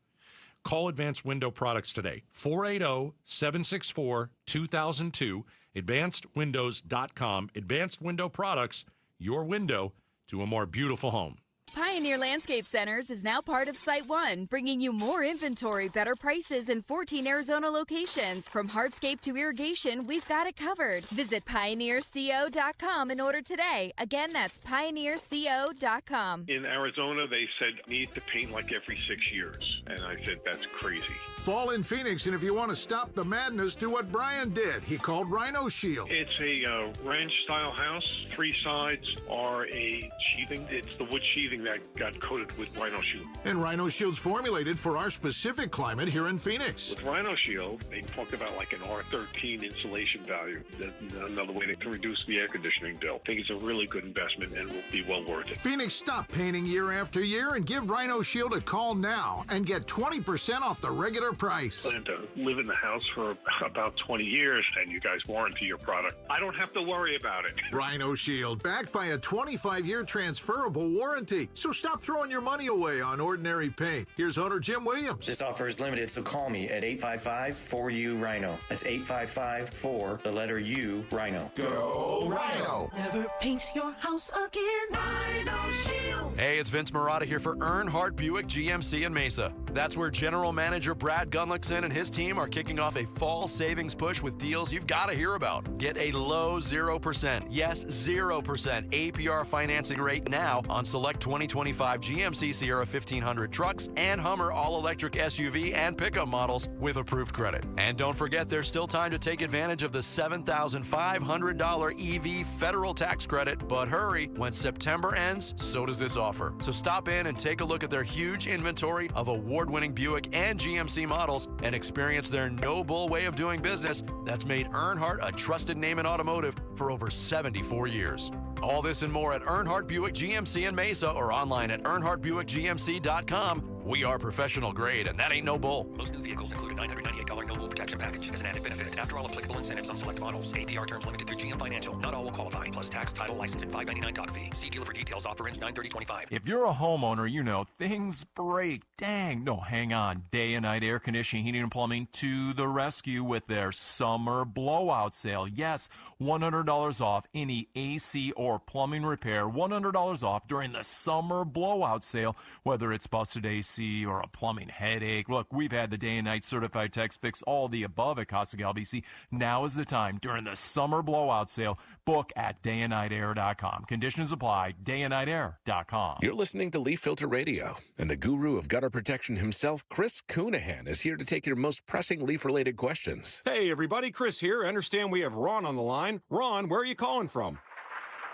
Call Advanced Window Products today. 480-764-2002. AdvancedWindows.com. Advanced Window Products, your window to a more beautiful home. Pioneer Landscape Centers is now part of Site One, bringing you more inventory, better prices, and 14 Arizona locations. From hardscape to irrigation, we've got it covered. Visit pioneerco.com and order today. Again, that's pioneerco.com. In Arizona, they said need to paint like every 6 years, and I said that's crazy. Fall in Phoenix, and if you want to stop the madness, do what Brian did. He called Rhino Shield. It's a ranch-style house. 3 sides are a sheathing. It's the wood sheathing that got coated with Rhino Shield. And Rhino Shield's formulated for our specific climate here in Phoenix. With Rhino Shield, they talked about like an R13 insulation value. That's another way to reduce the air conditioning bill. I think it's a really good investment and will be well worth it. Phoenix, stop painting year after year and give Rhino Shield a call now and get 20% off the regular price. I plan to live in the house for about 20 years, and you guys warranty your product. I don't have to worry about it. Rhino Shield, backed by a 25-year transferable warranty. So stop throwing your money away on ordinary paint. Here's owner Jim Williams. This offer is limited, so call me at 855-4U-RHINO. That's 855-4, the letter U, Rhino. Go Rhino! Never paint your house again. Rhino Shield. Hey, it's Vince Marotta here for Earnhardt Buick GMC in Mesa. That's where General Manager Brad Gunlickson and his team are kicking off a fall savings push with deals you've got to hear about. Get a low 0%, yes, 0% APR financing rate now on select 2025 GMC Sierra 1500 trucks and Hummer all-electric SUV and pickup models with approved credit. And don't forget, there's still time to take advantage of the $7,500 EV federal tax credit. But hurry, when September ends, so does this offer. So stop in and take a look at their huge inventory of award-winning Buick and GMC models and experience their no-bull way of doing business that's made Earnhardt a trusted name in automotive for over 74 years. All this and more at Earnhardt Buick GMC in Mesa or online at earnhardtbuickgmc.com. We are professional grade, and that ain't no bull. Most new vehicles include a $998 no bull protection package as an added benefit. After all applicable incentives on select models. APR terms limited through GM Financial. Not all will qualify. Plus tax, title, license, and $599 doc fee. See dealer for details. Offer ends 9/30/25. If you're a homeowner, you know things break. Dang. No, hang on. Day and night air conditioning, heating, and plumbing to the rescue with their summer blowout sale. Yes, $100 off any AC or plumbing repair. $100 off during the summer blowout sale, whether it's busted AC or a plumbing headache. Look, we've had the day and night certified techs fix all the above at Casa Galvisi. Now is the time during the summer blowout sale. Book at dayandnightair.com. Conditions apply. dayandnightair.com. You're listening to Leaf Filter Radio, and the guru of gutter protection himself, Chris Coonahan, is here to take your most pressing leaf-related questions. Hey, everybody, Chris here. I understand we have Ron on the line. Ron, where are you calling from?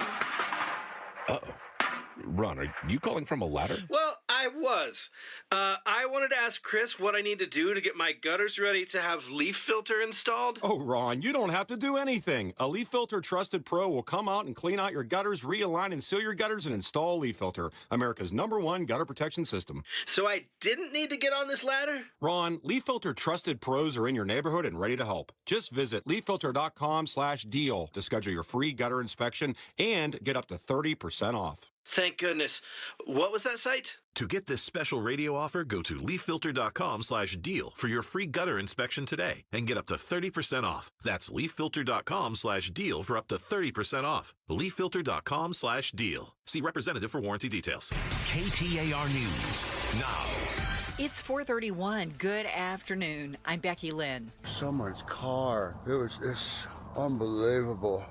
Uh-oh. Ron, are you calling from a ladder? Well, I was. I wanted to ask Chris what I need to do to get my gutters ready to have leaf filter installed. Oh, Ron, you don't have to do anything. A Leaf Filter Trusted Pro will come out and clean out your gutters, realign and seal your gutters, and install Leaf Filter, America's #1 gutter protection system. So I didn't need to get on this ladder? Ron, Leaf Filter Trusted Pros are in your neighborhood and ready to help. Just visit leaffilter.com/deal to schedule your free gutter inspection and get up to 30% off. Thank goodness. What was that site? To get this special radio offer, go to leaffilter.com/deal for your free gutter inspection today and get up to 30% off. That's leaffilter.com/deal for up to 30% off. leaffilter.com/deal. See representative for warranty details. KTAR News now. It's 4:31. Good afternoon. I'm Becky Lynn. Someone's car. It's unbelievable.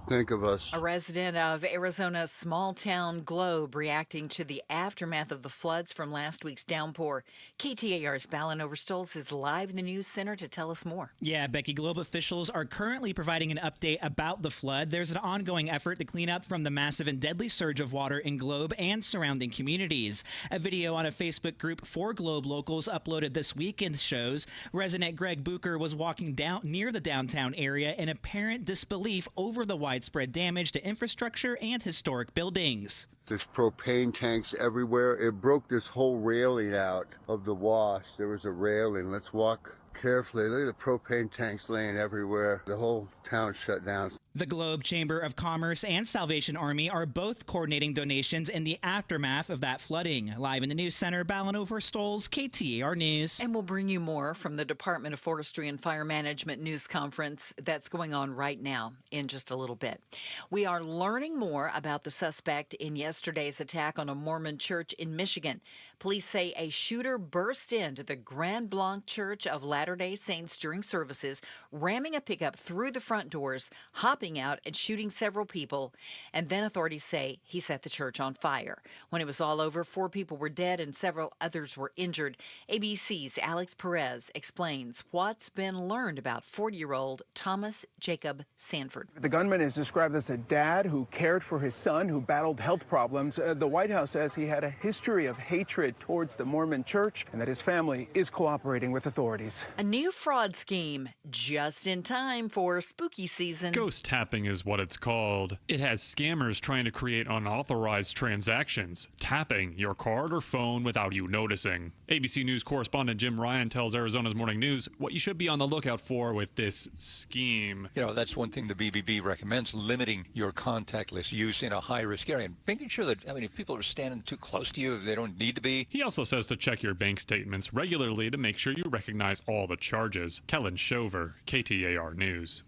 Think of us. A resident of Arizona's small town Globe reacting to the aftermath of the floods from last week's downpour. KTAR's Balin Overstolz is live in the news center to tell us more. Yeah, Becky, Globe officials are currently providing an update about the flood. There's an ongoing effort to clean up from the massive and deadly surge of water in Globe and surrounding communities. A video on a Facebook group for Globe locals uploaded this weekend shows resident Greg Bucher was walking down near the downtown area in apparent disbelief over the widespread damage to infrastructure and historic buildings. There's propane tanks everywhere. It broke this whole railing out of the wash. There was a railing. Let's walk carefully. Look at the propane tanks laying everywhere. The whole town shut down. The Globe Chamber of Commerce and Salvation Army are both coordinating donations in the aftermath of that flooding. Live in the News Center, Balano Stoles, KTAR News. And we'll bring you more from the Department of Forestry and Fire Management news conference that's going on right now in just a little bit. We are learning more about the suspect in yesterday's attack on a Mormon church in Michigan. Police say a shooter burst into the Grand Blanc Church of Latter-day Saints during services, ramming a pickup through the front doors, hopping out and shooting several people. And then authorities say he set the church on fire. When it was all over, 4 people were dead and several others were injured. ABC's Alex Perez explains what's been learned about 40-year-old Thomas Jacob Sanford. The gunman is described as a dad who cared for his son who battled health problems. The White House says he had a history of hatred towards the Mormon church and that his family is cooperating with authorities. A new fraud scheme just in time for spooky season. Ghost tapping is what it's called. It has scammers trying to create unauthorized transactions, tapping your card or phone without you noticing. ABC News correspondent Jim Ryan tells Arizona's Morning News what you should be on the lookout for with this scheme. You know, that's one thing the BBB recommends, limiting your contactless use in a high-risk area and making sure that, if people are standing too close to you, they don't need to be. He also says to check your bank statements regularly to make sure you recognize all the charges. Kellen Shover, KTAR News.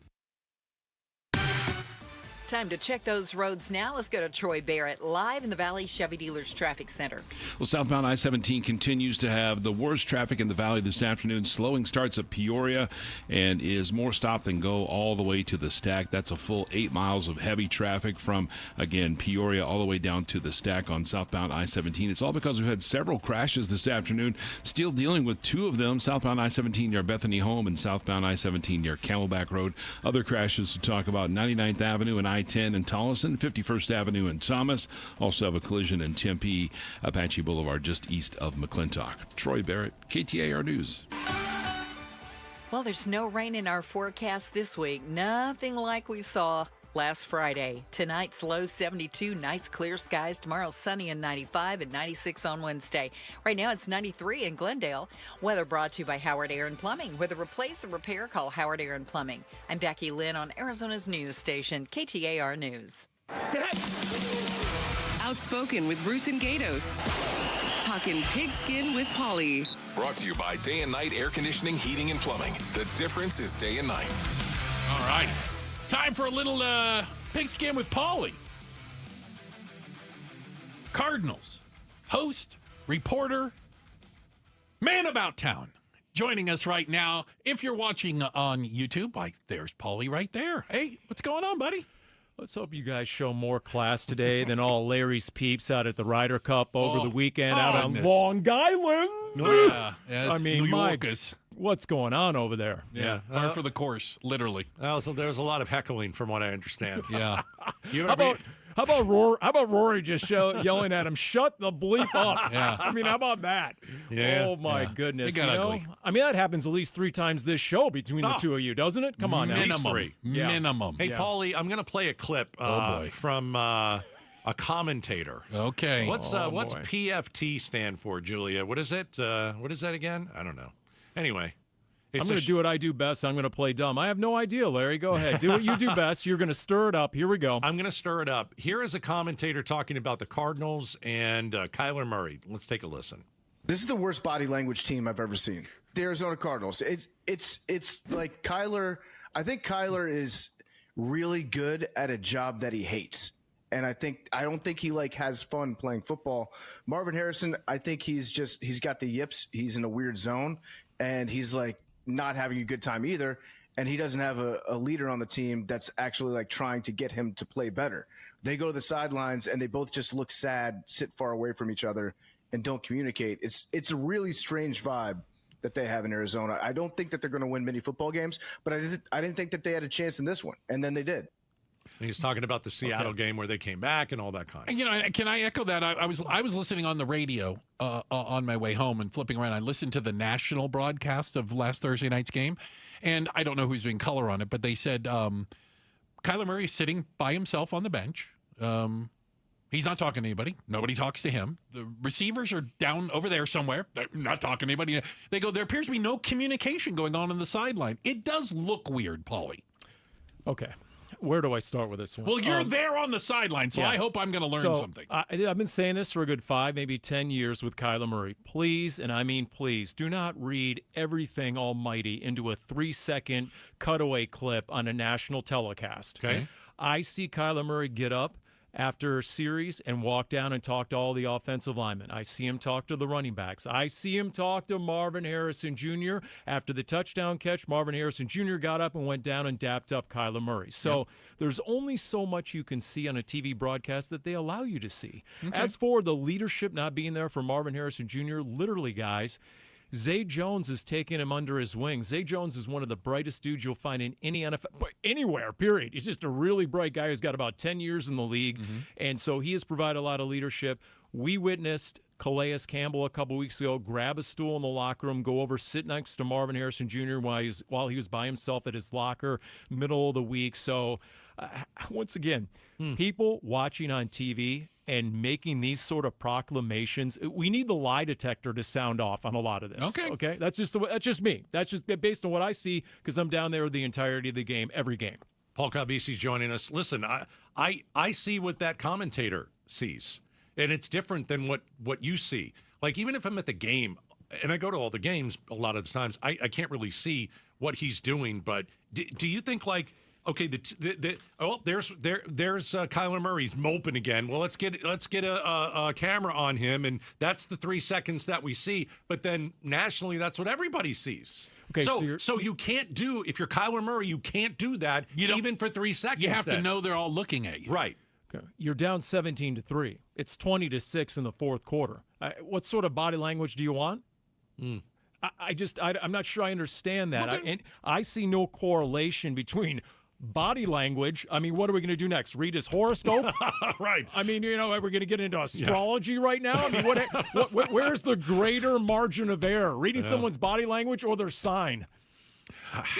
Time to check those roads now. Let's go to Troy Barrett live in the Valley Chevy Dealers Traffic Center. Well, southbound I-17 continues to have the worst traffic in the valley this afternoon. Slowing starts at Peoria and is more stop than go all the way to the Stack. That's a full 8 miles of heavy traffic from, again, Peoria all the way down to the Stack on southbound I-17. It's all because we've had several crashes this afternoon. Still dealing with 2 of them, southbound I-17 near Bethany Home and southbound I-17 near Camelback Road. Other crashes to talk about, 99th Avenue and I-10 in Tolleson, 51st Avenue in Thomas. Also have a collision in Tempe, Apache Boulevard just east of McClintock. Troy Barrett, KTAR News. Well, there's no rain in our forecast this week. Nothing like we saw last Friday. Tonight's low 72, nice clear skies. Tomorrow sunny and 95 and 96 on Wednesday. Right now it's 93 in Glendale. Weather brought to you by Howard Air and Plumbing. With a replace or repair, call Howard Air and Plumbing. I'm Becky Lynn on Arizona's news station, KTAR News. Outspoken with Bruce and Gatos. Talking pigskin with Polly. Brought to you by Day and Night Air Conditioning, Heating, and Plumbing. The difference is day and night. All right. Time for a little pigskin with Polly. Cardinals host, reporter, man about town. Joining us right now. If you're watching on YouTube, there's Polly right there. Hey, what's going on, buddy? Let's hope you guys show more class today than all Larry's peeps out at the Ryder Cup over the weekend out on Long Island. Yeah. I mean, New Yorkers. What's going on over there? Yeah. Par for the course, literally. Also, there's a lot of heckling from what I understand. Yeah. How about Rory just yelling at him, shut the bleep up? Yeah. I mean, how about that? Yeah. Oh, my goodness. It got ugly. I mean, that happens at least 3 times this show between the two of you, doesn't it? Come on now. Minimum. Hey, Paulie, I'm going to play a clip from a commentator. Okay. What's PFT stand for, Julia? What is it? What is that again? I don't know. Anyway. I'm going to do what I do best. I'm going to play dumb. I have no idea, Larry. Go ahead. Do what you do best. You're going to stir it up. Here we go. I'm going to stir it up. Here is a commentator talking about the Cardinals and Kyler Murray. Let's take a listen. This is the worst body language team I've ever seen. The Arizona Cardinals. It's like Kyler. I think Kyler is really good at a job that he hates. And I don't think he has fun playing football. Marvin Harrison, I think he's got the yips. He's in a weird zone and he's not having a good time either, and he doesn't have a leader on the team that's actually trying to get him to play better. They go to the sidelines and they both just look sad, sit far away from each other, and don't communicate. It's a really strange vibe that they have in Arizona. I don't think that they're going to win many football games, but I didn't think that they had a chance in this one, and then they did. He's talking about the Seattle game where they came back and all that kind of. Can I echo that? I was listening on the radio on my way home and flipping around. I listened to the national broadcast of last Thursday night's game, and I don't know who's doing color on it, but they said Kyler Murray is sitting by himself on the bench. He's not talking to anybody. Nobody talks to him. The receivers are down over there somewhere. They're not talking to anybody. They go, there appears to be no communication going on the sideline. It does look weird, Paulie. Okay. Where do I start with this one? Well, you're there on the sideline, so I hope I'm going to learn something. I've been saying this for a good 5, maybe 10 years with Kyler Murray. Please, and I mean please, do not read everything almighty into a 3-second cutaway clip on a national telecast. Okay. I see Kyler Murray get up after a series and walk down and talk to all the offensive linemen. I see him talk to the running backs. I see him talk to Marvin Harrison Jr. After the touchdown catch, Marvin Harrison Jr. got up and went down and dapped up Kyler Murray. So there's only so much you can see on a TV broadcast that they allow you to see. Okay. As for the leadership not being there for Marvin Harrison Jr., literally, guys, Zay Jones is taking him under his wing. Zay Jones is one of the brightest dudes you'll find in any NFL, anywhere, period. He's just a really bright guy who's got about 10 years in the league, and so he has provided a lot of leadership. We witnessed Calais Campbell a couple weeks ago grab a stool in the locker room, go over, sit next to Marvin Harrison Jr. while he was by himself at his locker, middle of the week. So, once again, people watching on TV and making these sort of proclamations, we need the lie detector to sound off on a lot of this. Okay, that's just me. That's just based on what I see because I'm down there the entirety of the game, every game. Paul Calvisi's joining us. Listen, I see what that commentator sees, and it's different than what you see. Like, even if I'm at the game, and I go to all the games a lot of the times, I can't really see what he's doing. But do you think, like, okay, there's Kyler Murray. He's moping again. Well, let's get a camera on him, and that's the 3 seconds that we see. But then nationally, that's what everybody sees. Okay, so you can't do, if you're Kyler Murray, you can't do that even for 3 seconds. You have to know they're all looking at you. Right. Okay. You're down 17-3. It's 20-6 in the fourth quarter. What sort of body language do you want? I'm not sure I understand that. Okay. I see no correlation between body language. I mean, what are we going to do next? Read his horoscope? Right. I mean, we're going to get into astrology right now? I mean, where's the greater margin of error? Reading someone's body language or their sign?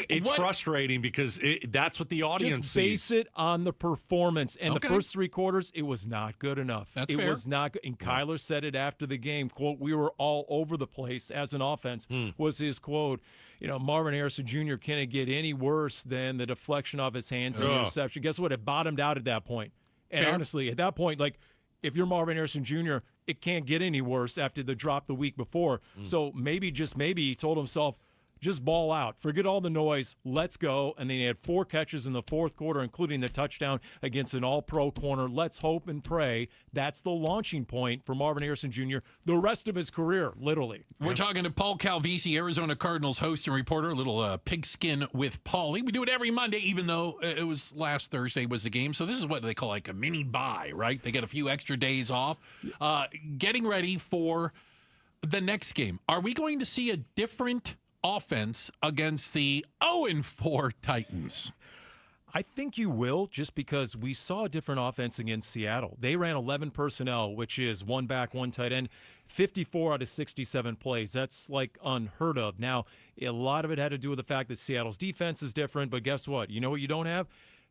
It's frustrating because that's what the audience sees. Just base it on the performance. And the first 3 quarters, it was not good enough. That's fair. It was not good. And Kyler said it after the game, quote, we were all over the place as an offense, was his quote. Marvin Harrison Jr. can't get any worse than the deflection off his hands and the interception. Guess what? It bottomed out at that point. And honestly, at that point, like, if you're Marvin Harrison Jr., it can't get any worse after the drop the week before. So maybe, just maybe, he told himself, just ball out. Forget all the noise. Let's go. And then he had 4 catches in the fourth quarter, including the touchdown against an all-pro corner. Let's hope and pray that's the launching point for Marvin Harrison Jr. the rest of his career, literally. We're talking to Paul Calvisi, Arizona Cardinals host and reporter, a little pigskin with Paulie. We do it every Monday, even though it was last Thursday was the game. So this is what they call like a mini bye, right? They get a few extra days off. Getting ready for the next game. Are we going to see a different offense against the 0-4 Titans? I think you will, just because we saw a different offense against Seattle. They ran 11 personnel, which is 1 back, 1 tight end, 54 out of 67 plays. That's like unheard of. Now, a lot of it had to do with the fact that Seattle's defense is different, but guess what? You know what you don't have?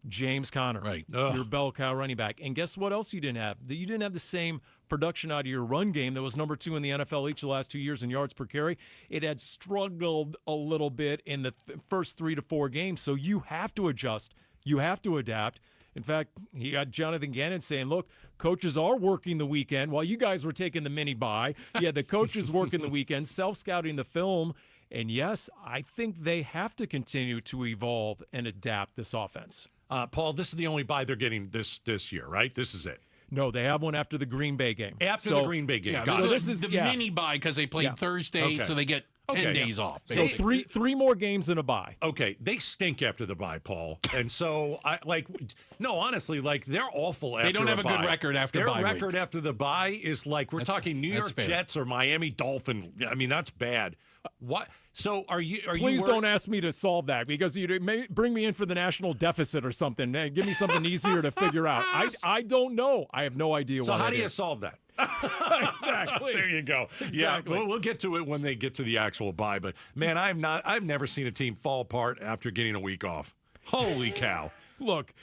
James Conner, right? Your bell cow running back. And guess what else you didn't have? You didn't have the same production out of your run game that was number 2 in the NFL each of the last 2 years in yards per carry. It had struggled a little bit in the first 3 to 4 games. So you have to adjust. You have to adapt. In fact, he got Jonathan Gannon saying, look, coaches are working the weekend while you guys were taking the mini bye. Yeah, the coaches working the weekend, self-scouting the film. And yes, I think they have to continue to evolve and adapt this offense. Paul, this is the only bye they're getting this year, right? This is it. No, they have one after the Green Bay game. After the Green Bay game. Yeah, so this is the mini bye because they played Thursday, so they get 10 days off. Basically. So three more games in a bye. Okay, they stink after the bye, Paul. And so, honestly, they're awful after They don't have a good record after bye Their record weeks. After the bye is we're talking New York Jets or Miami Dolphins. I mean, that's bad. What? So Please don't ask me to solve that, because you may bring me in for the national deficit or something. Give me something easier to figure out. I don't know. I have no idea. So how do you solve that? Exactly. There you go. Exactly. Yeah, we'll get to it when they get to the actual bye. But man, I've never seen a team fall apart after getting a week off. Holy cow. Look,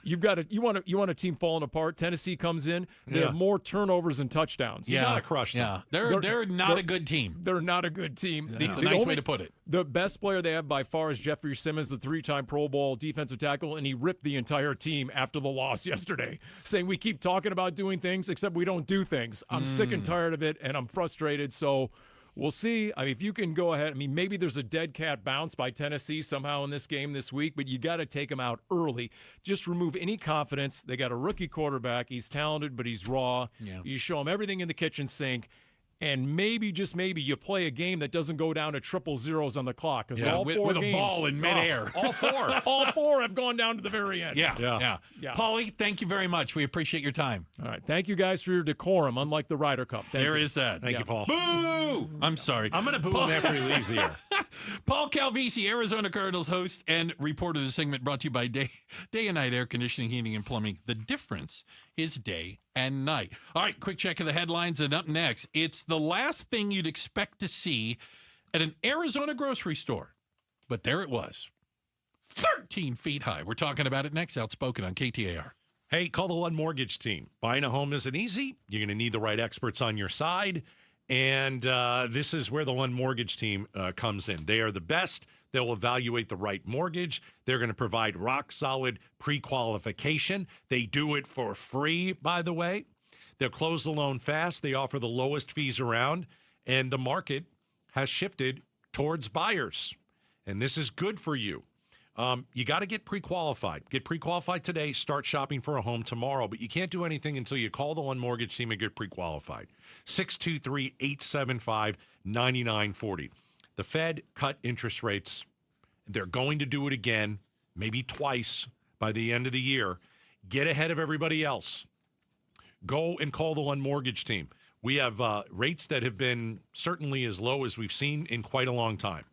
you want a team falling apart. Tennessee comes in. They have more turnovers than touchdowns. You got to crush them. They're not a good team. They're not a good team. That's a nice way to put it. The best player they have by far is Jeffrey Simmons, the 3-time Pro Bowl defensive tackle, and he ripped the entire team after the loss yesterday, saying we keep talking about doing things, except we don't do things. I'm sick and tired of it, and I'm frustrated, so we'll see. I mean, if you can go ahead, maybe there's a dead cat bounce by Tennessee somehow in this game this week, but you got to take them out early. Just remove any confidence. They got a rookie quarterback. He's talented, but he's raw. Yeah. You show him everything in the kitchen sink. And maybe, just maybe, you play a game that doesn't go down to triple zeros on the clock. Because all four with games, a ball in midair. All four have gone down to the very end. Yeah. Paulie, thank you very much. We appreciate your time. All right. Thank you guys for your decorum, unlike the Ryder Cup. There is that. Thank you, Paul. Boo! I'm sorry. I'm going to boo him after he leaves here. Paul Calvisi, Arizona Cardinals host and reporter of the segment, brought to you by Day and Night Air Conditioning, Heating, and Plumbing. The difference is day and night. All right, quick check of the headlines, and up next, it's the last thing you'd expect to see at an Arizona grocery store. But there it was, 13 feet high. We're talking about it next. Outspoken on KTAR. Hey, call the One Mortgage team. Buying a home isn't easy. You're going to need the right experts on your side. And this is where the One Mortgage team comes in. They are the best. They'll evaluate the right mortgage. They're going to provide rock-solid pre-qualification. They do it for free, by the way. They'll close the loan fast. They offer the lowest fees around. And the market has shifted towards buyers. And this is good for you. You got to get pre-qualified. Get pre-qualified today. Start shopping for a home tomorrow. But you can't do anything until you call the One Mortgage team and get pre-qualified. 623-875-9940. The Fed cut interest rates. They're going to do it again, maybe twice by the end of the year. Get ahead of everybody else. Go and call the One Mortgage team. We have rates that have been certainly as low as we've seen in quite a long time.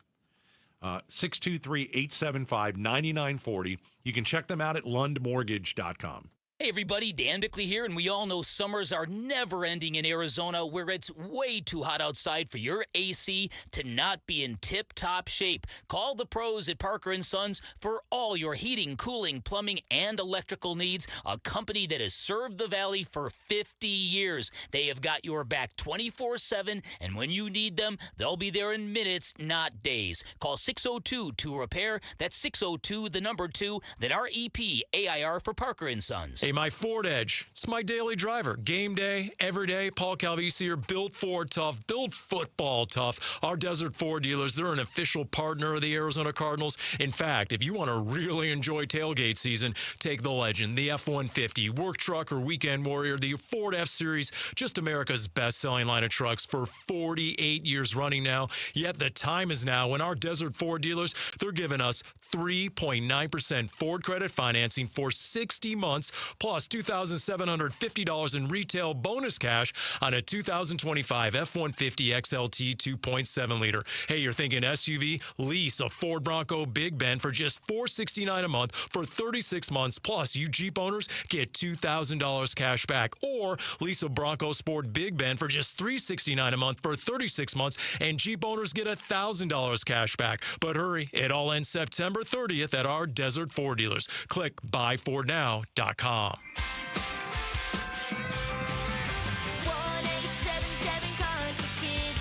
623-875-9940. You can check them out at lundmortgage.com. Hey everybody, Dan Bickley here, and we all know summers are never ending in Arizona, where it's way too hot outside for your AC to not be in tip-top shape. Call the pros at Parker & Sons for all your heating, cooling, plumbing, and electrical needs, a company that has served the Valley for 50 years. They have got your back 24/7, and when you need them, they'll be there in minutes, not days. Call 602-2-REPAIR. That's 602-2, then REPAIR for Parker & Sons. Hey, my Ford Edge. It's my daily driver. Game day, every day. Paul Calvisi here. Built Ford tough. Built football tough. Our Desert Ford dealers, they're an official partner of the Arizona Cardinals. In fact, if you want to really enjoy tailgate season, take the Legend, the F-150, work truck or weekend warrior, the Ford F-Series, just America's best-selling line of trucks for 48 years running now. Yet the time is now when our Desert Ford dealers, they're giving us 3.9% Ford credit financing for 60 months, plus $2,750 in retail bonus cash on a 2025 F-150 XLT 2.7 liter. Hey, you're thinking SUV? Lease a Ford Bronco Big Bend for just $469 a month for 36 months, plus you Jeep owners get $2,000 cash back. Or lease a Bronco Sport Big Bend for just $369 a month for 36 months, and Jeep owners get $1,000 cash back. But hurry, it all ends September 30th at our Desert Ford dealers. Click buyfordnow.com. 1-877 Cars for Kids.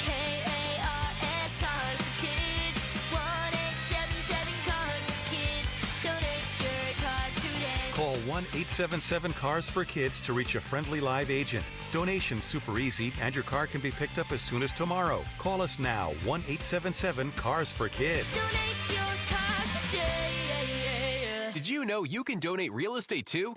KARS Cars for Kids. 1-877 Cars for Kids. Donate your car today. Call 1-877-CARS for Kids to reach a friendly live agent. Donation's super easy, and your car can be picked up as soon as tomorrow. Call us now, 1-877-CARS for Kids. Donate your car today. Did you know you can donate real estate too?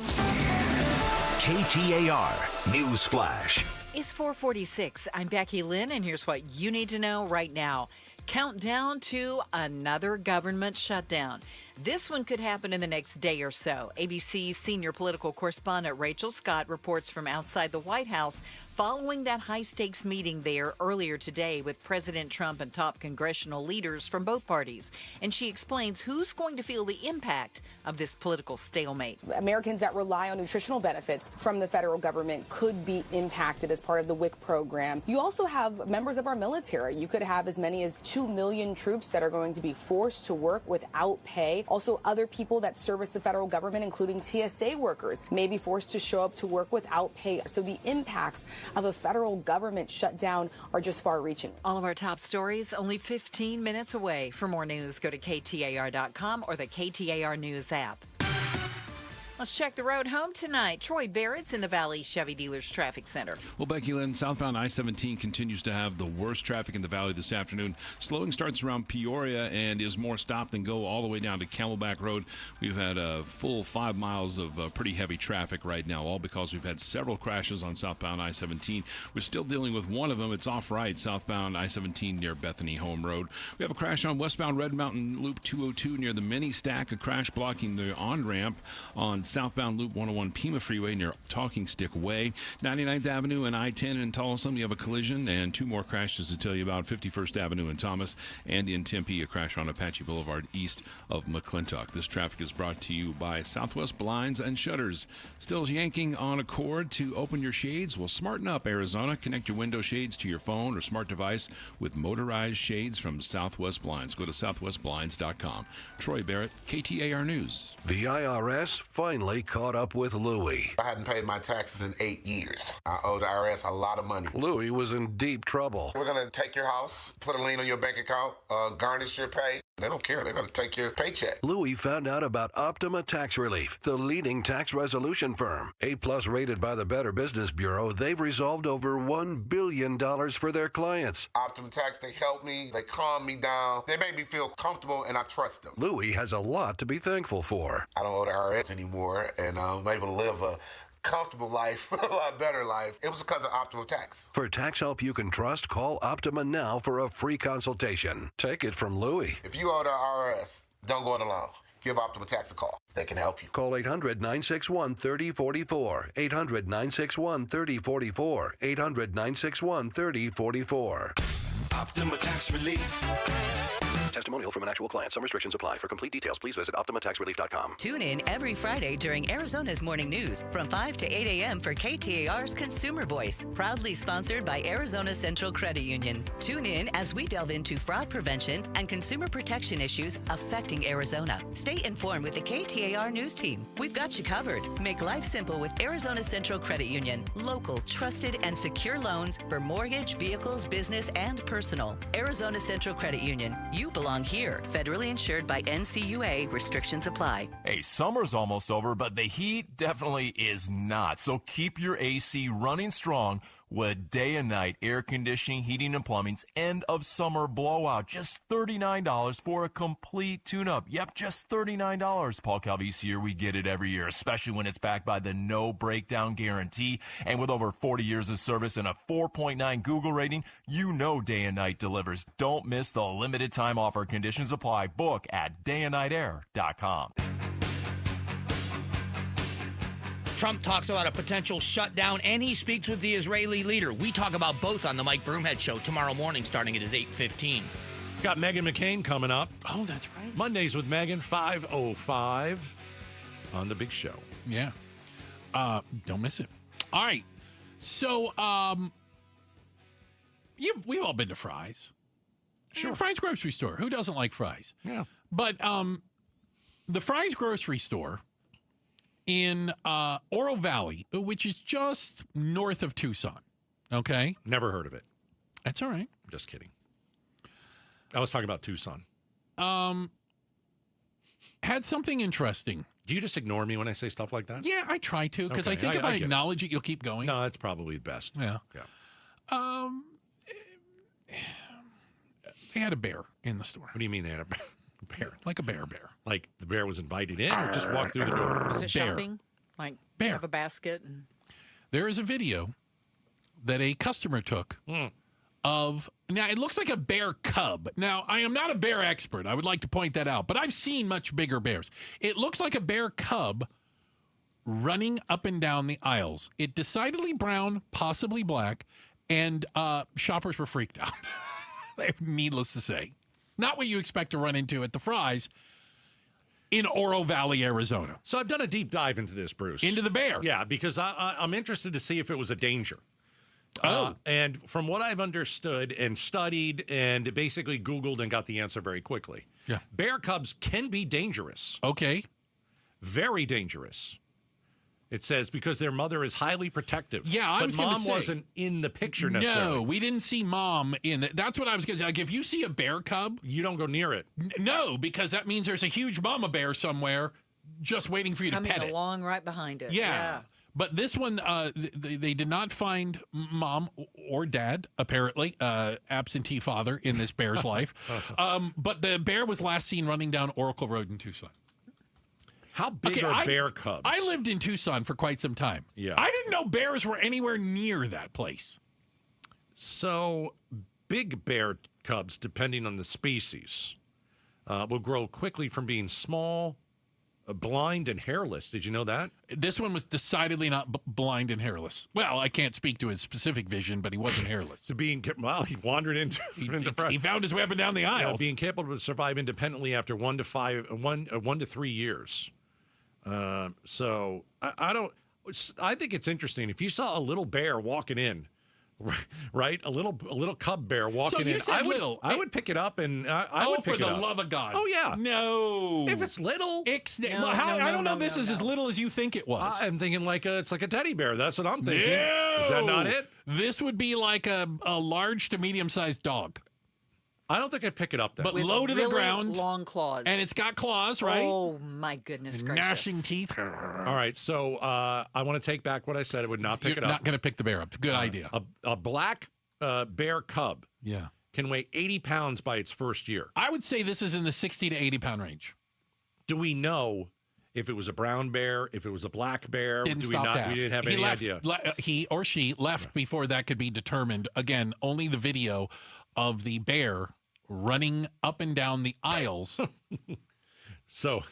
KTAR News Flash. It's 4:46. I'm Becky Lynn, and here's what you need to know right now. Countdown to another government shutdown. This one could happen in the next day or so. ABC's senior political correspondent Rachel Scott reports from outside the White House following that high-stakes meeting there earlier today with President Trump and top congressional leaders from both parties. And she explains who's going to feel the impact of this political stalemate. Americans that rely on nutritional benefits from the federal government could be impacted as part of the WIC program. You also have members of our military. You could have as many as 2 million troops that are going to be forced to work without pay. Also, other people that service the federal government, including TSA workers, may be forced to show up to work without pay. So the impacts of a federal government shutdown are just far-reaching. All of our top stories only 15 minutes away. For more news, go to KTAR.com or the KTAR News app. Let's check the road home tonight. Troy Barrett's in the Valley Chevy Dealers Traffic Center. Well, Becky Lynn, southbound I-17 continues to have the worst traffic in the valley this afternoon. Slowing starts around Peoria and is more stop than go all the way down to Camelback Road. We've had a full 5 miles of pretty heavy traffic right now, all because we've had several crashes on southbound I-17. We're still dealing with one of them. It's off-right, southbound I-17 near Bethany Home Road. We have a crash on westbound Red Mountain Loop 202 near the Mini Stack, a crash blocking the on-ramp on southbound Loop 101 Pima Freeway near Talking Stick Way. 99th Avenue and I-10 in Tolleson, you have a collision, and 2 more crashes to tell you about. 51st Avenue in Thomas, and in Tempe, a crash on Apache Boulevard east of McClintock. This traffic is brought to you by Southwest Blinds and Shutters. Still yanking on a cord to open your shades? Well, smarten up, Arizona. Connect your window shades to your phone or smart device with motorized shades from Southwest Blinds. Go to southwestblinds.com. Troy Barrett, KTAR News. The IRS finally caught up with Louie. I hadn't paid my taxes in 8 years. I owe the IRS a lot of money. Louie was in deep trouble. We're going to take your house, put a lien on your bank account, garnish your pay. They don't care. They're going to take your paycheck. Louie found out about Optima Tax Relief, the leading tax resolution firm. A-plus rated by the Better Business Bureau, they've resolved over $1 billion for their clients. Optima Tax, they help me. They calm me down. They make me feel comfortable, and I trust them. Louie has a lot to be thankful for. I don't owe the IRS anymore, and I'm able to live a comfortable life, a lot better life. It was because of Optima Tax. For tax help you can trust, call Optima now for a free consultation. Take it from Louie. If you owe the IRS, don't go it alone. Give Optima Tax a call. They can help you. Call 800-961-3044. 800-961-3044. 800-961-3044. Optima Tax Relief. Testimonial from an actual client. Some restrictions apply. For complete details, please visit OptimaTaxRelief.com. Tune in every Friday during Arizona's Morning News from 5 to 8 a.m. for KTAR's Consumer Voice, proudly sponsored by Arizona Central Credit Union. Tune in as we delve into fraud prevention and consumer protection issues affecting Arizona. Stay informed with the KTAR News team. We've got you covered. Make life simple with Arizona Central Credit Union. Local, trusted, and secure loans for mortgage, vehicles, business, and personal. Arizona Central Credit Union. You belong here. Federally insured by NCUA. Restrictions apply. Hey, summer's almost over, but the heat definitely is not. So keep your AC running strong with day and night air conditioning, heating, and plumbing's end of summer blowout. Just $39 for a complete tune-up. Yep, just $39. Paul Calvisi here. We get it every year, especially when it's backed by the no breakdown guarantee. And with over 40 years of service and a 4.9 Google rating, you know day and night delivers. Don't miss the limited time offer. Conditions apply. Book at dayandnightair.com. Trump talks about a potential shutdown, and he speaks with the Israeli leader. We talk about both on the Mike Broomhead Show tomorrow morning, starting at 8:15. Got Meghan McCain coming up. Oh, that's right. Mondays with Meghan, 5:05 on the big show. Yeah. Don't miss it. All right. So, we've all been to Fry's. Sure. Fry's grocery store. Who doesn't like fries? Yeah. But the Fry's grocery store in Oro Valley, which is just north of Tucson. Okay? Never heard of it. That's all right. I'm just kidding. I was talking about Tucson. Had something interesting. Do you just ignore me when I say stuff like that? Yeah, I try to, because Okay, I think if I get it. acknowledge it, you'll keep going. No, that's probably best. Yeah. Yeah. They had a bear in the store. What do you mean they had a bear? Like a bear. Like the bear was invited in or just walked through the door? Was it shopping? Like Bear. have a basket? And... There is a video that a customer took of, now it looks like a bear cub. Now, I am not a bear expert. I would like to point that out, but I've seen much bigger bears. It looks like a bear cub running up and down the aisles. It decidedly brown, possibly black, and shoppers were freaked out. Needless to say. Not what you expect to run into at the Fry's in Oro Valley, Arizona. So I've done a deep dive into this, Bruce. Into the bear. Yeah, because I'm interested to see if it was a danger. And from what I've understood and studied and basically Googled and got the answer very quickly. Yeah. Bear cubs can be dangerous. Okay. Very dangerous. It says because their mother is highly protective. Yeah, I was going to say. But mom wasn't in the picture necessarily. No, we didn't see mom in it. That's what I was going to say. Like, if you see a bear cub, you don't go near it. No, because that means there's a huge mama bear somewhere just waiting for you to pet it. Coming along right behind it. Yeah. But this one, they did not find mom or dad, apparently, absentee father in this bear's life. But the bear was last seen running down Oracle Road in Tucson. How big are bear cubs? I lived in Tucson for quite some time. Yeah. I didn't know bears were anywhere near that place. So big bear cubs, depending on the species, will grow quickly from being small, blind, and hairless. Did you know that? This one was decidedly not blind and hairless. Well, I can't speak to his specific vision, but he wasn't hairless. He wandered into he found his way up and down the aisles. Being capable to survive independently after 1 to 3 years. So I think it's interesting. If you saw a little bear walking in, right? A little cub bear walking in. I would pick it up and I would pick it up. For the love of God. Oh, yeah. No. If it's little. I don't know if this is as little as you think it was. I'm thinking it's like a teddy bear. That's what I'm thinking. No. Is that not it? This would be like a large to medium-sized dog. I don't think I'd pick it up then. But With low to really the ground. long claws. And it's got claws, right? Oh, my goodness gracious. Gnashing teeth. All right, so I want to take back what I said. I would not pick it up. You're not going to pick the bear up. Good idea. A black bear cub can weigh 80 pounds by its first year. I would say this is in the 60 to 80 pound range. Do we know if it was a brown bear, if it was a black bear? Didn't Do stop we not? to ask. We didn't have He any left, idea. He or she left before that could be determined. Again, only the video of the bear running up and down the aisles. So,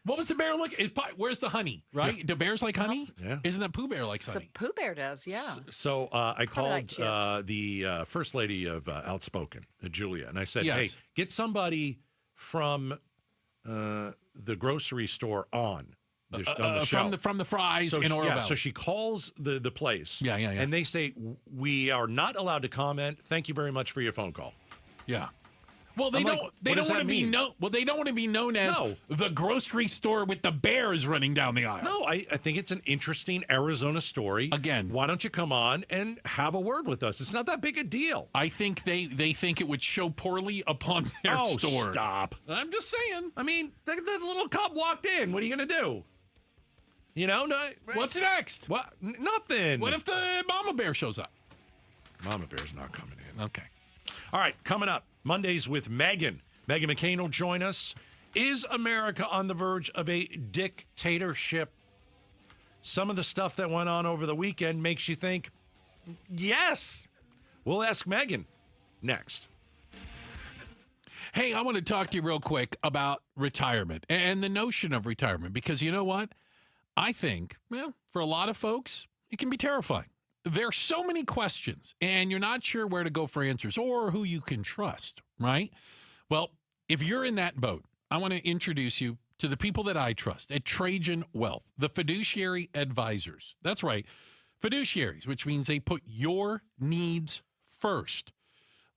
what was the bear look? Where's the honey? Right? Do bears like honey? Yeah. Isn't that Pooh Bear likes honey? Pooh Bear does, yeah. So I Probably called like the first lady of Outspoken, Julia, and I said, Yes. "Hey, get somebody from the grocery store on the shelf. from the fries in Oro Valley." So she calls the place. Yeah. And they say, "We are not allowed to comment. Thank you very much for your phone call." Yeah. Well, they I'm don't. like, They what don't does want that to be mean? known. Well, they don't want to be known as the grocery store with the bears running down the aisle. No, I think it's an interesting Arizona story. Again, why don't you come on and have a word with us? It's not that big a deal. I think they think it would show poorly upon their store. Stop. I'm just saying. I mean, the little cub walked in. What are you going to do? You know, What's next? What? Nothing. What if the mama bear shows up? Mama bear's not coming in. Okay. All right, coming up, Mondays with Megan. Megan McCain will join us. Is America on the verge of a dictatorship? Some of the stuff that went on over the weekend makes you think, yes. We'll ask Megan next. Hey, I want to talk to you real quick about retirement and the notion of retirement, because you know what? I think, well, for a lot of folks, it can be terrifying. There are so many questions, and you're not sure where to go for answers or who you can trust, right? Well, if you're in that boat, I want to introduce you to the people that I trust at Trajan Wealth, the fiduciary advisors. That's right, fiduciaries, which means they put your needs first.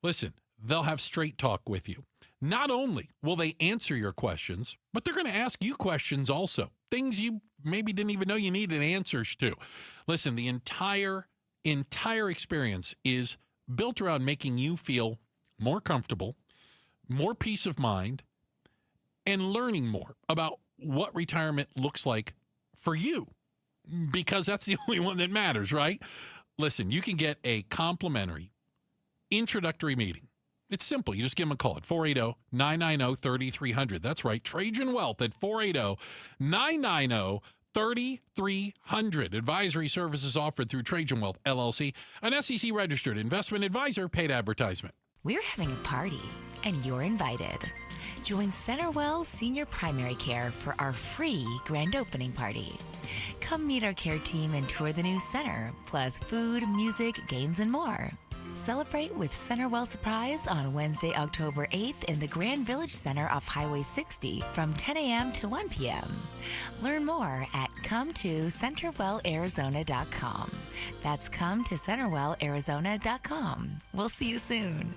Listen, they'll have straight talk with you. Not only will they answer your questions, but they're going to ask you questions also, things you maybe didn't even know you needed answers to. Listen, the entire experience is built around making you feel more comfortable, more peace of mind, and learning more about what retirement looks like for you, because that's the only one that matters, right? Listen, you can get a complimentary introductory meeting. It's simple. You just give them a call at 480-990-3300. That's right, Trajan Wealth at 480-990-3300. Advisory services offered through Trajan Wealth, LLC, an SEC-registered investment advisor, paid advertisement. We're having a party, and you're invited. Join Centerwell Senior Primary Care for our free grand opening party. Come meet our care team and tour the new center, plus food, music, games, and more. Celebrate with Centerwell Surprise on Wednesday, October 8th in the Grand Village Center off Highway 60 from 10 a.m. to 1 p.m. Learn more at cometocenterwellarizona.com. That's cometocenterwellarizona.com. We'll see you soon.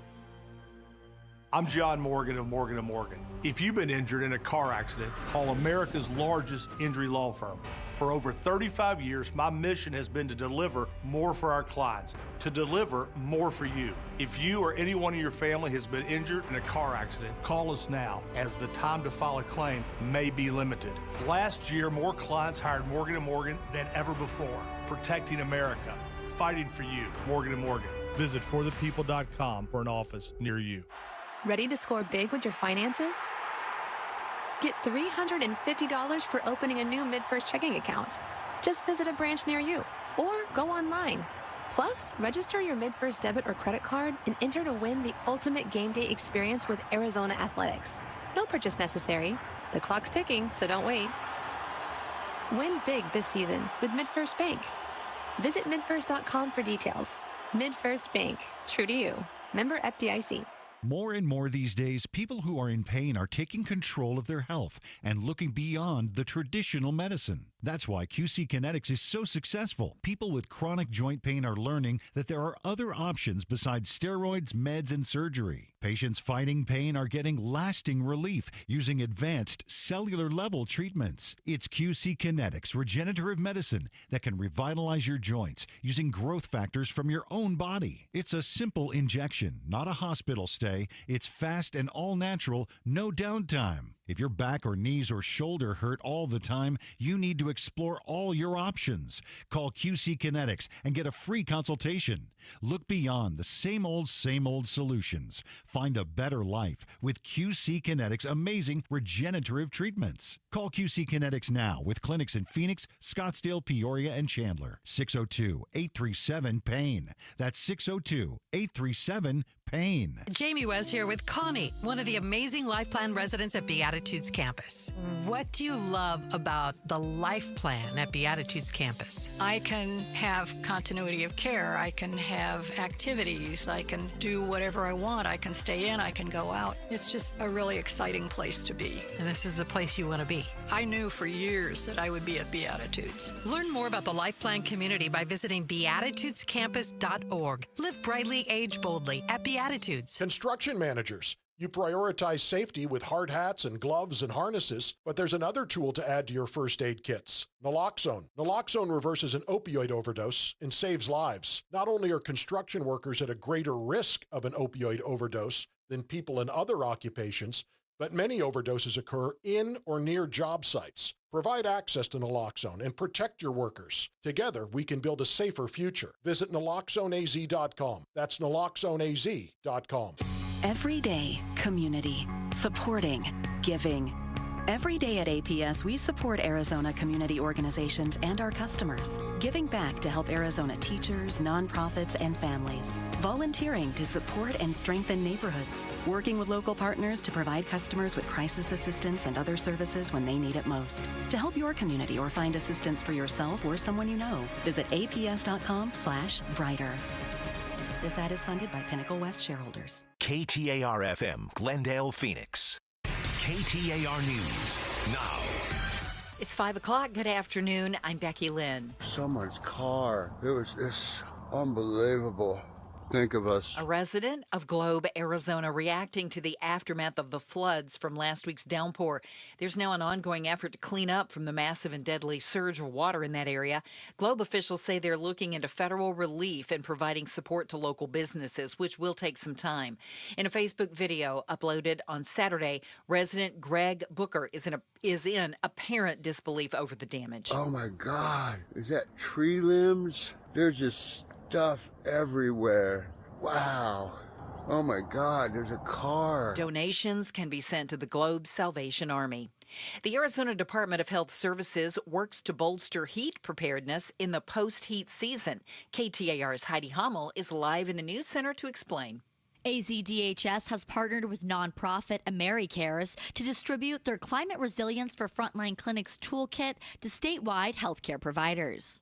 I'm John Morgan of Morgan & Morgan. If you've been injured in a car accident, call America's largest injury law firm. For over 35 years, my mission has been to deliver more for our clients, to deliver more for you. If you or anyone in your family has been injured in a car accident, call us now, as the time to file a claim may be limited. Last year, more clients hired Morgan & Morgan than ever before, protecting America, fighting for you. Morgan & Morgan. Visit forthepeople.com for an office near you. Ready to score big with your finances? Get $350 for opening a new MidFirst checking account. Just visit a branch near you or go online. Plus, register your MidFirst debit or credit card and enter to win the ultimate game day experience with Arizona Athletics. No purchase necessary. The clock's ticking, so don't wait. Win big this season with MidFirst Bank. Visit midfirst.com for details. MidFirst Bank. True to you. Member FDIC. More and more these days, people who are in pain are taking control of their health and looking beyond the traditional medicine. That's why QC Kinetics is so successful. People with chronic joint pain are learning that there are other options besides steroids, meds, and surgery. Patients fighting pain are getting lasting relief using advanced cellular-level treatments. It's QC Kinetics regenerative medicine that can revitalize your joints using growth factors from your own body. It's a simple injection, not a hospital stay. It's fast and all-natural, no downtime. If your back or knees or shoulder hurt all the time, you need to explore all your options. Call QC Kinetics and get a free consultation. Look beyond the same old solutions. Find a better life with QC Kinetics' amazing regenerative treatments. Call QC Kinetics now with clinics in Phoenix, Scottsdale, Peoria, and Chandler. 602-837-PAIN. That's 602-837-PAIN. Jamie West here with Connie, one of the amazing Life Plan residents at Beatitudes Campus. What do you love about the Life Plan at Beatitudes Campus? I can have continuity of care. I can have activities. I can do whatever I want. I can stay in. I can go out. It's just a really exciting place to be. And this is the place you want to be. I knew for years that I would be at Beatitudes. Learn more about the Life Plan community by visiting beatitudescampus.org. Live brightly, age boldly at Beatitudes. Construction managers. You prioritize safety with hard hats and gloves and harnesses, but there's another tool to add to your first aid kits, naloxone. Naloxone reverses an opioid overdose and saves lives. Not only are construction workers at a greater risk of an opioid overdose than people in other occupations, but many overdoses occur in or near job sites. Provide access to naloxone and protect your workers. Together, we can build a safer future. Visit naloxoneaz.com. That's naloxoneaz.com. Every day, community, supporting, giving. Every day at APS, we support Arizona community organizations and our customers, giving back to help Arizona teachers, nonprofits, and families, volunteering to support and strengthen neighborhoods, working with local partners to provide customers with crisis assistance and other services when they need it most. To help your community or find assistance for yourself or someone you know, visit aps.com/brighter. This ad is funded by Pinnacle West shareholders. KTAR-FM, Glendale, Phoenix. KTAR News, now. It's 5 o'clock. Good afternoon. I'm Becky Lynn. Someone's car. It was just unbelievable. Think of us. A resident of Globe, Arizona, reacting to the aftermath of the floods from last week's downpour. There's now an ongoing effort to clean up from the massive and deadly surge of water in that area. Globe officials say they're looking into federal relief and providing support to local businesses, which will take some time. In a Facebook video uploaded on Saturday, resident Greg Booker is in apparent disbelief over the damage. Oh my God. Is that tree limbs? There's just stuff everywhere. Wow. Oh my God, there's a car. Donations can be sent to the Globe Salvation Army. The Arizona Department of Health Services works to bolster heat preparedness in the post-heat season. KTAR's Heidi Hummel is live in the News Center to explain. AZDHS has partnered with nonprofit AmeriCares to distribute their Climate Resilience for Frontline Clinics toolkit to statewide healthcare providers.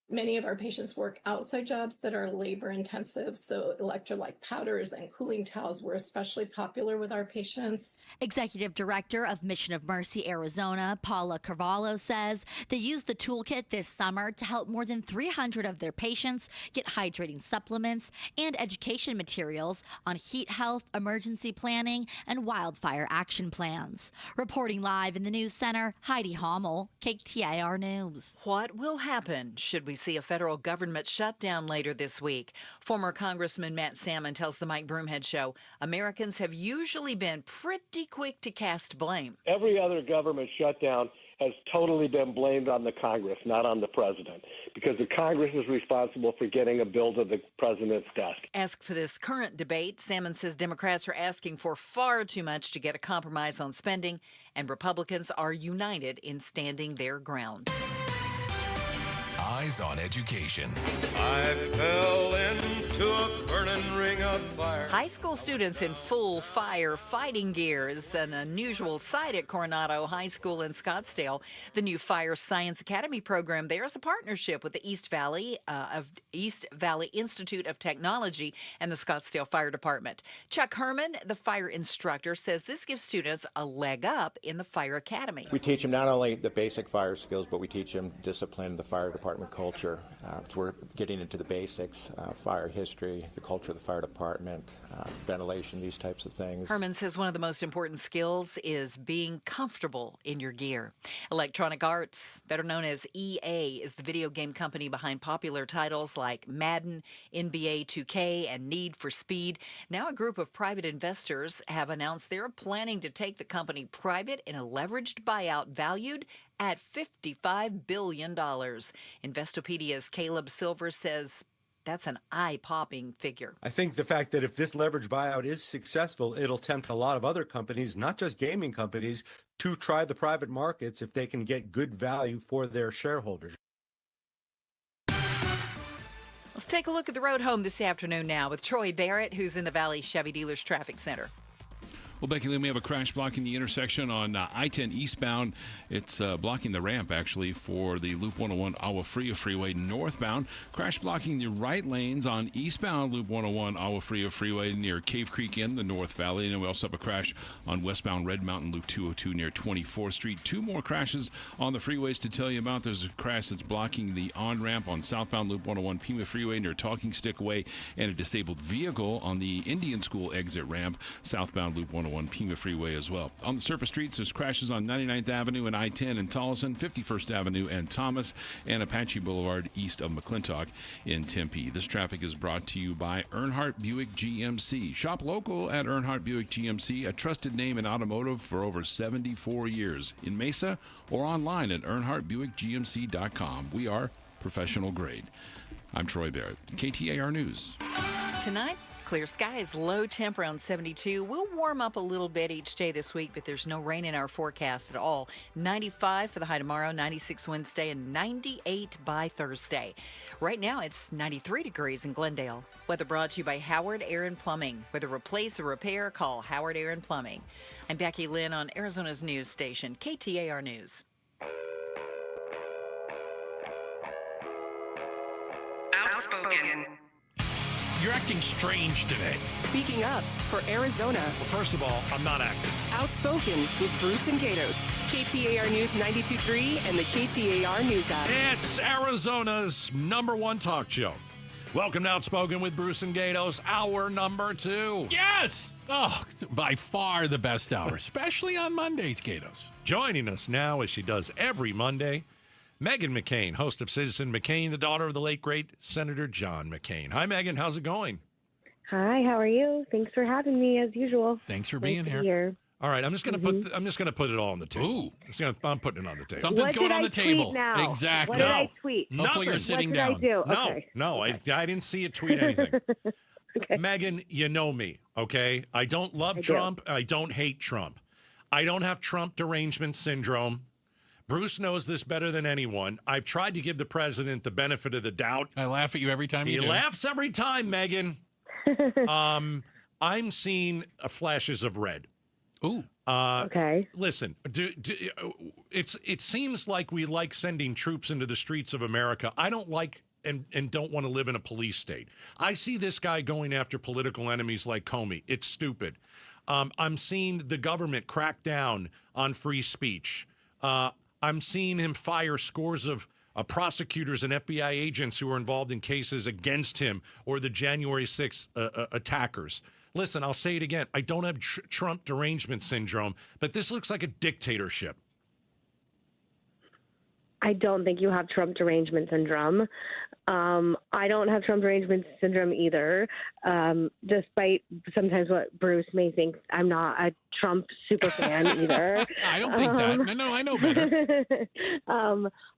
Many of our patients work outside jobs that are labor intensive, so electrolyte powders and cooling towels were especially popular with our patients. Executive Director of Mission of Mercy Arizona, Paula Carvalho, says they used the toolkit this summer to help more than 300 of their patients get hydrating supplements and education materials on heat health, emergency planning, and wildfire action plans. Reporting live in the News Center, Heidi Hommel, KTAR News. What will happen should we see a federal government shutdown later this week? Former Congressman Matt Salmon tells the Mike Broomhead Show Americans have usually been pretty quick to cast blame. Every other government shutdown has totally been blamed on the Congress, not on the president, because the Congress is responsible for getting a bill to the president's desk. Asked for this current debate, Salmon says Democrats are asking for far too much to get a compromise on spending, and Republicans are united in standing their ground. Eyes on Education. I fell into a burning ring of fire. High school students in full fire fighting gear is an unusual sight at Coronado High School in Scottsdale. The new Fire Science Academy program there is a partnership with the East Valley Institute of Technology and the Scottsdale Fire Department. Chuck Herman, the fire instructor, says this gives students a leg up in the Fire Academy. We teach them not only the basic fire skills, but we teach them discipline, the fire department culture. So we're getting into the basics, fire history, the culture of the fire department, ventilation, these types of things. Herman says one of the most important skills is being comfortable in your gear. Electronic Arts, better known as EA, is the video game company behind popular titles like Madden, NBA 2K, and Need for Speed. Now a group of private investors have announced they're planning to take the company private in a leveraged buyout valued at $55 billion. Investopedia's Caleb Silver says that's an eye-popping figure. I think the fact that if this leverage buyout is successful, it'll tempt a lot of other companies, not just gaming companies, to try the private markets if they can get good value for their shareholders. Let's take a look at the road home this afternoon now with Troy Barrett, who's in the Valley Chevy Dealers Traffic Center. Well, Becky Lynn, we have a crash blocking the intersection on I-10 eastbound. It's blocking the ramp, actually, for the Loop 101 Agua Fria Freeway northbound. Crash blocking the right lanes on eastbound Loop 101 Agua Fria Freeway near Cave Creek in the North Valley. And we also have a crash on westbound Red Mountain Loop 202 near 24th Street. Two more crashes on the freeways to tell you about. There's a crash that's blocking the on-ramp on southbound Loop 101 Pima Freeway near Talking Stick Way, and a disabled vehicle on the Indian School exit ramp, southbound Loop 101 Pima Freeway as well. On the surface streets, there's crashes on 99th Avenue and I-10 in Tolleson, 51st Avenue and Thomas, and Apache Boulevard east of McClintock in Tempe. This traffic is brought to you by Earnhardt Buick GMC. Shop local at Earnhardt Buick GMC, a trusted name in automotive for over 74 years. In Mesa or online at EarnhardtBuickGMC.com. We are professional grade. I'm Troy Barrett, KTAR News. Tonight, clear skies, low temp around 72. We'll warm up a little bit each day this week, but there's no rain in our forecast at all. 95 for the high tomorrow, 96 Wednesday, and 98 by Thursday. Right now, it's 93 degrees in Glendale. Weather brought to you by Howard Aaron Plumbing. Whether replace or repair, call Howard Aaron Plumbing. I'm Becky Lynn on Arizona's news station, KTAR News. Outspoken. You're acting strange today. Speaking up for Arizona. Well, first of all, I'm not acting. Outspoken with Bruce and Gatos. KTAR News 92.3 and the KTAR News app. It's Arizona's #1 talk show. Welcome to Outspoken with Bruce and Gatos, hour number 2. Yes! Oh, by far the best hour, especially on Mondays, Gatos. Joining us now, as she does every Monday, Megan McCain, host of Citizen McCain, the daughter of the late, great Senator John McCain. Hi, Megan. How's it going? Hi, how are you? Thanks for having me, as usual. Thanks for Nice being to here. be here. All right, I'm just going to put it all on the table. Ooh. I'm putting it on the table. Something's going on the table. Now? Exactly. What did I tweet? Hopefully you're sitting down. What did I do? No, Okay. no, I didn't see you tweet anything. Okay. Megan, you know me, okay? I don't love Trump. I don't hate Trump. I don't have Trump derangement syndrome. Bruce knows this better than anyone. I've tried to give the president the benefit of the doubt. I laugh at you every time you do. He laughs every time, Megan. I'm seeing flashes of red. Ooh. Okay. Listen, it seems like we like sending troops into the streets of America. I don't like and don't want to live in a police state. I see this guy going after political enemies like Comey. It's stupid. I'm seeing the government crack down on free speech. I'm seeing him fire scores of prosecutors and FBI agents who are involved in cases against him or the January 6th attackers. Listen, I'll say it again. I don't have Trump derangement syndrome, but this looks like a dictatorship. I don't think you have Trump derangement syndrome. I don't have Trump derangement syndrome either, despite sometimes what Bruce may think. I'm not a Trump super fan either. I don't think that. No, I know better.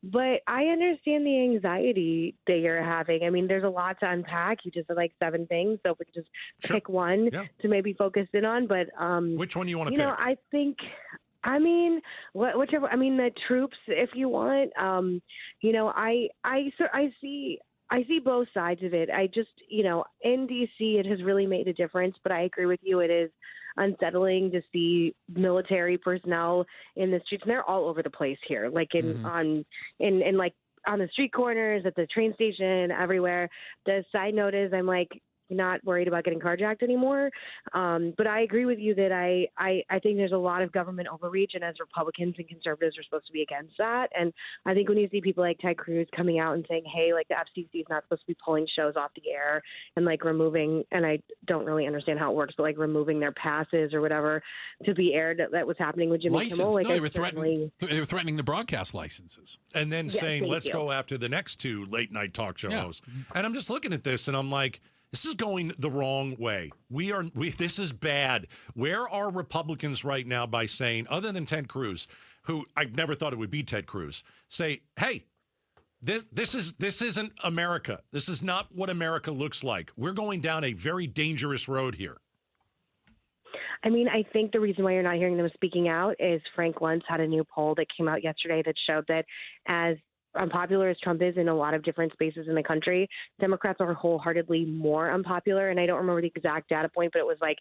But I understand the anxiety that you're having. I mean, there's a lot to unpack. You just said like 7 things, so if we could just pick one to maybe focus in on. But which one do you want to pick? You know, I think. I mean, whichever. I mean, the troops, if you want. You know, I see both sides of it. I just, you know, in D.C. it has really made a difference, but I agree with you. It is unsettling to see military personnel in the streets, and they're all over the place here, like on the street corners, at the train station, everywhere. The side note is, I'm like, not worried about getting carjacked anymore. But I agree with you that I think there's a lot of government overreach, and as Republicans and conservatives are supposed to be against that. And I think when you see people like Ted Cruz coming out and saying, hey, like the FCC is not supposed to be pulling shows off the air and like removing, and I don't really understand how it works, but like removing their passes or whatever to be aired, that was happening with Jimmy Kimmel. Like, no, they were threatening the broadcast licenses. And then saying, let's go after the next 2 late night talk show hosts. And I'm just looking at this and I'm like, this is going the wrong way. This is bad. Where are Republicans right now by saying, other than Ted Cruz, who I never thought it would be Ted Cruz, say, hey, this isn't America. This is not what America looks like. We're going down a very dangerous road here. I mean, I think the reason why you're not hearing them speaking out is Frank Luntz had a new poll that came out yesterday that showed that as unpopular as Trump is in a lot of different spaces in the country, Democrats are wholeheartedly more unpopular. And I don't remember the exact data point, but it was like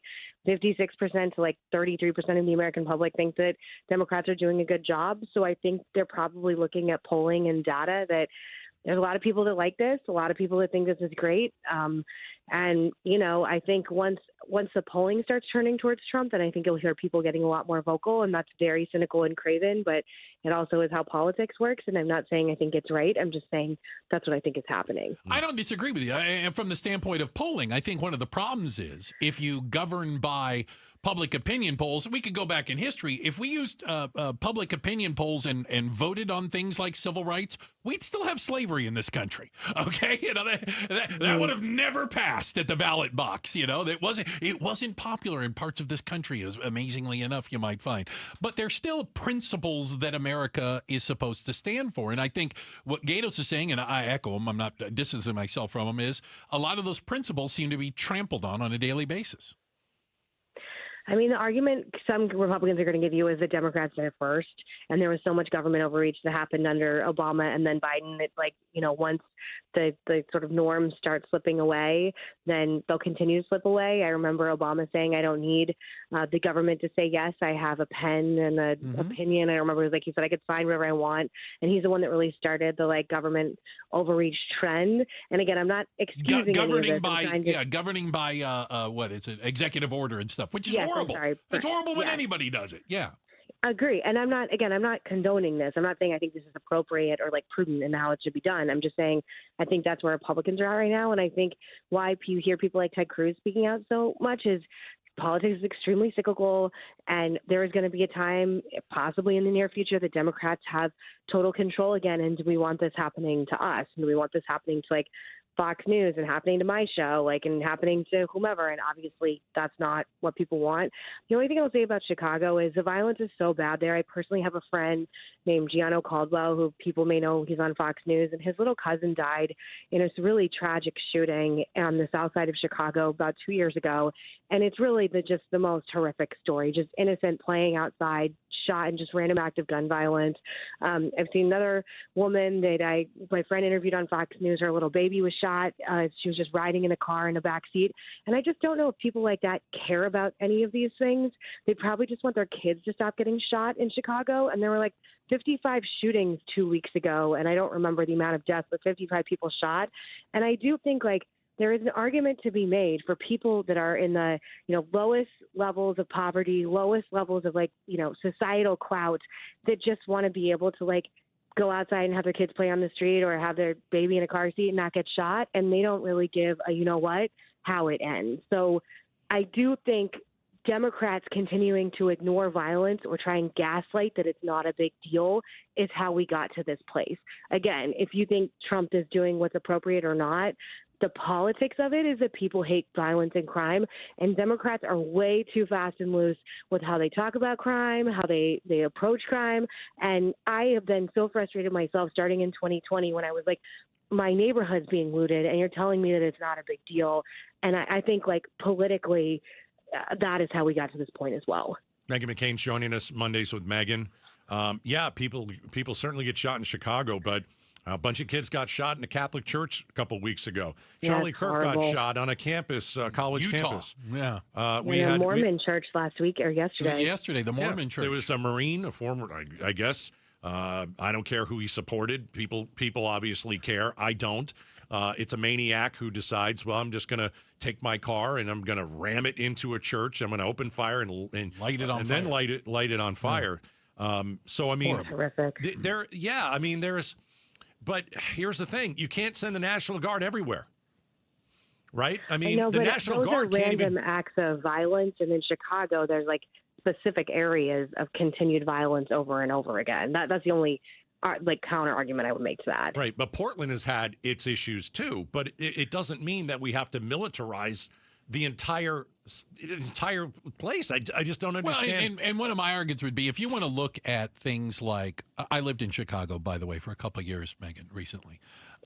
56% to like 33% of the American public think that Democrats are doing a good job. So I think they're probably looking at polling and data that there's a lot of people that like this, a lot of people that think this is great. And, you know, I think once the polling starts turning towards Trump, then I think you'll hear people getting a lot more vocal, and that's very cynical and craven, but it also is how politics works. And I'm not saying I think it's right. I'm just saying that's what I think is happening. I don't disagree with you. And from the standpoint of polling, I think one of the problems is if you govern by public opinion polls, we could go back in history. If we used public opinion polls and voted on things like civil rights, we'd still have slavery in this country. Okay, you know that would have never passed at the ballot box. You know, it wasn't popular in parts of this country, as amazingly enough you might find. But there's still principles that America is supposed to stand for, and I think what Gatos is saying, and I echo him, I'm not distancing myself from him, is a lot of those principles seem to be trampled on a daily basis. I mean, the argument some Republicans are going to give you is that Democrats did it first, and there was so much government overreach that happened under Obama and then Biden that, like, you know, once the sort of norms start slipping away, then they'll continue to slip away. I remember Obama saying, I don't need the government to say yes. I have a pen and an opinion. I remember it was like he said, I could sign whatever I want. And he's the one that really started the, like, government overreach trend. And again, I'm not excusing governing by what is it, executive order and stuff, which is horrible. It's horrible when anybody does it. Yeah. Agree. And I'm not condoning this. I'm not saying I think this is appropriate or like prudent in how it should be done. I'm just saying I think that's where Republicans are at right now. And I think why you hear people like Ted Cruz speaking out so much is politics is extremely cyclical, and there is going to be a time, possibly in the near future, that Democrats have total control again. And do we want this happening to us? And do we want this happening to, like, Fox News and happening to my show, like, and happening to whomever? And obviously that's not what people want. The only thing I'll say about Chicago is the violence is so bad there. I personally have a friend named Gianno Caldwell, who people may know, he's on Fox News, and his little cousin died in a really tragic shooting on the south side of Chicago about 2 years ago. And it's really just the most horrific story, just innocent playing outside, shot in just random act of gun violence. I've seen another woman that my friend interviewed on Fox News. Her little baby was shot. She was just riding in a car in the back seat. And I just don't know if people like that care about any of these things. They probably just want their kids to stop getting shot in Chicago. And there were like 55 shootings 2 weeks ago. And I don't remember the amount of deaths, but 55 people shot. And I do think like there is an argument to be made for people that are in the, lowest levels of poverty, lowest levels of societal clout that just want to be able to go outside and have their kids play on the street or have their baby in a car seat and not get shot. And they don't really give a, how it ends. So I do think Democrats continuing to ignore violence or try and gaslight that it's not a big deal is how we got to this place. Again, if you think Trump is doing what's appropriate or not, the politics of it is that people hate violence and crime, and Democrats are way too fast and loose with how they talk about crime, how they approach crime. And I have been so frustrated myself starting in 2020 when I was like, my neighborhood's being looted, and you're telling me that it's not a big deal. And I think politically, that is how we got to this point as well. Meghan McCain joining us Mondays with Megan. People certainly get shot in Chicago, but a bunch of kids got shot in a Catholic church a couple weeks ago. Charlie Kirk got shot on a campus, college Utah. Campus. Yeah. We had a Mormon church last week or yesterday. Yesterday, the Mormon church. There was a Marine, a former, I guess. I don't care who he supported. People obviously care. I don't. It's a maniac who decides, well, I'm just going to take my car and I'm going to ram it into a church. I'm going to open fire and light it on fire. Then light it on fire. So I mean, horrific. But here's the thing: you can't send the National Guard everywhere, right? I mean, the National Guard those are can't random even. acts of violence, and in Chicago, there's specific areas of continued violence over and over again. That's the only counter argument I would make to that. Right, but Portland has had its issues too. But it doesn't mean that we have to militarize the entire place. I just don't understand. Well, and one of my arguments would be if you want to look at things like I lived in Chicago, by the way, for a couple of years, Megan, recently.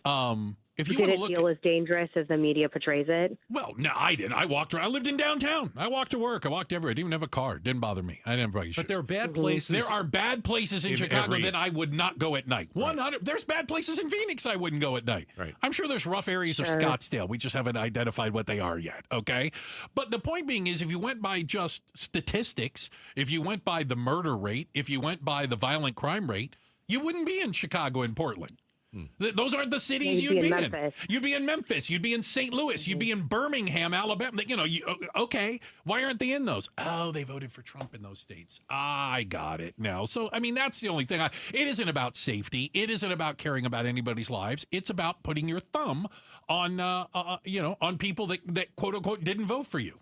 If you Did want it to look feel as dangerous as the media portrays it? Well, no, I didn't. I walked around. I lived in downtown. I walked to work. I walked everywhere. I didn't even have a car. It didn't bother me. I didn't have any issues. But there are bad places. There are bad places in Chicago that I would not go at night. 100. There's bad places in Phoenix I wouldn't go at night. Right. I'm sure there's rough areas of Scottsdale. We just haven't identified what they are yet. Okay. But the point being is, if you went by just statistics, if you went by the murder rate, if you went by the violent crime rate, you wouldn't be in Chicago and Portland. Those aren't the cities you'd be in. You'd be in Memphis. You'd be in St. Louis. You'd be in Birmingham, Alabama. Okay, why aren't they in those? Oh, they voted for Trump in those states. I got it now. So, I mean, that's the only thing. It isn't about safety. It isn't about caring about anybody's lives. It's about putting your thumb on, on people that quote unquote didn't vote for you.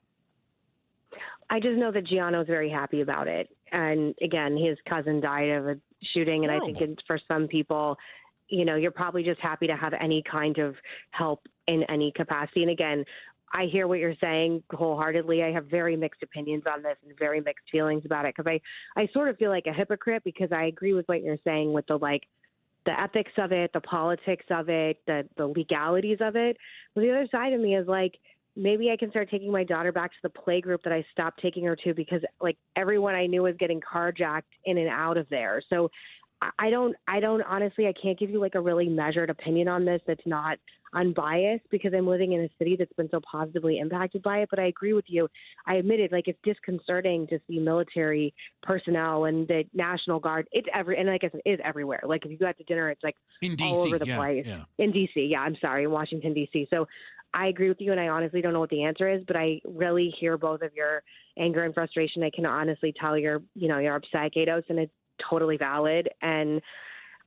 I just know that Giano's very happy about it. And again, his cousin died of a shooting, and Horrible. I think for some people, you're probably just happy to have any kind of help in any capacity. And again, I hear what you're saying wholeheartedly. I have very mixed opinions on this and very mixed feelings about it because I sort of feel like a hypocrite because I agree with what you're saying with the ethics of it, the politics of it, the legalities of it. But the other side of me is maybe I can start taking my daughter back to the play group that I stopped taking her to because everyone I knew was getting carjacked in and out of there. So I don't honestly, I can't give you a really measured opinion on this that's not unbiased because I'm living in a city that's been so positively impacted by it. But I agree with you. I admit it, it's disconcerting to see military personnel and the National Guard. And like I said, it is everywhere. If you go out to dinner, it's in DC, all over the place. Yeah. In DC, yeah, I'm sorry, in Washington, DC. So I agree with you, and I honestly don't know what the answer is, but I really hear both of your anger and frustration. I can honestly tell you're upset, Gatos, and it's totally valid. And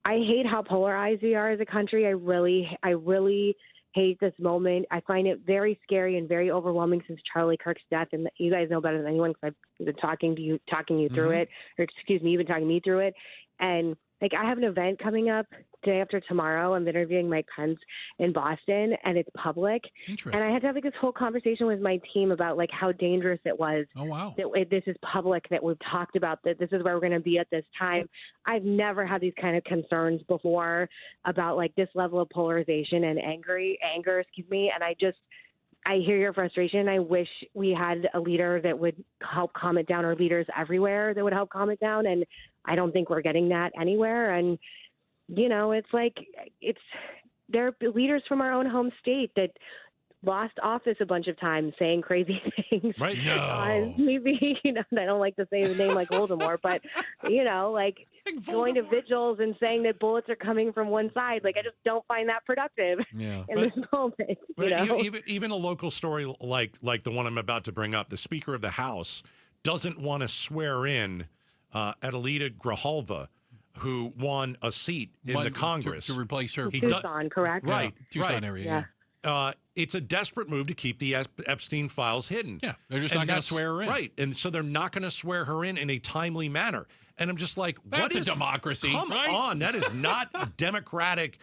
I hate how polarized we are as a country. I really hate this moment. I find it very scary and very overwhelming since Charlie Kirk's death. And you guys know better than anyone because I've been talking you through it, or excuse me, you've been talking me through it. And I have an event coming up day after tomorrow. I'm interviewing Mike Pence in Boston, and it's public. And I had to have this whole conversation with my team about how dangerous it was. Oh, wow. That this is public, that we've talked about that this is where we're going to be at this time. I've never had these kind of concerns before about this level of polarization and anger, and I just I hear your frustration. I wish we had a leader that would help calm it down, or leaders everywhere that would help calm it down. And I don't think we're getting that anywhere. And, there are leaders from our own home state that lost office a bunch of times saying crazy things. Right. No. On TV. I don't like to say the name like Voldemort, but, going to vigils and saying that bullets are coming from one side. I just don't find that productive in this moment. Even a local story like the one I'm about to bring up, the Speaker of the House doesn't want to swear in Adelita Grijalva, who won a seat in the Congress. To replace her. Tucson, correct? Right. Tucson area, it's a desperate move to keep the Epstein files hidden. Yeah, they're just not going to swear her in. Right, and so they're not going to swear her in a timely manner. And I'm just like, that's a democracy. Come on, that is not democratic.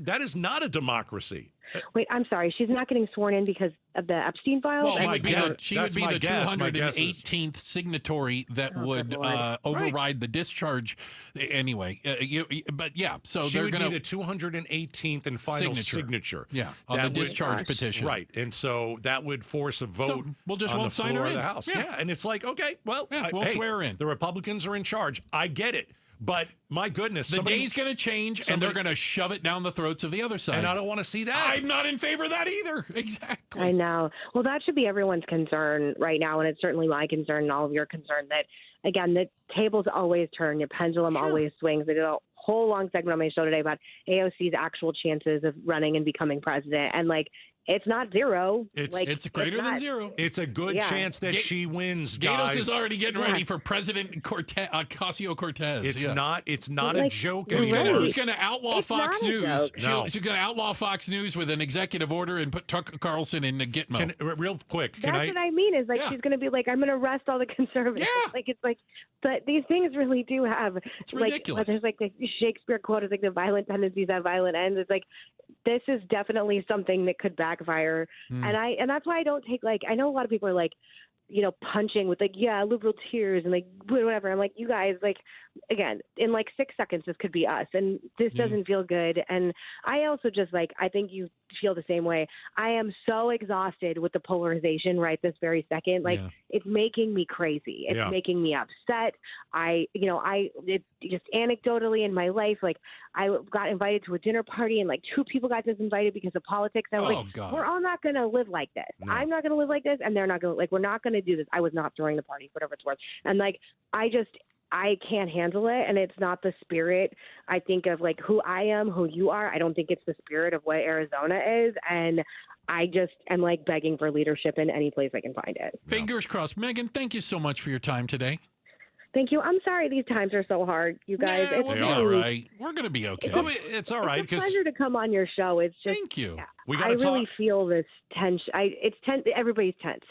That is not a democracy. Wait, I'm sorry. She's not getting sworn in because of the Epstein files? Well, she would be the 218th signatory that would override the discharge anyway. So she they're would going be the 218th and final signature. Yeah, on the discharge petition. Right, and so that would force a vote we'll just on won't the sign floor her of the in. House. Yeah. And it's like, okay, well, won't swear her in. The Republicans are in charge. I get it. But my goodness, the day's going to change, and they're going to shove it down the throats of the other side. And I don't want to see that. I'm not in favor of that either. Exactly. I know. Well, that should be everyone's concern right now, and it's certainly my concern and all of your concern that, again, the tables always turn, your pendulum always swings. I did a whole long segment on my show today about AOC's actual chances of running and becoming president, and it's not zero. It's greater than zero. It's a good chance that she wins, guys. Gatos is already getting ready for President Ocasio-Cortez. It's not a joke anymore. anymore. Who's going to outlaw Fox News? No. She's going to outlaw Fox News with an executive order and put Tucker Carlson in the Gitmo. Real quick, That's what I mean is she's going to be I'm going to arrest all the conservatives. Yeah. But these things really do have. It's ridiculous. There's the Shakespeare quote is the violent tendencies have violent ends. It's this is definitely something that could backfire. And that's why I don't take I know a lot of people are punching with liberal tears and whatever. I'm you guys, again, in 6 seconds, this could be us. And this doesn't feel good. And I also just I think you feel the same way. I am so exhausted with the polarization right this very second. It's making me crazy. It's making me upset. It just anecdotally in my life, I got invited to a dinner party and 2 people got disinvited because of politics. I was we're all not going to live like this. No. I'm not going to live like this. And they're not going to we're not going to do this. I was not throwing the party, whatever it's worth. And I can't handle it, and it's not the spirit, I think, of who I am, who you are. I don't think it's the spirit of what Arizona is, and I just am begging for leadership in any place I can find it. Fingers crossed. Megan, thank you so much for your time today. Thank you. I'm sorry these times are so hard, you guys. We'll be all right. We're going to be okay. It's all right. It's a pleasure to come on your show. It's just, thank you. I really feel this tension. It's tense. Everybody's tense.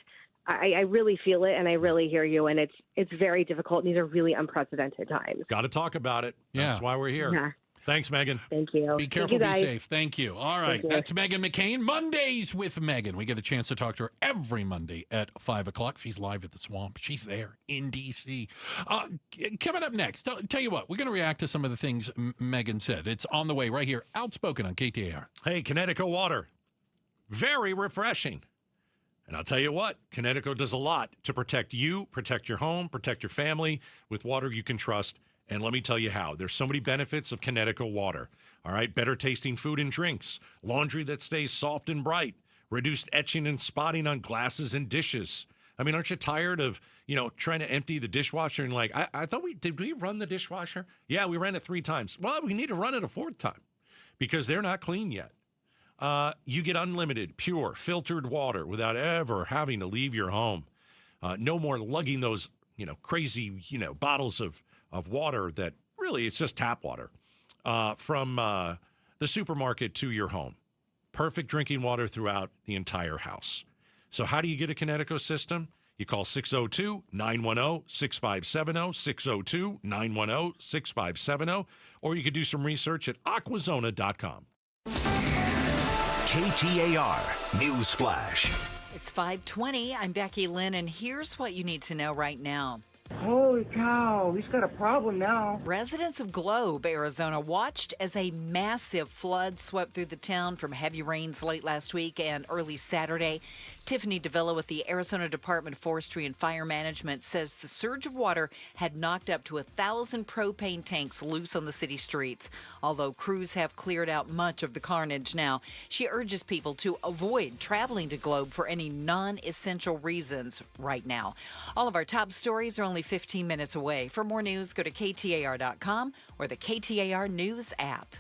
I really feel it, and I really hear you, and it's very difficult. These are really unprecedented times. Got to talk about it. That's why we're here. Yeah. Thanks, Megan. Thank you. Be careful, be safe. Thank you. All right, that's Megan McCain. Mondays with Megan. We get a chance to talk to her every Monday at 5 o'clock. She's live at the Swamp. She's there in D.C. Coming up next, tell you what, we're going to react to some of the things Megan said. It's on the way right here, Outspoken on KTAR. Hey, Connecticut water. Very refreshing. And I'll tell you what, Connecticut does a lot to protect you, protect your home, protect your family with water you can trust. And let me tell you how. There's so many benefits of Connecticut water. All right, better tasting food and drinks, laundry that stays soft and bright, reduced etching and spotting on glasses and dishes. I mean, aren't you tired of, trying to empty the dishwasher and I thought did we run the dishwasher? Yeah, we ran it 3 times. Well, we need to run it a 4th time because they're not clean yet. You get unlimited, pure, filtered water without ever having to leave your home. No more lugging those, crazy, bottles of water that really it's just tap water from the supermarket to your home. Perfect drinking water throughout the entire house. So how do you get a Connecticut system? You call 602-910-6570, 602-910-6570, or you could do some research at aquazona.com. KTAR News Flash. It's 5:20. I'm Becky Lynn, and here's what you need to know right now. Oh, Holy cow, he's got a problem now. Residents of Globe, Arizona, watched as a massive flood swept through the town from heavy rains late last week and early Saturday. Tiffany DeVilla with the Arizona Department of Forestry and Fire Management says the surge of water had knocked up to 1,000 propane tanks loose on the city streets. Although crews have cleared out much of the carnage now, she urges people to avoid traveling to Globe for any non-essential reasons right now. All of our top stories are only 15 minutes away. For more news, go to KTAR.com or the KTAR News app.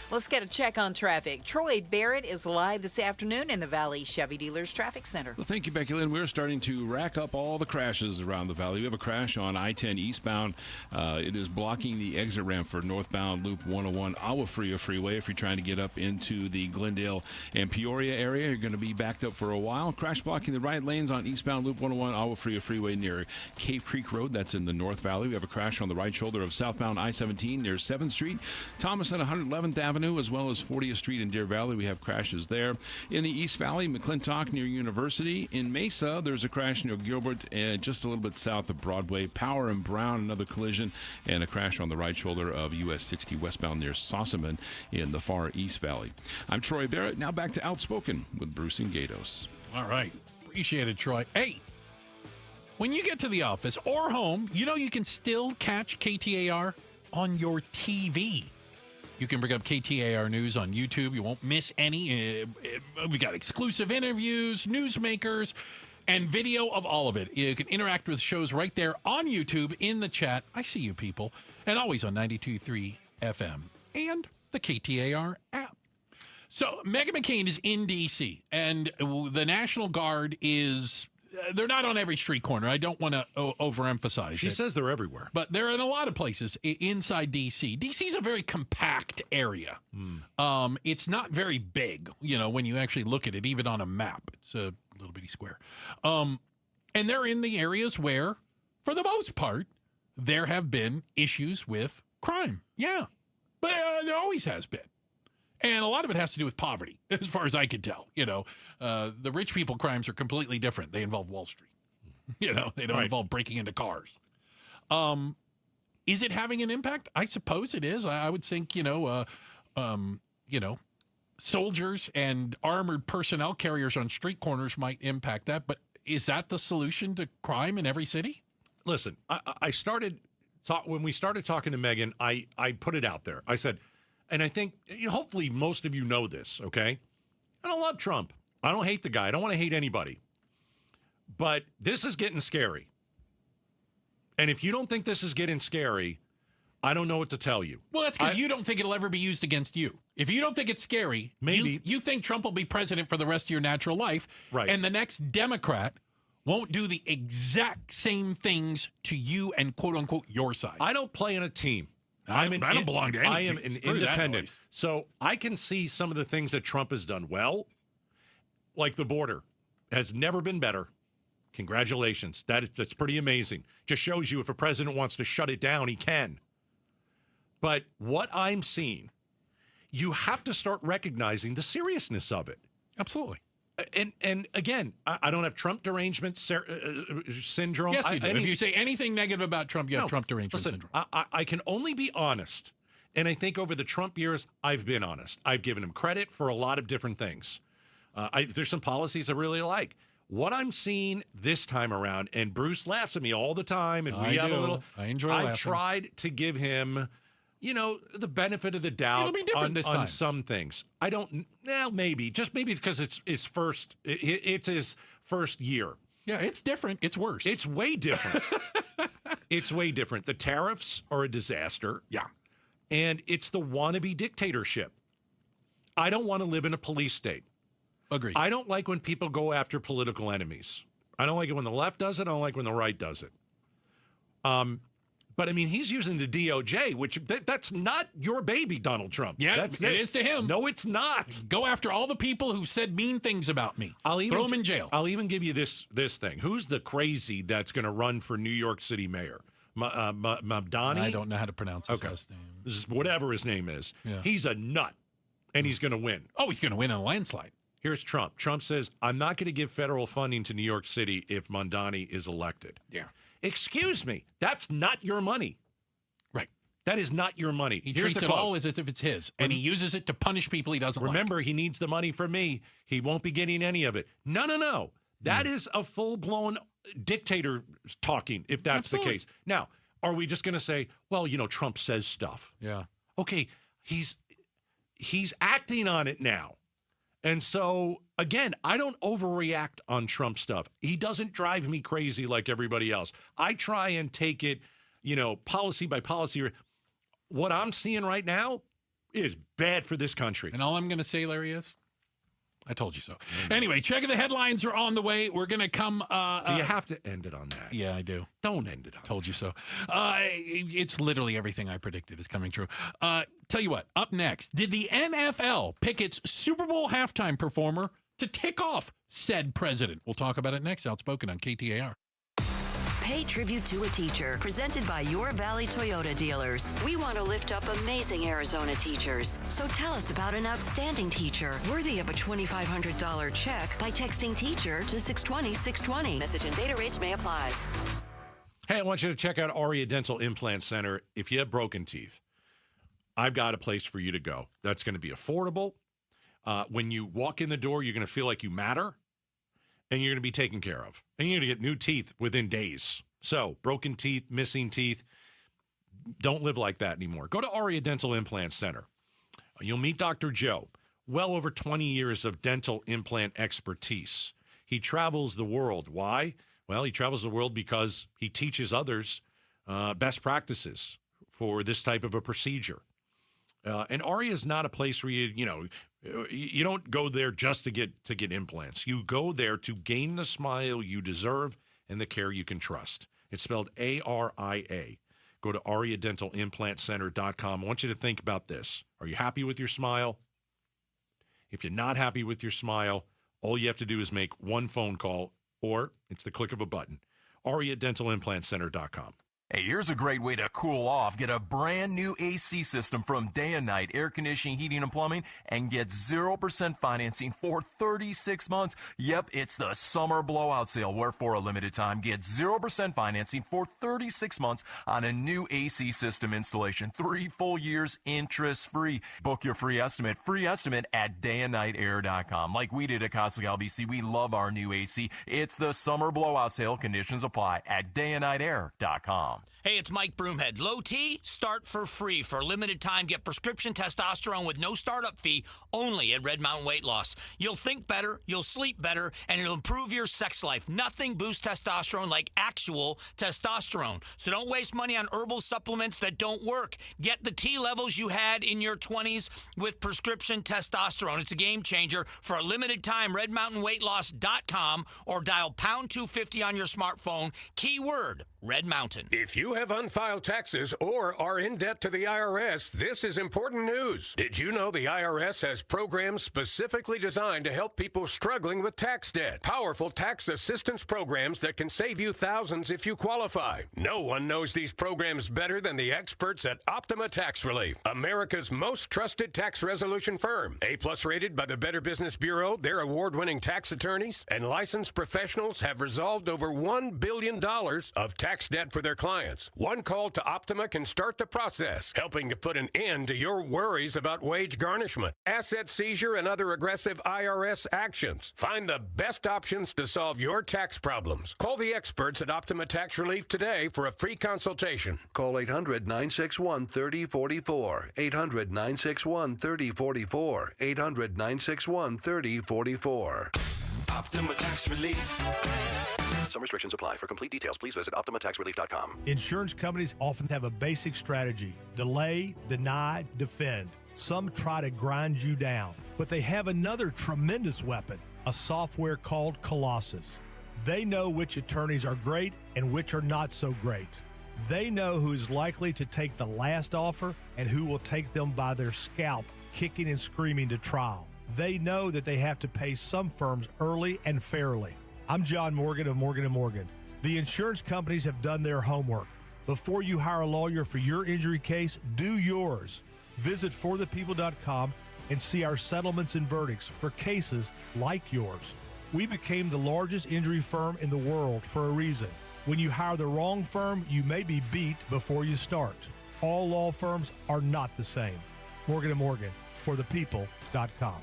Let's get a check on traffic. Troy Barrett is live this afternoon in the Valley Chevy Dealers Traffic Center. Well, thank you, Becky Lynn. We're starting to rack up all the crashes around the valley. We have a crash on I-10 eastbound. It is blocking the exit ramp for northbound Loop 101 Agua Fria Freeway. If you're trying to get up into the Glendale and Peoria area, you're going to be backed up for a while. Crash blocking the right lanes on eastbound Loop 101 Agua Fria Freeway near Cave Creek Road. That's in the North Valley. We have a crash on the right shoulder of southbound I-17 near 7th Street. Thomas and 111th Avenue, as well as 40th Street in Deer Valley. We have crashes there. In the East Valley, McClintock near University. In Mesa, there's a crash near Gilbert, just a little bit south of Broadway. Power and Brown, another collision, and a crash on the right shoulder of US 60 westbound near Sossaman in the far East Valley. I'm Troy Barrett. Now back to Outspoken with Bruce and Gatos. All right. Appreciate it, Troy. Hey, when you get to the office or home, you can still catch KTAR on your TV. You can bring up KTAR News on YouTube. You won't miss any. We got exclusive interviews, newsmakers, and video of all of it. You can interact with shows right there on YouTube in the chat. I see you people. And always on 92.3 FM and the KTAR app. So Meghan McCain is in D.C. and the National Guard is... They're not on every street corner. I don't want to overemphasize it. She says they're everywhere. But they're in a lot of places inside D.C. D.C. is a very compact area. It's not very big, when you actually look at it, even on a map. It's a little bitty square. And they're in the areas where, for the most part, there have been issues with crime. Yeah. But there always has been. And a lot of it has to do with poverty, as far as I can tell. The rich people crimes are completely different. They involve Wall Street. They don't involve breaking into cars. Is it having an impact? I suppose it is. I would think, soldiers and armored personnel carriers on street corners might impact that. But is that the solution to crime in every city? Listen, I started when we started talking to Meghan, I put it out there. I said, and I think, hopefully most of you know this, okay? I don't love Trump. I don't hate the guy. I don't want to hate anybody. But this is getting scary. And if you don't think this is getting scary, I don't know what to tell you. Well, that's because you don't think it'll ever be used against you. If you don't think it's scary, maybe you think Trump will be president for the rest of your natural life. Right. And the next Democrat won't do the exact same things to you and, quote unquote, your side. I don't play in a team. I don't belong to any I am team. an Screw independent. So I can see some of the things that Trump has done well, like the border has never been better. Congratulations. That's pretty amazing. Just shows you if a president wants to shut it down, he can. But what I'm seeing, you have to start recognizing the seriousness of it. Absolutely. And again, I don't have Trump derangement syndrome. Yes, you do. If you say anything negative about Trump, you have Trump derangement syndrome. I can only be honest. And I think over the Trump years, I've been honest. I've given him credit for a lot of different things. There's some policies I really like. What I'm seeing this time around, and Bruce laughs at me all the time, and I enjoy laughing. I tried to give him... the benefit of the doubt. It'll be different this time. On some things. I don't. Well, maybe because it's his first. It's his first year. Yeah, it's different. It's worse. It's way different. It's way different. The tariffs are a disaster. Yeah, and it's the wannabe dictatorship. I don't want to live in a police state. Agreed. I don't like when people go after political enemies. I don't like it when the left does it. I don't like when the right does it. But, I mean, he's using the DOJ, which that's not your baby, Donald Trump. Yeah, it is to him. No, it's not. Go after all the people who said mean things about me. Throw them in jail. I'll even give you this thing. Who's the crazy that's going to run for New York City mayor? Mamdani? I don't know how to pronounce his last name. Whatever his name is. Yeah. He's a nut, and he's going to win. Oh, he's going to win in a landslide. Here's Trump. Trump says, I'm not going to give federal funding to New York City if Mamdani is elected. Yeah. Excuse me, that's not your money. Right. That is not your money. He treats it all as if it's his, and he uses it to punish people he doesn't Remember, he needs the money from me. He won't be getting any of it. No. That is a full-blown dictator talking, if that's the case. Now, are we just going to say, well, Trump says stuff? Yeah. Okay, he's acting on it now. And so, again, I don't overreact on Trump stuff. He doesn't drive me crazy like everybody else. I try and take it, policy by policy. What I'm seeing right now is bad for this country. And all I'm going to say, Larry, is I told you so. Anyway, checking the headlines are on the way. We're going to come. Do you have to end it on that? Yeah, I do. Don't end it on Told you so. It's literally everything I predicted is coming true. Tell you what, up next, did the NFL pick its Super Bowl halftime performer to tick off said president? We'll talk about it next. Outspoken on KTAR. Pay tribute to a teacher, presented by Your Valley Toyota dealers. We want to lift up amazing Arizona teachers. So tell us about an outstanding teacher worthy of a $2,500 check by texting teacher to 620-620. Message and data rates may apply. Hey, I want you to check out Aria Dental Implant Center. If you have broken teeth, I've got a place for you to go. That's going to be affordable. When you walk in the door, you're going to feel like you matter. And you're going to be taken care of. And you're going to get new teeth within days. So, broken teeth, missing teeth, don't live like that anymore. Go to Aria Dental Implant Center. You'll meet Dr. Joe. Well over 20 years of dental implant expertise. He travels the world. Why? Well, he travels the world because he teaches others best practices for this type of a procedure. And Aria is not a place where you don't go there just to get implants. You go there to gain the smile you deserve and the care you can trust. It's spelled ARIA. Go to ariadentalimplantcenter.com. I want you to think about this. Are you happy with your smile? If you're not happy with your smile, all you have to do is make one phone call, or it's the click of a button. ariadentalimplantcenter.com. Hey, here's a great way to cool off. Get a brand new AC system from Day and Night Air Conditioning, Heating, and Plumbing and get 0% financing for 36 months. Yep, it's the summer blowout sale where for a limited time, get 0% financing for 36 months on a new AC system installation. 3 full years interest-free. Book your free estimate at dayandnightair.com. Like we did at Costigal BC, we love our new AC. It's the summer blowout sale. Conditions apply at dayandnightair.com. Hey, it's Mike Broomhead. Low T, start for free. For a limited time, get prescription testosterone with no startup fee only at Red Mountain Weight Loss. You'll think better, you'll sleep better, and it'll improve your sex life. Nothing boosts testosterone like actual testosterone. So don't waste money on herbal supplements that don't work. Get the T levels you had in your 20s with prescription testosterone. It's a game changer. For a limited time, redmountainweightloss.com or dial pound 250 on your smartphone. Keyword Red Mountain. If you have unfiled taxes or are in debt to the IRS, this is important news. Did you know the IRS has programs specifically designed to help people struggling with tax debt? Powerful tax assistance programs that can save you thousands if you qualify. No one knows these programs better than the experts at Optima Tax Relief, America's most trusted tax resolution firm. A-plus rated by the Better Business Bureau, their award-winning tax attorneys and licensed professionals have resolved over $1 billion of tax debt for their clients. One call to Optima can start the process, helping to put an end to your worries about wage garnishment, asset seizure, and other aggressive IRS actions. Find the best options to solve your tax problems. Call the experts at Optima Tax Relief today for a free consultation. Call 800-961-3044. 800-961-3044. 800-961-3044. Optima Tax Relief. Some restrictions apply. For complete details, please visit OptimaTaxRelief.com. Insurance companies often have a basic strategy: delay, deny, defend. Some try to grind you down, but they have another tremendous weapon, a software called Colossus. They know which attorneys are great and which are not so great. They know who is likely to take the last offer and who will take them by their scalp, kicking and screaming to trial. They know that they have to pay some firms early and fairly. I'm John Morgan of Morgan & Morgan. The insurance companies have done their homework. Before you hire a lawyer for your injury case, do yours. Visit forthepeople.com and see our settlements and verdicts for cases like yours. We became the largest injury firm in the world for a reason. When you hire the wrong firm, you may be beat before you start. All law firms are not the same. Morgan & Morgan, forthepeople.com.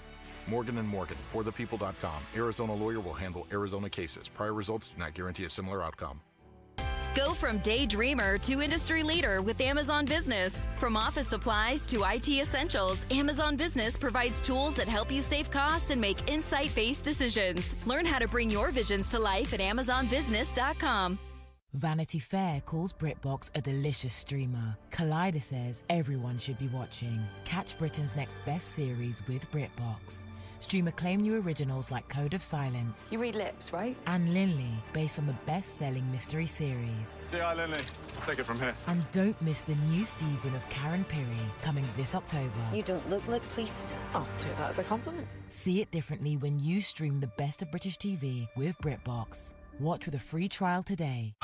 Morgan & Morgan, forthepeople.com. Arizona lawyer will handle Arizona cases. Prior results do not guarantee a similar outcome. Go from daydreamer to industry leader with Amazon Business. From office supplies to IT essentials, Amazon Business provides tools that help you save costs and make insight-based decisions. Learn how to bring your visions to life at AmazonBusiness.com. Vanity Fair calls BritBox a delicious streamer. Collider says everyone should be watching. Catch Britain's next best series with BritBox. Stream acclaimed new originals like Code of Silence. You read lips, right? And Linley, based on the best-selling mystery series. Say hi, Linley. Take it from here. And don't miss the new season of Karen Piri, coming this October. You don't look like police. I'll take that as a compliment. See it differently when you stream the best of British TV with BritBox. Watch with a free trial today.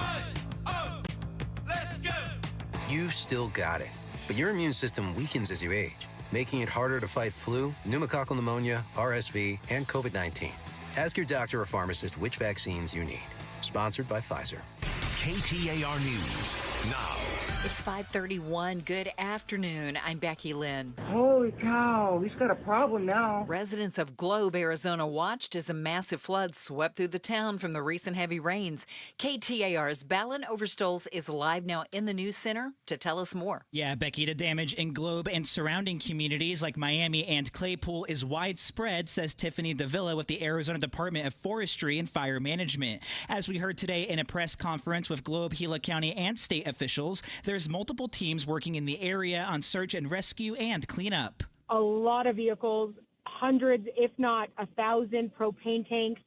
You've still got it, but your immune system weakens as you age, making it harder to fight flu, pneumococcal pneumonia, RSV, and COVID-19. Ask your doctor or pharmacist which vaccines you need. Sponsored by Pfizer. KTAR News now. It's 5:31. Good afternoon. I'm Becky Lynn. Holy cow, we've got a problem now. Residents of Globe, Arizona watched as a massive flood swept through the town from the recent heavy rains. KTAR's Balin Overstoles is live now in the news center to tell us more. Yeah, Becky, the damage in Globe and surrounding communities like Miami and Claypool is widespread, says Tiffany Davila with the Arizona Department of Forestry and Fire Management. As we heard today in a press conference with Globe, Gila County, and state officials, there's multiple teams working in the area on search and rescue and cleanup. A lot of vehicles, hundreds, if not 1,000 propane tanks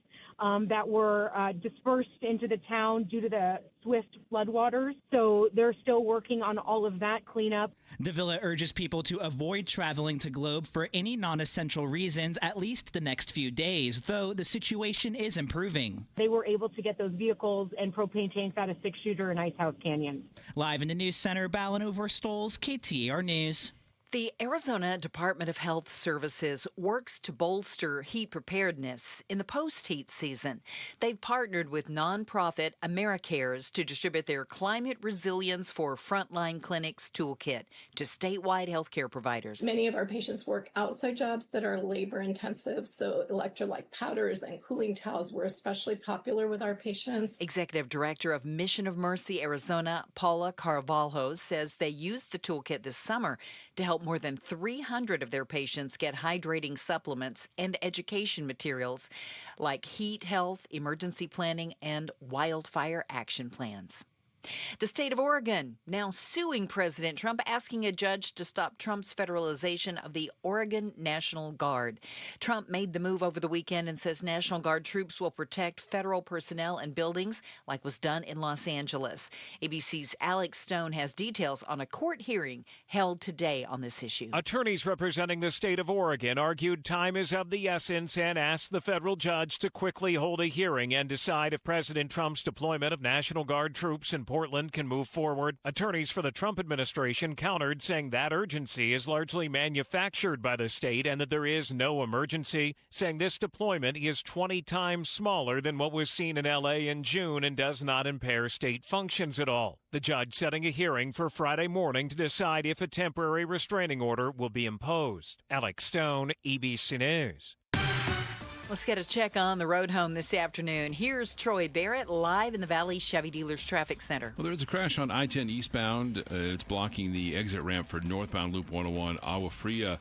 that were dispersed into the town due to the swift floodwaters. So they're still working on all of that cleanup. Davila urges people to avoid traveling to Globe for any non-essential reasons, at least the next few days, though the situation is improving. They were able to get those vehicles and propane tanks out of Six Shooter and Ice House Canyon. Live in the news center, Balin Overstoles, KTAR News. The Arizona Department of Health Services works to bolster heat preparedness in the post-heat season. They've partnered with nonprofit AmeriCares to distribute their Climate Resilience for Frontline Clinics toolkit to statewide healthcare providers. Many of our patients work outside jobs that are labor intensive, so electrolyte powders and cooling towels were especially popular with our patients. Executive Director of Mission of Mercy Arizona, Paula Carvalho, says they used the toolkit this summer to help more than 300 of their patients get hydrating supplements and education materials like heat health, emergency planning, and wildfire action plans. The state of Oregon now suing President Trump, asking a judge to stop Trump's federalization of the Oregon National Guard. Trump made the move over the weekend and says National Guard troops will protect federal personnel and buildings like was done in Los Angeles. ABC's Alex Stone has details on a court hearing held today on this issue. Attorneys representing the state of Oregon argued time is of the essence and asked the federal judge to quickly hold a hearing and decide if President Trump's deployment of National Guard troops in Portland can move forward. Attorneys for the Trump administration countered, saying that urgency is largely manufactured by the state and that there is no emergency, saying this deployment is 20 times smaller than what was seen in L.A. in June and does not impair state functions at all. The judge setting a hearing for Friday morning to decide if a temporary restraining order will be imposed. Alex Stone, ABC News. Let's get a check on the road home this afternoon. Here's Troy Barrett live in the Valley Chevy Dealers Traffic Center. Well, there's a crash on I-10 eastbound. It's blocking the exit ramp for northbound Loop 101. Agua Fria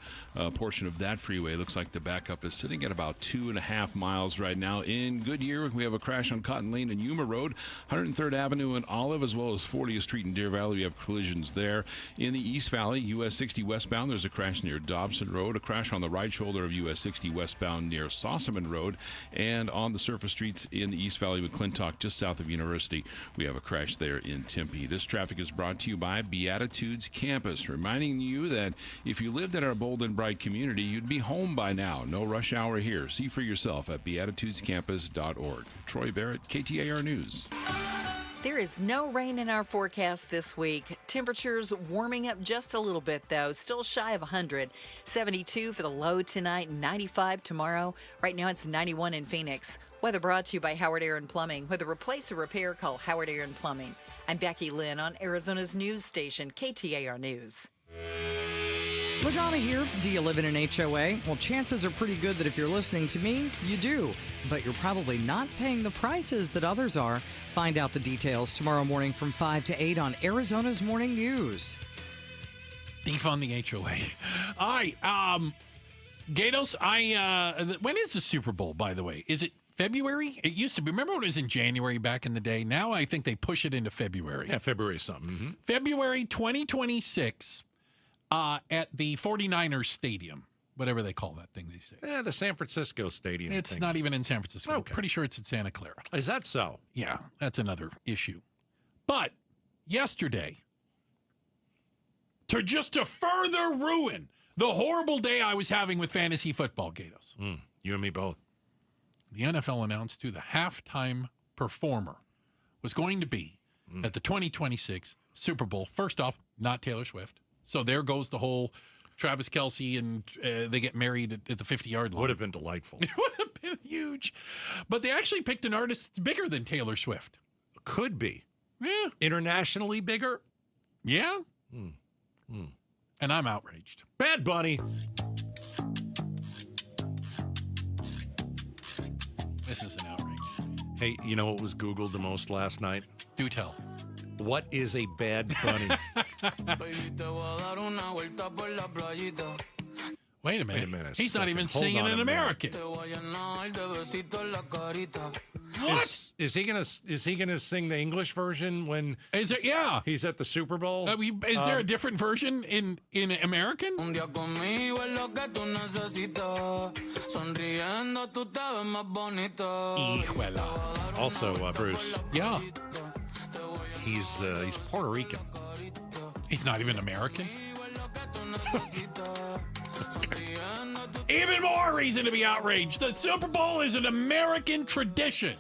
portion of that freeway looks like the backup is sitting at about 2.5 miles right now. In Goodyear, we have a crash on Cotton Lane and Yuma Road, 103rd Avenue and Olive, as well as 40th Street in Deer Valley. We have collisions there. In the East Valley, US 60 westbound, there's a crash near Dobson Road, a crash on the right shoulder of US 60 westbound near Sossaman Road, and on the surface streets in the East Valley with Clintock just south of University, we have a crash there in Tempe. This traffic is brought to you by Beatitudes Campus, reminding you that if you lived in our bold and bright community, you'd be home by now. No rush hour here. See for yourself at beatitudescampus.org. Troy Barrett, KTAR News. There is no rain in our forecast this week. Temperatures warming up just a little bit, though. Still shy of 100. 72 for the low tonight, 95 tomorrow. Right now it's 91 in Phoenix. Weather brought to you by Howard Aaron Plumbing. Whether replace or repair, call Howard Aaron Plumbing. I'm Becky Lynn on Arizona's news station, KTAR News. LaDonna here. Do you live in an HOA? Well, chances are pretty good that if you're listening to me, you do. But you're probably not paying the prices that others are. Find out the details tomorrow morning from 5 to 8 on Arizona's Morning News. Defund the HOA. All right. Gatos, when is the Super Bowl, by the way? Is it February? It used to be. Remember when it was in January back in the day? Now I think they push it into February. Yeah, February something. Mm-hmm. February 2026 at the 49ers Stadium, whatever they call that thing these days. Yeah, the San Francisco Stadium. It's not even in San Francisco. Okay. I'm pretty sure it's in Santa Clara. Is that so? Yeah, that's another issue. But yesterday, to further ruin the horrible day I was having with fantasy football, Gatos. You and me both. The NFL announced who the halftime performer was going to be at the 2026 Super Bowl. First off, not Taylor Swift. So there goes the whole Travis Kelce and they get married at the 50-yard line. Would have been delightful. It would have been huge. But they actually picked an artist that's bigger than Taylor Swift. Could be. Yeah. Internationally bigger? Yeah. And I'm outraged. Bad Bunny. This is an outrage. Hey, you know what was Googled the most last night? Do tell. What is a Bad Bunny? Wait a minute. He's not even singing in American. Is he gonna sing the English version when? Is it? Yeah. He's at the Super Bowl. Is there a different version in American? Also, Bruce. Yeah. He's Puerto Rican. He's not even American. Even more reason to be outraged. The Super Bowl is an American tradition.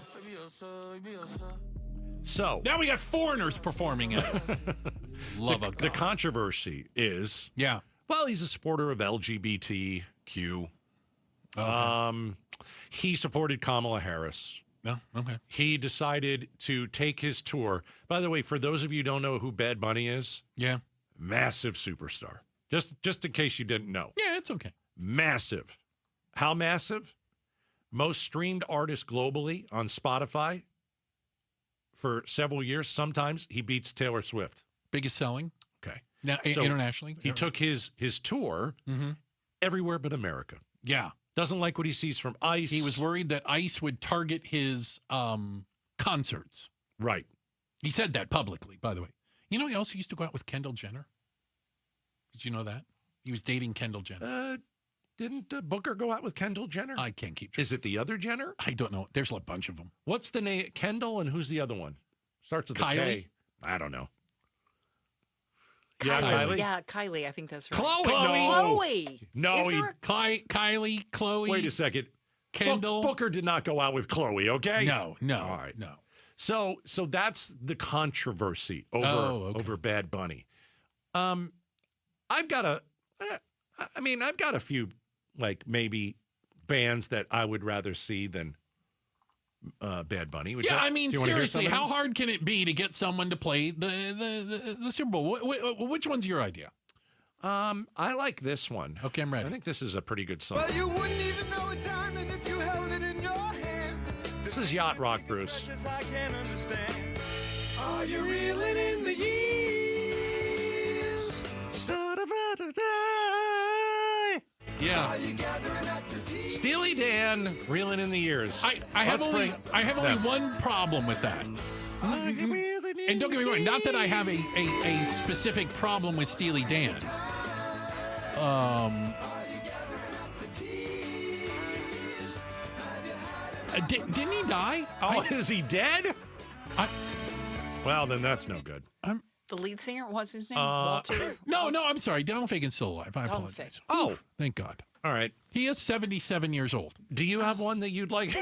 So now we got foreigners performing it. Love of God. The controversy is, well, he's a supporter of LGBTQ. Okay. He supported Kamala Harris. No, okay. He decided to take his tour. By the way, for those of you who don't know who Bad Bunny is, massive superstar. Just in case you didn't know. Yeah, it's okay. Massive. How massive? Most streamed artist globally on Spotify for several years. Sometimes he beats Taylor Swift. Biggest selling. Okay. Now, so internationally? He took his tour everywhere but America. Yeah. Doesn't like what he sees from ICE. He was worried that ICE would target his concerts. Right. He said that publicly, by the way. You know, he also used to go out with Kendall Jenner. Did you know that? He was dating Kendall Jenner. Didn't Booker go out with Kendall Jenner? I can't keep track. Is it the other Jenner? I don't know. There's a bunch of them. What's the name? Kendall, and who's the other one? Starts with Kylie? a K. I don't know. Kylie. Yeah, Kylie? Yeah, Kylie. I think that's right. Chloe. No. Kylie, Chloe. Wait a second. Kendall. Booker did not go out with Chloe, okay? No. All right. No. So that's the controversy over Bad Bunny. I've got a few, like, maybe bands that I would rather see than Bad Bunny. Seriously, how hard can it be to get someone to play the Super Bowl? Which one's your idea? I like this one. Okay, I'm ready. I think this is a pretty good song. Well, you wouldn't even know a diamond if you held it in your hand. This is Yacht Rock, Bruce. I can't understand. Are you reeling in the years? Yeah. Steely Dan, reeling in the years. I have only one problem with that. And don't get me wrong, not that I have a specific problem with Steely Dan. Didn't he die? Is he dead? Well, then that's no good. The lead singer, what's his name? Walter? No, I'm sorry. Donald Fagen's still alive. I apologize. Oh, thank God. All right. He is 77 years old. Do you have one that you'd like?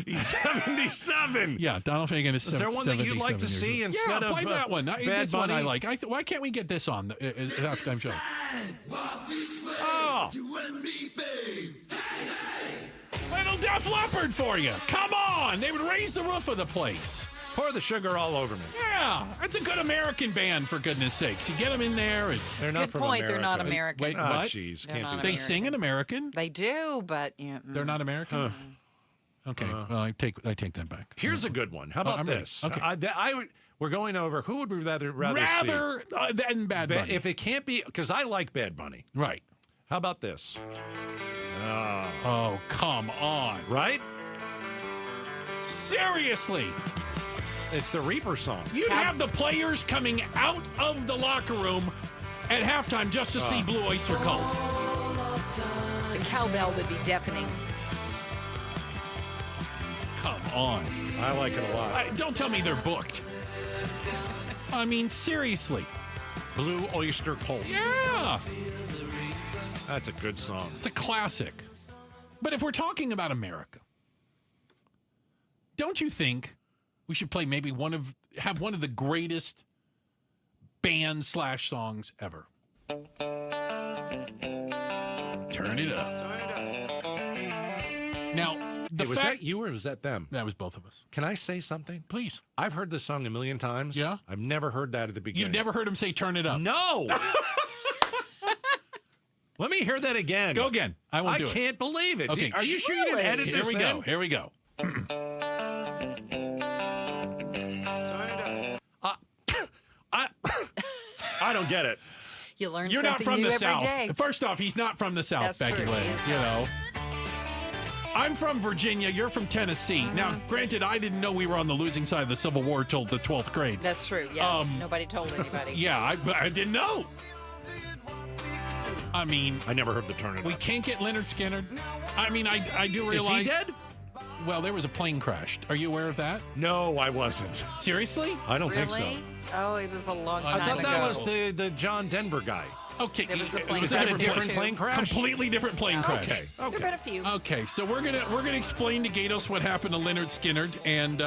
He's 77. Yeah, Donald Fagen is 77. Is there one that you'd like to see instead of play that one. Bad This one Bunny? I like. Why can't we get this on the halftime show? Oh. Little Def Leppard for you. Come on. They would raise the roof of the place. Pour the sugar all over me. Yeah, it's a good American band, for goodness sakes. You get them in there. And they're not Good from point. America. They're not American. Wait, Oh, what? jeez. They're Can't not do that. They sing in American? They do, but They're not American? Okay, well, I take that back. Here's a good one. How about I'm ready. this? Okay. We're going over who would we rather see? Than Bad Bunny. If it can't be, because I like Bad Bunny. Right. How about this? Oh, come on. Right? Seriously. It's the Reaper song. You'd have the players coming out of the locker room at halftime just to see Blue Oyster Cult. the cowbell would be deafening. Come on. I like it a lot. Don't tell me they're booked. I mean, seriously. Blue Oyster Cult. Yeah. That's a good song. It's a classic. But if we're talking about America, don't you think we should play maybe have one of the greatest band/songs ever? Turn it up. Now, was that you or was that them? That was both of us. Can I say something? Please. I've heard this song a million times. Yeah? I've never heard that at the beginning. You've never heard him say turn it up? No! Let me hear that again. Go again. I won't do it. I can't believe it. Okay. Are you sure you didn't edit this in? Here we go. I don't get it. You learn You're something not from new the every South. day. First off, he's not from the South, That's Becky true. Lynn. He's You not. know. I'm from Virginia. You're from Tennessee. Now, granted, I didn't know we were on the losing side of the Civil War till the 12th grade. That's true. Yes. Nobody told anybody. Yeah, I didn't know. I mean, I never heard the turn it we up. can't get Leonard Skinner. I mean, I do realize. Is he dead? Well, there was a plane crash. Are you aware of that? No, I wasn't. Seriously? I don't Really? think so. Oh, it was a long time I thought that ago. was the John Denver guy. Okay. There was a plane Was crash. that a different too. plane crash? Completely different plane crash. Okay. There have been a few. Okay, so we're gonna explain to Gatos what happened to Leonard Skinner, and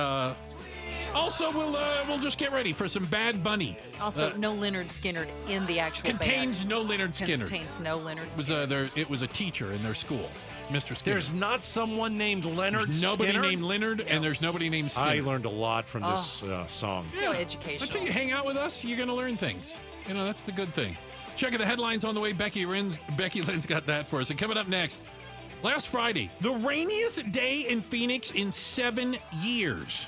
also we'll just get ready for some Bad Bunny. Also, no Leonard Skinner in the actual Contains band. no Leonard Skinner. Contains no Leonard It was Skinner. it was a teacher in their school, Mr. Skinner. There's not someone named Leonard There's nobody Skinner? named Leonard, and there's nobody named Skinner. I learned a lot from this song. So educational. Until you hang out with us, you're going to learn things. You know, that's the good thing. Checking the headlines on the way. Becky Lynn's got that for us. And coming up next, last Friday, the rainiest day in Phoenix in 7 years.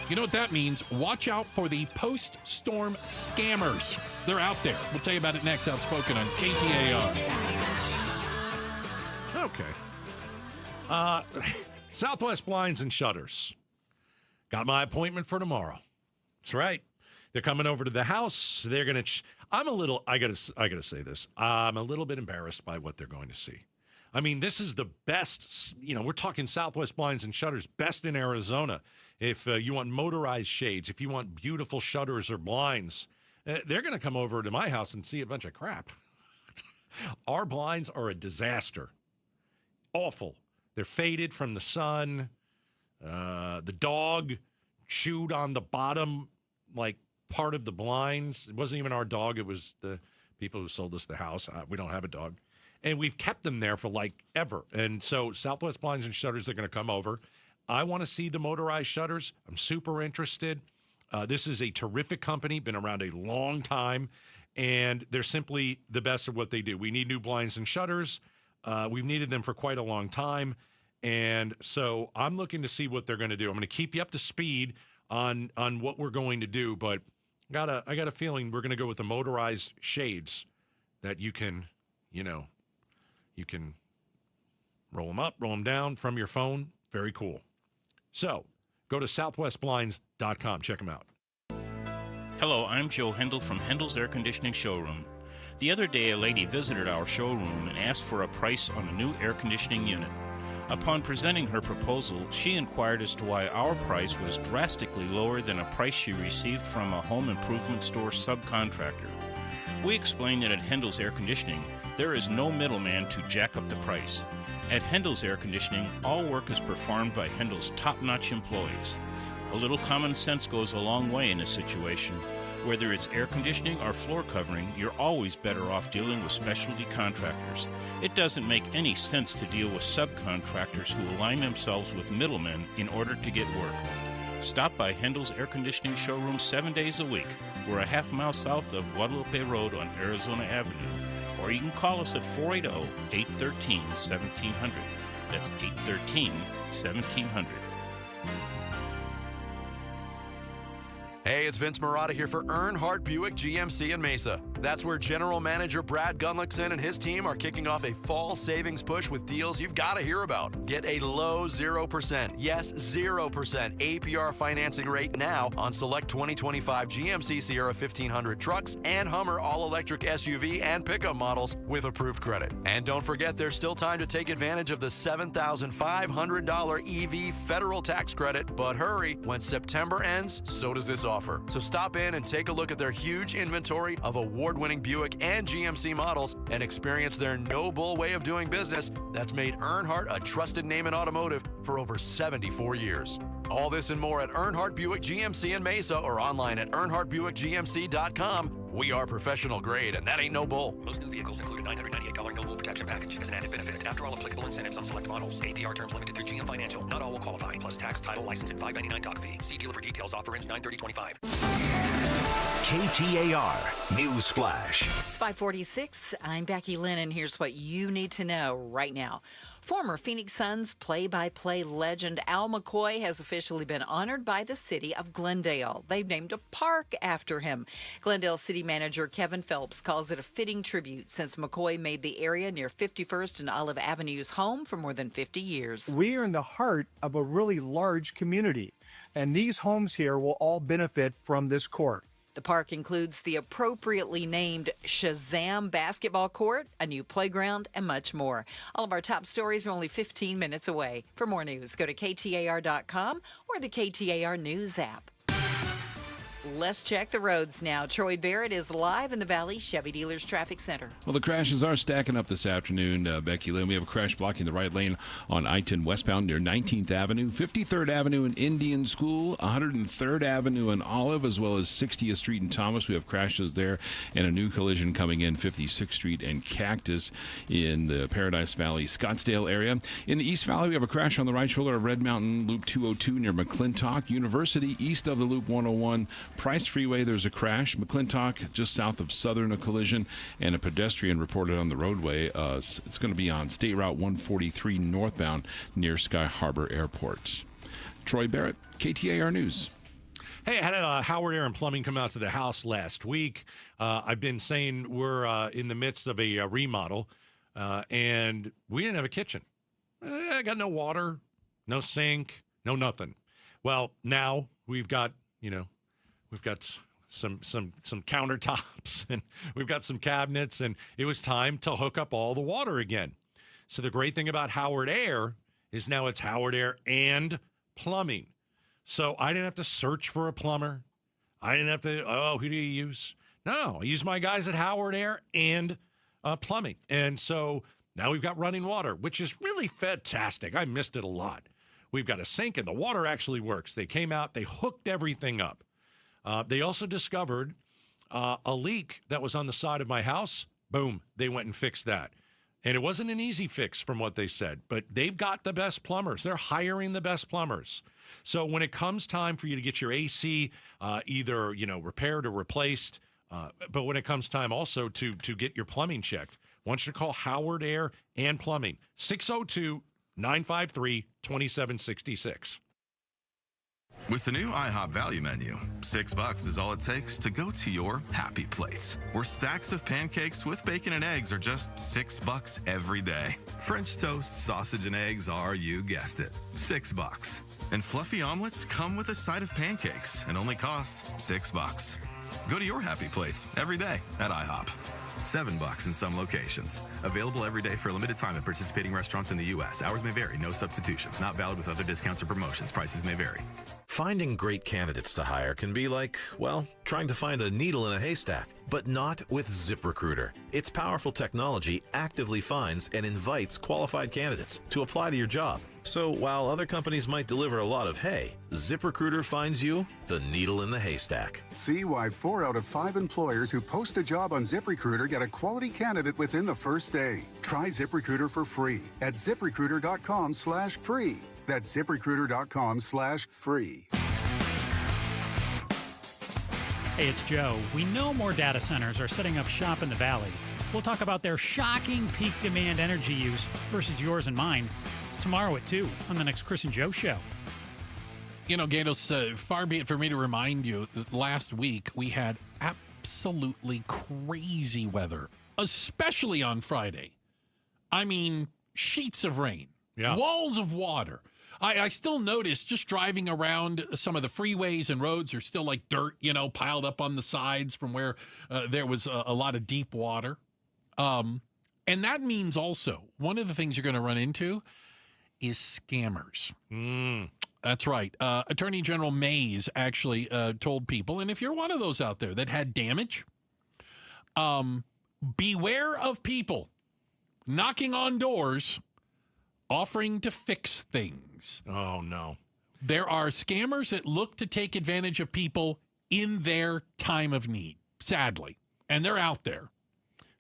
You know what that means? Watch out for the post-storm scammers. They're out there. We'll tell you about it next. Outspoken on KTAR. Okay. Southwest Blinds and Shutters. Got my appointment for tomorrow. That's right. They're coming over to the house. They're going to... I gotta say this. I'm a little bit embarrassed by what they're going to see. I mean, this is the best, we're talking Southwest Blinds and Shutters, best in Arizona. If you want motorized shades, if you want beautiful shutters or blinds, they're going to come over to my house and see a bunch of crap. Our blinds are a disaster. Awful. They're faded from the sun. The dog chewed on the bottom, part of the blinds. It wasn't even our dog. It was the people who sold us the house. We don't have a dog. And we've kept them there for ever. And so Southwest Blinds and Shutters, they're going to come over. I want to see the motorized shutters. I'm super interested. This is a terrific company, been around a long time, and they're simply the best at what they do. We need new blinds and shutters. We've needed them for quite a long time. And so I'm looking to see what they're going to do. I'm going to keep you up to speed on what we're going to do, but I got a feeling we're going to go with the motorized shades that you can roll them up, roll them down from your phone. Very cool. So go to southwestblinds.com. Check them out. Hello, I'm Joe Hendel from Hendel's Air Conditioning Showroom. The other day, a lady visited our showroom and asked for a price on a new air conditioning unit. Upon presenting her proposal, she inquired as to why our price was drastically lower than a price she received from a home improvement store subcontractor. We explained that at Hendel's Air Conditioning, there is no middleman to jack up the price. At Hendel's Air Conditioning, all work is performed by Hendel's top-notch employees. A little common sense goes a long way in this situation. Whether it's air conditioning or floor covering, you're always better off dealing with specialty contractors. It doesn't make any sense to deal with subcontractors who align themselves with middlemen in order to get work. Stop by Hendel's Air Conditioning Showroom 7 days a week. We're a half-mile south of Guadalupe Road on Arizona Avenue. Or you can call us at 480-813-1700. That's 813-1700. Hey, it's Vince Marotta here for Earnhardt Buick GMC in Mesa. That's where General Manager Brad Gunlickson and his team are kicking off a fall savings push with deals you've got to hear about. Get a low 0%, yes, 0% APR financing rate now on select 2025 GMC Sierra 1500 trucks and Hummer all-electric SUV and pickup models with approved credit. And don't forget, there's still time to take advantage of the $7,500 EV federal tax credit. But hurry, when September ends, so does this offer. So stop in and take a look at their huge inventory of award-winning Buick and GMC models and experience their no-bull way of doing business that's made Earnhardt a trusted name in automotive for over 74 years. All this and more at Earnhardt Buick GMC in Mesa or online at earnhardtbuickgmc.com. We are professional grade, and that ain't no bull. Most new vehicles include a $998 no bull protection package as an added benefit. After all applicable incentives on select models. APR terms limited through GM Financial. Not all will qualify. Plus tax, title, license, and $599 doc fee. See dealer for details. Offer ends 9/30/25. KTAR News Flash. It's 5:46. I'm Becky Lynn, and here's what you need to know right now. Former Phoenix Suns play-by-play legend Al McCoy has officially been honored by the city of Glendale. They've named a park after him. Glendale City Manager Kevin Phelps calls it a fitting tribute since McCoy made the area near 51st and Olive Avenue's home for more than 50 years. We are in the heart of a really large community, and these homes here will all benefit from this court. The park includes the appropriately named Shazam basketball court, a new playground, and much more. All of our top stories are only 15 minutes away. For more news, go to KTAR.com or the KTAR News app. Let's check the roads now. Troy Barrett is live in the Valley Chevy Dealers Traffic Center. Well, the crashes are stacking up this afternoon, Becky Lynn. We have a crash blocking the right lane on I-10 westbound near 19th Avenue, 53rd Avenue in Indian School, 103rd Avenue in Olive, as well as 60th Street in Thomas. We have crashes there, and a new collision coming in 56th Street and Cactus in the Paradise Valley, Scottsdale area. In the East Valley, we have a crash on the right shoulder of Red Mountain Loop 202 near McClintock. University, east of the Loop 101. Price Freeway, there's a crash. McClintock, just south of Southern, a collision, and a pedestrian reported on the roadway. It's going to be on State Route 143 northbound near Sky Harbor Airport. Troy Barrett, KTAR News. Hey, I had Howard Air and Plumbing come out to the house last week. I've been saying we're in the midst of a remodel, and we didn't have a kitchen. I got no water, no sink, no nothing. Well, now we've got, we've got some countertops, and we've got some cabinets, and it was time to hook up all the water again. So the great thing about Howard Air is now it's Howard Air and Plumbing. So I didn't have to search for a plumber. I didn't have to, who do you use? No, I use my guys at Howard Air and Plumbing. And so now we've got running water, which is really fantastic. I missed it a lot. We've got a sink, and the water actually works. They came out, they hooked everything up. They also discovered a leak that was on the side of my house. Boom, they went and fixed that. And it wasn't an easy fix from what they said, but they've got the best plumbers. They're hiring the best plumbers. So when it comes time for you to get your AC either, repaired or replaced, but when it comes time also to get your plumbing checked, I want you to call Howard Air and Plumbing, 602-953-2766. With the new IHOP value menu, $6 is all it takes to go to your happy place, where stacks of pancakes with bacon and eggs are just $6 every day. French toast, sausage, and eggs are, you guessed it, $6. And fluffy omelets come with a side of pancakes and only cost $6. Go to your happy plates every day at IHOP. $7 in some locations. Available every day for a limited time at participating restaurants in the U.S. Hours may vary. No substitutions. Not valid with other discounts or promotions. Prices may vary. Finding great candidates to hire can be like, trying to find a needle in a haystack, but not with ZipRecruiter. Its powerful technology actively finds and invites qualified candidates to apply to your job. So while other companies might deliver a lot of hay, ZipRecruiter finds you the needle in the haystack. See why 4 out of 5 employers who post a job on ZipRecruiter get a quality candidate within the first day. Try ZipRecruiter for free at ZipRecruiter.com/free. That's ZipRecruiter.com/free. Hey, it's Joe. We know more data centers are setting up shop in the Valley. We'll talk about their shocking peak demand energy use versus yours and mine. It's tomorrow at 2 on the next Chris and Joe show. You know, Gatos, far be it for me to remind you that last week we had absolutely crazy weather, especially on Friday. I mean, sheets of rain, walls of water. I still notice just driving around some of the freeways and roads are still like dirt, piled up on the sides from where there was a lot of deep water. And that means also one of the things you're going to run into is scammers. That's right. Attorney General Mays actually told people, and if you're one of those out there that had damage, beware of people knocking on doors offering to fix things. Oh, no. There are scammers that look to take advantage of people in their time of need, sadly. And they're out there.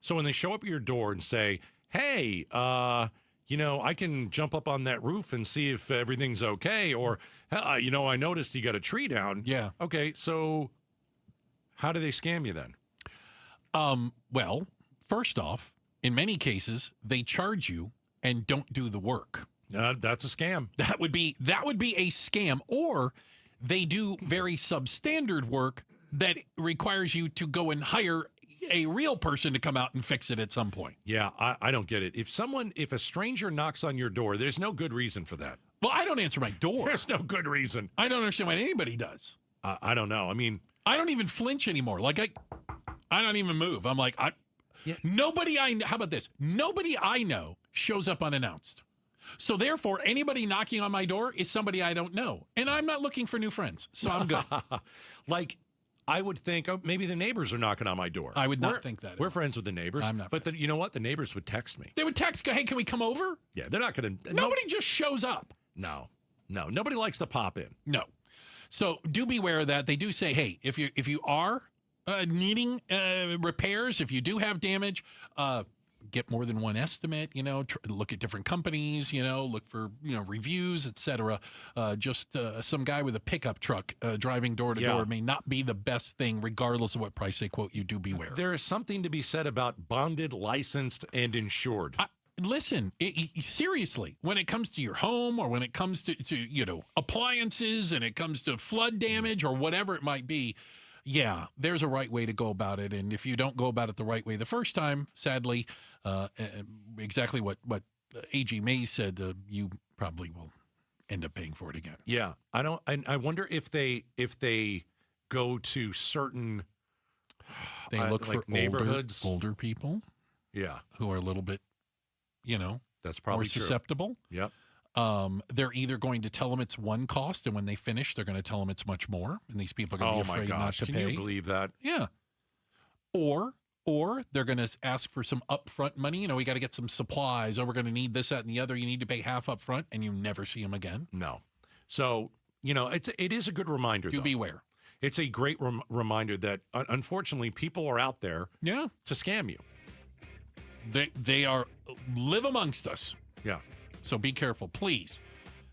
So when they show up at your door and say, hey, I can jump up on that roof and see if everything's okay. Or, I noticed you got a tree down. Yeah. Okay, so how do they scam you then? Well, first off, in many cases, they charge you and don't do the work. That's a scam. That would be a scam. Or they do very substandard work that requires you to go and hire a real person to come out and fix it at some point. Yeah, I don't get it. If a stranger knocks on your door, there's no good reason for that. Well, I don't answer my door. There's no good reason. I don't understand why anybody does. I don't know. I mean, I don't even flinch anymore. Like I don't even move. I'm like, how about this? Nobody I know shows up unannounced. So therefore, anybody knocking on my door is somebody I don't know. And I'm not looking for new friends. So I'm good. I would think, maybe the neighbors are knocking on my door. I would not think that. We're friends with the neighbors. I'm not. But you know what? The neighbors would text me. They would text, hey, can we come over? Yeah, they're not going to. Nobody just shows up. No. Nobody likes to pop in. No. So do beware of that. They do say, hey, if you are needing repairs, if you do have damage, get more than one estimate, look at different companies, look for, reviews, etc. Just some guy with a pickup truck driving door to door may not be the best thing, regardless of what price they quote you. Do beware. There is something to be said about bonded, licensed, and insured. Listen, seriously, when it comes to your home or when it comes to appliances and it comes to flood damage or whatever it might be, yeah, there's a right way to go about it. And if you don't go about it the right way the first time, sadly, exactly what A.G. Mays said, you probably will end up paying for it again. Yeah, I wonder if they go to certain they look for neighborhoods, older people, who are a little bit, that's probably more susceptible. Yep. They're either going to tell them it's one cost, and when they finish, they're going to tell them it's much more, and these people are going to be afraid not to pay. Can you believe that? Yeah. Or they're going to ask for some upfront money. We got to get some supplies. We're going to need this, that, and the other. You need to pay half up front, and you never see them again. No. So, it is a good reminder, Do beware. It's a great reminder that, unfortunately, people are out there to scam you. They live amongst us. Yeah. So be careful, please.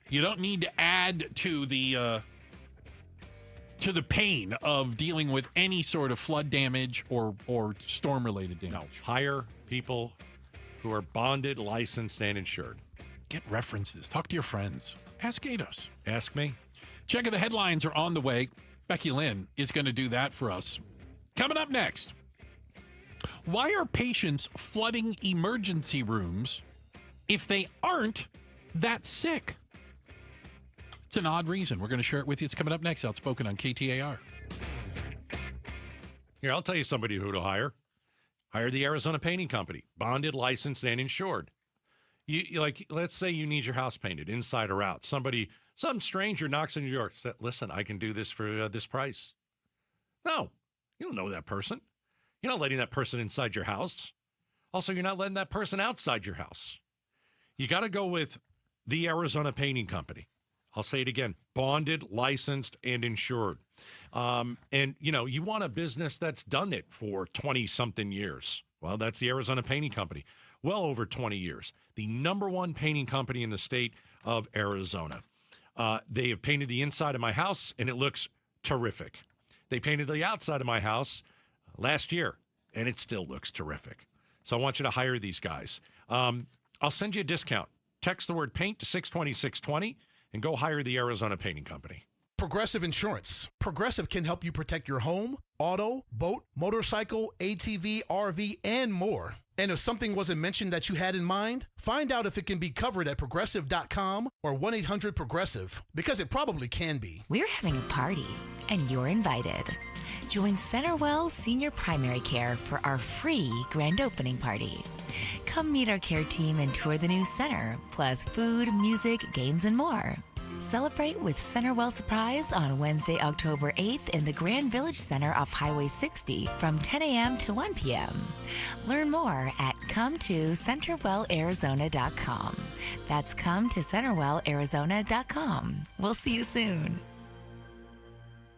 You don't need to add to the pain of dealing with any sort of flood damage or storm-related damage. No. Hire people who are bonded, licensed, and insured. Get references. Talk to your friends. Ask Gatos. Ask me. Check of the headlines are on the way. Becky Lynn is going to do that for us. Coming up next, why are patients flooding emergency rooms if they aren't that sick? It's an odd reason. We're going to share it with you. It's coming up next. Outspoken on KTAR. Here, I'll tell you somebody who to hire. Hire the Arizona Painting Company. Bonded, licensed, and insured. Let's say you need your house painted, inside or out. Some stranger knocks on your door. Says, listen, I can do this for this price. No, you don't know that person. You're not letting that person inside your house. Also, you're not letting that person outside your house. You got to go with the Arizona Painting Company. I'll say it again, bonded, licensed, and insured. And, you want a business that's done it for 20-something years. Well, that's the Arizona Painting Company. Well over 20 years. The number one painting company in the state of Arizona. They have painted the inside of my house, and it looks terrific. They painted the outside of my house last year, and it still looks terrific. So I want you to hire these guys. I'll send you a discount. Text the word paint to 620-620 and go hire the Arizona Painting Company. Progressive Insurance. Progressive can help you protect your home, auto, boat, motorcycle, ATV, RV, and more. And if something wasn't mentioned that you had in mind, find out if it can be covered at progressive.com or 1-800-PROGRESSIVE, because it probably can be. We're having a party, and you're invited. Join Centerwell Senior Primary Care for our free grand opening party. Come meet our care team and tour the new center, plus food, music, games, and more. Celebrate with Centerwell Surprise on Wednesday, October 8th in the Grand Village Center off Highway 60 from 10 a.m. to 1 p.m. Learn more at CometoCenterwellArizona.com. That's CometoCenterwellArizona.com. We'll see you soon.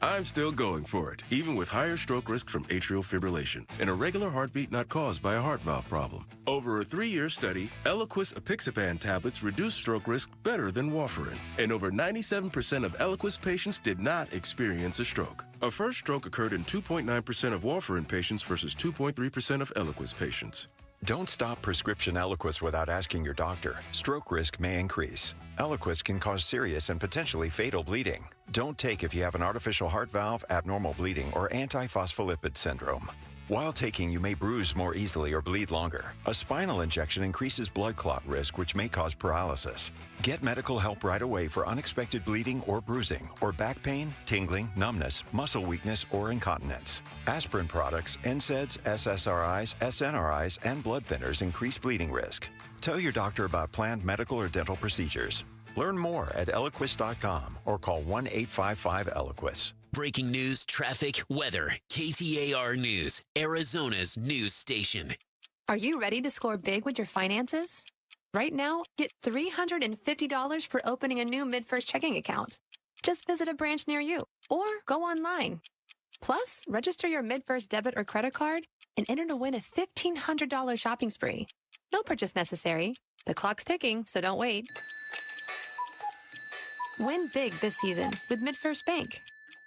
I'm still going for it, even with higher stroke risk from atrial fibrillation, an irregular heartbeat not caused by a heart valve problem. Over a 3-year study, Eliquis apixaban tablets reduced stroke risk better than warfarin, and over 97% of Eliquis patients did not experience a stroke. A first stroke occurred in 2.9% of warfarin patients versus 2.3% of Eliquis patients. Don't stop prescription Eliquis without asking your doctor. Stroke risk may increase. Eliquis can cause serious and potentially fatal bleeding. Don't take if you have an artificial heart valve, abnormal bleeding, or antiphospholipid syndrome. While taking, you may bruise more easily or bleed longer. A spinal injection increases blood clot risk, which may cause paralysis. Get medical help right away for unexpected bleeding or bruising, or back pain, tingling, numbness, muscle weakness, or incontinence. Aspirin products, NSAIDs, SSRIs, SNRIs, and blood thinners increase bleeding risk. Tell your doctor about planned medical or dental procedures. Learn more at Eliquis.com or call 1-855-ELIQUIS. Breaking news, traffic, weather. KTAR News, Arizona's news station. Are you ready to score big with your finances? Right now, get $350 for opening a new MidFirst checking account. Just visit a branch near you or go online. Plus, register your MidFirst debit or credit card and enter to win a $1,500 shopping spree. No purchase necessary. The clock's ticking, so don't wait. Win big this season with MidFirst Bank.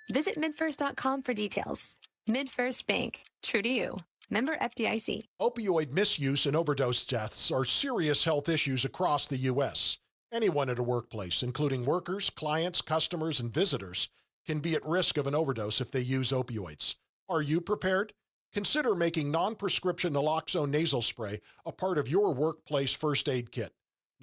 Visit midfirst.com for details. MidFirst Bank. True to you. Member FDIC. Opioid misuse and overdose deaths are serious health issues across the U.S. Anyone at a workplace, including workers, clients, customers, and visitors, can be at risk of an overdose if they use opioids. Are you prepared? Consider making non-prescription naloxone nasal spray a part of your workplace first aid kit.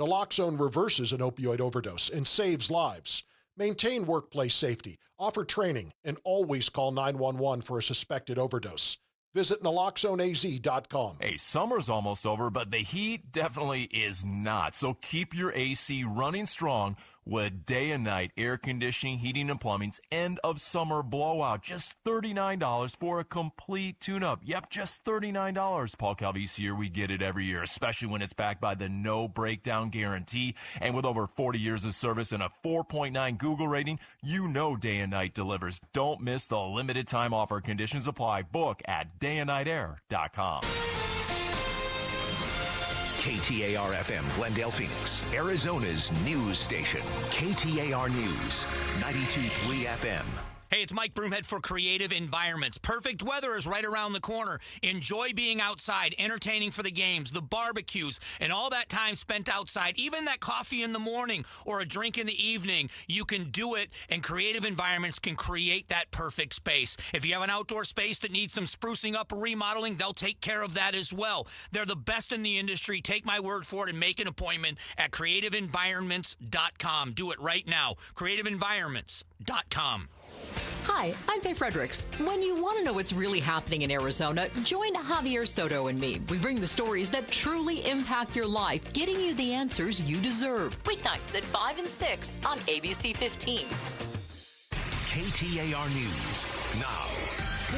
Naloxone reverses an opioid overdose and saves lives. Maintain workplace safety, offer training, and always call 911 for a suspected overdose. Visit naloxoneaz.com. Hey, summer's almost over, but the heat definitely is not. So keep your AC running strong with day and night air conditioning, heating, and plumbing's end of summer blowout. Just $39 for a complete tune-up. Yep, just $39. Paul Calvisi here. We get it every year, especially when it's backed by the no breakdown guarantee. And with over 40 years of service and a 4.9 Google rating, you know day and night delivers. Don't miss the limited time offer. Conditions apply. Book at dayandnightair.com. KTAR-FM, Glendale, Phoenix, Arizona's news station. KTAR News, 92.3 FM. Hey, it's Mike Broomhead for Creative Environments. Perfect weather is right around the corner. Enjoy being outside, entertaining for the games, the barbecues, and all that time spent outside, even that coffee in the morning or a drink in the evening. You can do it, and Creative Environments can create that perfect space. If you have an outdoor space that needs some sprucing up or remodeling, they'll take care of that as well. They're the best in the industry. Take my word for it and make an appointment at creativeenvironments.com. Do it right now. creativeenvironments.com. Hi, I'm Faye Fredericks. When you want to know what's really happening in Arizona, join Javier Soto and me. We bring the stories that truly impact your life, getting you the answers you deserve. Weeknights at 5 and 6 on ABC 15. KTAR News now.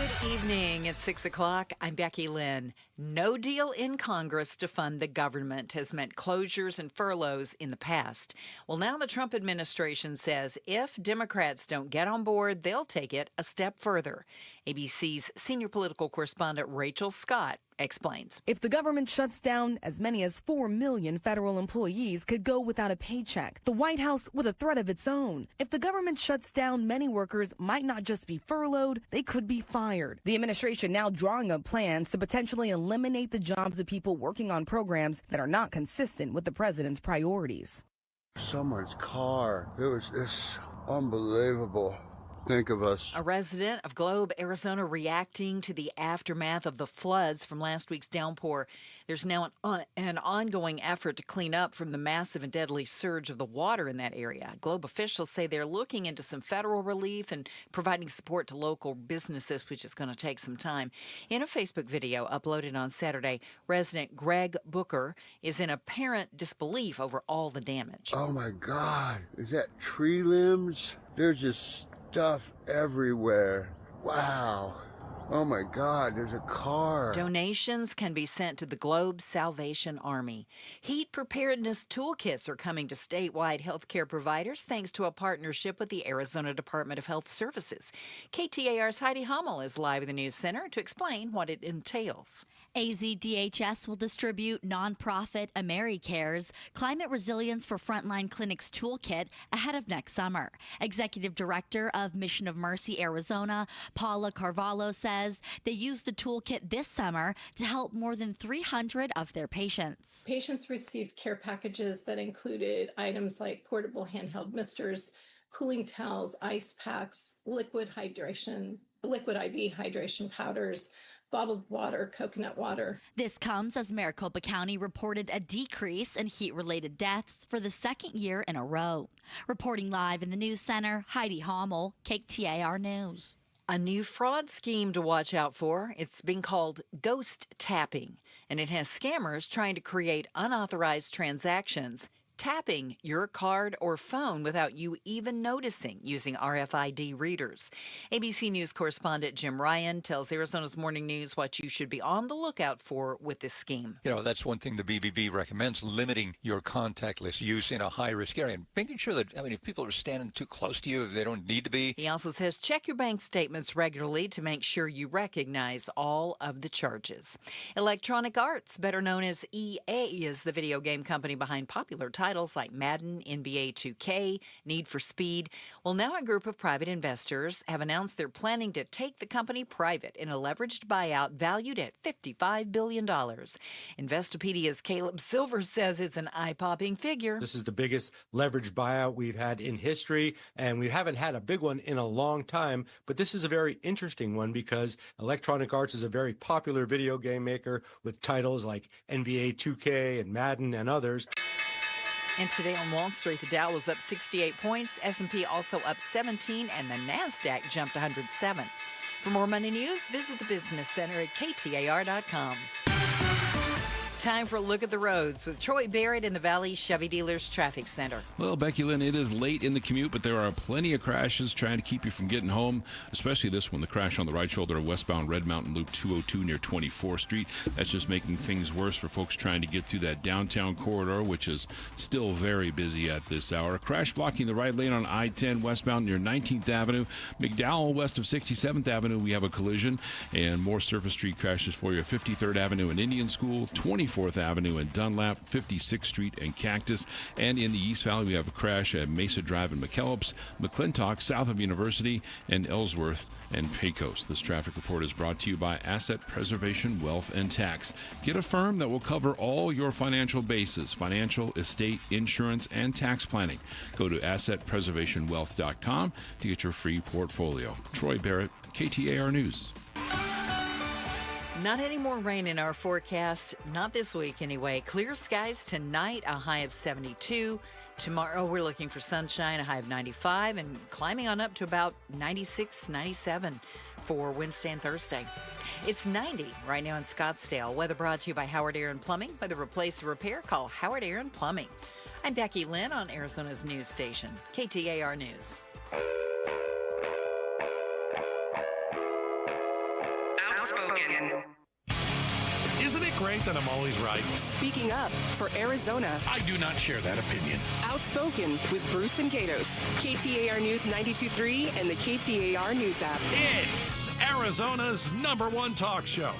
Good evening. It's 6 o'clock. I'm Becky Lynn. No deal in Congress to fund the government has meant closures and furloughs in the past. Well, now the Trump administration says if Democrats don't get on board, they'll take it a step further. ABC's senior political correspondent Rachel Scott explains. If the government shuts down, as many as 4 million federal employees could go without a paycheck. The White House with a threat of its own. If the government shuts down, many workers might not just be furloughed, they could be fired. The administration now drawing up plans to potentially eliminate the jobs of people working on programs that are not consistent with the president's priorities. Someone's car. It was just unbelievable. Think of us. A resident of Globe, Arizona, reacting to the aftermath of the floods from last week's downpour. There's now an ongoing effort to clean up from the massive and deadly surge of the water in that area. Globe officials say they're looking into some federal relief and providing support to local businesses, which is going to take some time. In a Facebook video uploaded on Saturday, resident Greg Booker is in apparent disbelief over all the damage. Oh my God. Is that tree limbs? There's just stuff everywhere. Wow. Oh my God, there's a car. Donations can be sent to the Globe Salvation Army. Heat preparedness toolkits are coming to statewide healthcare providers thanks to a partnership with the Arizona Department of Health Services. KTAR's Heidi Hummel is live in the News Center to explain what it entails. AZDHS will distribute nonprofit AmeriCare's Climate Resilience for Frontline Clinics toolkit ahead of next summer. Executive Director of Mission of Mercy Arizona, Paula Carvalho, says they used the toolkit this summer to help more than 300 of their patients. Patients received care packages that included items like portable handheld misters, cooling towels, ice packs, liquid IV hydration powders, bottled water, coconut water. This comes as Maricopa County reported a decrease in heat-related deaths for the second year in a row. Reporting live in the News Center, Heidi Hummel, KTAR News. A new fraud scheme to watch out for. It's being called ghost tapping, and it has scammers trying to create unauthorized transactions, tapping your card or phone without you even noticing using RFID readers. ABC News correspondent Jim Ryan tells Arizona's Morning News what you should be on the lookout for with this scheme. You know, that's one thing the BBB recommends, limiting your contactless use in a high-risk area and making sure that, if people are standing too close to you, they don't need to be. He also says check your bank statements regularly to make sure you recognize all of the charges. Electronic Arts, better known as EA, is the video game company behind popular titles like Madden, NBA 2K, Need for Speed. Well, now a group of private investors have announced they're planning to take the company private in a leveraged buyout valued at $55 billion. Investopedia's Caleb Silver says it's an eye-popping figure. This is the biggest leveraged buyout we've had in history, and we haven't had a big one in a long time, but this is a very interesting one because Electronic Arts is a very popular video game maker with titles like NBA 2K and Madden and others. And today on Wall Street, the Dow was up 68 points, S&P also up 17, and the NASDAQ jumped 107. For more money news, visit the Business Center at KTAR.com. Time for a look at the roads with Troy Barrett in the Valley Chevy Dealers Traffic Center. Well, Becky Lynn, it is late in the commute, but there are plenty of crashes trying to keep you from getting home, especially this one, the crash on the right shoulder of westbound Red Mountain Loop 202 near 24th Street. That's just making things worse for folks trying to get through that downtown corridor, which is still very busy at this hour. A crash blocking the right lane on I-10 westbound near 19th Avenue. McDowell west of 67th Avenue, we have a collision, and more surface street crashes for you. 53rd Avenue and Indian School, 24th Avenue and Dunlap, 56th Street and Cactus. And in the East Valley, we have a crash at Mesa Drive and McKellips, McClintock, south of University, and Ellsworth and Pecos. This traffic report is brought to you by Asset Preservation Wealth and Tax. Get a firm that will cover all your financial bases, financial, estate, insurance, and tax planning. Go to assetpreservationwealth.com to get your free portfolio. Troy Barrett, KTAR News. Not any more rain in our forecast, not this week anyway. Clear skies tonight, a high of 72. Tomorrow we're looking for sunshine, a high of 95, and climbing on up to about 96, 97 for Wednesday and Thursday. It's 90 right now in Scottsdale. Weather brought to you by Howard Aaron Plumbing. Whether replace or repair, call Howard Aaron Plumbing. I'm Becky Lynn on Arizona's news station, KTAR News. Outspoken. Isn't it great that I'm always right? Speaking up for Arizona. I do not share that opinion. Outspoken with Bruce and Gatos. KTAR News 92.3 and the KTAR News app. It's Arizona's #1 talk show.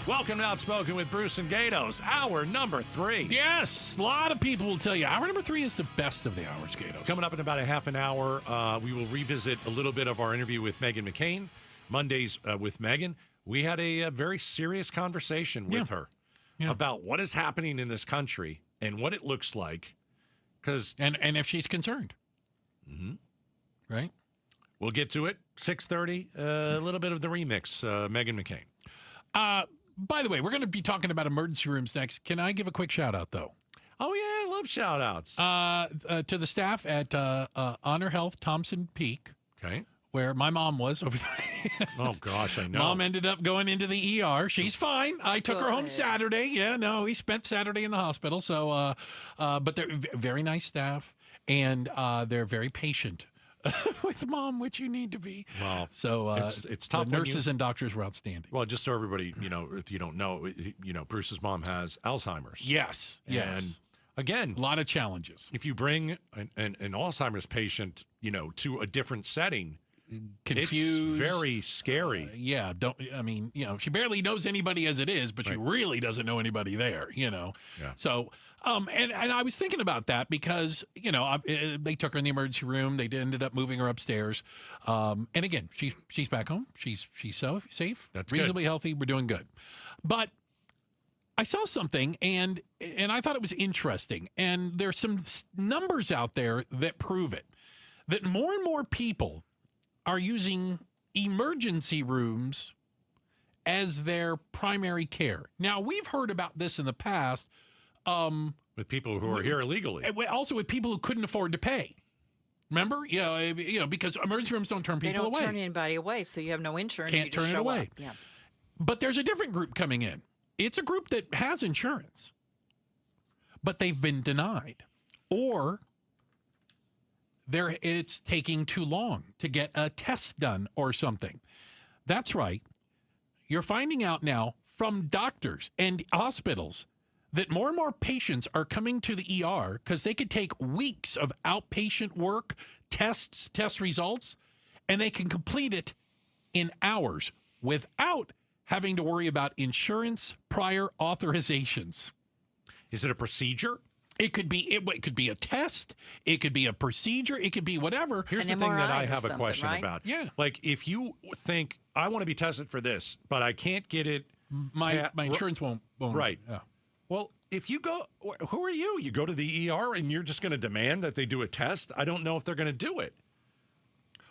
Welcome to Outspoken with Bruce and Gatos, hour number 3. Yes, a lot of people will tell you hour number 3 is the best of the hours, Gatos. Coming up in about a half an hour, we will revisit a little bit of our interview with McCain. Mondays with Megan. We had a very serious conversation with her about what is happening in this country and what it looks like. And if she's concerned. Mm-hmm. Right? We'll get to it. 6:30, a little bit of the remix, Meghan McCain. By the way, we're going to be talking about emergency rooms next. Can I give a quick shout out, though? Oh, yeah, I love shout outs. To the staff at Honor Health Thompson Peak. Okay. Where my mom was over there. Oh, gosh, I know. Mom ended up going into the ER. She's fine. I took her home Saturday. Yeah, no, we spent Saturday in the hospital. So, but they're very nice staff, and they're very patient with Mom, which you need to be. Well, so it's tough. The nurses and doctors were outstanding. Well, just so everybody, if you don't know, Bruce's mom has Alzheimer's. Yes. And again, a lot of challenges. If you bring an Alzheimer's patient, to a different setting, confused, it's very scary. She barely knows anybody as it is, but she really doesn't know anybody there, Yeah. So, and I was thinking about that because, they took her in the emergency room. They ended up moving her upstairs. And again, she's back home. She's safe. That's reasonably good. Healthy. We're doing good. But I saw something and I thought it was interesting. And there's some numbers out there that prove it, that more and more people are using emergency rooms as their primary care. Now, we've heard about this in the past. With people who are here illegally. Also with people who couldn't afford to pay. Remember? Because emergency rooms don't turn people away. They don't turn anybody away, so you have no insurance. Can't you just turn it away. Up. Yeah. But there's a different group coming in. It's a group that has insurance, but they've been denied. Or it's taking too long to get a test done or something. That's right. You're finding out now from doctors and hospitals that more and more patients are coming to the ER because they could take weeks of outpatient work, test results, and they can complete it in hours without having to worry about insurance prior authorizations. Is it a procedure? It could be a test. It could be a procedure. It could be whatever. Here's the thing that I have a question about. Yeah. Like if you think I want to be tested for this, but I can't get it. My insurance won't. Right. Yeah. Well, if you go, who are you? You go to the ER and you're just going to demand that they do a test? I don't know if they're going to do it.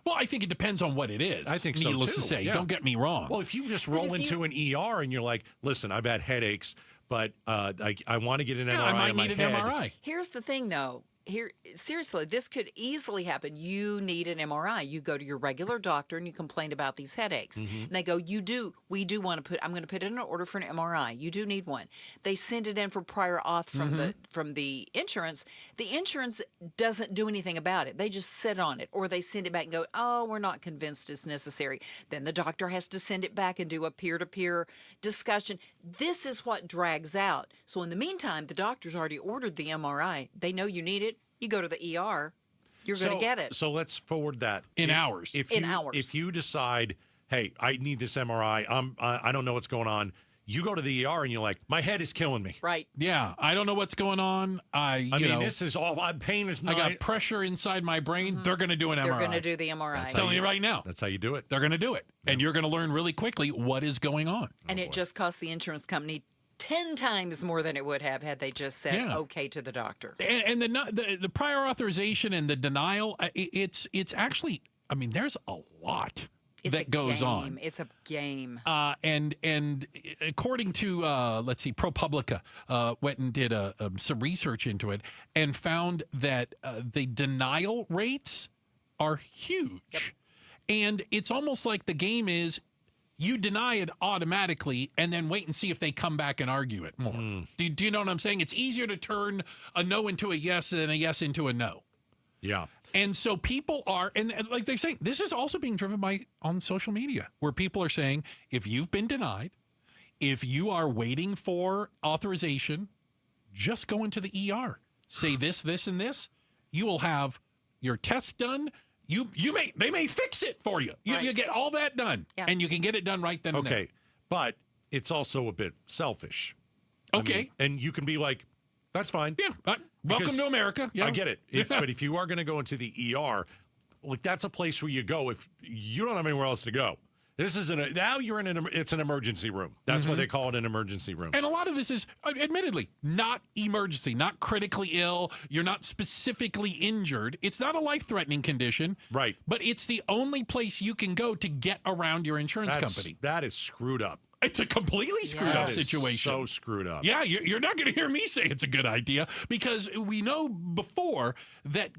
Well, I think it depends on what it is. I think so, needless too. to say. Yeah. Don't get me wrong. Well, if you just roll into an ER and you're like, listen, I've had headaches, but I want to get an MRI I might on my need head. an MRI. Here's the thing, though. Seriously, this could easily happen. You need an MRI. You go to your regular doctor and you complain about these headaches. Mm-hmm. And they go, we do want to I'm going to put in an order for an MRI. You do need one. They send it in for prior auth from the insurance. The insurance doesn't do anything about it. They just sit on it, or they send it back and go, oh, we're not convinced it's necessary. Then the doctor has to send it back and do a peer-to-peer discussion. This is what drags out. So in the meantime, the doctor's already ordered the MRI. They know you need it. You go to the ER, you're going to get it. So let's forward that. In hours. If you decide, hey, I need this MRI, I don't know what's going on, you go to the ER and you're like, my head is killing me. Right. Yeah, I don't know what's going on. This is all, pain is not. I got pressure inside my brain. They're going to do an MRI. They're going to do the MRI. I'm telling you right now. That's how you do it. They're going to do it. Yeah. And you're going to learn really quickly what is going on. And it just costs the insurance company 10 times more than it would have had they just said okay to the doctor. And the prior authorization and the denial, it's actually, there's a lot that goes on. It's a game. And according to, ProPublica went and did some research into it and found that the denial rates are huge. Yep. And it's almost like the game is, you deny it automatically and then wait and see if they come back and argue it more. Do you know what I'm saying? It's easier to turn a no into a yes than a yes into a no. Yeah. And so people are, and like they're saying, this is also being driven on social media, where people are saying, if you've been denied, if you are waiting for authorization, just go into the ER. Say this, this, and this. You will have your test done. They may fix it for you. You get all that done, and you can get it done right then and there. Okay, but it's also a bit selfish. Okay. I mean, and you can be like, that's fine. Yeah. Welcome to America. Yeah. I get it. But if you are going to go into the ER, like that's a place where you go if you don't have anywhere else to go. This isn't now you're in it's an emergency room. That's why they call it an emergency room. And a lot of this is, admittedly, not emergency, not critically ill. You're not specifically injured. It's not a life-threatening condition. Right. But it's the only place you can go to get around your insurance company. That is screwed up. It's a completely screwed up situation. So screwed up. Yeah, you're not going to hear me say it's a good idea, because we know before that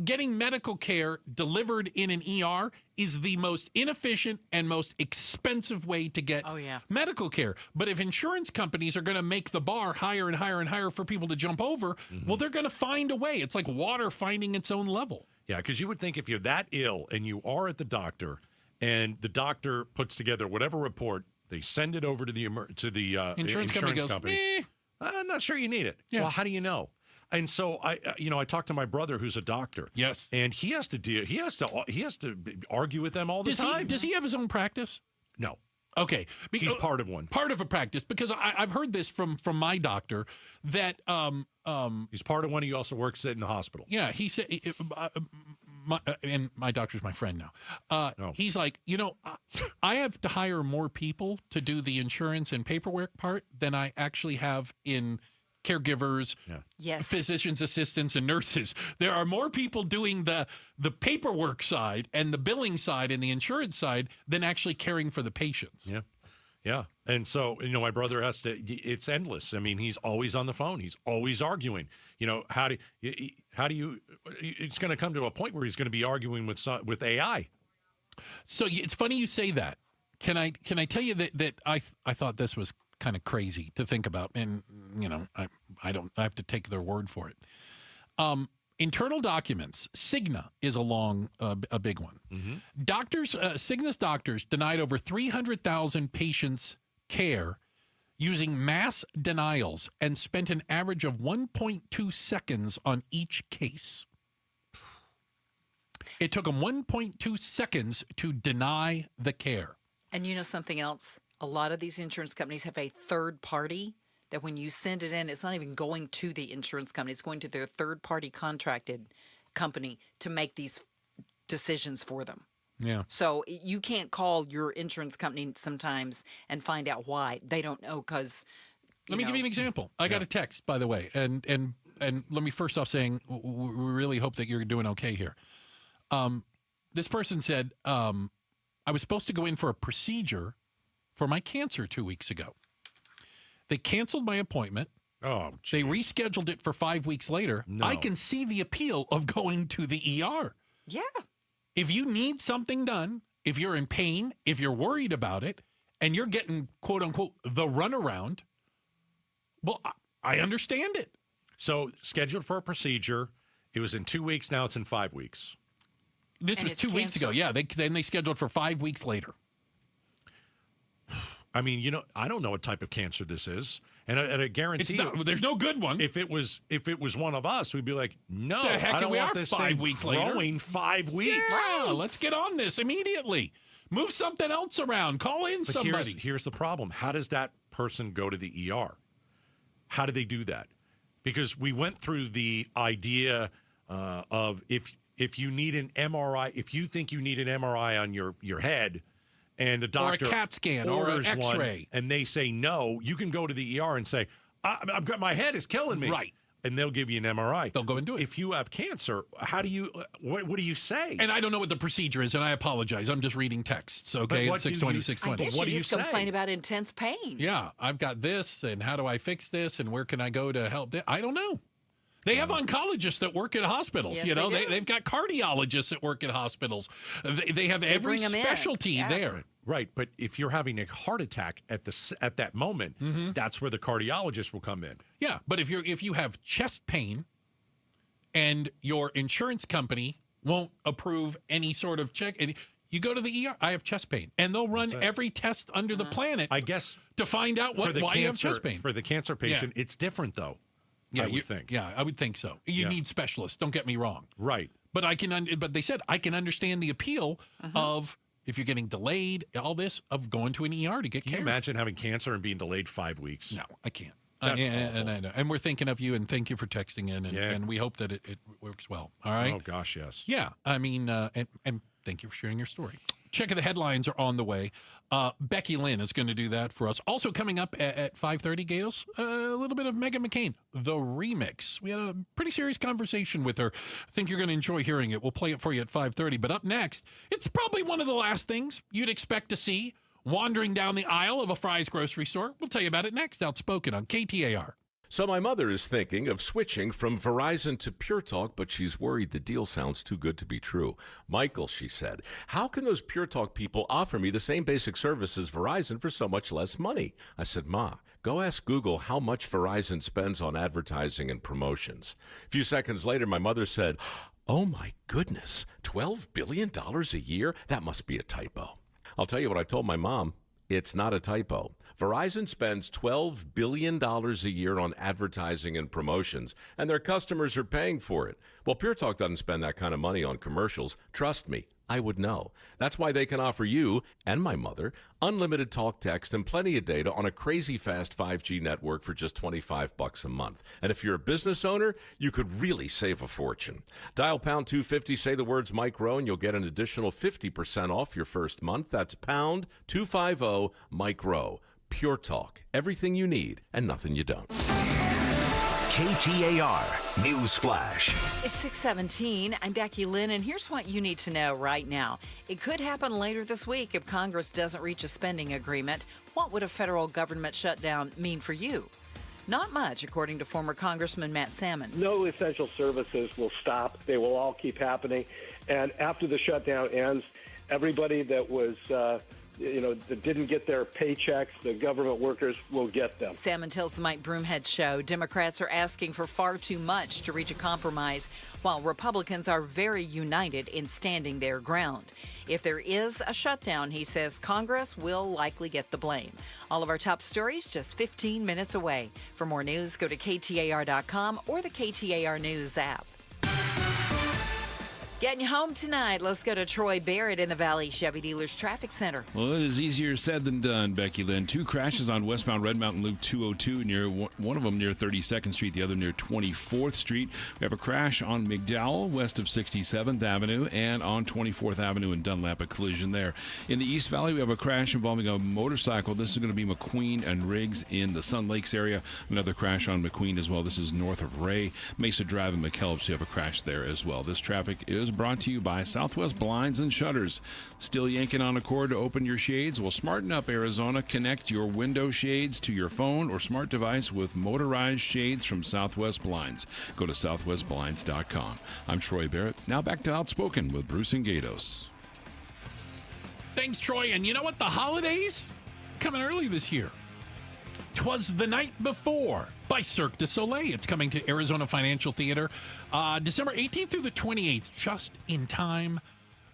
getting medical care delivered in an ER is the most inefficient and most expensive way to get medical care. But if insurance companies are going to make the bar higher and higher and higher for people to jump over, well, they're going to find a way. It's like water finding its own level. Yeah, because you would think if you're that ill and you are at the doctor, and the doctor puts together whatever report, they send it over to the insurance company. Goes, I'm not sure you need it. Yeah. Well, how do you know? And so I talked to my brother who's a doctor. Yes. And he has to argue with them all the time. Does he have his own practice? No. Okay. He's part of one. Part of a practice, because I've heard this from my doctor that he's part of one. He also works in the hospital. Yeah, he said. And my doctor's my friend now. He's like, I have to hire more people to do the insurance and paperwork part than I actually have in caregivers, physicians, assistants, and nurses. There are more people doing the paperwork side and the billing side and the insurance side than actually caring for the patients. Yeah. Yeah. And so, my brother it's endless. I mean, he's always on the phone. He's always arguing. How do you, it's going to come to a point where he's going to be arguing with AI. So it's funny you say that. Can I tell you that I thought this was kind of crazy to think about, and I have to take their word for it. Internal documents. Cigna is a big one. Doctors, Cigna's doctors denied over 300,000 patients care using mass denials and spent an average of 1.2 seconds on each case. It took them 1.2 seconds to deny the care. And something else? A lot of these insurance companies have a third party that when you send it in, it's not even going to the insurance company. It's going to their third-party contracted company to make these decisions for them. Yeah. So you can't call your insurance company sometimes and find out why. They don't know because, Let me give you an example. I got a text, by the way, and let me first off saying we really hope that you're doing okay here. This person said, I was supposed to go in for a procedure for my cancer 2 weeks ago. They canceled my appointment. Oh, geez. They rescheduled it for 5 weeks later. No. I can see the appeal of going to the ER. Yeah. If you need something done, if you're in pain, if you're worried about it, and you're getting, quote unquote, the runaround, well, I understand it. So scheduled for a procedure. It was in 2 weeks. Now it's in 5 weeks. This was 2 weeks ago. Yeah. Then they scheduled for 5 weeks later. I mean, I don't know what type of cancer this is, and I guarantee there's no good one. If it was one of us, we'd be like, no, the heck I don't want this 5 weeks later. Growing 5 weeks. Yeah, let's get on this immediately. Move something else around. Call in somebody. Here's the problem. How does that person go to the ER? How do they do that? Because we went through the idea of if you need an MRI, if you think you need an MRI on your head, and the doctor or a CAT scan or an X-ray, and they say no, you can go to the ER and say, I've got, my head is killing me. Right. And they'll give you an MRI. They'll go and do it. If you have cancer, how do you, what do you say? And I don't know what the procedure is, and I apologize. I'm just reading texts, okay, at 620, 620. I guess what you do just you complain say? about intense pain. Yeah, I've got this, and how do I fix this, and where can I go to help? I don't know. They have oncologists that work at hospitals. Yes, They've got cardiologists that work at hospitals. They have every specialty there. Right, but if you're having a heart attack at that moment, that's where the cardiologist will come in. Yeah, but if you have chest pain and your insurance company won't approve any sort of check. And you go to the ER, I have chest pain, and they'll run every test under the planet, I guess, to find out why you have chest pain. For the cancer patient, it's different, though. Yeah, I would think. Yeah, I would think so. You need specialists. Don't get me wrong. Right. But but they said I can understand the appeal of if you're getting delayed, all this of going to an ER to get care. Can you imagine having cancer and being delayed 5 weeks? No, I can't. That's and we're thinking of you, and thank you for texting in, and we hope that it works well. All right. Oh gosh, yes. Yeah, I mean, and thank you for sharing your story. Check of the headlines are on the way. Becky Lynn is going to do that for us. Also coming up at 5:30, Gatos, a little bit of Meghan McCain, the remix. We had a pretty serious conversation with her. I think you're going to enjoy hearing it. We'll play it for you at 5:30. But up next, it's probably one of the last things you'd expect to see wandering down the aisle of a Fry's grocery store. We'll tell you about it next. Outspoken on KTAR. So my mother is thinking of switching from Verizon to Pure Talk, but she's worried the deal sounds too good to be true. Michael, she said, how can those Pure Talk people offer me the same basic service as Verizon for so much less money? I said, Ma, go ask Google how much Verizon spends on advertising and promotions. A few seconds later, my mother said, oh my goodness, $12 billion a year? That must be a typo. I'll tell you what I told my mom. It's not a typo. Verizon spends $12 billion a year on advertising and promotions, and their customers are paying for it. Well, Pure Talk doesn't spend that kind of money on commercials. Trust me, I would know. That's why they can offer you and my mother unlimited talk, text, and plenty of data on a crazy fast 5G network for just $25 a month. And if you're a business owner, you could really save a fortune. Dial pound 250, say the words Mike Rowe, and you'll get an additional 50% off your first month. That's pound 250 Mike Rowe. Pure Talk. Everything you need and nothing you don't. KTAR News Flash. It's 6:17. I'm Becky Lynn, and here's what you need to know right now. It could happen later this week if Congress doesn't reach a spending agreement. What would a federal government shutdown mean for you? Not much, according to former Congressman Matt Salmon. No essential services will stop. They will all keep happening. And after the shutdown ends, everybody that was that didn't get their paychecks, the government workers will get them. Salmon tells the Mike Broomhead Show Democrats are asking for far too much to reach a compromise, while Republicans are very united in standing their ground. If there is a shutdown, he says Congress will likely get the blame. All of our top stories just 15 minutes away. For more news, go to KTAR.com or the KTAR News app. Getting you home tonight. Let's go to Troy Barrett in the Valley Chevy Dealers Traffic Center. Well, it is easier said than done, Becky Lynn. 2 crashes on westbound Red Mountain Loop 202, near one of them near 32nd Street, the other near 24th Street. We have a crash on McDowell, west of 67th Avenue, and on 24th Avenue in Dunlap, a collision there. In the East Valley, we have a crash involving a motorcycle. This is going to be McQueen and Riggs in the Sun Lakes area. Another crash on McQueen as well. This is north of Ray. Mesa Drive and McKellips, you have a crash there as well. This traffic is brought to you by Southwest Blinds and Shutters. Still yanking on a cord to open your shades? Well, smarten up, Arizona. Connect your window shades to your phone or smart device with motorized shades from Southwest Blinds. Go to southwestblinds.com. I'm Troy Barrett. Now back to Outspoken with Bruce and Gatos. Thanks, Troy. And you know what? The holidays coming early this year. 'Twas the Night Before by Cirque du Soleil. It's coming to Arizona Financial Theater December 18th through the 28th, just in time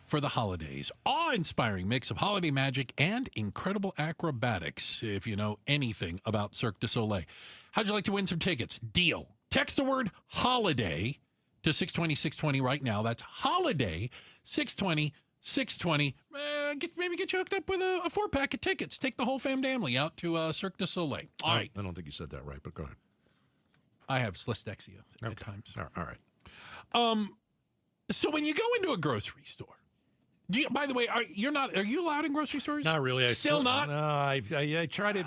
for the holidays. Awe-inspiring mix of holiday magic and incredible acrobatics, if you know anything about Cirque du Soleil. How'd you like to win some tickets? Deal. Text the word holiday to 620-620 right now. That's holiday, 620-620. Maybe get you hooked up with a 4-pack of tickets. Take the whole family out to Cirque du Soleil. All right. I don't think you said that right, but go ahead. I have dyslexia at times. All right. So when you go into a grocery store, by the way, are you allowed in grocery stores? Not really. Still not? No, I tried it.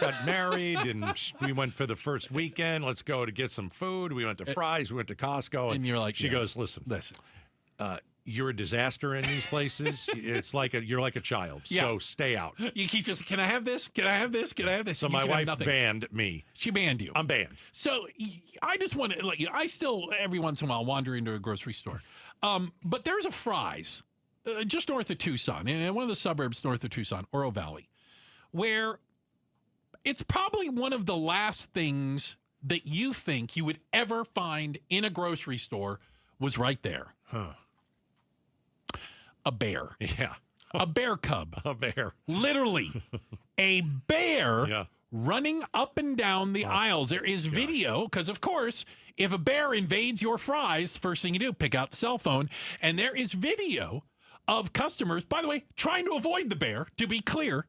Got married, and we went for the first weekend. Let's go to get some food. We went to Fry's. We went to Costco. And you're like, she goes, listen. You're a disaster in these places. It's like you're like a child. Yeah. So stay out. You keep just, can I have this? Can I have this? Can I have this? So my wife banned me. She banned you. I'm banned. So I just want to let you, I still every once in a while wander into a grocery store. But there's a Fry's just north of Tucson, in one of the suburbs north of Tucson, Oro Valley, where it's probably one of the last things that you think you would ever find in a grocery store was right there. Huh. A bear. Yeah. A bear cub. A bear. Literally. A bear running up and down the aisles. There is video, because, of course, if a bear invades your fries, first thing you do, pick out the cell phone. And there is video of customers, by the way, trying to avoid the bear, to be clear.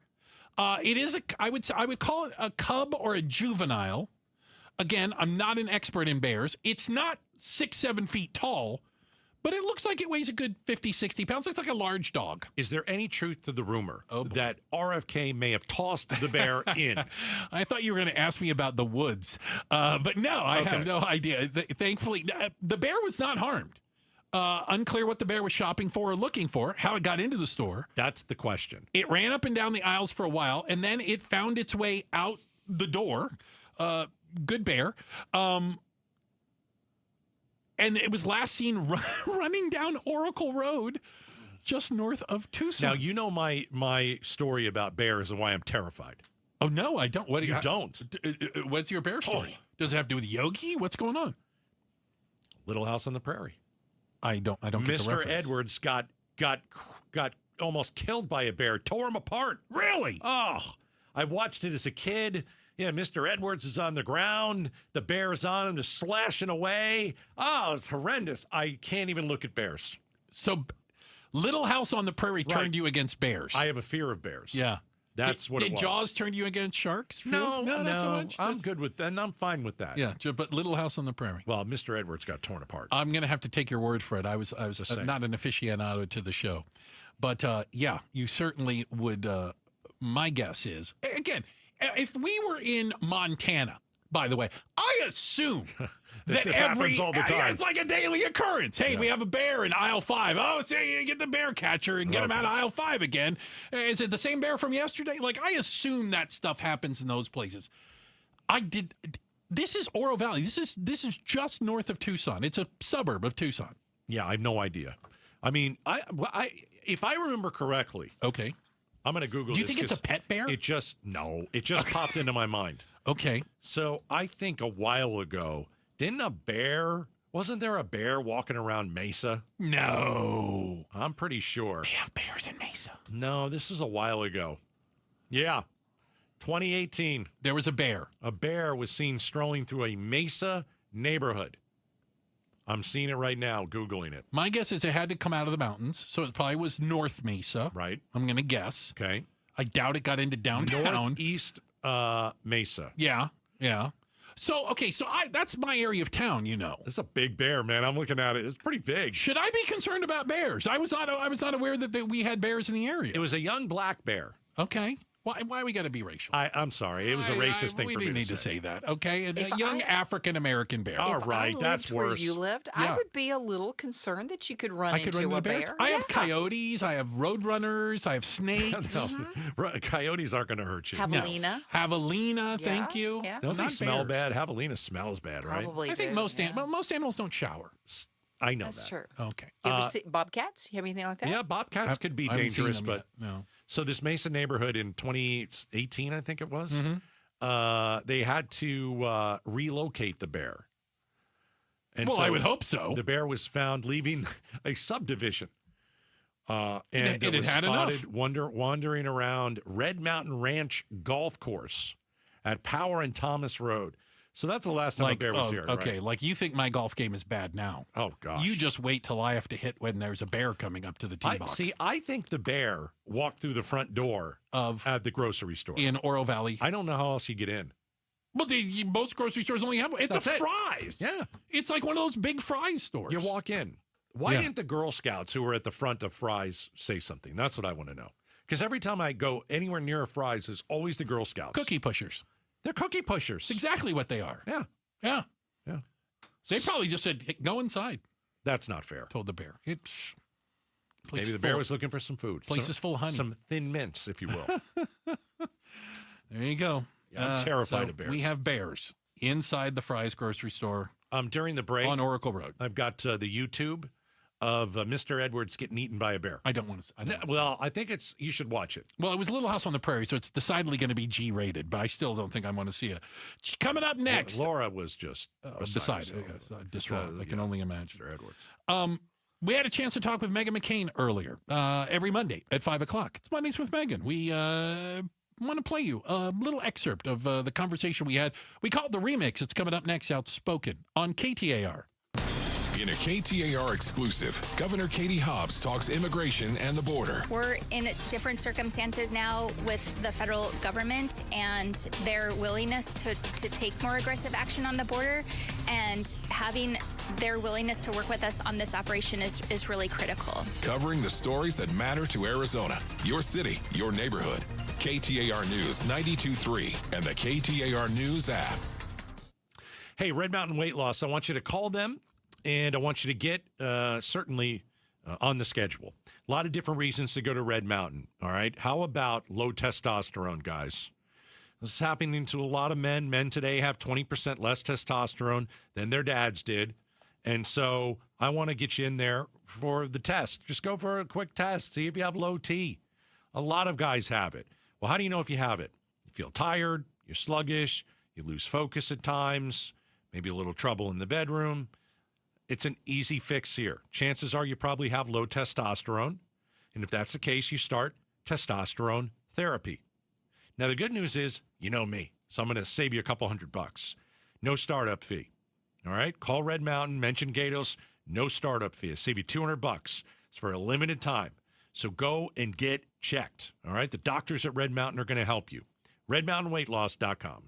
It is, I would call it a cub or a juvenile. Again, I'm not an expert in bears. It's not 6-7 feet tall, but it looks like it weighs a good 50, 60 pounds. It's like a large dog. Is there any truth to the rumor that RFK may have tossed the bear in? I thought you were going to ask me about the woods, but no, I have no idea. Thankfully, the bear was not harmed. Unclear what the bear was shopping for or looking for, how it got into the store. That's the question. It ran up and down the aisles for a while, and then it found its way out the door. Good bear. And it was last seen running down Oracle Road, just north of Tucson. Now, you know my story about bears and why I'm terrified. Oh, no, I don't. What do you don't? What's your bear story? Does it have to do with Yogi? What's going on? Little House on the Prairie. I don't get the Mr. reference. Edwards got almost killed by a bear, tore him apart. Really? Oh, I watched it as a kid. Yeah, Mr. Edwards is on the ground. The bear's on him, just slashing away. Oh, it's horrendous. I can't even look at bears. So Little House on the Prairie turned you against bears. I have a fear of bears. Yeah. That's what it Did was. Jaws turn you against sharks? No, not so much. I'm good with that, and I'm fine with that. Yeah, but Little House on the Prairie. Well, Mr. Edwards got torn apart. I'm going to have to take your word for it. I was not an aficionado to the show. But, yeah, you certainly would. My guess is, again, if we were in Montana, by the way, I assume that this happens all the time. It's like a daily occurrence. Hey, we have a bear in aisle 5. Oh, say you get the bear catcher and get him out of aisle 5 again. Is it the same bear from yesterday? Like, I assume that stuff happens in those places. This is Oro Valley. This is just north of Tucson. It's a suburb of Tucson. Yeah, I have no idea. I mean, if I remember correctly. Okay. I'm going to Google this. Do you think it's a pet bear? It just popped into my mind. Okay. So I think a while ago, wasn't there a bear walking around Mesa? No. I'm pretty sure. They have bears in Mesa. No, this is a while ago. Yeah. 2018. There was a bear. A bear was seen strolling through a Mesa neighborhood. I'm seeing it right now, Googling it. My guess is it had to come out of the mountains, so it probably was North Mesa. Right. I'm going to guess. Okay. I doubt it got into downtown. Northeast Mesa. Yeah. So, okay, that's my area of town, you know. It's a big bear, man. I'm looking at it. It's pretty big. Should I be concerned about bears? I was not aware that we had bears in the area. It was a young black bear. Okay. Why we got to be racial? I'm sorry. It was a racist thing for me to say. We didn't need to say that, okay? A young African-American bear. All right, that's worse. Where you lived, I would be a little concerned that you could run into a bear. I have coyotes. I have roadrunners. I have snakes. Coyotes aren't going to hurt you. Javelina. No. Javelina, thank you. Yeah. Don't they smell bad? Javelina smells bad, right? Probably I think most animals don't shower. I know That's that. true. Okay. You ever see bobcats? You have anything like that? Yeah, bobcats could be I haven't seen dangerous, them but yet. No. So this Mesa neighborhood in 2018, I think it was, they had to relocate the bear. And well, so I would hope so. The bear was found leaving a subdivision. And it was had spotted enough. wandering around Red Mountain Ranch Golf Course at Power and Thomas Road. So that's the last time a bear was here. Okay, right? like you think my golf game is bad now. Oh, gosh. You just wait till I have to hit when there's a bear coming up to the tee box. See, I think the bear walked through the front door at the grocery store. In Oro Valley. I don't know how else you get in. Well, most grocery stores only have one. It's That's a it. Fry's. Yeah. It's like one of those big Fry's stores. You walk in. Why didn't the Girl Scouts who were at the front of Fry's say something? That's what I want to know. Because every time I go anywhere near a Fry's, there's always the Girl Scouts. Cookie pushers. They're cookie pushers. That's exactly what they are. Yeah. Yeah. Yeah. They probably just said, hey, go inside. That's not fair. Told the bear. Maybe the bear was looking for some food. Place is full of honey. Some Thin Mints, if you will. There you go. Yeah, I'm terrified of bears. We have bears inside the Fry's grocery store. During the break on Oracle Road. I've got the YouTube of Mr. Edwards getting eaten by a bear. I don't want to. Well, I think you should watch it. Well, it was Little House on the Prairie, so it's decidedly going to be G-rated, but I still don't think I want to see it. Coming up next. Laura was just beside distraught. I can only imagine. Mr. Edwards. We had a chance to talk with Megan McCain earlier, every Monday at 5 o'clock. It's Mondays with Megan. We want to play you a little excerpt of the conversation we had. We call it the Remix. It's coming up next, Outspoken, on KTAR. In a KTAR exclusive, Governor Katie Hobbs talks immigration and the border. We're in different circumstances now with the federal government and their willingness to take more aggressive action on the border, and having their willingness to work with us on this operation is really critical. Covering the stories that matter to Arizona, your city, your neighborhood. KTAR News 92.3 and the KTAR News app. Hey, Red Mountain Weight Loss, I want you to call them. And I want you to get certainly on the schedule. A lot of different reasons to go to Red Mountain, all right? How about low testosterone, guys? This is happening to a lot of men. Men today have 20% less testosterone than their dads did. And so I want to get you in there for the test. Just go for a quick test. See if you have low T. A lot of guys have it. Well, how do you know if you have it? You feel tired, you're sluggish, you lose focus at times, maybe a little trouble in the bedroom. It's an easy fix here. Chances are you probably have low testosterone. And if that's the case, you start testosterone therapy. Now, the good news is, you know me, so I'm going to save you a couple $100. No startup fee. All right? Call Red Mountain, mention Gatos, no startup fee. I'll save you $200. It's for a limited time. So go and get checked. All right? The doctors at Red Mountain are going to help you. RedMountainWeightLoss.com.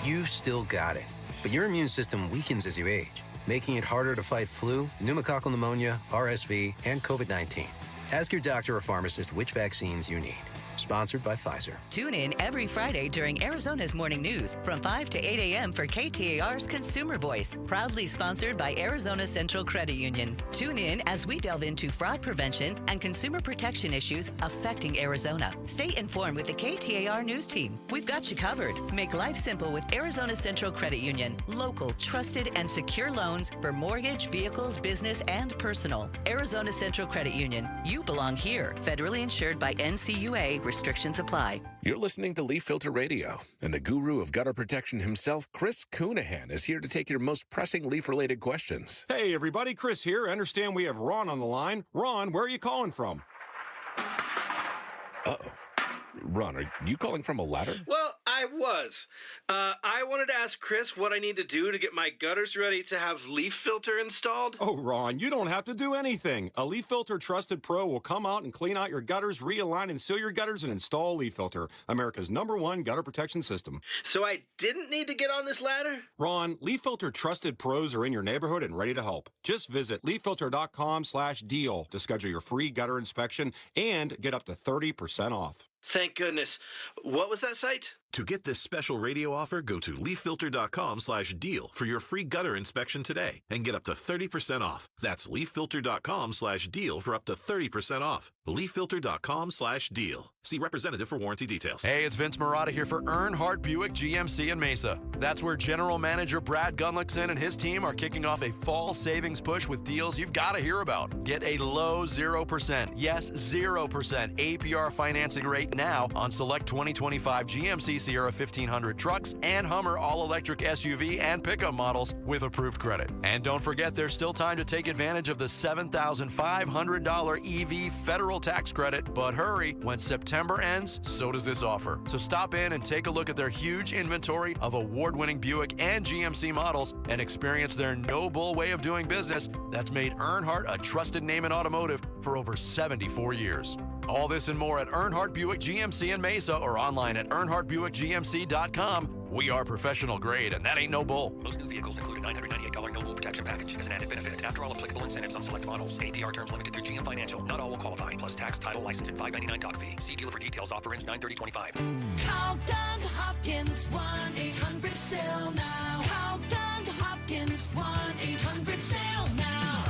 You've still got it. But your immune system weakens as you age, making it harder to fight flu, pneumococcal pneumonia, RSV, and COVID-19. Ask your doctor or pharmacist which vaccines you need. Sponsored by Pfizer. Tune in every Friday during Arizona's Morning News from 5 to 8 a.m. for KTAR's Consumer Voice, proudly sponsored by Arizona Central Credit Union. Tune in as we delve into fraud prevention and consumer protection issues affecting Arizona. Stay informed with the KTAR News team. We've got you covered. Make life simple with Arizona Central Credit Union. Local, trusted, and secure loans for mortgage, vehicles, business, and personal. Arizona Central Credit Union. You belong here. Federally insured by NCUA. Restrictions apply. You're listening to Leaf Filter Radio, and the guru of gutter protection himself, Chris Coonahan, is here to take your most pressing leaf-related questions. Hey, everybody, Chris here. I understand we have Ron on the line. Ron, where are you calling from? Uh-oh. Ron, are you calling from a ladder? Well, I was. I wanted to ask Chris what I need to do to get my gutters ready to have leaf filter installed. Oh, Ron, you don't have to do anything. A Leaf Filter Trusted Pro will come out and clean out your gutters, realign and seal your gutters, and install Leaf Filter, America's #1 gutter protection system. So I didn't need to get on this ladder? Ron, Leaf Filter Trusted Pros are in your neighborhood and ready to help. Just visit leaffilter.com/deal to schedule your free gutter inspection and get up to 30% off. Thank goodness. What was that site? To get this special radio offer, go to leaffilter.com/deal for your free gutter inspection today and get up to 30% off. That's leaffilter.com/deal for up to 30% off. leaffilter.com/deal. See representative for warranty details. Hey, it's Vince Marotta here for Earnhardt Buick GMC in Mesa. That's where General Manager Brad Gunlickson and his team are kicking off a fall savings push with deals you've got to hear about. Get a low 0%, yes, 0% APR financing rate now on select 2025 GMC Sierra 1500 trucks and Hummer all-electric SUV and pickup models with approved credit. And don't forget, there's still time to take advantage of the $7,500 EV federal tax credit. But hurry, when September ends, so does this offer. So stop in and take a look at their huge inventory of award-winning Buick and GMC models and experience their no-bull way of doing business that's made Earnhardt a trusted name in automotive for over 74 years. All this and more at Earnhardt Buick GMC in Mesa or online at earnhardtbuickgmc.com. We are professional grade, and that ain't no bull. Most new vehicles include a $998 no bull protection package as an added benefit. After all applicable incentives on select models, APR terms limited through GM Financial. Not all will qualify, plus tax, title, license, and $5.99 doc fee. See dealer for details. Offer ends 9/30/25. Call Doug Hopkins 1-800-SALE now. Call Doug Hopkins 1-800-SALE now.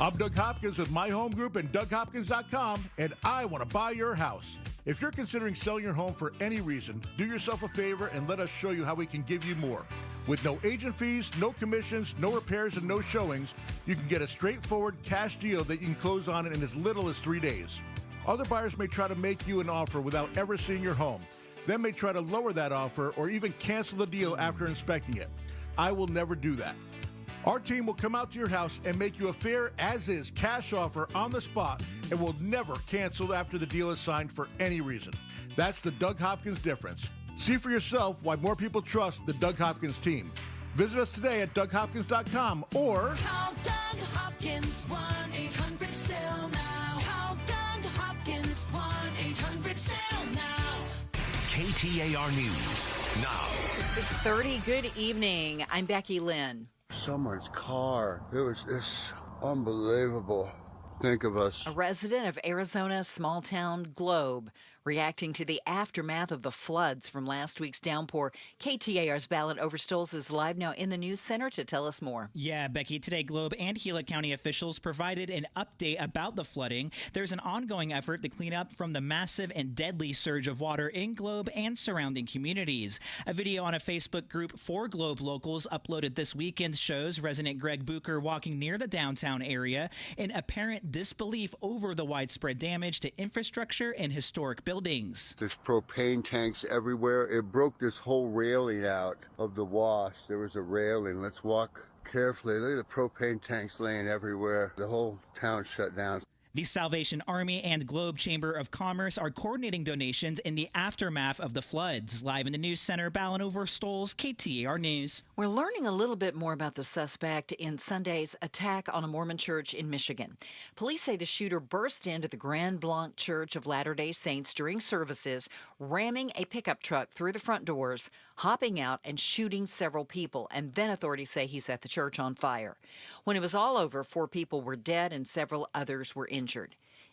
I'm Doug Hopkins with My Home Group and DougHopkins.com, and I want to buy your house. If you're considering selling your home for any reason, do yourself a favor and let us show you how we can give you more. With no agent fees, no commissions, no repairs, and no showings, you can get a straightforward cash deal that you can close on in as little as 3 days. Other buyers may try to make you an offer without ever seeing your home. They may try to lower that offer or even cancel the deal after inspecting it. I will never do that. Our team will come out to your house and make you a fair as-is cash offer on the spot and will never cancel after the deal is signed for any reason. That's the Doug Hopkins difference. See for yourself why more people trust the Doug Hopkins team. Visit us today at DougHopkins.com or Call Doug Hopkins 1-800-SELL-NOW. Call Doug Hopkins 1-800-SELL-NOW. KTAR News now. 6:30. Good evening. I'm Becky Lynn. Someone's car. It's unbelievable. Think of us. A resident of Arizona's small town Globe reacting to the aftermath of the floods from last week's downpour. KTAR's Ballot Overstoles is live now in the news center to tell us more. Yeah, Becky, today Globe and Gila County officials provided an update about the flooding. There's an ongoing effort to clean up from the massive and deadly surge of water in Globe and surrounding communities. A video on a Facebook group for Globe locals uploaded this weekend shows resident Greg Bucher walking near the downtown area in apparent disbelief over the widespread damage to infrastructure and historic buildings. There's propane tanks everywhere. It broke this whole railing out of the wash. There was a railing. Let's walk carefully. Look at the propane tanks laying everywhere. The whole town shut down. The Salvation Army and Globe Chamber of Commerce are coordinating donations in the aftermath of the floods. Live in the news center, Ballin Overstoles, KTAR News. We're learning a little bit more about the suspect in Sunday's attack on a Mormon church in Michigan. Police say the shooter burst into the Grand Blanc Church of Latter-day Saints during services, ramming a pickup truck through the front doors, hopping out and shooting several people, and then authorities say he set the church on fire. When it was all over, 4 people were dead and several others were injured.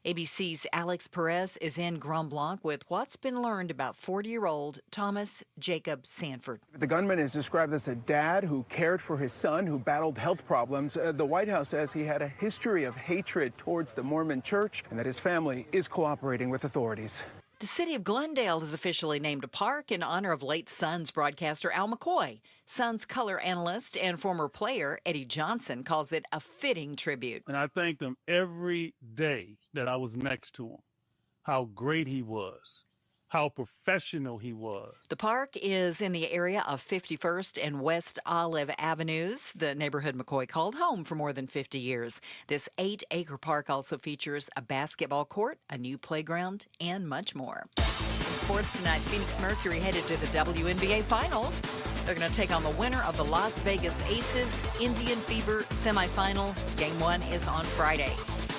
ABC's Alex Perez is in Grand Blanc with what's been learned about 40-year-old Thomas Jacob Sanford. The gunman is described as a dad who cared for his son who battled health problems. The White House says he had a history of hatred towards the Mormon church and that his family is cooperating with authorities. The city of Glendale has officially named a park in honor of late Suns broadcaster Al McCoy. Suns color analyst and former player Eddie Johnson calls it a fitting tribute. And I thanked him every day that I was next to him, how great he was, how professional he was. The park is in the area of 51st and West Olive Avenues, the neighborhood McCoy called home for more than 50 years. This 8-acre park also features a basketball court, a new playground, and much more. In sports tonight, Phoenix Mercury headed to the WNBA Finals. They're going to take on the winner of the Las Vegas Aces Indian Fever semifinal. Game 1 is on Friday.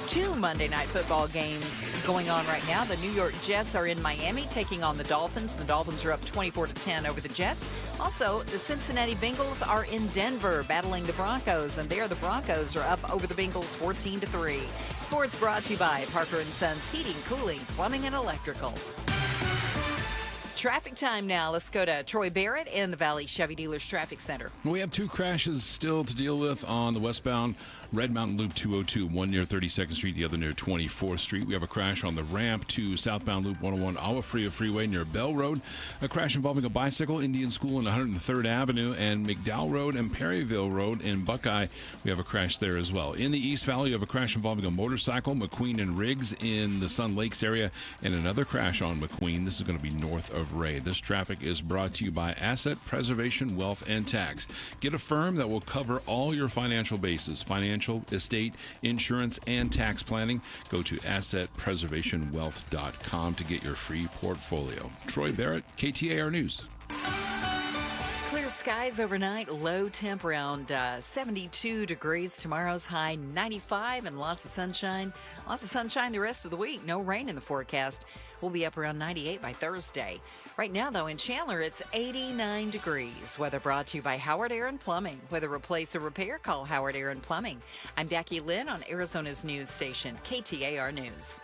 2 Monday Night Football games going on right now. The New York Jets are in Miami taking on the Dolphins. The Dolphins are up 24-10 over the Jets. Also, the Cincinnati Bengals are in Denver battling the Broncos, and there the Broncos are up over the Bengals 14-3. Sports brought to you by Parker & Sons Heating, Cooling, Plumbing, and Electrical. Traffic time now. Let's go to Troy Barrett in the Valley Chevy Dealers Traffic Center. We have 2 crashes still to deal with on the westbound Red Mountain Loop 202, one near 32nd Street, the other near 24th Street. We have a crash on the ramp to southbound Loop 101 Agua Fria Freeway near Bell Road. A crash involving a bicycle, Indian School and 103rd Avenue, and McDowell Road and Perryville Road in Buckeye. We have a crash there as well. In the East Valley, you have a crash involving a motorcycle, McQueen and Riggs in the Sun Lakes area, and another crash on McQueen. This is going to be north of Ray. This traffic is brought to you by Asset Preservation Wealth and Tax. Get a firm that will cover all your financial bases, financial, estate, insurance, and tax planning. Go to assetpreservationwealth.com to get your free portfolio. Troy Barrett, KTAR News. Clear skies overnight, low temp around 72 degrees. Tomorrow's high 95 and lots of sunshine. Lots of sunshine the rest of the week. No rain in the forecast. We'll be up around 98 by Thursday. Right now, though, in Chandler, it's 89 degrees. Weather brought to you by Howard Aaron Plumbing. Whether replace or repair, call Howard Aaron Plumbing. I'm Becky Lynn on Arizona's news station, KTAR News.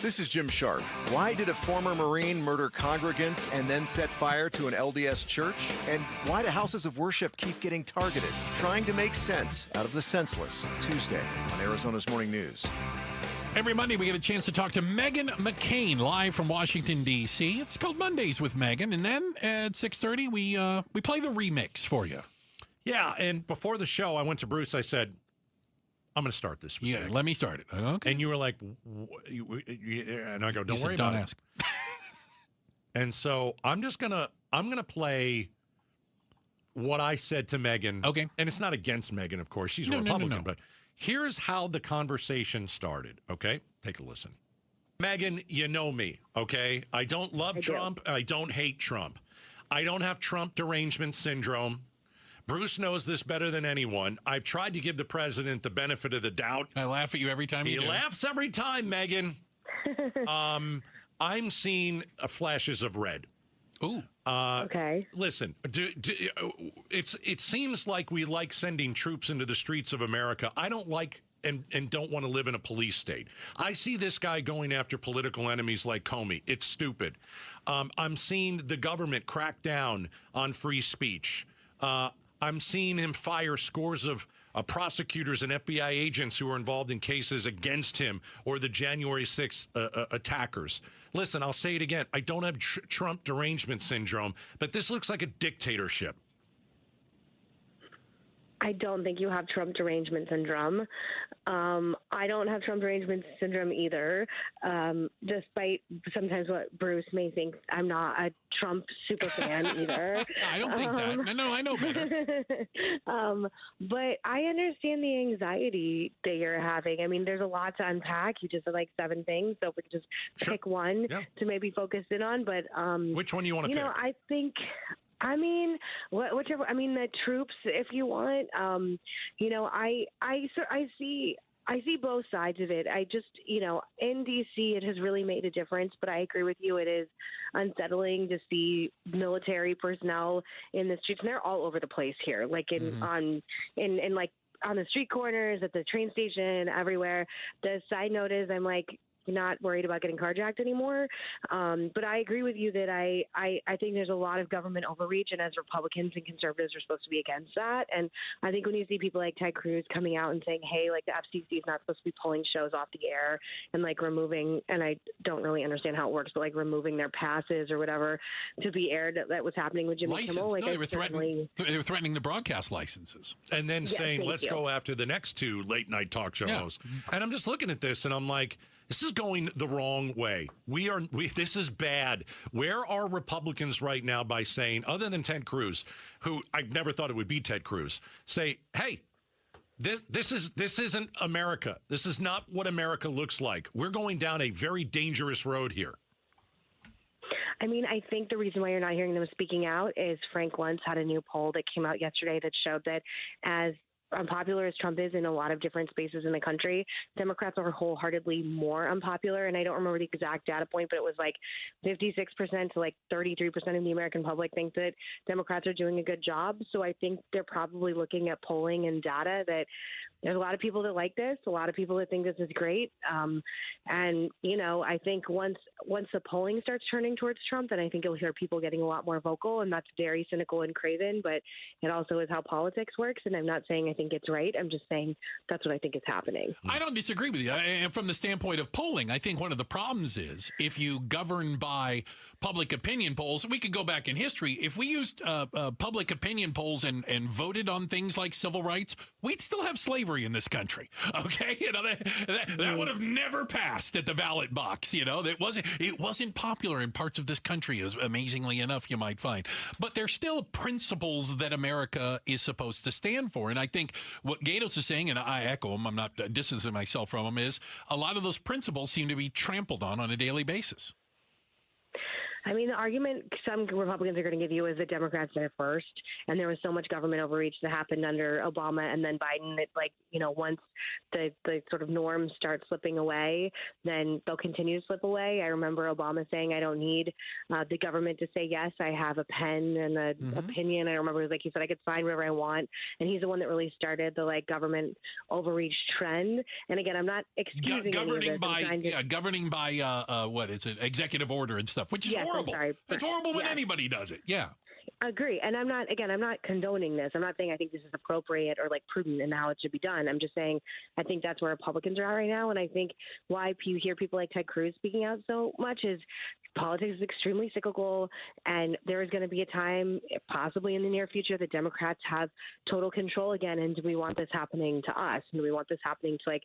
This is Jim Sharp. Why did a former Marine murder congregants and then set fire to an LDS church? And why do houses of worship keep getting targeted? Trying to make sense out of the senseless. Tuesday on Arizona's Morning News. Every Monday, we get a chance to talk to Meghan McCain live from Washington, D.C. It's called Mondays with Meghan. And then at 6:30, we play the remix for you. Yeah, and before the show, I went to Bruce. I said, I'm going to start this. Yeah, let me start it. Okay. And you were like, and I go, don't worry don't about ask. it. And so I'm going to play what I said to Meghan. Okay. And it's not against Meghan, of course. She's a Republican. But here's how the conversation started, okay? Take a listen. Meghan, you know me, okay? I don't love Trump, and I don't hate Trump. I don't have Trump derangement syndrome. Bruce knows this better than anyone. I've tried to give the president the benefit of the doubt. I laugh at you every time you do. He laughs every time, Meghan. I'm seeing flashes of red. Ooh. Okay. Listen, it seems like we like sending troops into the streets of America. I don't like and don't want to live in a police state. I see this guy going after political enemies like Comey. It's stupid. I'm seeing the government crack down on free speech. I'm seeing him fire scores of prosecutors and FBI agents who are involved in cases against him or the January 6th attackers. Listen, I'll say it again. I don't have Trump derangement syndrome, but this looks like a dictatorship. I don't think you have Trump derangement syndrome. I don't have Trump derangement syndrome either, despite sometimes what Bruce may think. I'm not a Trump super fan either. I don't think that. No, I know better. But I understand the anxiety that you're having. I mean, there's a lot to unpack. You just said like 7 things, so if we could just pick one to maybe focus in on. But which one do you want to pick? I think. I mean, whichever. I mean, the troops, if you want. I see both sides of it. I just, in D.C. it has really made a difference, but I agree with you. It is unsettling to see military personnel in the streets, and they're all over the place here, like on the street corners, at the train station, everywhere. The side note is I'm like, not worried about getting carjacked anymore. But I agree with you that I think there's a lot of government overreach, and as Republicans and conservatives are supposed to be against that. And I think when you see people like Ted Cruz coming out and saying, hey, like the FCC is not supposed to be pulling shows off the air and like removing, and I don't really understand how it works, but like removing their passes or whatever to be aired, that was happening with Jimmy Kimmel. Like, no, they were threatening the broadcast licenses. And then saying, let's go after the next 2 late night talk show hosts. And I'm just looking at this and I'm like, this is going the wrong way. This is bad. Where are Republicans right now by saying, other than Ted Cruz, who I never thought it would be Ted Cruz, say, hey, this isn't America. This is not what America looks like. We're going down a very dangerous road here. I mean, I think the reason why you're not hearing them speaking out is Frank Luntz had a new poll that came out yesterday that showed that as unpopular as Trump is in a lot of different spaces in the country, Democrats are wholeheartedly more unpopular. And I don't remember the exact data point, but it was like 56% to like 33% of the American public think that Democrats are doing a good job. So I think they're probably looking at polling and data that there's a lot of people that like this, a lot of people that think this is great. And, I think once the polling starts turning towards Trump, then I think you'll hear people getting a lot more vocal, and that's very cynical and craven, but it also is how politics works. And I'm not saying I think it's right. I'm just saying that's what I think is happening. I don't disagree with you. And from the standpoint of polling, I think one of the problems is if you govern by public opinion polls, we could go back in history. If we used public opinion polls and voted on things like civil rights, we'd still have slavery in this country. Okay, that would have never passed at the ballot box. It wasn't popular in parts of this country, as amazingly enough you might find. But there's still principles that America is supposed to stand for. And I think what Gatos is saying, and I echo him, I'm not distancing myself from him, is a lot of those principles seem to be trampled on a daily basis. I mean, the argument some Republicans are going to give you is that Democrats did it first, and there was so much government overreach that happened under Obama and then Biden that, once the sort of norms start slipping away, then they'll continue to slip away. I remember Obama saying, I don't need the government to say yes. I have a pen and an opinion. I remember it was he said I could sign whatever I want, and he's the one that really started the government overreach trend. And again, I'm not excusing governing by what is it, executive order and stuff, which is horrible. It's horrible when anybody does it. Yeah. Agree. And I'm not condoning this. I'm not saying I think this is appropriate or like prudent in how it should be done. I'm just saying I think that's where Republicans are at right now. And I think why you hear people like Ted Cruz speaking out so much is politics is extremely cyclical, and there is going to be a time, possibly in the near future, that Democrats have total control again. And do we want this happening to us? And do we want this happening to like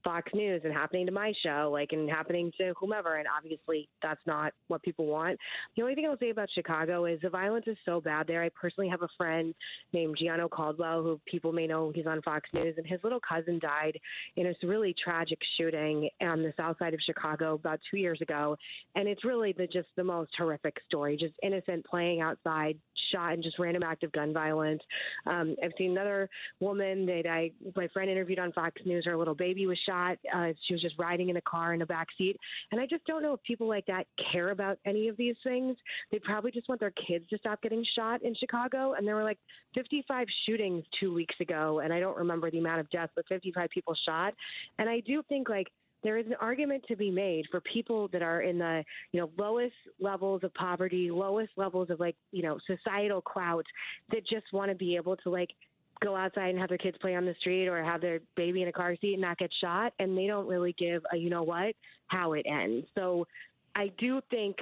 Fox News and happening to my show, like, and happening to whomever? And obviously that's not what people want. The only thing I'll say about Chicago is the violence is so bad there. I personally have a friend named Gianno Caldwell, who people may know, he's on Fox News, and his little cousin died in a really tragic shooting on the south side of Chicago about 2 years ago. And it's really just the most horrific story, just innocent playing outside, shot, and just random act of gun violence. I've seen another woman that my friend interviewed on Fox News. Her little baby was shot. She was just riding in a car in the back seat. And I just don't know if people like that care about any of these things. They probably just want their kids to stop getting shot in Chicago. And there were like 55 shootings 2 weeks ago, and I don't remember the amount of deaths, but 55 people shot. And I do think like there is an argument to be made for people that are in the, lowest levels of poverty, lowest levels of societal clout, that just want to be able to like go outside and have their kids play on the street or have their baby in a car seat and not get shot. And they don't really give a, how it ends. So I do think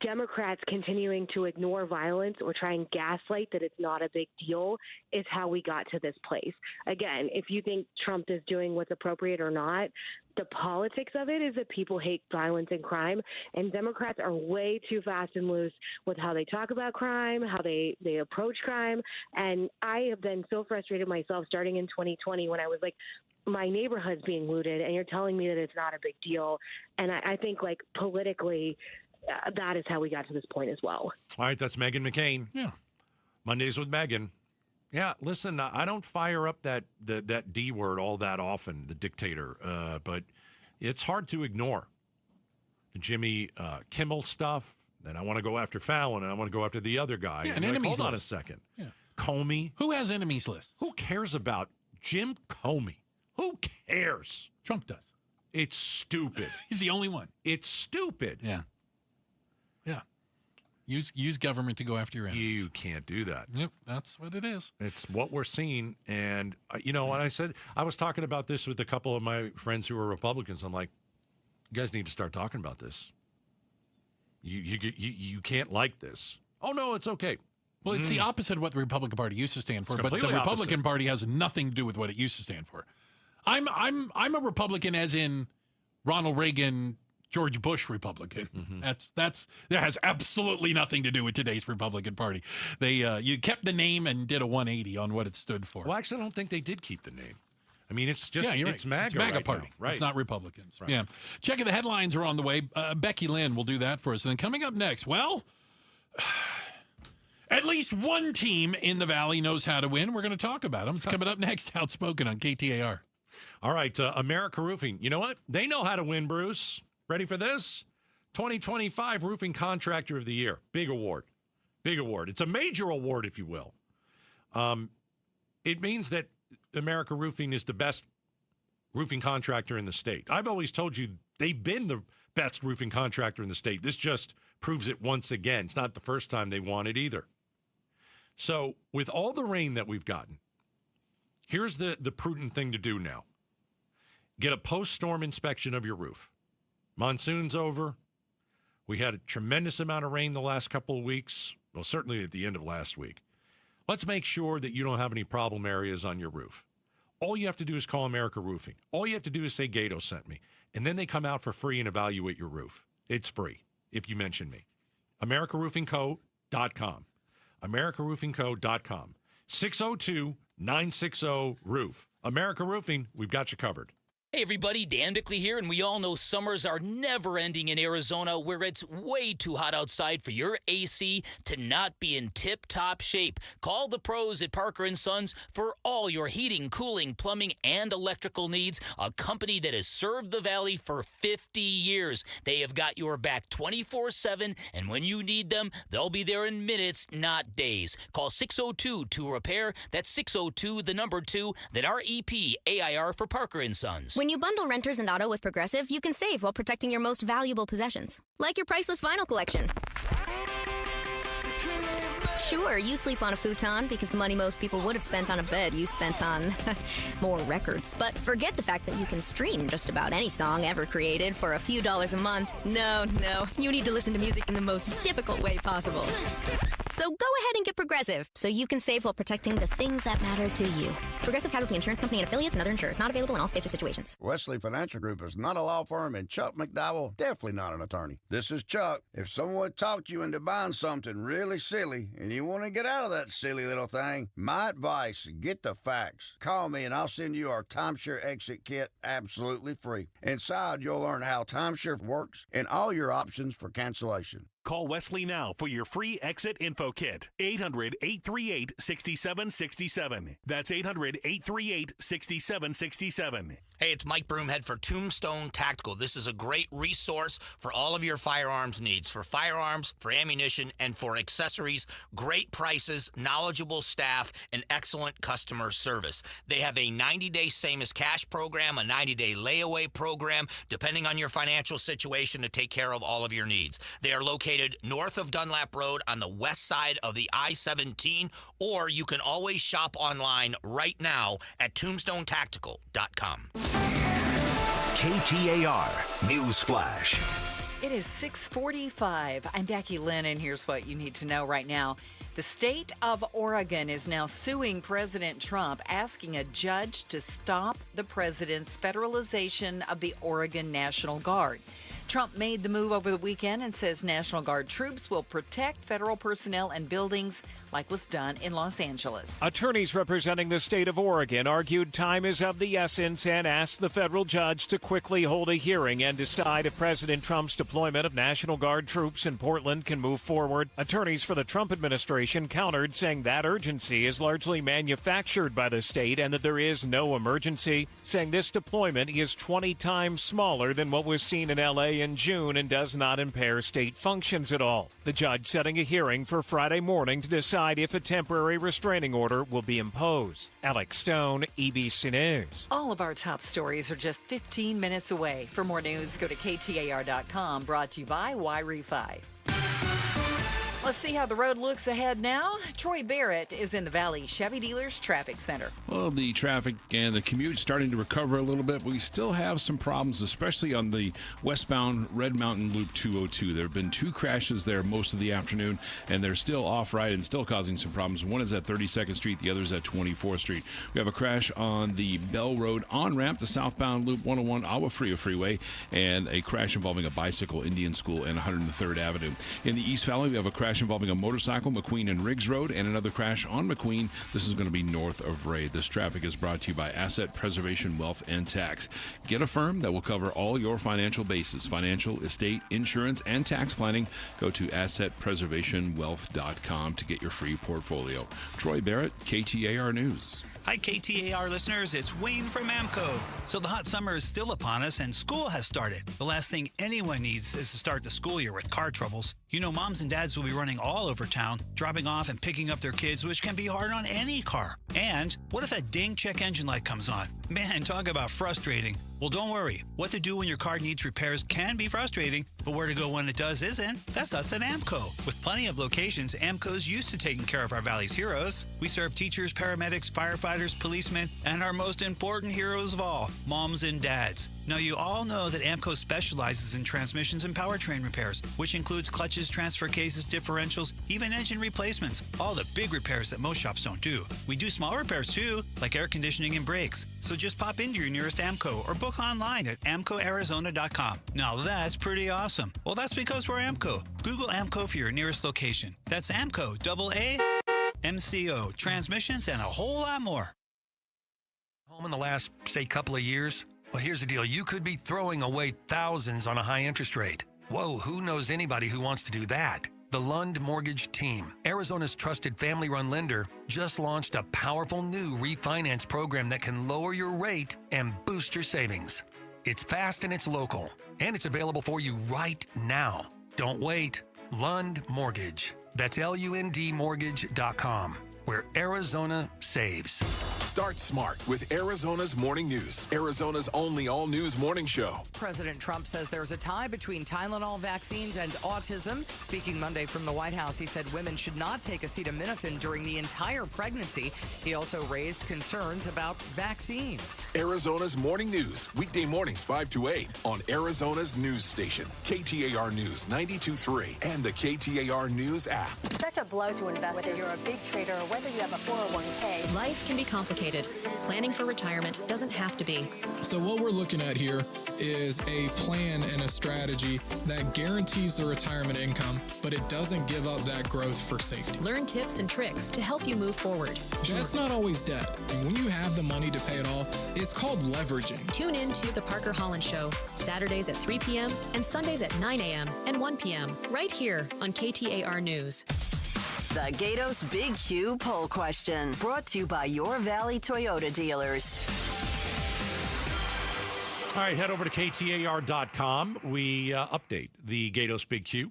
Democrats continuing to ignore violence or try and gaslight that it's not a big deal is how we got to this place. Again, if you think Trump is doing what's appropriate or not, the politics of it is that people hate violence and crime, and Democrats are way too fast and loose with how they talk about crime, how they approach crime. And I have been so frustrated myself starting in 2020 when I was like, my neighborhood's being looted, and you're telling me that it's not a big deal. And I think like politically, that is how we got to this point as well. All right, that's Meghan McCain. Yeah. Mondays with Meghan. Yeah, listen, I don't fire up that D word all that often, the dictator, but it's hard to ignore. The Jimmy Kimmel stuff, then I want to go after Fallon, and I want to go after the other guy. Yeah, and an enemies hold on a list. second. Yeah. Comey. Who has enemies lists? Who cares about Jim Comey? Who cares? Trump does. It's stupid. He's the only one. It's stupid. Yeah. Yeah. Use government to go after your enemies. You can't do that. Yep, that's what it is. It's what we're seeing. And, when I said, I was talking about this with a couple of my friends who are Republicans. I'm like, you guys need to start talking about this. You can't like this. Oh, no, it's okay. Well, it's the opposite of what the Republican Party used to stand for, but the completely Republican opposite. Party has nothing to do with what it used to stand for. I'm a Republican as in Ronald Reagan, George Bush Republican. That has absolutely nothing to do with today's Republican Party. They you kept the name and did a 180 on what it stood for. Well, actually, I don't think they did keep the name. I mean, it's just you're it's right. MAGA, It's MAGA right Party. now. Right. It's not Republicans. Right. Yeah. Checking the headlines are on the way. Becky Lynn will do that for us. And then coming up next, well, at least one team in the Valley knows how to win. We're going to talk about them. It's coming up next. Outspoken on KTAR. All right, America Roofing. You know what? They know how to win, Bruce. Ready for this? 2025 Roofing Contractor of the Year. Big award. Big award. It's a major award, if you will. It means that America Roofing is the best roofing contractor in the state. I've always told you they've been the best roofing contractor in the state. This just proves it once again. It's not the first time they won it either. So with all the rain that we've gotten, here's the prudent thing to do now. Get a post-storm inspection of your roof. Monsoon's over. We had a tremendous amount of rain the last couple of weeks. Well, certainly at the end of last week. Let's make sure that you don't have any problem areas on your roof. All you have to do is call America Roofing. All you have to do is say Gato sent me. And then they come out for free and evaluate your roof. It's free if you mention me. AmericaRoofingCo.com. AmericaRoofingCo.com. 602-960-ROOF. America Roofing, we've got you covered. Hey everybody, Dan Bickley here, and we all know summers are never ending in Arizona, where it's way too hot outside for your AC to not be in tip-top shape. Call the pros at Parker & Sons for all your heating, cooling, plumbing, and electrical needs, a company that has served the Valley for 50 years. They have got your back 24/7, and when you need them, they'll be there in minutes, not days. Call 602-2-REPAIR. That's 602-2, then REPAIR for Parker & Sons. When you bundle renters and auto with Progressive, you can save while protecting your most valuable possessions, like your priceless vinyl collection. Sure, you sleep on a futon because the money most people would have spent on a bed you spent on more records. But forget the fact that you can stream just about any song ever created for a few dollars a month. No, you need to listen to music in the most difficult way possible. So go ahead and get Progressive so you can save while protecting the things that matter to you. Progressive Casualty Insurance Company and affiliates and other insurers. Not available in all states or situations. Wesley Financial Group is not a law firm, and Chuck McDowell definitely not an attorney. This is Chuck. If someone talked you into buying something really silly and you want to get out of that silly little thing, my advice, get the facts. Call me and I'll send you our timeshare exit kit absolutely free. Inside, you'll learn how timeshare works and all your options for cancellation. Call Wesley now for your free exit info kit. 800-838-6767. That's 800-838-6767. Hey, it's Mike Broomhead for Tombstone Tactical. This is a great resource for all of your firearms needs. For firearms, for ammunition, and for accessories. Great prices, knowledgeable staff, and excellent customer service. They have a 90-day same-as-cash program, a 90-day layaway program, depending on your financial situation, to take care of all of your needs. They are located north of Dunlap Road on the west side of the I-17, or you can always shop online right now at tombstonetactical.com. KTAR News Flash. It is 6:45. I'm Becky Lynn, and here's what you need to know right now. The state of Oregon is now suing President Trump, asking a judge to stop the president's federalization of the Oregon National Guard. Trump made the move over the weekend and says National Guard troops will protect federal personnel and buildings like was done in Los Angeles. Attorneys representing the state of Oregon argued time is of the essence and asked the federal judge to quickly hold a hearing and decide if President Trump's deployment of National Guard troops in Portland can move forward. Attorneys for the Trump administration countered, saying that urgency is largely manufactured by the state and that there is no emergency, saying this deployment is 20 times smaller than what was seen in L.A. in June and does not impair state functions at all. The judge setting a hearing for Friday morning to decide if a temporary restraining order will be imposed. Alex Stone, EBC News. All of our top stories are just 15 minutes away. For more news, go to KTAR.com, brought to you by Y-Refi. Let's see how the road looks ahead now. Troy Barrett is in the Valley Chevy Dealers Traffic Center. Well, the traffic and the commute starting to recover a little bit, but we still have some problems, especially on the westbound Red Mountain Loop 202. There have been 2 crashes there most of the afternoon, and they're still off-right and still causing some problems. One is at 32nd Street, the other is at 24th Street. We have a crash on the Bell Road on-ramp to southbound Loop 101 Agua Fria Freeway, and a crash involving a bicycle, Indian School, and 103rd Avenue. In the East Valley, we have a crash involving a motorcycle, McQueen and Riggs Road, and another crash on McQueen. This is going to be north of Ray. This traffic is brought to you by Asset Preservation Wealth and Tax. Get a firm that will cover all your financial bases, financial, estate, insurance, and tax planning. Go to assetpreservationwealth.com to get your free portfolio. Troy Barrett, KTAR News. Hi, KTAR listeners. It's Wayne from AMCO. So the hot summer is still upon us and school has started. The last thing anyone needs is to start the school year with car troubles. You know, moms and dads will be running all over town, dropping off and picking up their kids, which can be hard on any car. And what if that ding check engine light comes on? Man, talk about frustrating. Well, don't worry. What to do when your car needs repairs can be frustrating, but where to go when it does isn't. That's us at AMCO. With plenty of locations, AMCO's used to taking care of our Valley's heroes. We serve teachers, paramedics, firefighters, policemen, and our most important heroes of all, moms and dads. Now, you all know that AMCO specializes in transmissions and powertrain repairs, which includes clutches, transfer cases, differentials, even engine replacements. All the big repairs that most shops don't do. We do small repairs too, like air conditioning and brakes. So just pop into your nearest AMCO or book online at amcoarizona.com. Now that's pretty awesome. Well, that's because we're AMCO. Google AMCO for your nearest location. That's AMCO, AAMCO, transmissions, and a whole lot more. Home in the last, say, couple of years? Well, here's the deal. You could be throwing away thousands on a high interest rate. Whoa, who knows anybody who wants to do that? The Lund Mortgage Team, Arizona's trusted family-run lender, just launched a powerful new refinance program that can lower your rate and boost your savings. It's fast and it's local, and it's available for you right now. Don't wait. Lund Mortgage. That's LUNDmortgage.com. where Arizona saves. Start smart with Arizona's Morning News, Arizona's only all-news morning show. President Trump says there's a tie between Tylenol vaccines and autism. Speaking Monday from the White House, he said women should not take acetaminophen during the entire pregnancy. He also raised concerns about vaccines. Arizona's Morning News, weekday mornings 5 to 8 on Arizona's news station, KTAR News 92.3 and the KTAR News app. Such a blow to investors. Whether you're a big trader or whether you have a 401k. Life can be complicated. Planning for retirement doesn't have to be. So what we're looking at here is a plan and a strategy that guarantees the retirement income, but it doesn't give up that growth for safety. Learn tips and tricks to help you move forward. That's not always debt. And when you have the money to pay it off, it's called leveraging. Tune in to The Parker Holland Show, Saturdays at 3 p.m. and Sundays at 9 a.m. and 1 p.m. right here on KTAR News. The Gatos Big Q poll question, brought to you by your Valley Toyota dealers. All right, head over to KTAR.com. We update the Gatos Big Q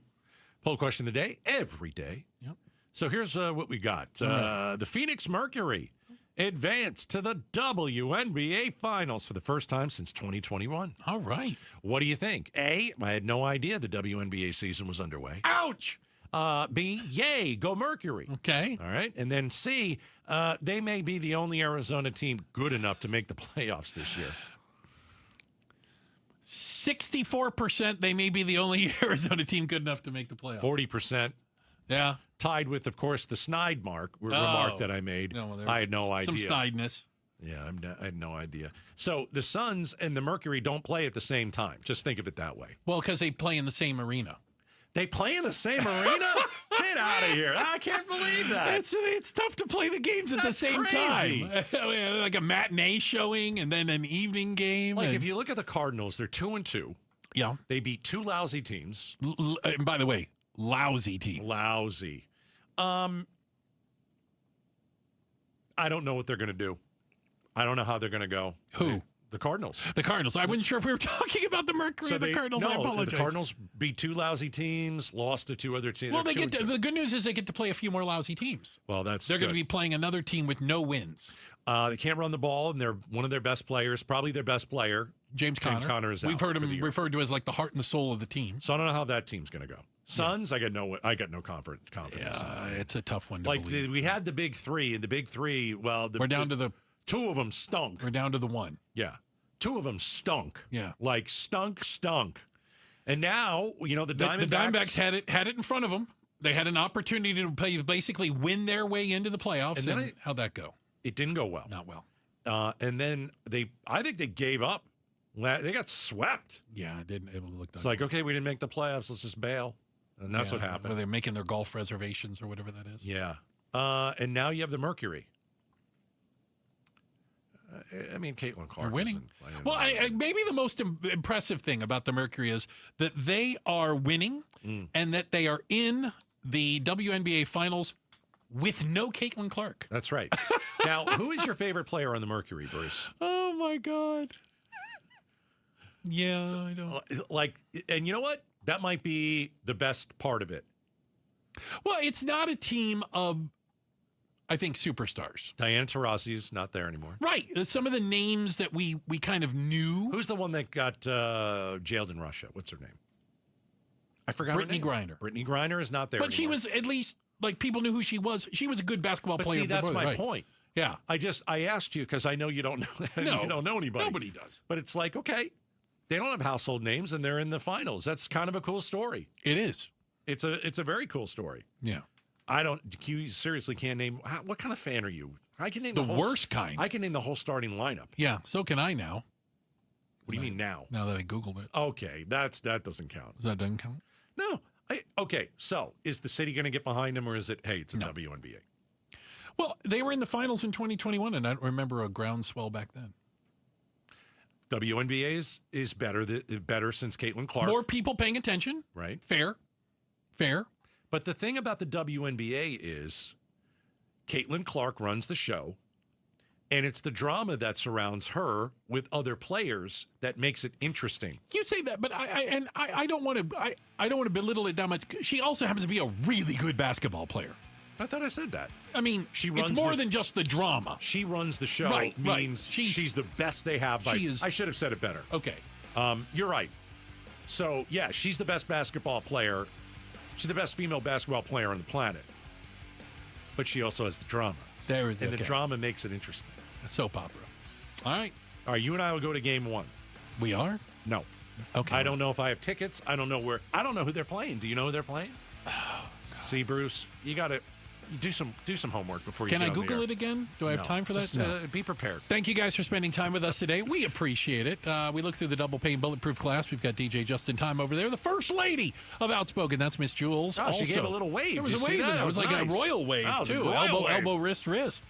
poll question of the day every day. Yep. So here's what we got. The Phoenix Mercury advanced to the WNBA Finals for the first time since 2021. All right. What do you think? A, I had no idea the WNBA season was underway. Ouch! B, yay, go Mercury. Okay. All right. And then C, they may be the only Arizona team good enough to make the playoffs this year. 64% they may be the only Arizona team good enough to make the playoffs. 40%. Yeah. Tied with, of course, the snide remark that I made. No, well, I had no idea. Some snideness. Yeah, I had no idea. So the Suns and the Mercury don't play at the same time. Just think of it that way. Well, because they play in the same arena. They play in the same arena? Get out of here. I can't believe that. It's tough to play the games at the same crazy. time. Like a matinee showing and then an evening game. Like, if you look at the Cardinals, they're 2-2. Yeah. They beat two lousy teams. And by the way, lousy teams. Lousy. I don't know what they're going to do. I don't know how they're going to go. Who? The Cardinals. The Cardinals. I wasn't sure if we were talking about the Mercury or the Cardinals. I apologize. The Cardinals beat two lousy teams, lost to two other teams. Well, the good news is they get to play a few more lousy teams. Well, they're going to be playing another team with no wins. They can't run the ball, and they're one of their best players, probably their best player. James Conner is out. We've heard him referred to as like the heart and the soul of the team. So I don't know how that team's going to go. Suns, I got no confidence. Yeah, it's a tough one to believe. We had the big three, and the big three, well, we're down to the two of them stunk. We're down to the one. Yeah. Two of them stunk. Yeah. Like stunk. And now, the Diamondbacks. The Diamondbacks had it in front of them. They had an opportunity to basically win their way into the playoffs. And then how'd that go? It didn't go well. Not well. And then I think they gave up. They got swept. Yeah, it didn't. It looked. It's like, okay, we didn't make the playoffs. Let's just bail. And that's what happened. Where they're making their golf reservations or whatever that is. Yeah. And now you have the Mercury. I mean, Caitlin Clark. They're winning. Well, maybe the most impressive thing about the Mercury is that they are winning and that they are in the WNBA Finals with no Caitlin Clark. That's right. Now, who is your favorite player on the Mercury, Bruce? Oh, my God. Yeah, I don't. And you know what? That might be the best part of it. Well, it's not a team of, I think, superstars. Diana Taurasi is not there anymore. Right. Some of the names that we kind of knew. Who's the one that got jailed in Russia? What's her name? I forgot Brittany her name. Griner. Brittany Griner is not there But anymore. she was at least, people knew who she was. She was a good basketball player. See, that's my point. Yeah. I asked you because I know you don't know. No, you don't know anybody. Nobody does. But it's like, okay, they don't have household names and they're in the finals. That's kind of a cool story. It is. It's a very cool story. Yeah. You seriously can't name. What kind of fan are you? I can name the worst kind. I can name the whole starting lineup. Yeah, so can I now. What do you mean now? Now that I Googled it. Okay, that doesn't count. That doesn't count? No. Okay, so is the city going to get behind them, or is it, hey, it's a WNBA? Well, they were in the finals in 2021, and I don't remember a groundswell back then. WNBA is better since Caitlin Clark. More people paying attention. Right. Fair. But the thing about the WNBA is Caitlin Clark runs the show, and it's the drama that surrounds her with other players that makes it interesting. You say that, but I don't want to belittle it that much. She also happens to be a really good basketball player. I thought I said that. I mean, it's more than just the drama. She runs the show. Right, means she's the best they have. I should have said it better. Okay. You're right. So, yeah, she's the best basketball player. She's the best female basketball player on the planet. But she also has the drama. The drama makes it interesting. A soap opera. All right. All right, you and I will go to game 1. We are? No. Okay. I don't know if I have tickets. I don't know who they're playing. Do you know who they're playing? Oh, see, Bruce, you got to do some homework before you Can get I on the Google air. it again? Do I have No. time for that? Just, be prepared. Thank you guys for spending time with us today. We appreciate it. We look through the double pane bulletproof glass. We've got DJ Justin Time over there, the first lady of Outspoken. That's Miss Jules. Oh, she gave a little wave. There was Did a you see wave in that? there. It was like nice. a royal wave, That was a too. royal wave. Elbow, wrist.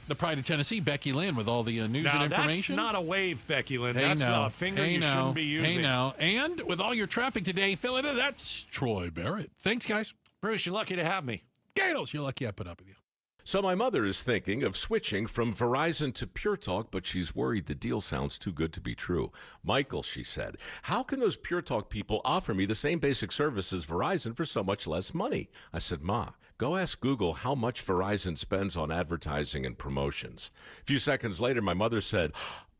The Pride of Tennessee, Becky Lynn, with all the news Now, and information. that's not a wave, Becky Lynn. Hey, That's now. a finger Hey, you now. shouldn't be using. Hey, now. And with all your traffic today, fill it in. That's Troy Barrett. Thanks, guys. Bruce, you're lucky to have me. Gatos, you're lucky I put up with you. So my mother is thinking of switching from Verizon to Pure Talk, but she's worried the deal sounds too good to be true. Michael, she said, how can those Pure Talk people offer me the same basic service as Verizon for so much less money? I said, Ma, go ask Google how much Verizon spends on advertising and promotions. A few seconds later, my mother said,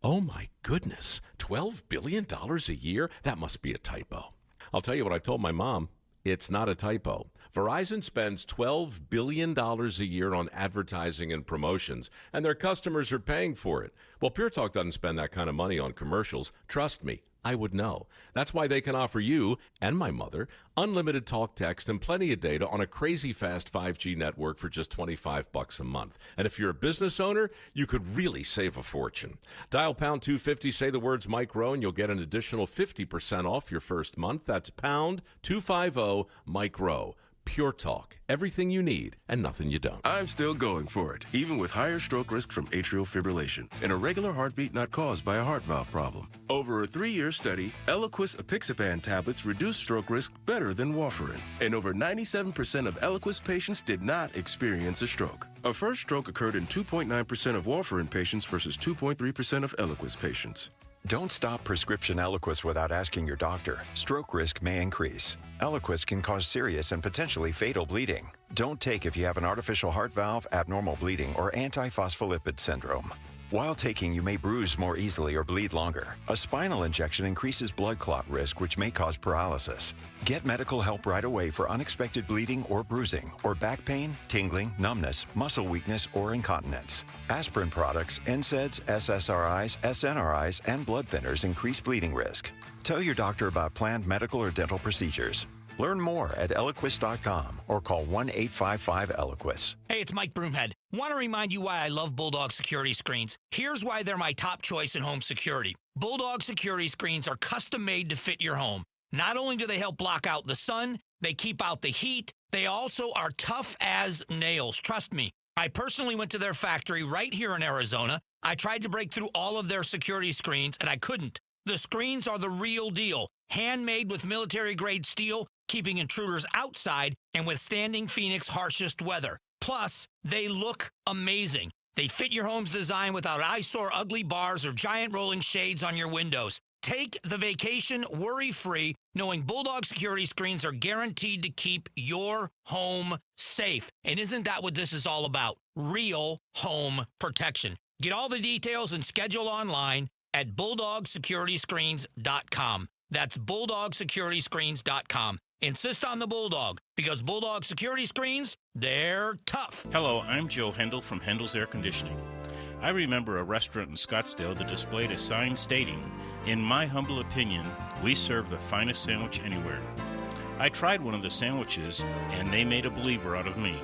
oh my goodness, $12 billion a year? That must be a typo. I'll tell you what I told my mom. It's not a typo. Verizon spends $12 billion a year on advertising and promotions, and their customers are paying for it. Well, Pure Talk doesn't spend that kind of money on commercials. Trust me, I would know. That's why they can offer you and my mother unlimited talk, text, and plenty of data on a crazy fast 5G network for just $25 a month. And if you're a business owner, you could really save a fortune. Dial pound 250, say the words Mike Rowe, and you'll get an additional 50% off your first month. That's pound 250 Mike Rowe. Pure Talk. Everything you need and nothing you don't. I'm still going for it, even with higher stroke risk from atrial fibrillation and a regular heartbeat not caused by a heart valve problem. Over a 3-year study, Eliquis apixaban tablets reduced stroke risk better than warfarin, and over 97% of Eliquis patients did not experience a stroke. A first stroke occurred in 2.9% of warfarin patients versus 2.3% of Eliquis patients. Don't stop prescription Eliquis without asking your doctor. Stroke risk may increase. Eliquis can cause serious and potentially fatal bleeding. Don't take if you have an artificial heart valve, abnormal bleeding, or antiphospholipid syndrome. While taking, you may bruise more easily or bleed longer. A spinal injection increases blood clot risk, which may cause paralysis. Get medical help right away for unexpected bleeding or bruising, or back pain, tingling, numbness, muscle weakness, or incontinence. Aspirin products, NSAIDs, SSRIs, SNRIs, and blood thinners increase bleeding risk. Tell your doctor about planned medical or dental procedures. Learn more at Eliquis.com or call 1-855-ELIQUIS. Hey, it's Mike Broomhead. Want to remind you why I love Bulldog security screens. Here's why they're my top choice in home security. Bulldog security screens are custom made to fit your home. Not only do they help block out the sun, they keep out the heat, they also are tough as nails. Trust me. I personally went to their factory right here in Arizona. I tried to break through all of their security screens, and I couldn't. The screens are the real deal. Handmade with military-grade steel, keeping intruders outside and withstanding Phoenix's harshest weather. Plus, they look amazing. They fit your home's design without eyesore ugly bars or giant rolling shades on your windows. Take the vacation worry-free, knowing Bulldog security screens are guaranteed to keep your home safe. And isn't that what this is all about? Real home protection. Get all the details and schedule online at BulldogSecurityScreens.com. That's BulldogSecurityScreens.com. Insist on the Bulldog, because Bulldog security screens, they're tough. Hello, I'm Joe Hendel from Hendel's Air Conditioning. I remember a restaurant in Scottsdale that displayed a sign stating, "In my humble opinion, we serve the finest sandwich anywhere." I tried one of the sandwiches, and they made a believer out of me.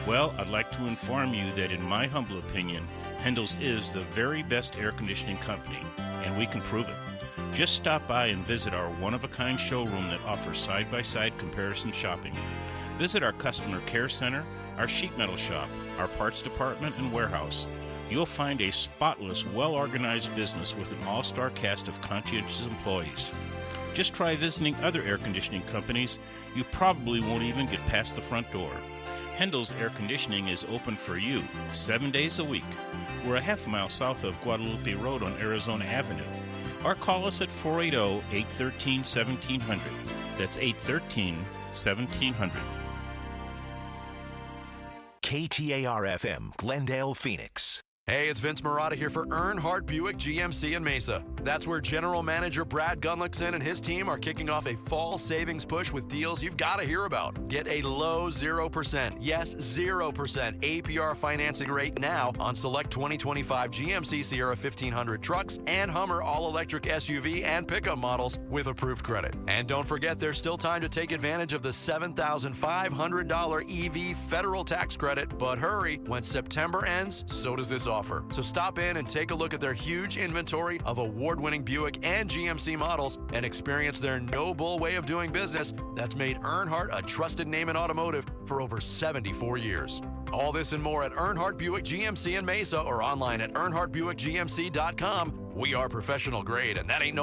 Well, I'd like to inform you that in my humble opinion, Hendel's is the very best air conditioning company, and we can prove it. Just stop by and visit our one-of-a-kind showroom that offers side-by-side comparison shopping. Visit our customer care center, our sheet metal shop, our parts department and warehouse. You'll find a spotless, well-organized business with an all-star cast of conscientious employees. Just try visiting other air conditioning companies. You probably won't even get past the front door. Hendel's Air Conditioning is open for you 7 days a week. We're a half mile south of Guadalupe Road on Arizona Avenue. Or call us at 480-813-1700. That's 813-1700. KTAR-FM, Glendale, Phoenix. Hey, it's Vince Marotta here for Earnhardt Buick GMC in Mesa. That's where General Manager Brad Gunlickson and his team are kicking off a fall savings push with deals you've got to hear about. Get a low 0%, yes, 0% APR financing rate now on select 2025 GMC Sierra 1500 trucks and Hummer all-electric SUV and pickup models with approved credit. And don't forget, there's still time to take advantage of the $7,500 EV federal tax credit. But hurry, when September ends, so does this offer. So stop in and take a look at their huge inventory of award-winning Buick and GMC models and experience their no-bull way of doing business that's made Earnhardt a trusted name in automotive for over 74 years. All this and more at Earnhardt Buick GMC in Mesa or online at earnhardtbuickgmc.com. We are professional grade, and that ain't no